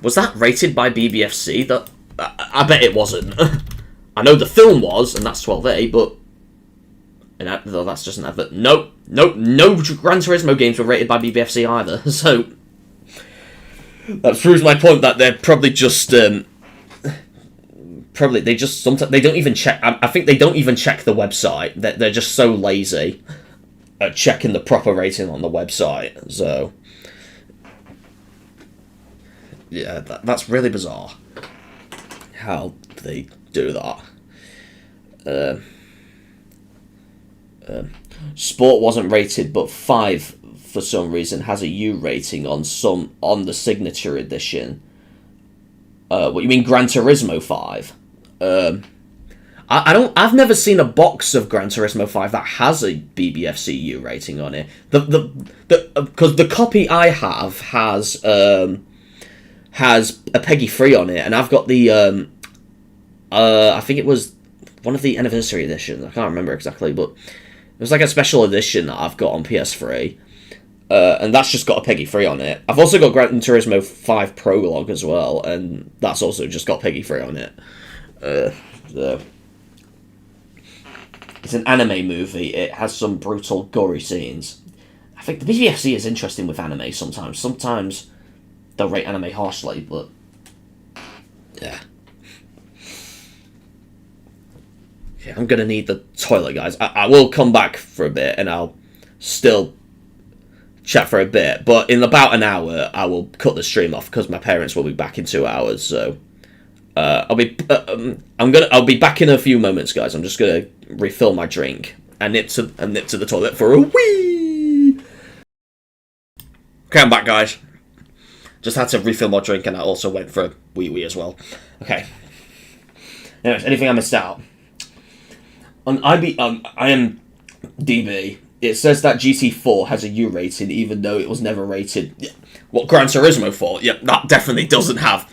Speaker 1: Was that rated by BBFC? That I bet it wasn't. I know the film was, and that's 12A, but that's just an advert. No Gran Turismo games were rated by BBFC either. So that proves my point that they're probably just sometimes they don't even check. I think they don't even check the website. They're just so lazy at checking the proper rating on the website. So yeah, that's really bizarre how they do that. Sport wasn't rated, but 5 for some reason has a U rating on the signature edition. What you mean, Gran Turismo 5? I've never seen a box of Gran Turismo 5 that has a BBFC U rating on it. Because the copy I have has a PEGI 3 on it, and I've got the I think it was one of the anniversary editions. I can't remember exactly, but it was like a special edition that I've got on PS3. And that's just got a PEGI 3 on it. I've also got Gran Turismo 5 Prologue as well, and that's also just got PEGI 3 on it. It's an anime movie. It has some brutal, gory scenes. I think the BBFC is interesting with anime sometimes. Sometimes they'll rate anime harshly, but yeah. Yeah, I'm gonna need the toilet, guys. I will come back for a bit, and I'll still chat for a bit. But in about an hour, I will cut the stream off because my parents will be back in 2 hours. So I'll be back in a few moments, guys. I'm just gonna refill my drink and nip to the toilet for a wee. Okay, I'm back, guys. Just had to refill my drink, and I also went for a wee as well. Okay. Anyways, anything I missed out? On IMDb, it says that GT4 has a U rating, even though it was never rated. What, Gran Turismo 4? Yep, that definitely doesn't have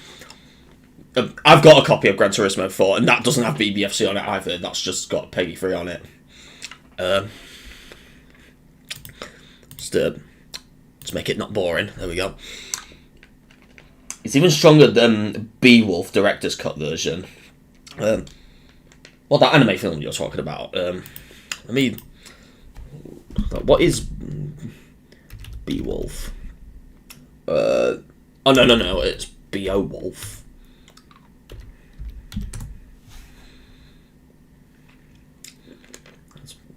Speaker 1: I've got a copy of Gran Turismo 4, and that doesn't have BBFC on it either. That's just got PEGI 3 on it. Just to make it not boring. There we go. It's even stronger than Beowulf Director's Cut version. That anime film you're talking about. What is Beowulf? No, it's Beowulf.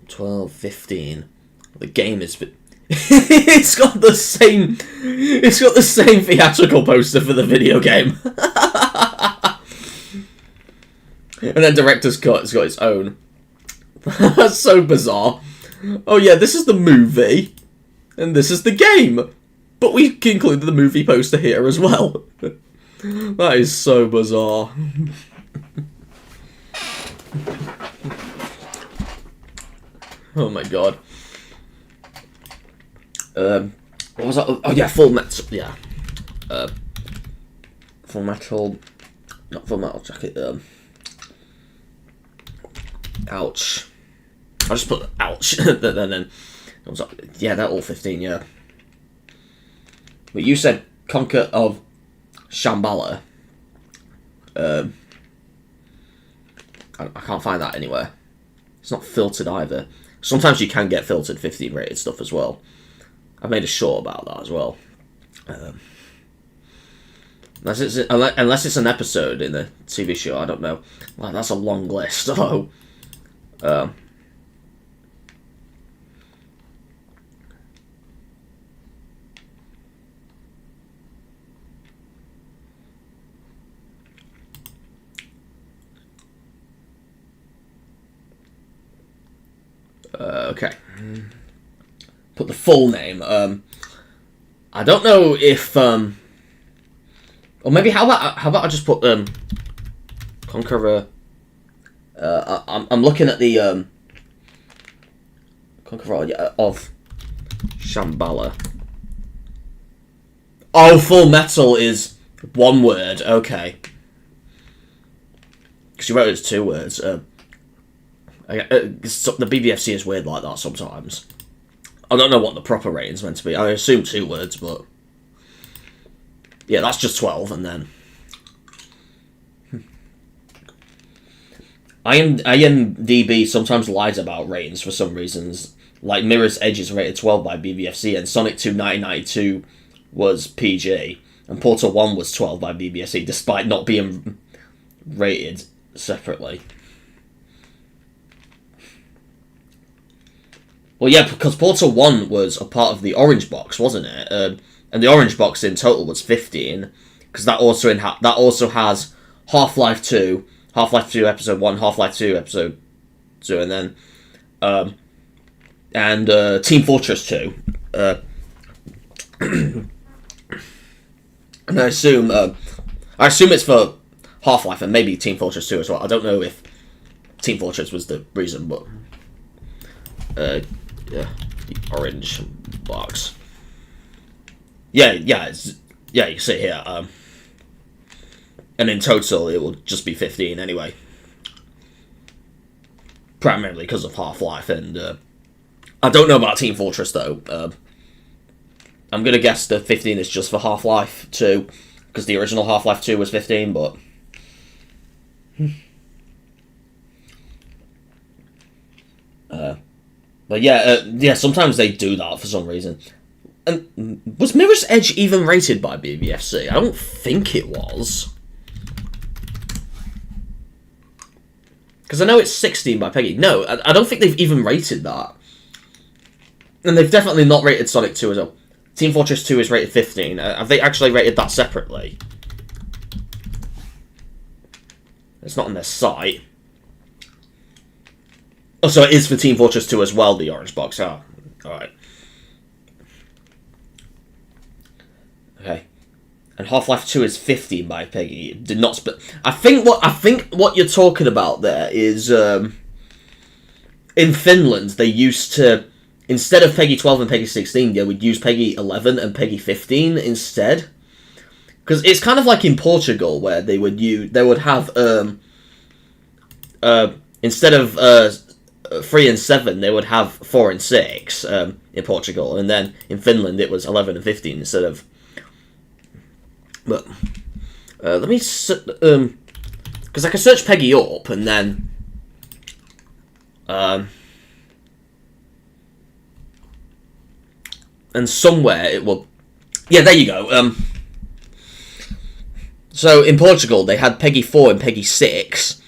Speaker 1: 12, 15. The game is... it's got the same theatrical poster for the video game. And then Director's Cut has got its own. That's so bizarre. Oh yeah, this is the movie. And this is the game. But we included the movie poster here as well. That is so bizarre. Oh my god. What was that? Oh yeah, Full Metal. Yeah. Full Metal. Not Full Metal Jacket. Ouch. I just put ouch. then yeah, they're all 15. Yeah. But you said Conquer of Shambhala. I can't find that anywhere. It's not filtered either. Sometimes you can get filtered 15 rated stuff as well. I've made a short about that as well. Unless it's an episode in the TV show, I don't know. Wow, that's a long list. Oh. Okay. Put the full name. I don't know if or maybe how about I just put Conqueror. I'm looking at the Conqueror of Shambhala. Oh, Full Metal is one word. Okay. Because you wrote it as 2 words. The BBFC is weird like that sometimes. I don't know what the proper rating's meant to be. I assume 2 words, but yeah, that's just 12, and then IMDb sometimes lies about ratings for some reasons. Like Mirror's Edge is rated 12 by BBFC, and Sonic 2 1992 was PG, and Portal 1 was 12 by BBFC, despite not being rated separately. Well, yeah, because Portal 1 was a part of the Orange Box, wasn't it? And the Orange Box in total was 15, because that also has Half-Life 2, Half-Life 2 Episode 1, Half-Life 2 Episode 2, and then Team Fortress 2. And I assume it's for Half-Life and maybe Team Fortress 2 as well. I don't know if Team Fortress was the reason, but yeah, the Orange Box. Yeah, you can see here. And in total, it will just be 15 anyway. Primarily because of Half-Life, and I don't know about Team Fortress though. I'm gonna guess the 15 is just for Half-Life 2, because the original Half-Life 2 was 15, but but yeah, sometimes they do that for some reason. And was Mirror's Edge even rated by BBFC? I don't think it was. Because I know it's 16 by PEGI. No, I don't think they've even rated that. And they've definitely not rated Sonic 2 as well. Team Fortress 2 is rated 15. Have they actually rated that separately? It's not on their site. Oh, so it is for Team Fortress 2 as well, the Orange Box. Oh, alright. Okay. And Half-Life 2 is 15 by PEGI. It did not I think what you're talking about there is in Finland they used to, instead of PEGI 12 and PEGI 16, they would use PEGI 11 and PEGI 15 instead. Because it's kind of like in Portugal where they would have instead of 3 and 7, they would have 4 and 6 in Portugal, and then in Finland it was 11 and 15 instead of. But let me because I can search PEGI up and then and somewhere it will. Yeah, there you go. So in Portugal they had PEGI 4 and PEGI 6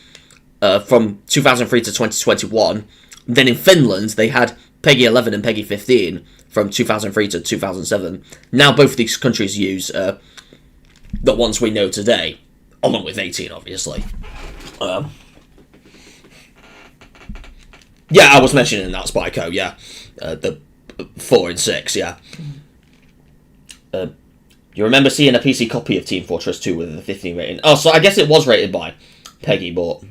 Speaker 1: from 2003 to 2021. Then in Finland they had PEGI 11 and PEGI 15 from 2003 to 2007. Now both of these countries use the ones we know today, along with 18, obviously. Yeah, I was mentioning that Spyco, yeah. The 4 and 6, yeah. You remember seeing a PC copy of Team Fortress 2 with a 15 rating. Oh, so I guess it was rated by PEGI, but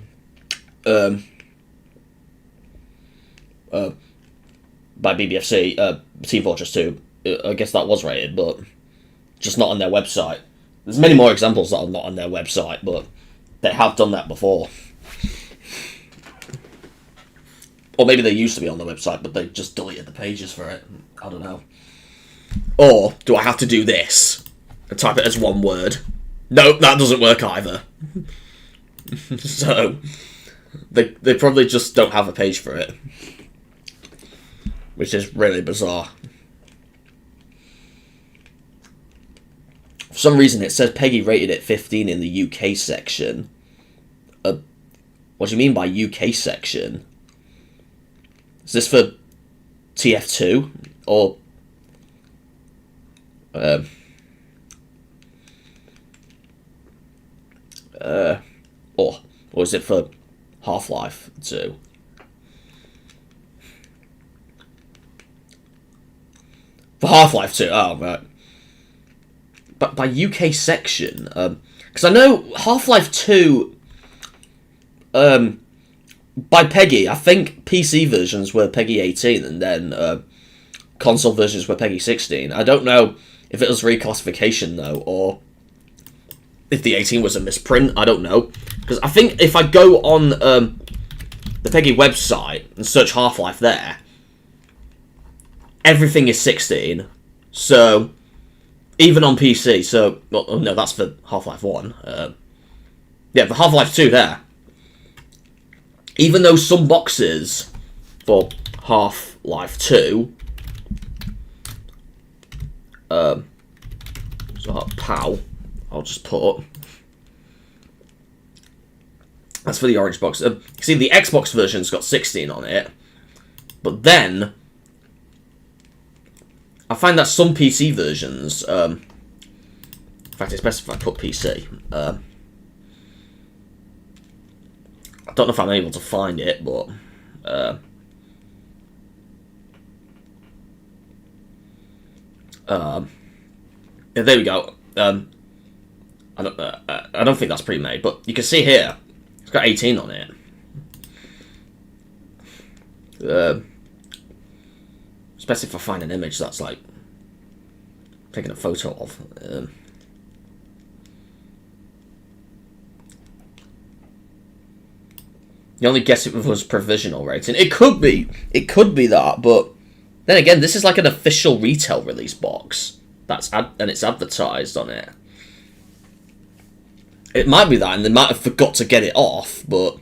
Speaker 1: by BBFC, Team Fortress 2, I guess that was rated, but just not on their website. There's many more examples that are not on their website, but they have done that before. Or maybe they used to be on the website, but they just deleted the pages for it. I don't know. Or do I have to do this and type it as one word? Nope, that doesn't work either. So they probably just don't have a page for it, which is really bizarre. For some reason, it says PEGI rated it 15 in the UK section. What do you mean by UK section? Is this for TF2 or or is it for Half-Life 2? For Half-Life 2, oh right. But by UK section, because I know Half-Life 2, by PEGI, I think PC versions were PEGI 18, and then console versions were PEGI 16. I don't know if it was reclassification though, or if the 18 was a misprint. I don't know, because I think if I go on the PEGI website and search Half-Life there, everything is 16. So even on PC, so well, no, that's for Half-Life 1. Yeah, for Half-Life 2 there. Even though some boxes for Half-Life 2, so POW, I'll just put. That's for the orange box. See, the Xbox version's got 16 on it, but then I find that some PC versions, in fact, it's best if I put PC. I don't know if I'm able to find it, but yeah, there we go. I don't think that's pre-made, but you can see here it's got 18 on it. Especially if I find an image that's like taking a photo of. You only guess it was provisional rating. It could be that, but then again, this is like an official retail release box and it's advertised on it. It might be that, and they might have forgot to get it off, but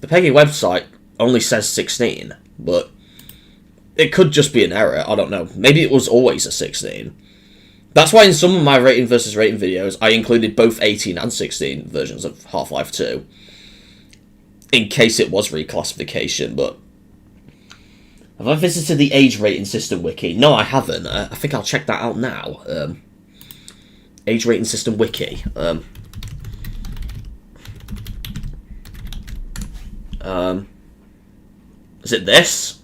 Speaker 1: the PEGI website only says 16, but it could just be an error. I don't know. Maybe it was always a 16. That's why in some of my rating versus rating videos, I included both 18 and 16 versions of Half-Life 2. In case it was reclassification, but have I visited the age rating system wiki? No, I haven't. I think I'll check that out now. Age rating system wiki. Is it this?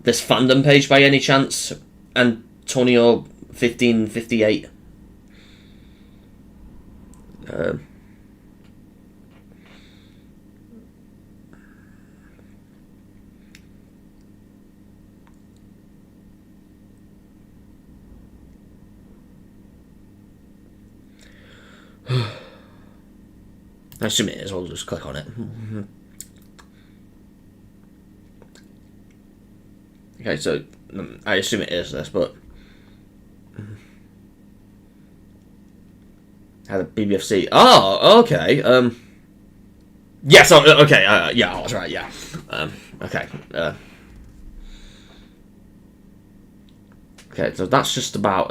Speaker 1: This fandom page by any chance? Antonio 1558. I assume it is. I'll just click on it. Okay, so I assume it is this, but how the BBFC? Oh, okay. Yes. Okay. Yeah, I was right. Yeah. Okay. Okay. So that's just about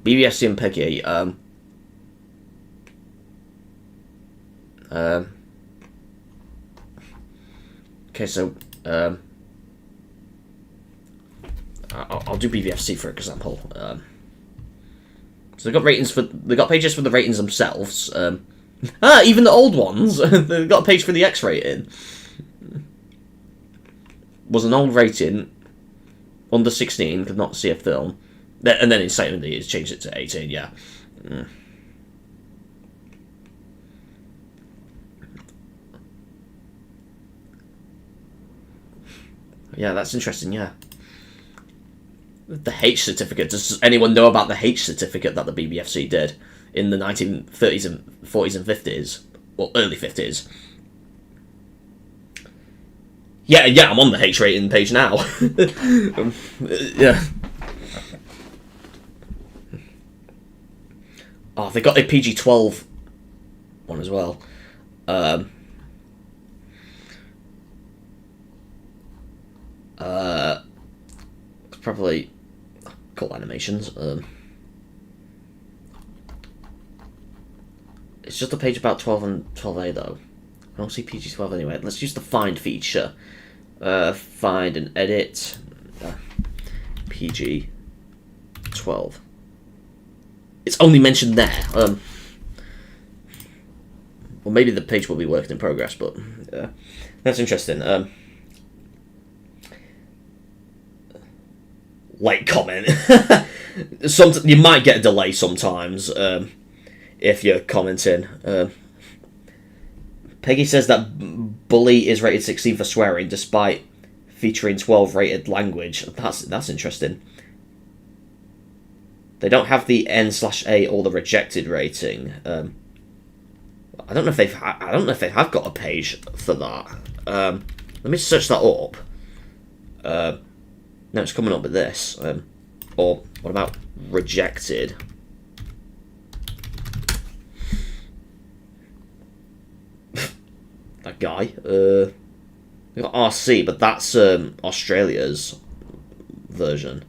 Speaker 1: BBFC and PEGI. Okay. So I'll do BBFC for example. So they got pages for the ratings themselves. Even the old ones. They've got a page for the X rating. Was an old rating, under 16, could not see a film. And then in secondly, it's changed it to 18. Yeah. Yeah, that's interesting. Yeah. The H certificate. Does anyone know about the H certificate that the BBFC did in the 1930s and 40s and 50s? Well, early 50s. Yeah, I'm on the H rating page now. Yeah. Oh, they got a PG-12 one as well. It's probably cool animations. It's just a page about 12 and 12A though. I don't see PG-12 anyway. Let's use the find feature. Find and edit. PG-12. It's only mentioned there. Well, maybe the page will be working in progress, but that's interesting. Late comment. You might get a delay sometimes if you're commenting. Peggy says that Bully is rated 16 for swearing, despite featuring 12 rated language. That's interesting. They don't have the N/A or the rejected rating. I don't know if they've. I don't know if they have got a page for that. Let me search that up. No, it's coming up with this. Or what about rejected? That guy. We got RC, but that's Australia's version.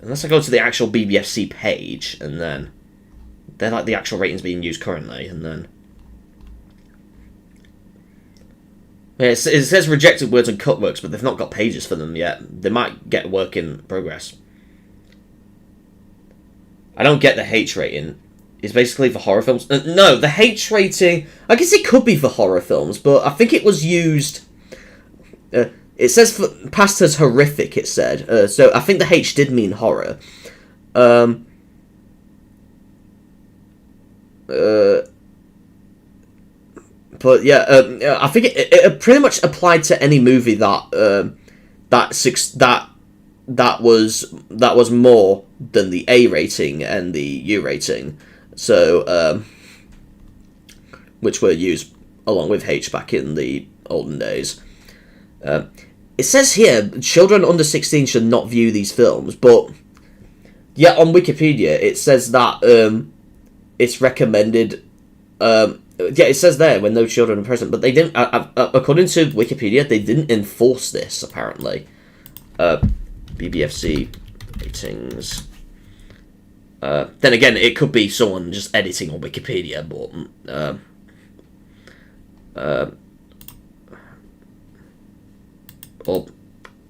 Speaker 1: Unless I go to the actual BBFC page, and then they're like the actual ratings being used currently, and then yeah, it says rejected words and cut works, but they've not got pages for them yet. They might get work in progress. I don't get the H rating. It's basically for horror films. No, the H rating, I guess it could be for horror films, but I think it was used. It says past as horrific, it said. So I think the H did mean horror. But yeah, I think it pretty much applied to any movie that that was more than the A rating and the U rating. So which were used along with H back in the olden days. It says here, children under 16 should not view these films, but yeah, on Wikipedia it says that it's recommended. Yeah, it says there when no children are present, but they didn't. According to Wikipedia, they didn't enforce this apparently. BBFC ratings. Then again, it could be someone just editing on Wikipedia, but or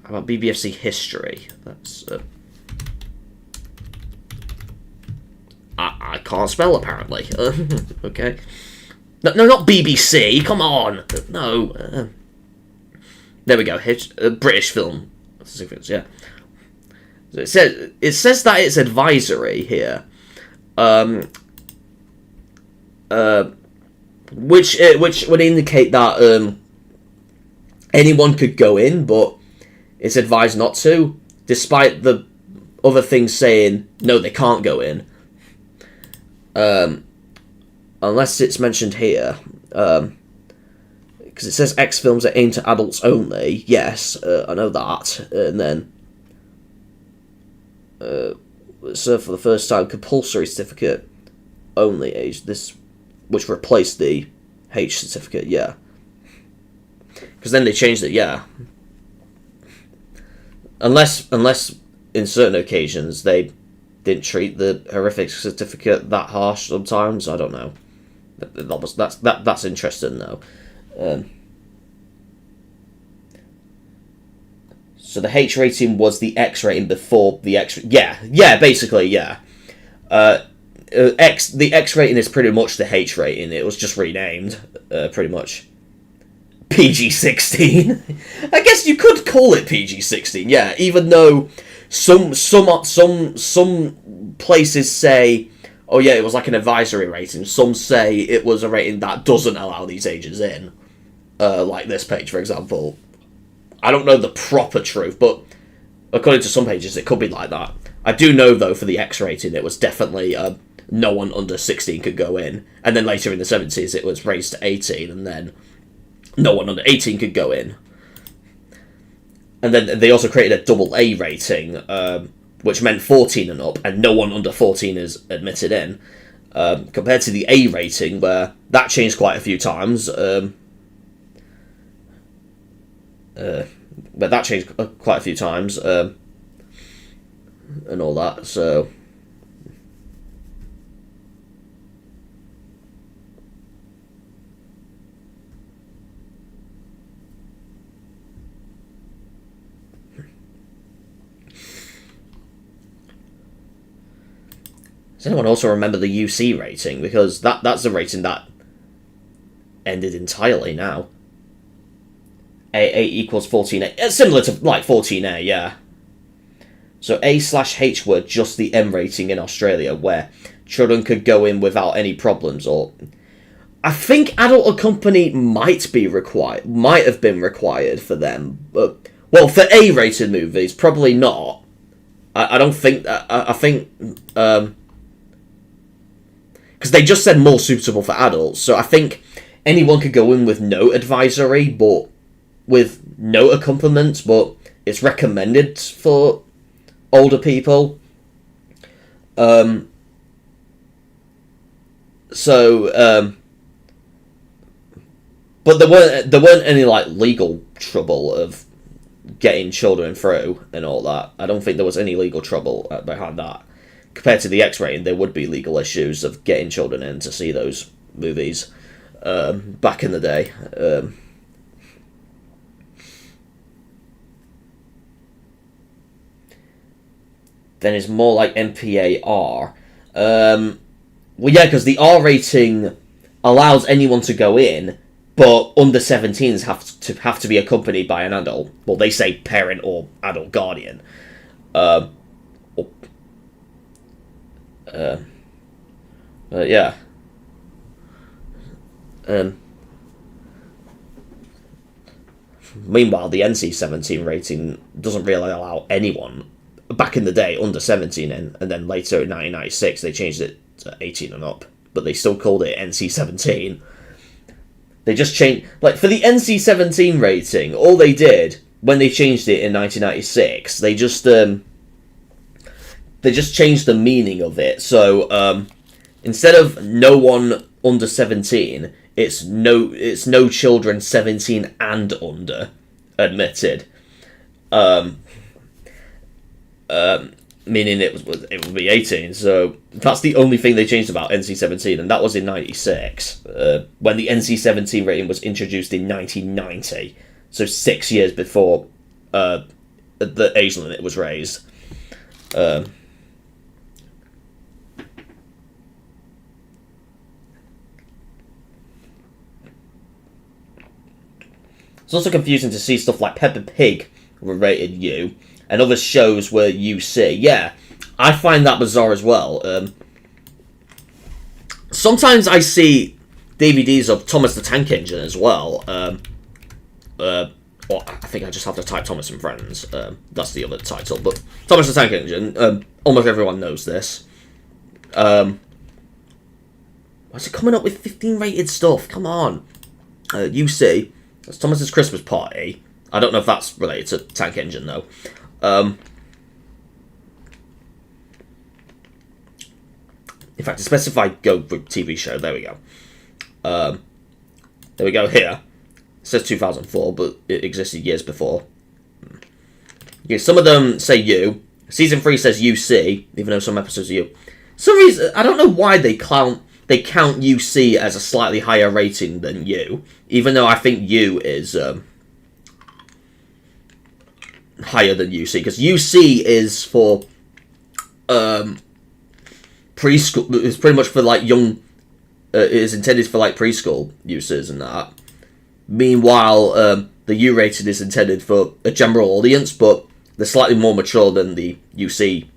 Speaker 1: how about BBFC history? That's I can't spell apparently. Okay. No, not BBC. Come on. No. There we go. British film. Yeah. So it says that it's advisory here. Which would indicate that anyone could go in, but it's advised not to, despite the other things saying no, they can't go in. Unless it's mentioned here, because it says X films are aimed to adults only. Yes, I know that. And then, serve for the first time compulsory certificate only age. This, which replaced the H certificate. Yeah, because then they changed it. Yeah, unless in certain occasions they didn't treat the horrific certificate that harsh. Sometimes I don't know. That's interesting though. So the H rating was the X rating before the X. Yeah, basically, yeah. The X rating is pretty much the H rating. It was just renamed, pretty much. PG-16. I guess you could call it PG-16. Yeah, even though some places say, oh yeah, it was like an advisory rating. Some say it was a rating that doesn't allow these ages in. Like this page, for example. I don't know the proper truth, but according to some pages, it could be like that. I do know, though, for the X rating, it was definitely no one under 16 could go in. And then later in the 70s, it was raised to 18, and then no one under 18 could go in. And then they also created a double A rating, which meant 14 and up, and no one under 14 is admitted in. Compared to the A rating, where that changed quite a few times. But that changed quite a few times, and all that, so... Does anyone also remember the UC rating? Because that's the rating that ended entirely now. A equals 14A. Similar to, like, 14A, yeah. So A/H were just the M rating in Australia, where children could go in without any problems, or... I think adult accompany might have been required for them, but... Well, for A-rated movies, probably not. I don't think... I think... Because they just said more suitable for adults, so I think anyone could go in with no advisory, but... with no accompaniment, but it's recommended for older people. But there weren't any like legal trouble of getting children through and all that. I don't think there was any legal trouble behind that. Compared to the X rating, there would be legal issues of getting children in to see those movies back in the day. Then it's more like MPAR. Well, yeah, because the R rating allows anyone to go in, but under 17s have to be accompanied by an adult. Well, they say parent or adult guardian. Yeah. Meanwhile, the NC-17 rating doesn't really allow anyone back in the day under 17 in, and then later in 1996 they changed it to 18 and up, but they still called it NC-17. They just changed, like, for the NC-17 rating, all they did when they changed it in 1996, they just changed the meaning of it. So instead of no one under 17, it's no children 17 and under admitted. Meaning it would be 18, so that's the only thing they changed about NC-17, and that was in 96, when the NC-17 rating was introduced in 1990, so 6 years before the age limit was raised. It's also confusing to see stuff like Peppa Pig were rated U, and other shows were UC. Yeah, I find that bizarre as well. Sometimes I see DVDs of Thomas the Tank Engine as well. or I think I just have to type Thomas and Friends. That's the other title. But Thomas the Tank Engine. Almost everyone knows this. Why is it coming up with 15 rated stuff? Come on. UC. That's Thomas's Christmas Party. I don't know if that's related to Tank Engine though. In fact, to specify go with TV show. There we go. There we go here. It says 2004, but it existed years before. Okay, some of them say U. Season 3 says UC, even though some episodes are U. For some reason, I don't know why they count UC as a slightly higher rating than U, even though I think U is higher than UC, because UC is for preschool. It's pretty much for like young. It is intended for like preschool users and that. Meanwhile, the U rated is intended for a general audience, but they're slightly more mature than the UC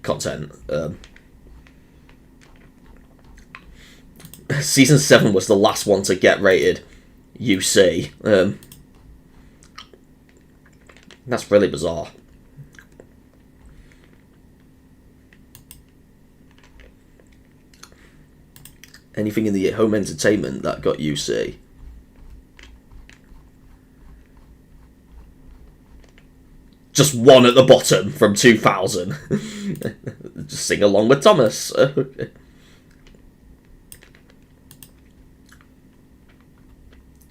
Speaker 1: content. Season 7 was the last one to get rated UC. That's really bizarre. Anything in the home entertainment that got UC. Just one at the bottom from 2000. Just sing along with Thomas.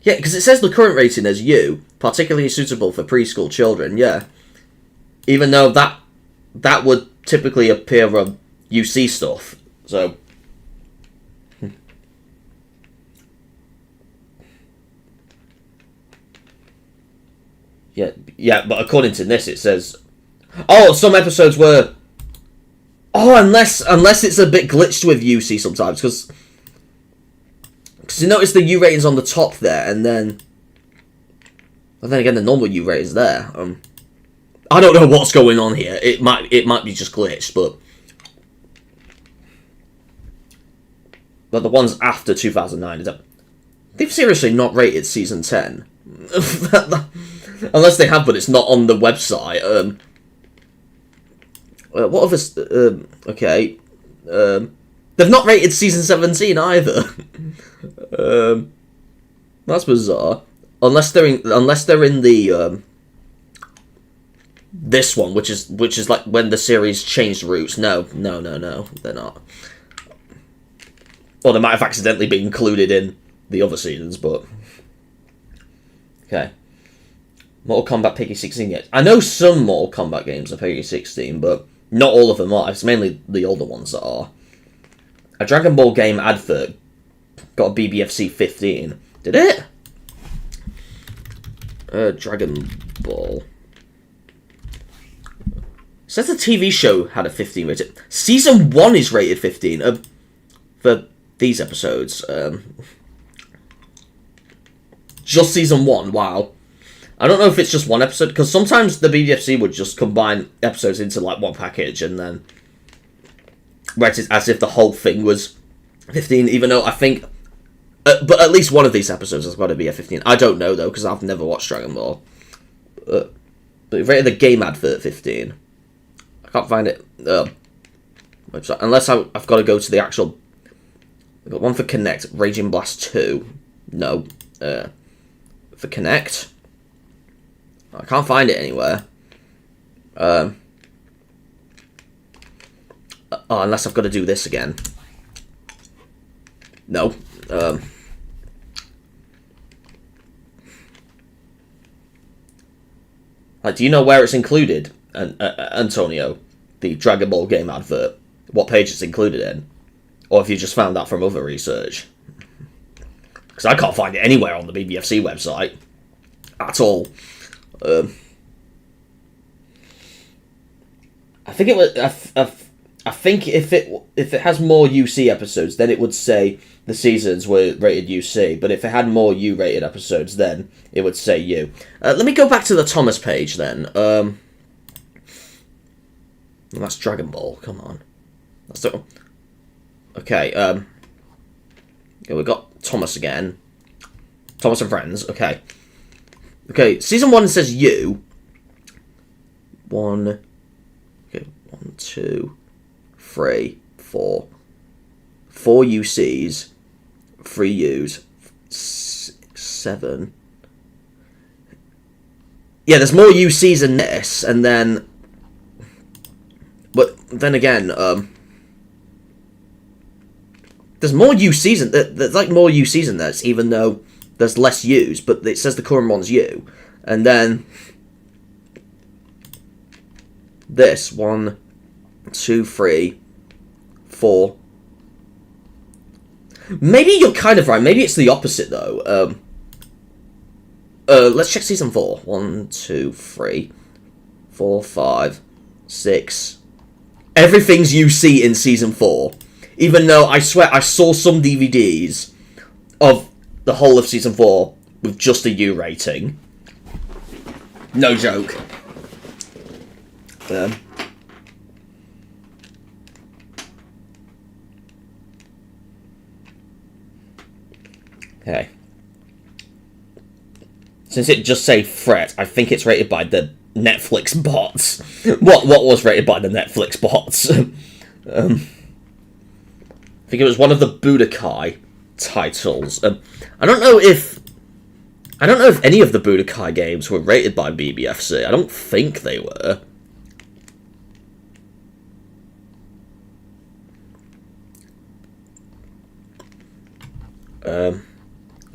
Speaker 1: Yeah, because it says the current rating as U, particularly suitable for preschool children, yeah. Even though that would typically appear on UC stuff, so... Yeah, but according to this, it says... Oh, some episodes were... Oh, unless it's a bit glitched with UC sometimes, because you notice the U rating's on the top there, and then again, the normal U rating's there. I don't know what's going on here. It might be just glitched, but the ones after 2009, they've seriously not rated season 10. Unless they have, but it's not on the website. What other... okay. They've not rated season 17 either. That's bizarre. Unless they're in the... this one, which is like when the series changed routes. No, they're not. Or they might have accidentally been included in the other seasons, but... Okay. Mortal Kombat PEGI 16 yet. I know some Mortal Kombat games are PEGI 16, but not all of them are. It's mainly the older ones that are. A Dragon Ball game advert got a BBFC 15. Did it? Dragon Ball. Says the TV show had a 15 rated. Season 1 is rated 15 for these episodes. Just season 1, wow. I don't know if it's just one episode, because sometimes the BBFC would just combine episodes into like one package and then rate it as if the whole thing was 15, even though I think... but at least one of these episodes has got to be a 15. I don't know, though, because I've never watched Dragon Ball. But it rated the game advert 15. I can't find it. Website. Unless I've got to go to the actual... I've got one for Connect. Raging Blast 2. No. For Connect... I can't find it anywhere. Unless I've got to do this again. No. Like, do you know where it's included, Antonio? The Dragon Ball game advert. What page it's included in? Or have you just found that from other research? Because I can't find it anywhere on the BBFC website. At all. I think it was. I think if it has more UC episodes, then it would say the seasons were rated UC. But if it had more U rated episodes, then it would say U. Let me go back to the Thomas page then. That's Dragon Ball. Come on. That's the... Okay. Yeah, we got Thomas again. Thomas and Friends. Okay. Okay, season 1 says you. 1, okay, 1, 2, 3, 4. 4 UCs, 3 U's, 7. Yeah, there's more UCs in this, and then... But then again, there's more UCs in... There's like more UCs in this, even though there's less U's, but it says the current one's U. And then... This, 1, 2, 3, 4... Maybe you're kind of right. Maybe it's the opposite, though. Let's check season 4. 1, 2, 3, 4, 5, 6. Everything's UC in season 4. Even though, I swear, I saw some DVDs of the whole of season 4 with just a U rating. No joke. Okay. Since it just say threat, I think it's rated by the Netflix bots. What was rated by the Netflix bots? I think it was one of the Budokai titles. I don't know if any of the Budokai games were rated by BBFC. I don't think they were.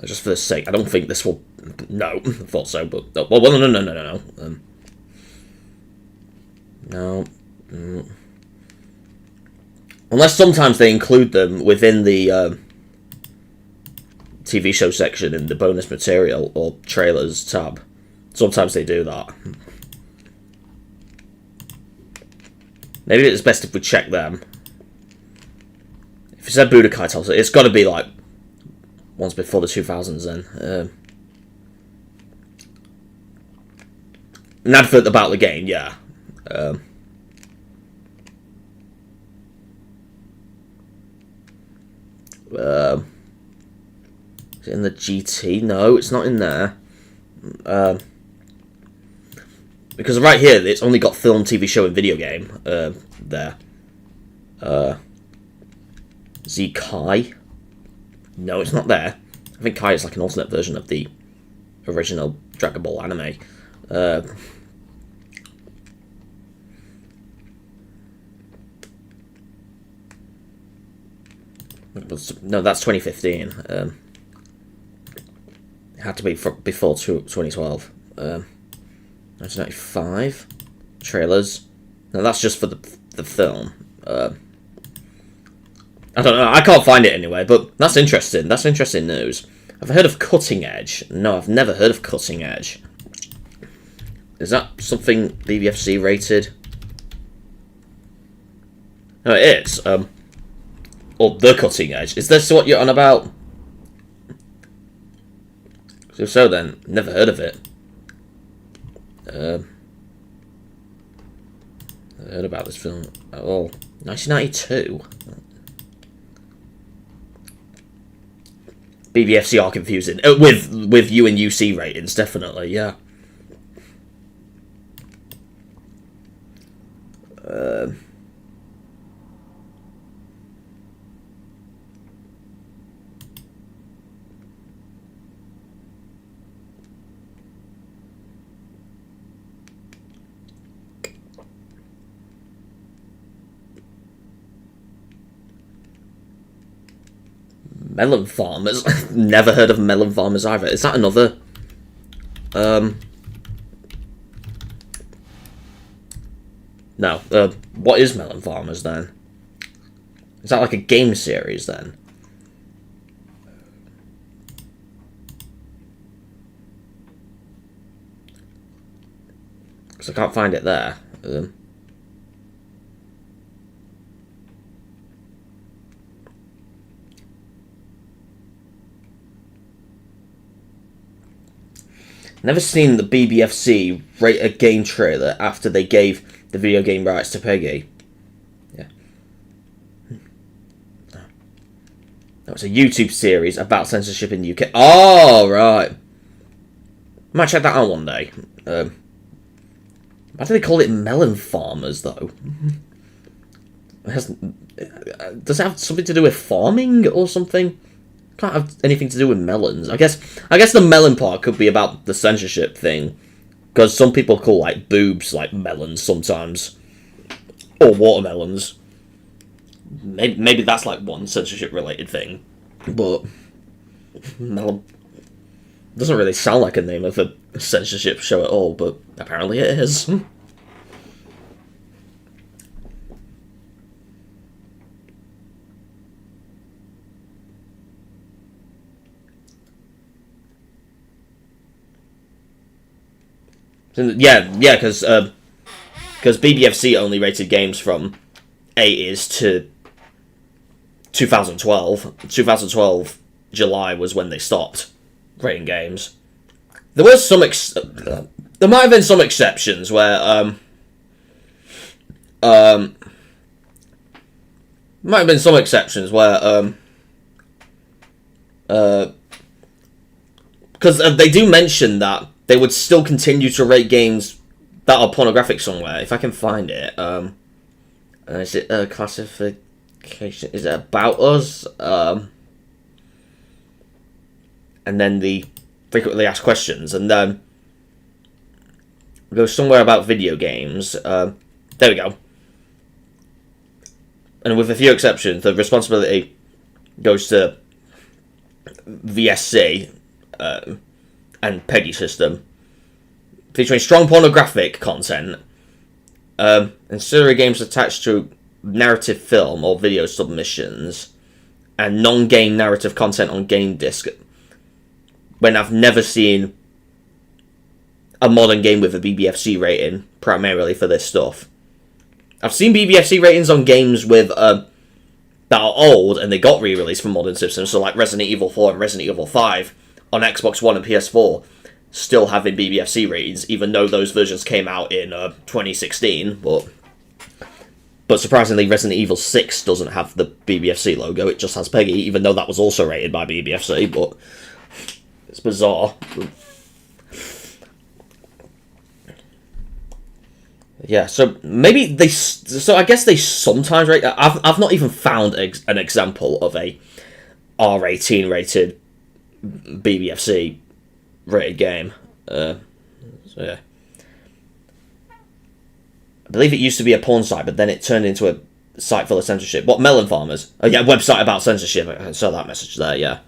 Speaker 1: Just for the sake, I don't think this will... No, I thought so, but... Well, no. No. Unless sometimes they include them within the TV show section in the bonus material or trailers tab. Sometimes they do that. Maybe it's best if we check them. If it said Budokai titles, it's got to be like ones before the 2000s then. An advert about the game, yeah. Is it in the GT? No, it's not in there. Because right here, it's only got film, TV show, and video game. There. Z Kai? No, it's not there. I think Kai is like an alternate version of the original Dragon Ball anime. No, that's 2015. It had to be before 2012. 1995 trailers. No, that's just for the film. I don't know. I can't find it anyway, but that's interesting. That's interesting news. Have I heard of Cutting Edge? No, I've never heard of Cutting Edge. Is that something BBFC rated? No, it is. Or The Cutting Edge. Is this what you're on about? If so, then, never heard of it. I heard about this film at all. 1992? BBFC are confusing. With U and UC ratings, definitely, yeah. Melon Farmers? Never heard of Melon Farmers either. Is that another... No. What is Melon Farmers, then? Is that like a game series, then? Because I can't find it there. Never seen the BBFC rate a game trailer after they gave the video game rights to PEGI. Yeah. That was a YouTube series about censorship in the UK. Oh, right. Might check that out one day. Why do they call it melon farmers, though? Does it have something to do with farming or something? Can't have anything to do with melons. I guess the melon part could be about the censorship thing, because some people call like boobs like melons sometimes, or watermelons. Maybe that's like one censorship related thing, but melon doesn't really sound like a name of a censorship show at all. But apparently it is. Yeah, because BBFC only rated games from 80s to 2012. 2012 July was when they stopped rating games. There was some there might have been some exceptions where because they do mention that they would still continue to rate games that are pornographic somewhere. If I can find it. Is it a classification? Is it about us? And then the frequently asked questions. And then go somewhere about video games. There we go. And with a few exceptions, the responsibility goes to VSC and PEGI system, featuring strong pornographic content, ancillary games attached to narrative film or video submissions, and non-game narrative content on game disc. When I've never seen a modern game with a BBFC rating primarily for this stuff. I've seen BBFC ratings on games with that are old and they got re-released for modern systems, so like Resident Evil 4 and Resident Evil 5 on Xbox One and PS4 still having BBFC ratings, even though those versions came out in 2016, but surprisingly Resident Evil 6 doesn't have the BBFC logo, it just has PEGI, even though that was also rated by BBFC, but it's bizarre. Yeah, so maybe they... So I guess they sometimes rate... I've not even found an example of a R18 rated BBFC rated game. So yeah. I believe it used to be a porn site, but then it turned into a site full of censorship. What, Melon Farmers? Oh yeah, website about censorship. I saw that message there, yeah.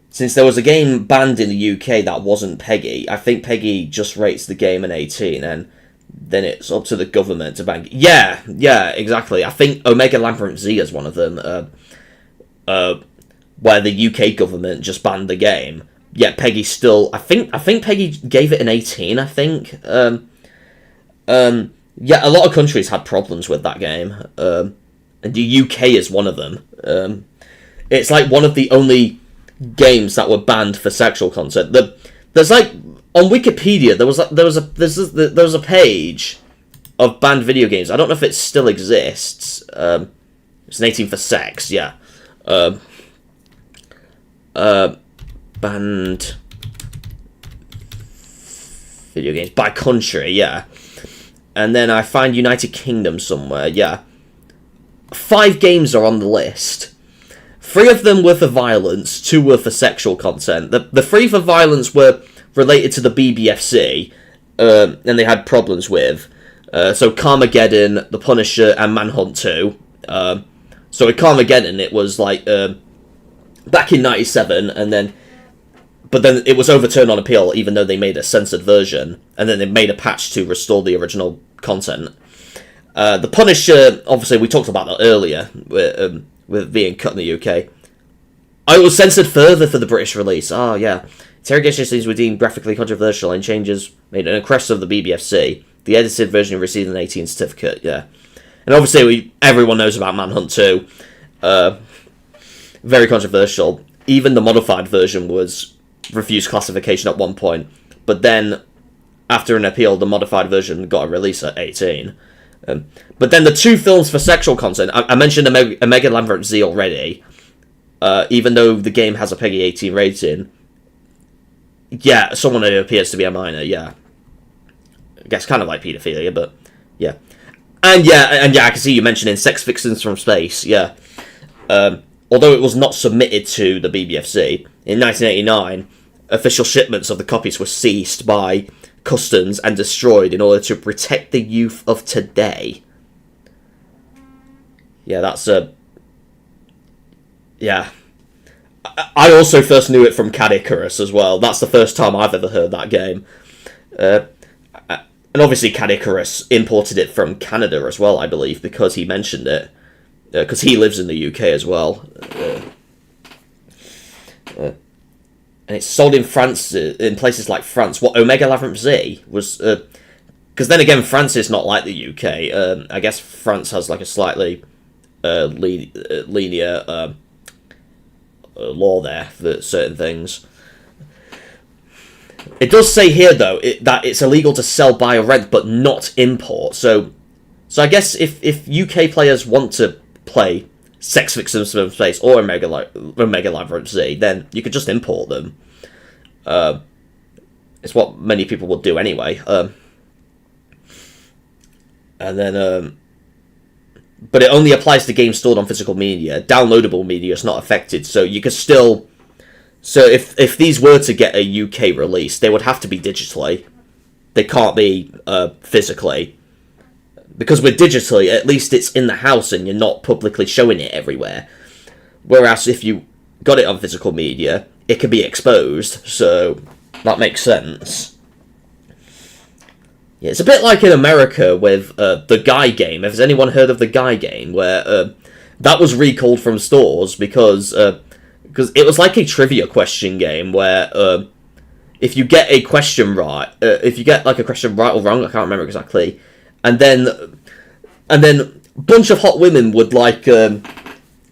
Speaker 1: Since there was a game banned in the UK that wasn't PEGI, I think PEGI just rates the game an 18, and then it's up to the government to ban... Yeah, exactly. I think Omega Labyrinth Z is one of them, where the UK government just banned the game. Yet PEGI still... I think PEGI gave it an 18, I think. Yeah, a lot of countries had problems with that game. And the UK is one of them. It's like one of the only games that were banned for sexual content. There's like on Wikipedia there was a page of banned video games. I don't know if it still exists. It's an 18 for sex, yeah. Banned video games by country, yeah. And then I find United Kingdom somewhere, yeah. 5 games are on the list. 3 of them were for violence, 2 were for sexual content. The 3 for violence were related to the BBFC, and they had problems with. So Carmageddon, The Punisher, and Manhunt 2. So with Carmageddon, it was like back in '97, but then it was overturned on appeal, even though they made a censored version, and then they made a patch to restore the original content. The Punisher, obviously, we talked about that earlier, with being cut in the UK. Oh, it was censored further for the British release. Oh, yeah. Interrogation scenes were deemed graphically controversial and changes made an request of the BBFC. The edited version received an 18 certificate, yeah. And obviously, everyone knows about Manhunt 2. Very controversial. Even the modified version was refused classification at one point. But then, after an appeal, the modified version got a release at 18. But then the 2 films for sexual content, I mentioned Omega Labyrinth Z already, even though the game has a PEGI 18 rating, Yeah, someone who appears to be a minor, yeah. I guess kind of like paedophilia, but yeah. And yeah, I can see you mentioning Sex Vixens from Space, yeah. Although it was not submitted to the BBFC, in 1989, official shipments of the copies were seized by customs and destroyed in order to protect the youth of today. Yeah, that's a... yeah. I also first knew it from Cad Icarus as well. That's the first time I've ever heard that game. And obviously Cad Icarus imported it from Canada as well, I believe, because he mentioned it. Because he lives in the UK as well. And it's sold in France, in places like France. What, Omega Labyrinth Z was... because then again, France is not like the UK. I guess France has like a slightly linear law there for certain things. It does say here, though, that it's illegal to sell, buy, or rent, but not import. So I guess if UK players want to play Sex Vixens from Space or Omega Labyrinth Z, then you could just import them. It's what many people will do anyway. And then, but it only applies to games stored on physical media. Downloadable media is not affected, so you could still... So if these were to get a UK release, they would have to be digitally. They can't be physically. Because with digitally, at least it's in the house and you're not publicly showing it everywhere. Whereas if you got it on physical media, it can be exposed, so that makes sense. Yeah, it's a bit like in America with the Guy game. Has anyone heard of the Guy game? Where that was recalled from stores because it was like a trivia question game where if you get a question right, if you get like a question right or wrong, I can't remember exactly, and then a bunch of hot women would like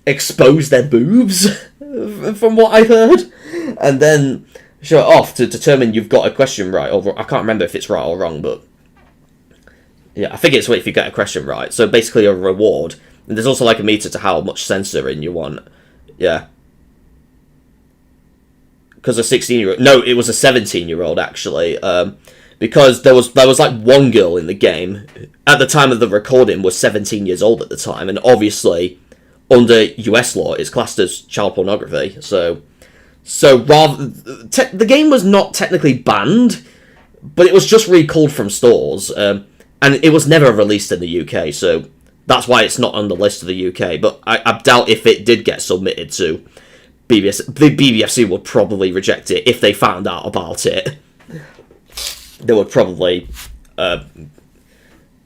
Speaker 1: expose their boobs, from what I heard, and then show it off to determine you've got a question right or I can't remember if it's right or wrong, but yeah, I think it's if you get a question right. So basically a reward, and there's also like a meter to how much censoring you want. Yeah. Because a 16-year-old... No, it was a 17-year-old, actually. Because there was like one girl in the game, at the time of the recording, was 17 years old at the time, and obviously, under US law, it's classed as child pornography. So rather... the game was not technically banned, but it was just recalled from stores, and it was never released in the UK, so that's why it's not on the list of the UK. But I doubt if it did get submitted to... the BBFC would probably reject it if they found out about it. They would probably...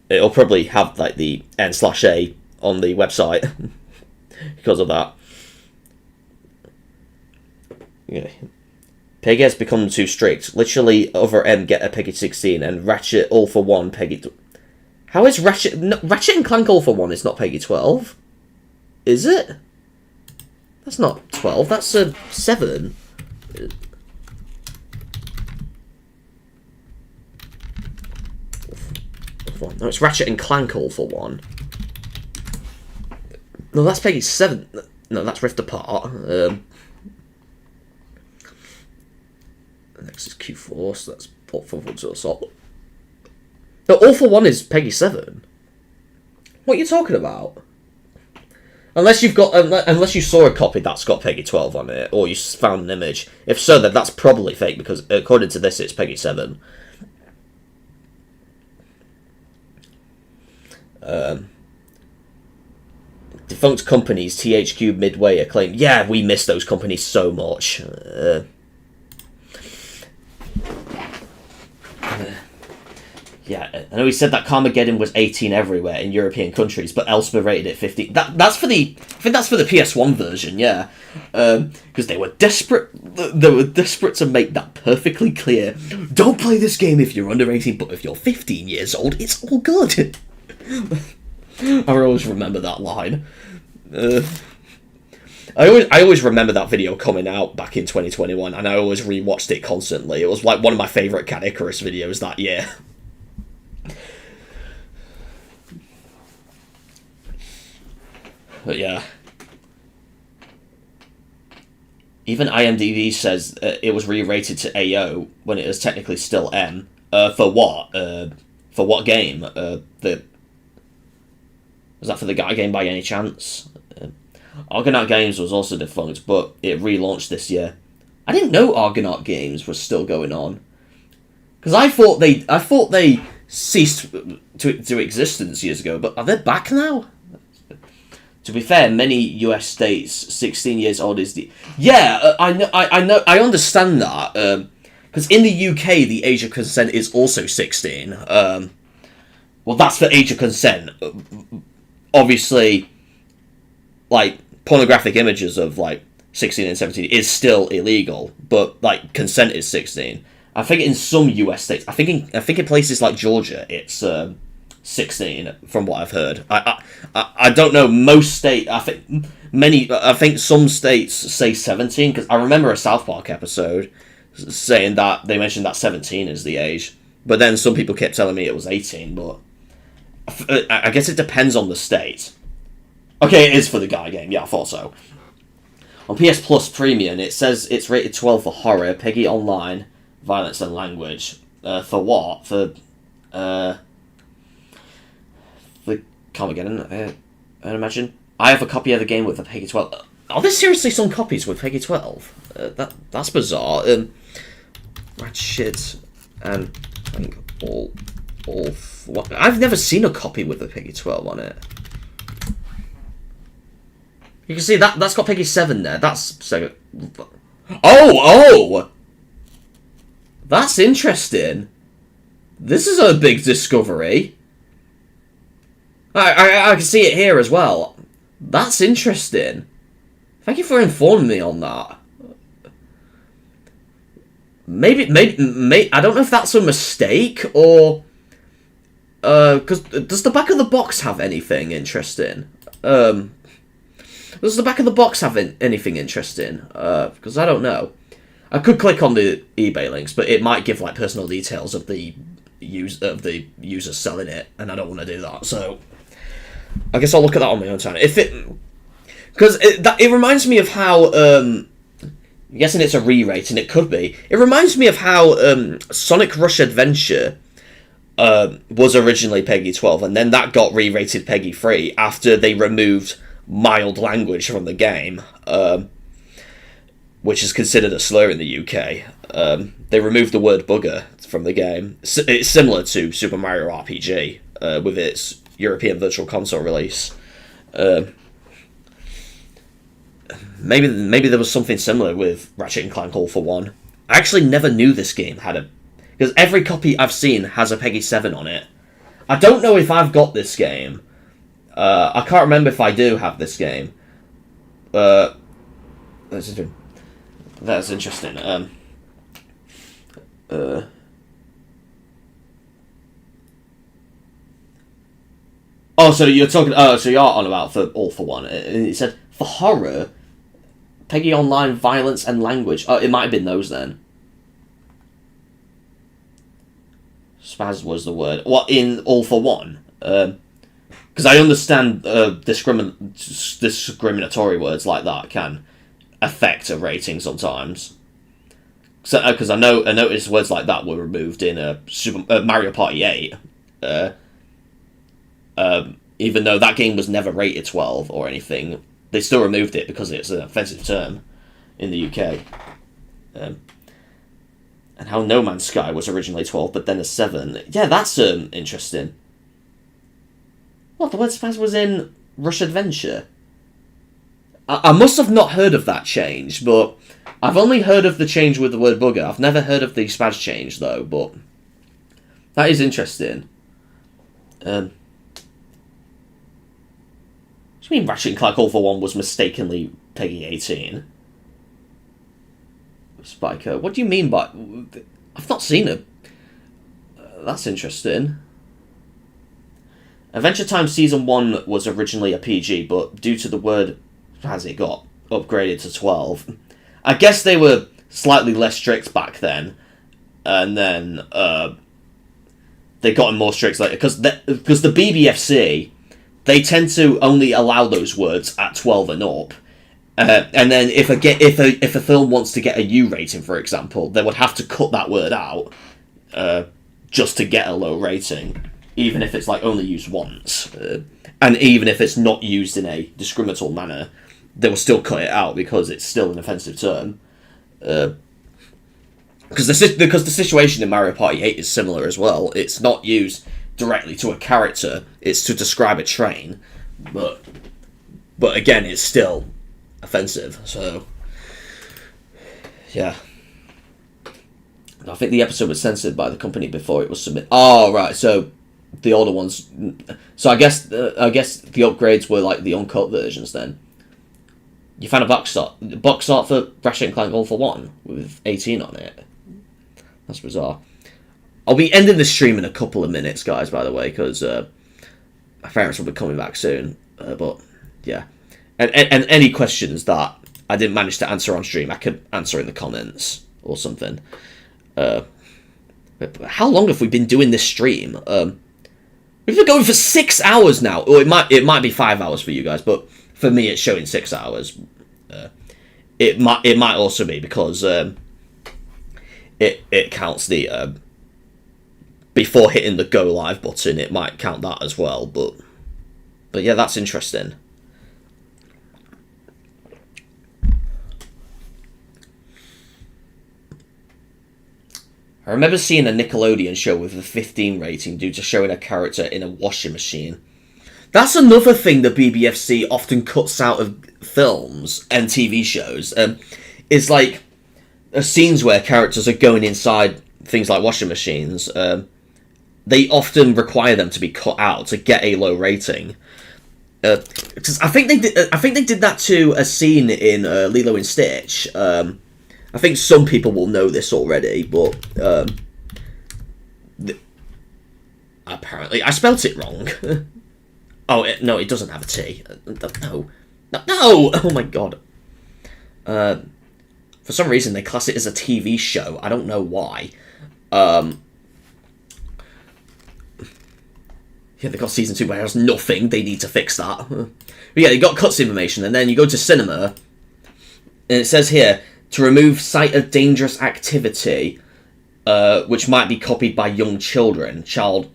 Speaker 1: it'll probably have like the N/A on the website because of that. Yeah. PEGI has become too strict. Literally, over M get a PEGI 16 and Ratchet all for one PEGI... How is Ratchet... No, Ratchet and Clank all for one is not PEGI 12? Is it? That's not 12, that's a 7. No, it's Ratchet and Clank all for one. No, that's PEGI 7. No, that's Rift Apart. Next is Q4, so that's Port for Wood Assault. No, all for one is PEGI 7. What are you talking about? Unless you saw a copy that's got PEGI 12 on it, or you found an image. If so, then that's probably fake, because according to this, it's PEGI 7. Defunct companies, THQ, Midway, Acclaim. Yeah, we miss those companies so much. Yeah, I know he said that Carmageddon was 18 everywhere in European countries, but elsewhere rated at 15. That's for the... I think that's for the PS1 version, yeah. Because they were desperate... They were desperate to make that perfectly clear. Don't play this game if you're under 18, but if you're 15 years old, it's all good. I always remember that line. I always remember that video coming out back in 2021, and I always rewatched it constantly. It was like one of my favourite Cad Icarus videos that year. But yeah. Even IMDb says it was re-rated to AO when it is technically still M. For what? For what game? Was that for the Guy game by any chance? Argonaut Games was also defunct, but it relaunched this year. I didn't know Argonaut Games was still going on, because I thought they ceased to existence years ago. But are they back now? To be fair, many US states 16 years old is the I know I understand that because in the UK the age of consent is also 16. Well, that's for age of consent. Obviously, like pornographic images of like 16 and 17 is still illegal, but like consent is 16. I think in some US states, I think in places like Georgia, it's 16 from what I've heard. I don't know, most states, I think some states say 17, because I remember a South Park episode saying that they mentioned that 17 is the age, but then some people kept telling me it was 18, but I guess it depends on the state. Okay, it is for the Guy game, yeah, I thought so. On PS Plus Premium, it says it's rated 12 for horror, PEGI Online, violence and language. For what? For Carmageddon, I'd imagine. I have a copy of the game with a PEGI 12. Are there seriously some copies with PEGI 12? That's bizarre. Ratchet and Clank all what? I've never seen a copy with a PEGI 12 on it. You can see that's got PEGI 7 there. That's oh! That's interesting. This is a big discovery. I can see it here as well. That's interesting. Thank you for informing me on that. Maybe I don't know if that's a mistake or because does the back of the box have anything interesting? Does the back of the box have anything interesting? Because I don't know. I could click on the eBay links, but it might give like personal details of the user selling it, and I don't want to do that. So I guess I'll look at that on my own time. Because it reminds me of how I'm guessing it's a re-rate, and it could be. It reminds me of how Sonic Rush Adventure was originally PEGI 12, and then that got re-rated PEGI 3 after they removed mild language from the game, which is considered a slur in the UK. They removed the word bugger from the game. It's similar to Super Mario RPG with its European Virtual Console release. Maybe there was something similar with Ratchet and Clank All for One. I actually never knew this game had a... because every copy I've seen has a PEGI 7 on it. I don't know if I've got this game. I can't remember if I do have this game. That's interesting. Oh, so you're talking... oh, so you're on about for All for One. It said, for horror, PEGI Online, violence and language. Oh, it might have been those then. Spaz was the word. What, in All for One? Because I understand discriminatory words like that can affect a rating sometimes. Because I noticed words like that were removed in Mario Party 8. Even though that game was never rated 12 or anything, they still removed it because it's an offensive term in the UK. And how No Man's Sky was originally 12, but then a 7. Yeah, that's interesting. What, the word spaz was in Rush Adventure? I must have not heard of that change, but I've only heard of the change with the word bugger. I've never heard of the spaz change, though, but that is interesting. What do you mean Ratchet and Clank All for One was mistakenly PEGI 18? Spiker, what do you mean by... I've not seen it. That's interesting. Adventure Time Season 1 was originally a PG, but due to the word as it got upgraded to 12. I guess they were slightly less strict back then, and then they got more strict later, because the BBFC, they tend to only allow those words at 12 and up, And then if a film wants to get a U rating, for example, they would have to cut that word out just to get a low rating, even if it's like only used once, and even if it's not used in a discriminatory manner, they will still cut it out because it's still an offensive term. Because the situation in Mario Party 8 is similar as well. It's not used directly to a character; it's to describe a train, but again, it's still offensive. So yeah, I think the episode was censored by the company before it was submitted. Oh right, so the older ones. So I guess the upgrades were like the uncut versions then. You found a box art for Ratchet and Clank All for One with 18 on it. That's bizarre. I'll be ending the stream in a couple of minutes, guys, by the way, because my parents will be coming back soon. But, yeah. And any questions that I didn't manage to answer on stream, I could answer in the comments or something. But how long have we been doing this stream? We've been going for 6 hours now. Or it might be 5 hours for you guys, but for me it's showing 6 hours. It might also be because it counts the before hitting the go live button. It might count that as well, but yeah, that's interesting. I remember seeing a Nickelodeon show with a 15 rating due to showing a character in a washing machine. That's another thing the BBFC often cuts out of films and TV shows. Is like scenes where characters are going inside things like washing machines. They often require them to be cut out to get a low rating. Cause I think they did that to a scene in Lilo and Stitch. I think some people will know this already, but apparently I spelt it wrong. No, it doesn't have a T. No! Oh my god. For some reason, they class it as a TV show. I don't know why. Yeah, they got season 2, but it has nothing. They need to fix that. But yeah, they got cuts information, and then you go to cinema, and it says here, to remove sight of dangerous activity, which might be copied by young children, child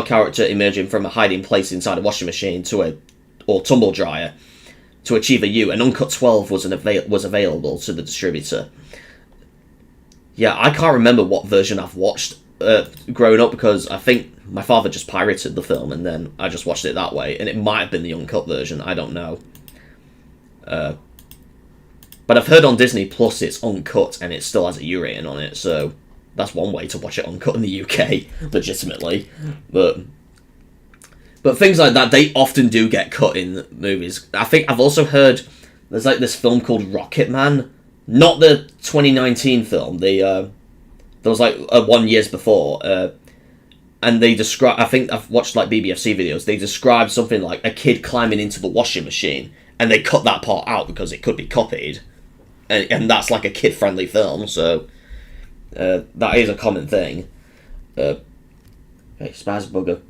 Speaker 1: character emerging from a hiding place inside a washing machine or tumble dryer to achieve a U. An uncut 12 was available to the distributor. Yeah, I can't remember what version I've watched growing up because I think my father just pirated the film and then I just watched it that way, and it might have been the uncut version. I don't know. But I've heard on Disney Plus it's uncut and it still has a U rating on it, so that's one way to watch it uncut in the UK, legitimately. But things like that, they often do get cut in movies. I think I've also heard there's like this film called Rocket Man, not the 2019 film. There was like 1 year before, and they describe. I think I've watched like BBFC videos. They describe something like a kid climbing into the washing machine, and they cut that part out because it could be copied, and that's like a kid-friendly film. So that is a common thing. Hey, Spaz Bugger.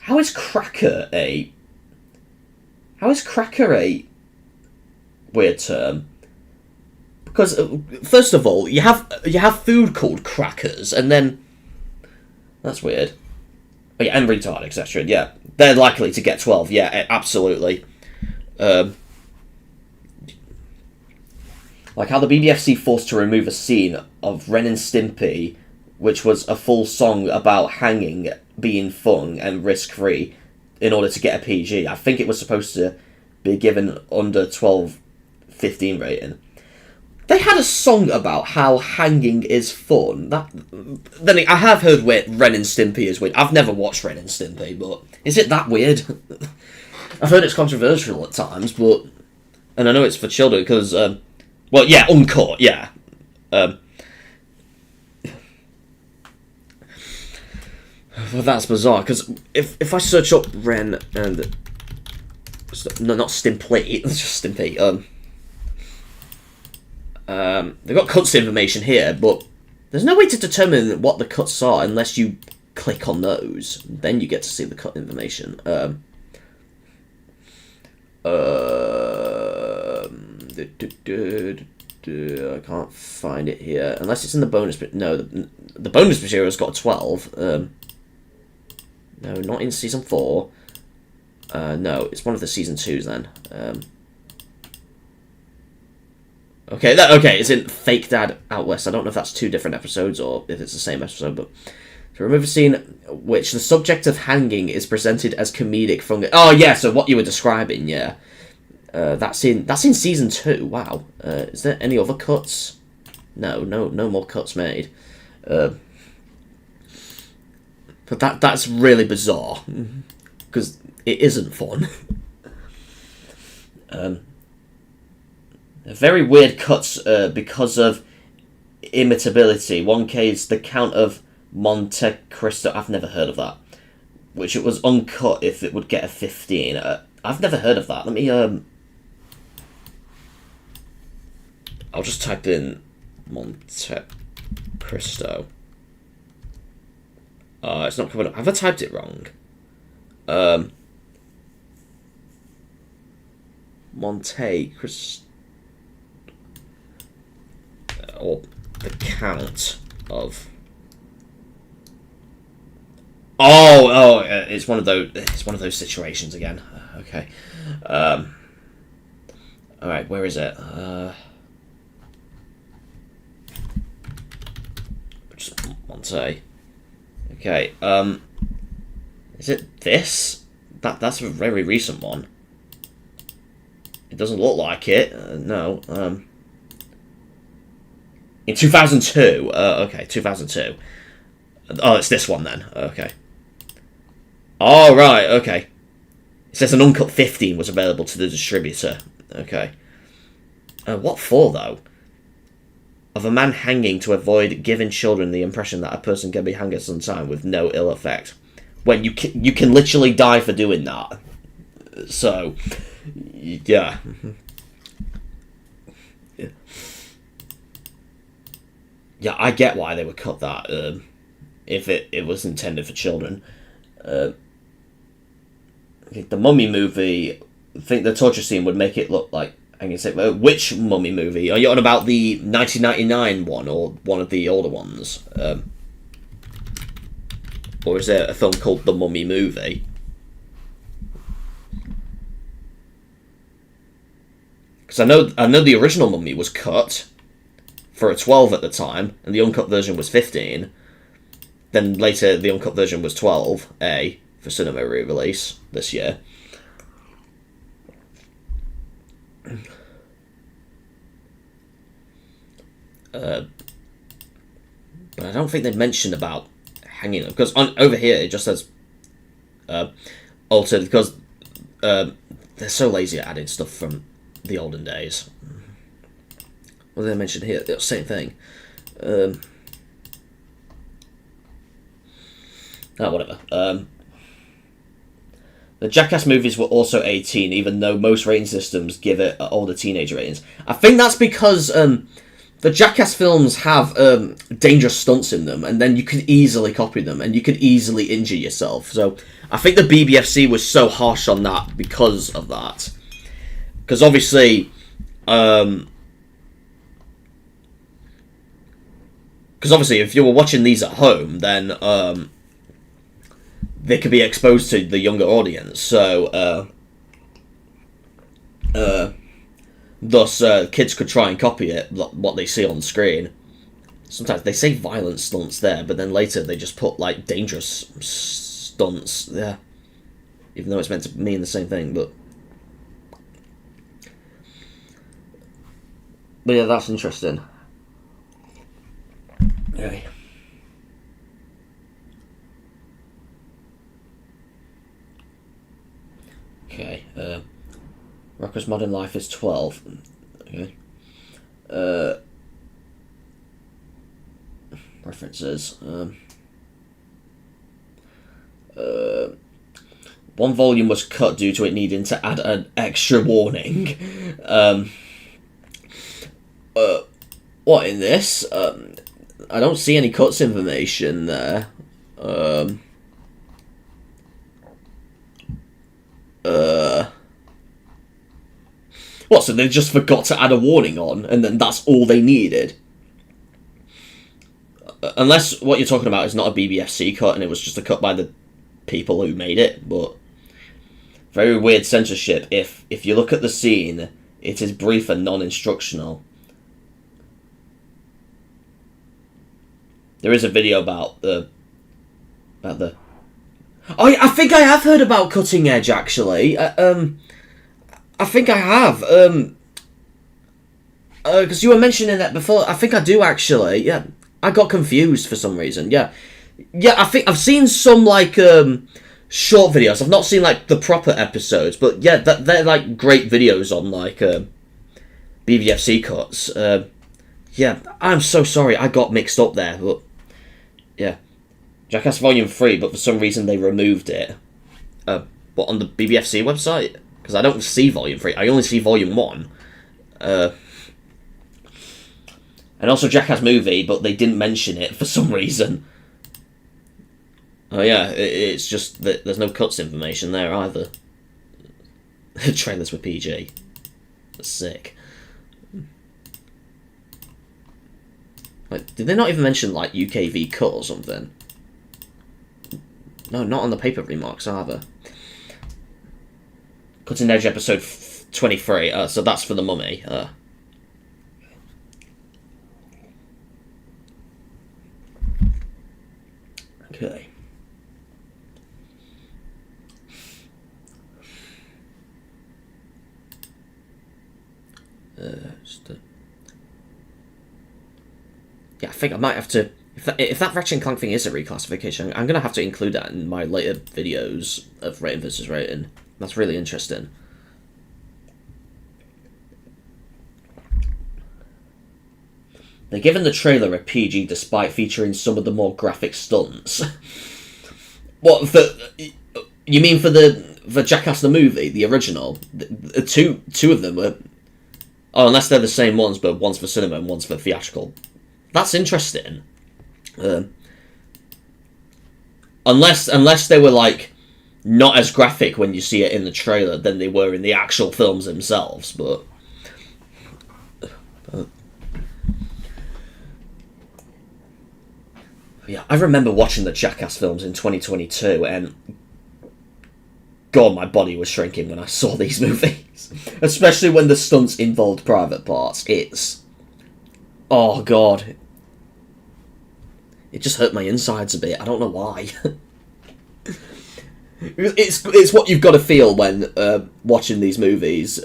Speaker 1: How is cracker a weird term? Because first of all, you have food called crackers, and then that's weird. Oh, yeah, and retard, etc. Yeah, they're likely to get 12. Yeah, absolutely. Like how the BBFC forced to remove a scene of Ren and Stimpy, which was a full song about hanging being fun and risk-free, in order to get a PEGI. I think it was supposed to be given under 12-15 rating. They had a song about how hanging is fun. Then I have heard Ren and Stimpy is weird. I've never watched Ren and Stimpy, but is it that weird? I've heard it's controversial at times, and I know it's for children because, well, yeah, uncut, yeah. Well, that's bizarre, because if I search up Ren and... No, not Stimpy, it's just Stimpy. They've got cuts information here, but there's no way to determine what the cuts are unless you click on those. Then you get to see the cut information. I can't find it here unless it's in the bonus. But no, the bonus material's got a 12. No, not in season 4. No, it's one of the season 2s then. Okay, okay, it's in Fake Dad Out West. I don't know if that's 2 different episodes or if it's the same episode, but to remove a scene which the subject of hanging is presented as comedic from. Oh yeah, so what you were describing, yeah. That's in season 2. Wow. Is there any other cuts? No more cuts made. But that's really bizarre because it isn't fun. Very weird cuts because of imitability. 1K is the Count of Monte Cristo. I've never heard of that. Which it was uncut if it would get a 15. I've never heard of that. Let me I'll just type in Monte Cristo. It's not coming up. Have I typed it wrong? Monte Cristo. Or the Count of. Oh, it's one of those. It's one of those situations again. Okay. All right, where is it? Just Monte. Okay. Is it this? That's a very recent one. It doesn't look like it. No. In 2002. Okay, 2002. Oh, it's this one then. Okay. Oh, right, okay. It says an uncut 15 was available to the distributor. Okay. What for, though? Of a man hanging to avoid giving children the impression that a person can be hanged at some time with no ill effect. When you can literally die for doing that. So, yeah. Yeah, I get why they would cut that, if it was intended for children. I think the Mummy movie, I think the torture scene would make it look like, I can say, which Mummy movie? Are you on about the 1999 one, or one of the older ones? Or is there a film called The Mummy Movie? Because I know the original Mummy was cut for a 12 at the time, and the uncut version was 15. Then later, the uncut version was 12A for cinema re-release this year. But I don't think they mentioned about hanging them, because over here it just says altered, because they're so lazy at adding stuff from the olden days. What did they mention here? The same thing. Whatever. The Jackass movies were also 18, even though most rating systems give it older teenage ratings. I think that's because the Jackass films have dangerous stunts in them, and then you could easily copy them, and you could easily injure yourself. So I think the BBFC was so harsh on that because of that. Because obviously, if you were watching these at home, then they could be exposed to the younger audience. So, thus, kids could try and copy it, what they see on the screen. Sometimes they say violent stunts there, but then later they just put, like, dangerous stunts there. Even though it's meant to mean the same thing, but yeah, that's interesting. Okay. Okay, Rocko's Modern Life is 12. Okay. References. One volume was cut due to it needing to add an extra warning. What in this? I don't see any cuts information there. What, so they just forgot to add a warning on, and then that's all they needed? Unless what you're talking about is not a BBFC cut, and it was just a cut by the people who made it, but... Very weird censorship. If you look at the scene, it is brief and non-instructional. There is a video about the... Oh, I think I have heard about Cutting Edge, actually. I think I have. Because you were mentioning that before. I think I do, actually. Yeah, I got confused for some reason. Yeah, I think I've seen some, like, short videos. I've not seen, like, the proper episodes. But, yeah, they're, like, great videos on, like, BBFC cuts. Yeah, I'm so sorry. I got mixed up there, but... Yeah. Jackass Volume 3, but for some reason they removed it. But on the BBFC website? Because I don't see Volume 3, I only see Volume 1. And also Jackass Movie, but they didn't mention it for some reason. Oh yeah, it's just that there's no cuts information there either. Trailers with PEGI. That's sick. Like, did they not even mention, like, UKV cut or something? No, not on the paper remarks either. Cutting Edge episode 23, so that's for the Mummy. Okay. Yeah, I think I might have to... If that Ratchet and Clank thing is a reclassification, I'm going to have to include that in my later videos of rating versus rating. That's really interesting. They're giving the trailer a PG despite featuring some of the more graphic stunts. What, for... You mean for the Jackass the movie, the original? Two of them were... Oh, unless they're the same ones, but one's for cinema and one's for theatrical. That's interesting. Unless they were, like, not as graphic when you see it in the trailer than they were in the actual films themselves, but... Yeah, I remember watching the Jackass films in 2022, and... God, my body was shrinking when I saw these movies. Especially when the stunts involved private parts. It's... Oh, God. It just hurt my insides a bit. I don't know why. It's what you've got to feel when watching these movies,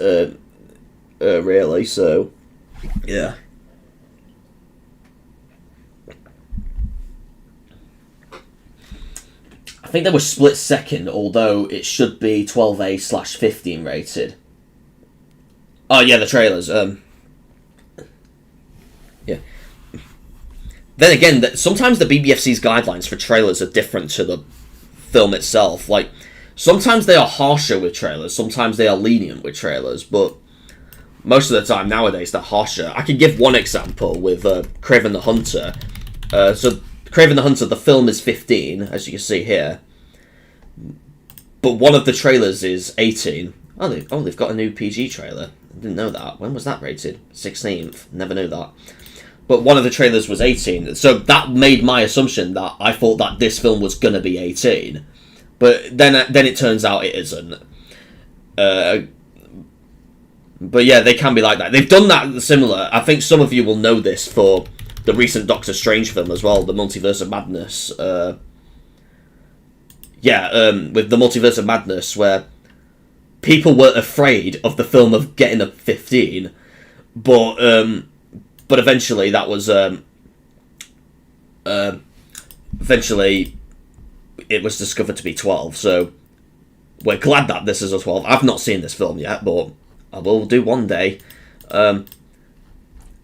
Speaker 1: really, so... Yeah. I think they were split second, although it should be 12A/15 rated. Oh, yeah, the trailers. Yeah. Then again, sometimes the BBFC's guidelines for trailers are different to the film itself. Like, sometimes they are harsher with trailers, sometimes they are lenient with trailers, but most of the time nowadays they're harsher. I can give one example with Kraven the Hunter. So, Kraven the Hunter, the film is 15, as you can see here. But one of the trailers is 18. Oh, they've got a new PG trailer. I didn't know that. When was that rated? 16th. Never knew that. But one of the trailers was 18. So that made my assumption that I thought that this film was going to be 18. But then it turns out it isn't. But yeah, they can be like that. They've done that similar. I think some of you will know this for the recent Doctor Strange film as well, the Multiverse of Madness. With the Multiverse of Madness, where people were afraid of the film of getting a 15, but eventually that was eventually it was discovered to be 12. So we're glad that this is a 12. I've not seen this film yet, but I will do one day.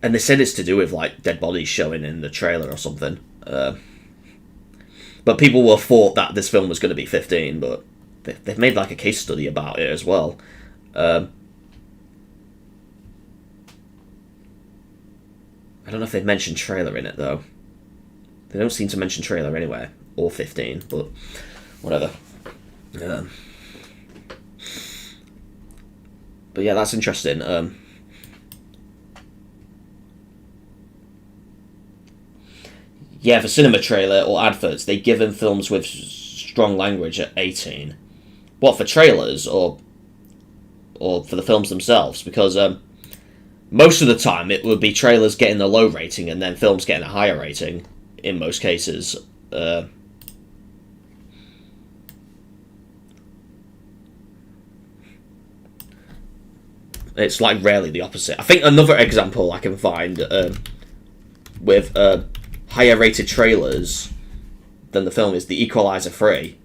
Speaker 1: And they said it's to do with, like, dead bodies showing in the trailer or something. But people will thought that this film was going to be 15, but they've made, like, a case study about it as well. I don't know if they've mentioned trailer in it, though. They don't seem to mention trailer anywhere, or 15, but whatever. But yeah, that's interesting. Yeah, for cinema trailer or adverts, they given films with strong language at 18. What, for trailers or for the films themselves? Because most of the time it would be trailers getting a low rating and then films getting a higher rating in most cases. It's like rarely the opposite. I think another example I can find with higher rated trailers than the film is The Equalizer 3.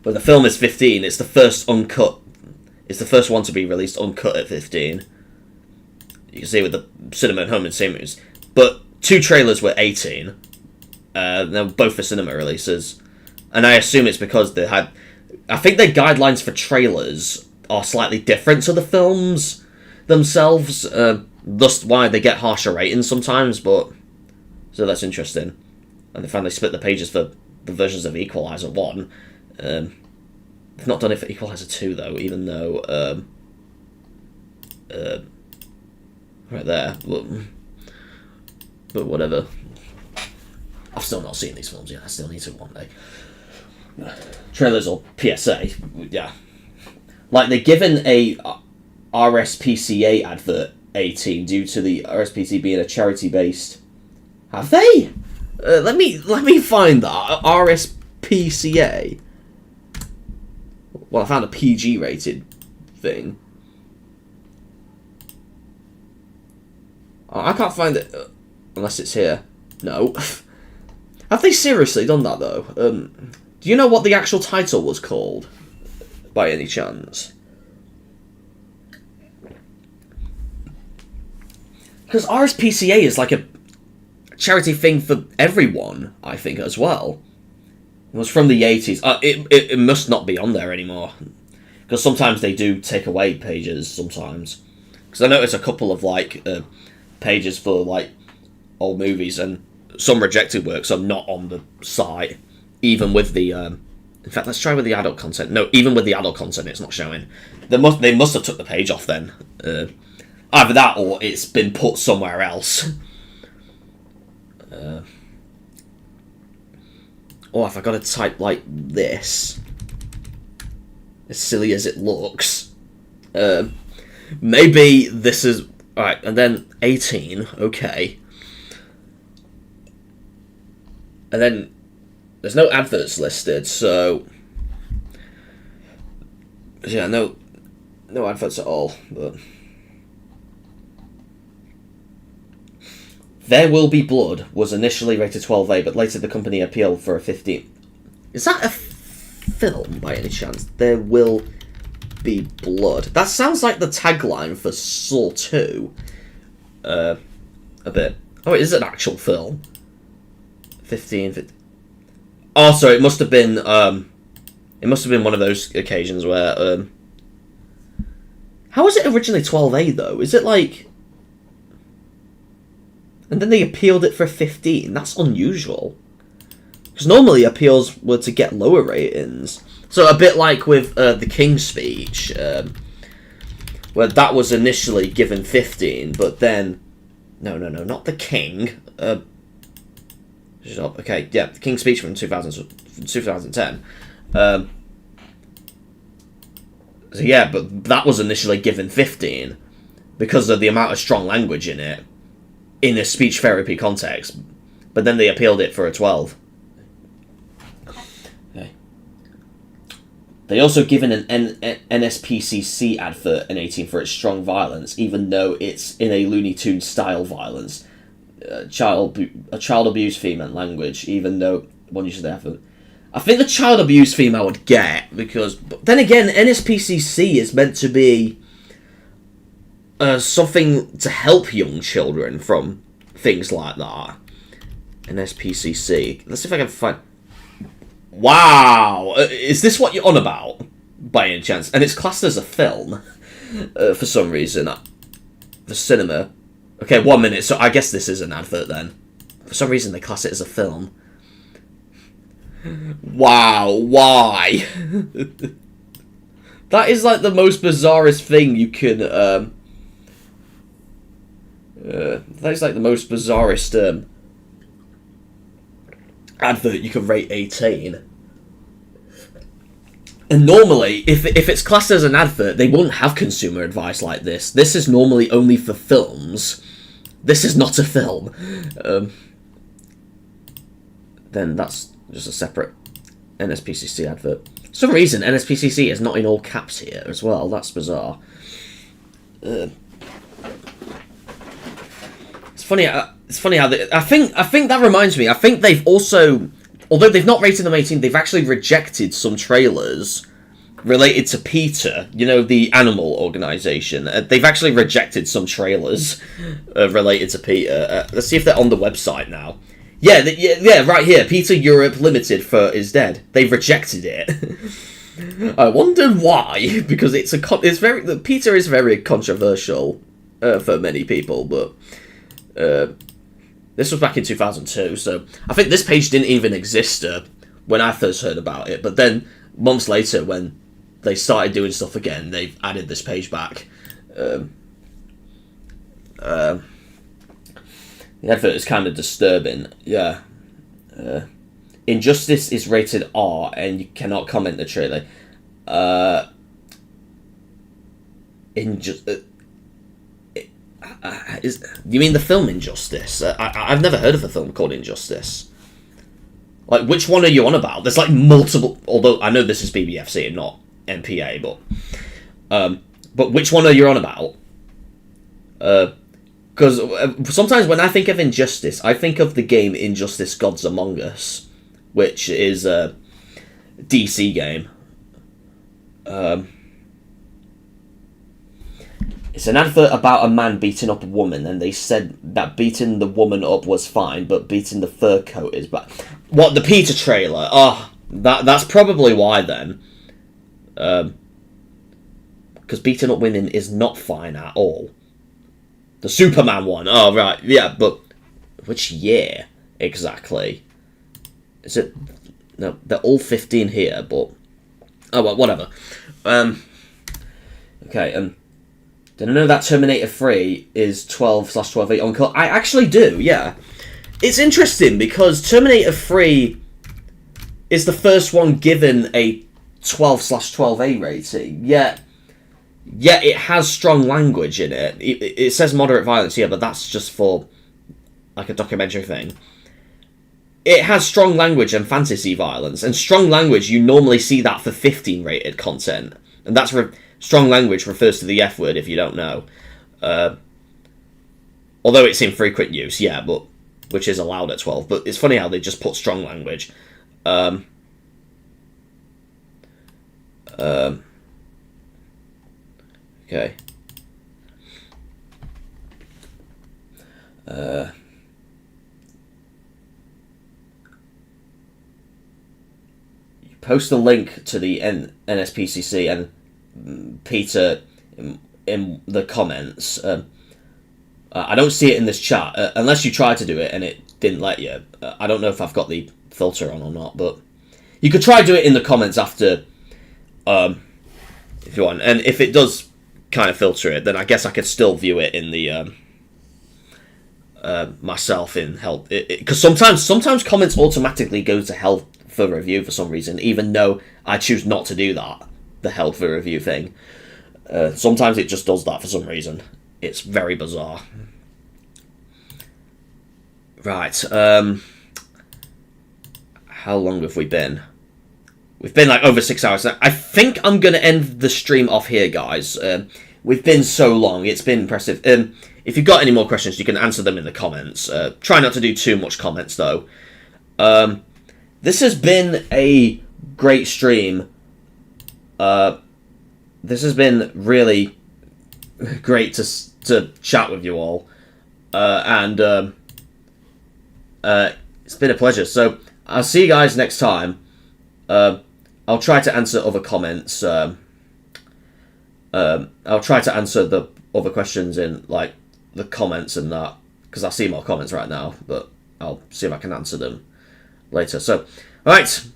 Speaker 1: When the film is 15, it's the first uncut. It's the first one to be released uncut at 15. You can see with the cinema and home and cinemas. But 2 trailers were 18. They were both for cinema releases. And I assume it's because they had... I think their guidelines for trailers are slightly different to the films themselves. Thus why they get harsher ratings sometimes, but... So that's interesting. And they finally split the pages for the versions of Equalizer 1. They've not done it for Equalizer 2, though, even though... right there. But whatever. I've still not seen these films yet. I still need to one day. Trailers or PSA, yeah. Like, they're given a RSPCA advert 18 due to the RSPCA being a charity-based... Have they? Let me find that. RSPCA. Well, I found a PG-rated thing. Oh, I can't find it unless it's here. No. Have they seriously done that, though? Do you know what the actual title was called? By any chance? Because RSPCA is like a charity thing for everyone, I think, as well. It was from the 80s. It must not be on there anymore. Because sometimes they do take away pages, sometimes. Because I noticed a couple of, like, pages for, like, old movies, and some rejected works are not on the site, even with the... in fact, let's try with the adult content. No, even with the adult content, it's not showing. They must have took the page off then. Either that, or it's been put somewhere else. Or if I gotta type like this, as silly as it looks, maybe this is... Alright, and then 18, okay. And then there's no adverts listed, so... Yeah, no adverts at all, but... There Will Be Blood was initially rated 12A, but later the company appealed for a 15. Is that a film, by any chance? There Will Be Blood. That sounds like the tagline for Saw 2. A bit. Oh, it is an actual film. 15... Oh, sorry, it must have been one of those occasions where, how was it originally 12A, though? Is it like... And then they appealed it for 15. That's unusual. Because normally appeals were to get lower ratings. So a bit like with the King's Speech, where that was initially given 15, but then... No, not the King. Okay, yeah, the King's Speech from 2010. So yeah, but that was initially given 15 because of the amount of strong language in it, in a speech therapy context, but then they appealed it for a 12. Okay. They also given an NSPCC advert an 18 for its strong violence, even though it's in a Looney Tunes style violence. Child abuse theme and language, even though one usually have a... I think the child abuse theme I would get, because... But then again, NSPCC is meant to be something to help young children from things like that. NSPCC. Let's see if I can find... Wow! Is this what you're on about? By any chance? And it's classed as a film, for some reason. For cinema. Okay, 1 minute, so I guess this is an advert then. For some reason they class it as a film. Wow, why? That is like the most bizarrest thing you can. That is like the most bizarrest advert you can rate 18. And normally, if it's classed as an advert, they wouldn't have consumer advice like this. This is normally only for films. This is not a film. Then that's just a separate NSPCC advert. For some reason, NSPCC is not in all caps here as well. That's bizarre. It's funny. It's funny how I think that reminds me. I think they've also, although they've not rated them 18, they've actually rejected some trailers related to PETA. You know, the animal organisation. They've actually rejected some trailers related to PETA. Let's see if they're on the website now. Yeah, yeah, right here. PETA Europe Limited is dead. They've rejected it. I wondered why, because PETA is very controversial for many people, but this was back in 2002, so I think this page didn't even exist when I first heard about it, but then months later, when they started doing stuff again, they've added this page back. The advert is kind of disturbing, yeah. Injustice is rated R, and you cannot comment the trailer. Do you mean the film Injustice? I've never heard of a film called Injustice. Like, which one are you on about? There's like multiple, although I know this is BBFC and not MPA, but which one are you on about? Because sometimes when I think of Injustice, I think of the game Injustice Gods Among Us, which is a DC game. It's an advert about a man beating up a woman, and they said that beating the woman up was fine, but beating the fur coat is bad. What, the PETA trailer? Oh, that's probably why then. Because beating up women is not fine at all. The Superman one. Oh, right. Yeah, but which year exactly? Is it? No, they're all 15 here, but oh well, whatever. Okay. Did I know that Terminator 3 is 12/12 uncut? I actually do. Yeah. It's interesting because Terminator 3 is the first one given a 12/12A rating. Yet it has strong language in it. It says moderate violence here, but that's just for like a documentary thing. It has strong language and fantasy violence, and strong language, you normally see that for 15 rated content, and that's strong language refers to the F word if you don't know. Although it's in frequent use, yeah, but which is allowed at 12. But it's funny how they just put strong language. Okay. You post a link to the NSPCC and PETA in the comments. I don't see it in this chat, unless you tried to do it and it didn't let you. I don't know if I've got the filter on or not, but you could try do it in the comments after, if you want. And if it does kind of filter it, then I guess I could still view it in the myself in help. Because sometimes comments automatically go to hell for review for some reason, even though I choose not to do that. The held for review thing. Sometimes it just does that for some reason. It's very bizarre. Right. How long have we been? We've been like over 6 hours. I think I'm going to end the stream off here, guys. We've been so long. It's been impressive. If you've got any more questions, you can answer them in the comments. Try not to do too much comments, though. This has been a great stream. This has been really great to chat with you all. And it's been a pleasure. So, I'll see you guys next time. I'll try to answer other comments. I'll try to answer the other questions in, like, the comments and that. Because I see more comments right now. But I'll see if I can answer them later. So, alright.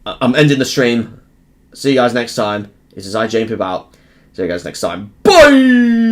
Speaker 1: I'm ending the stream. See you guys next time. This is JNPoop out. See you guys next time. Bye!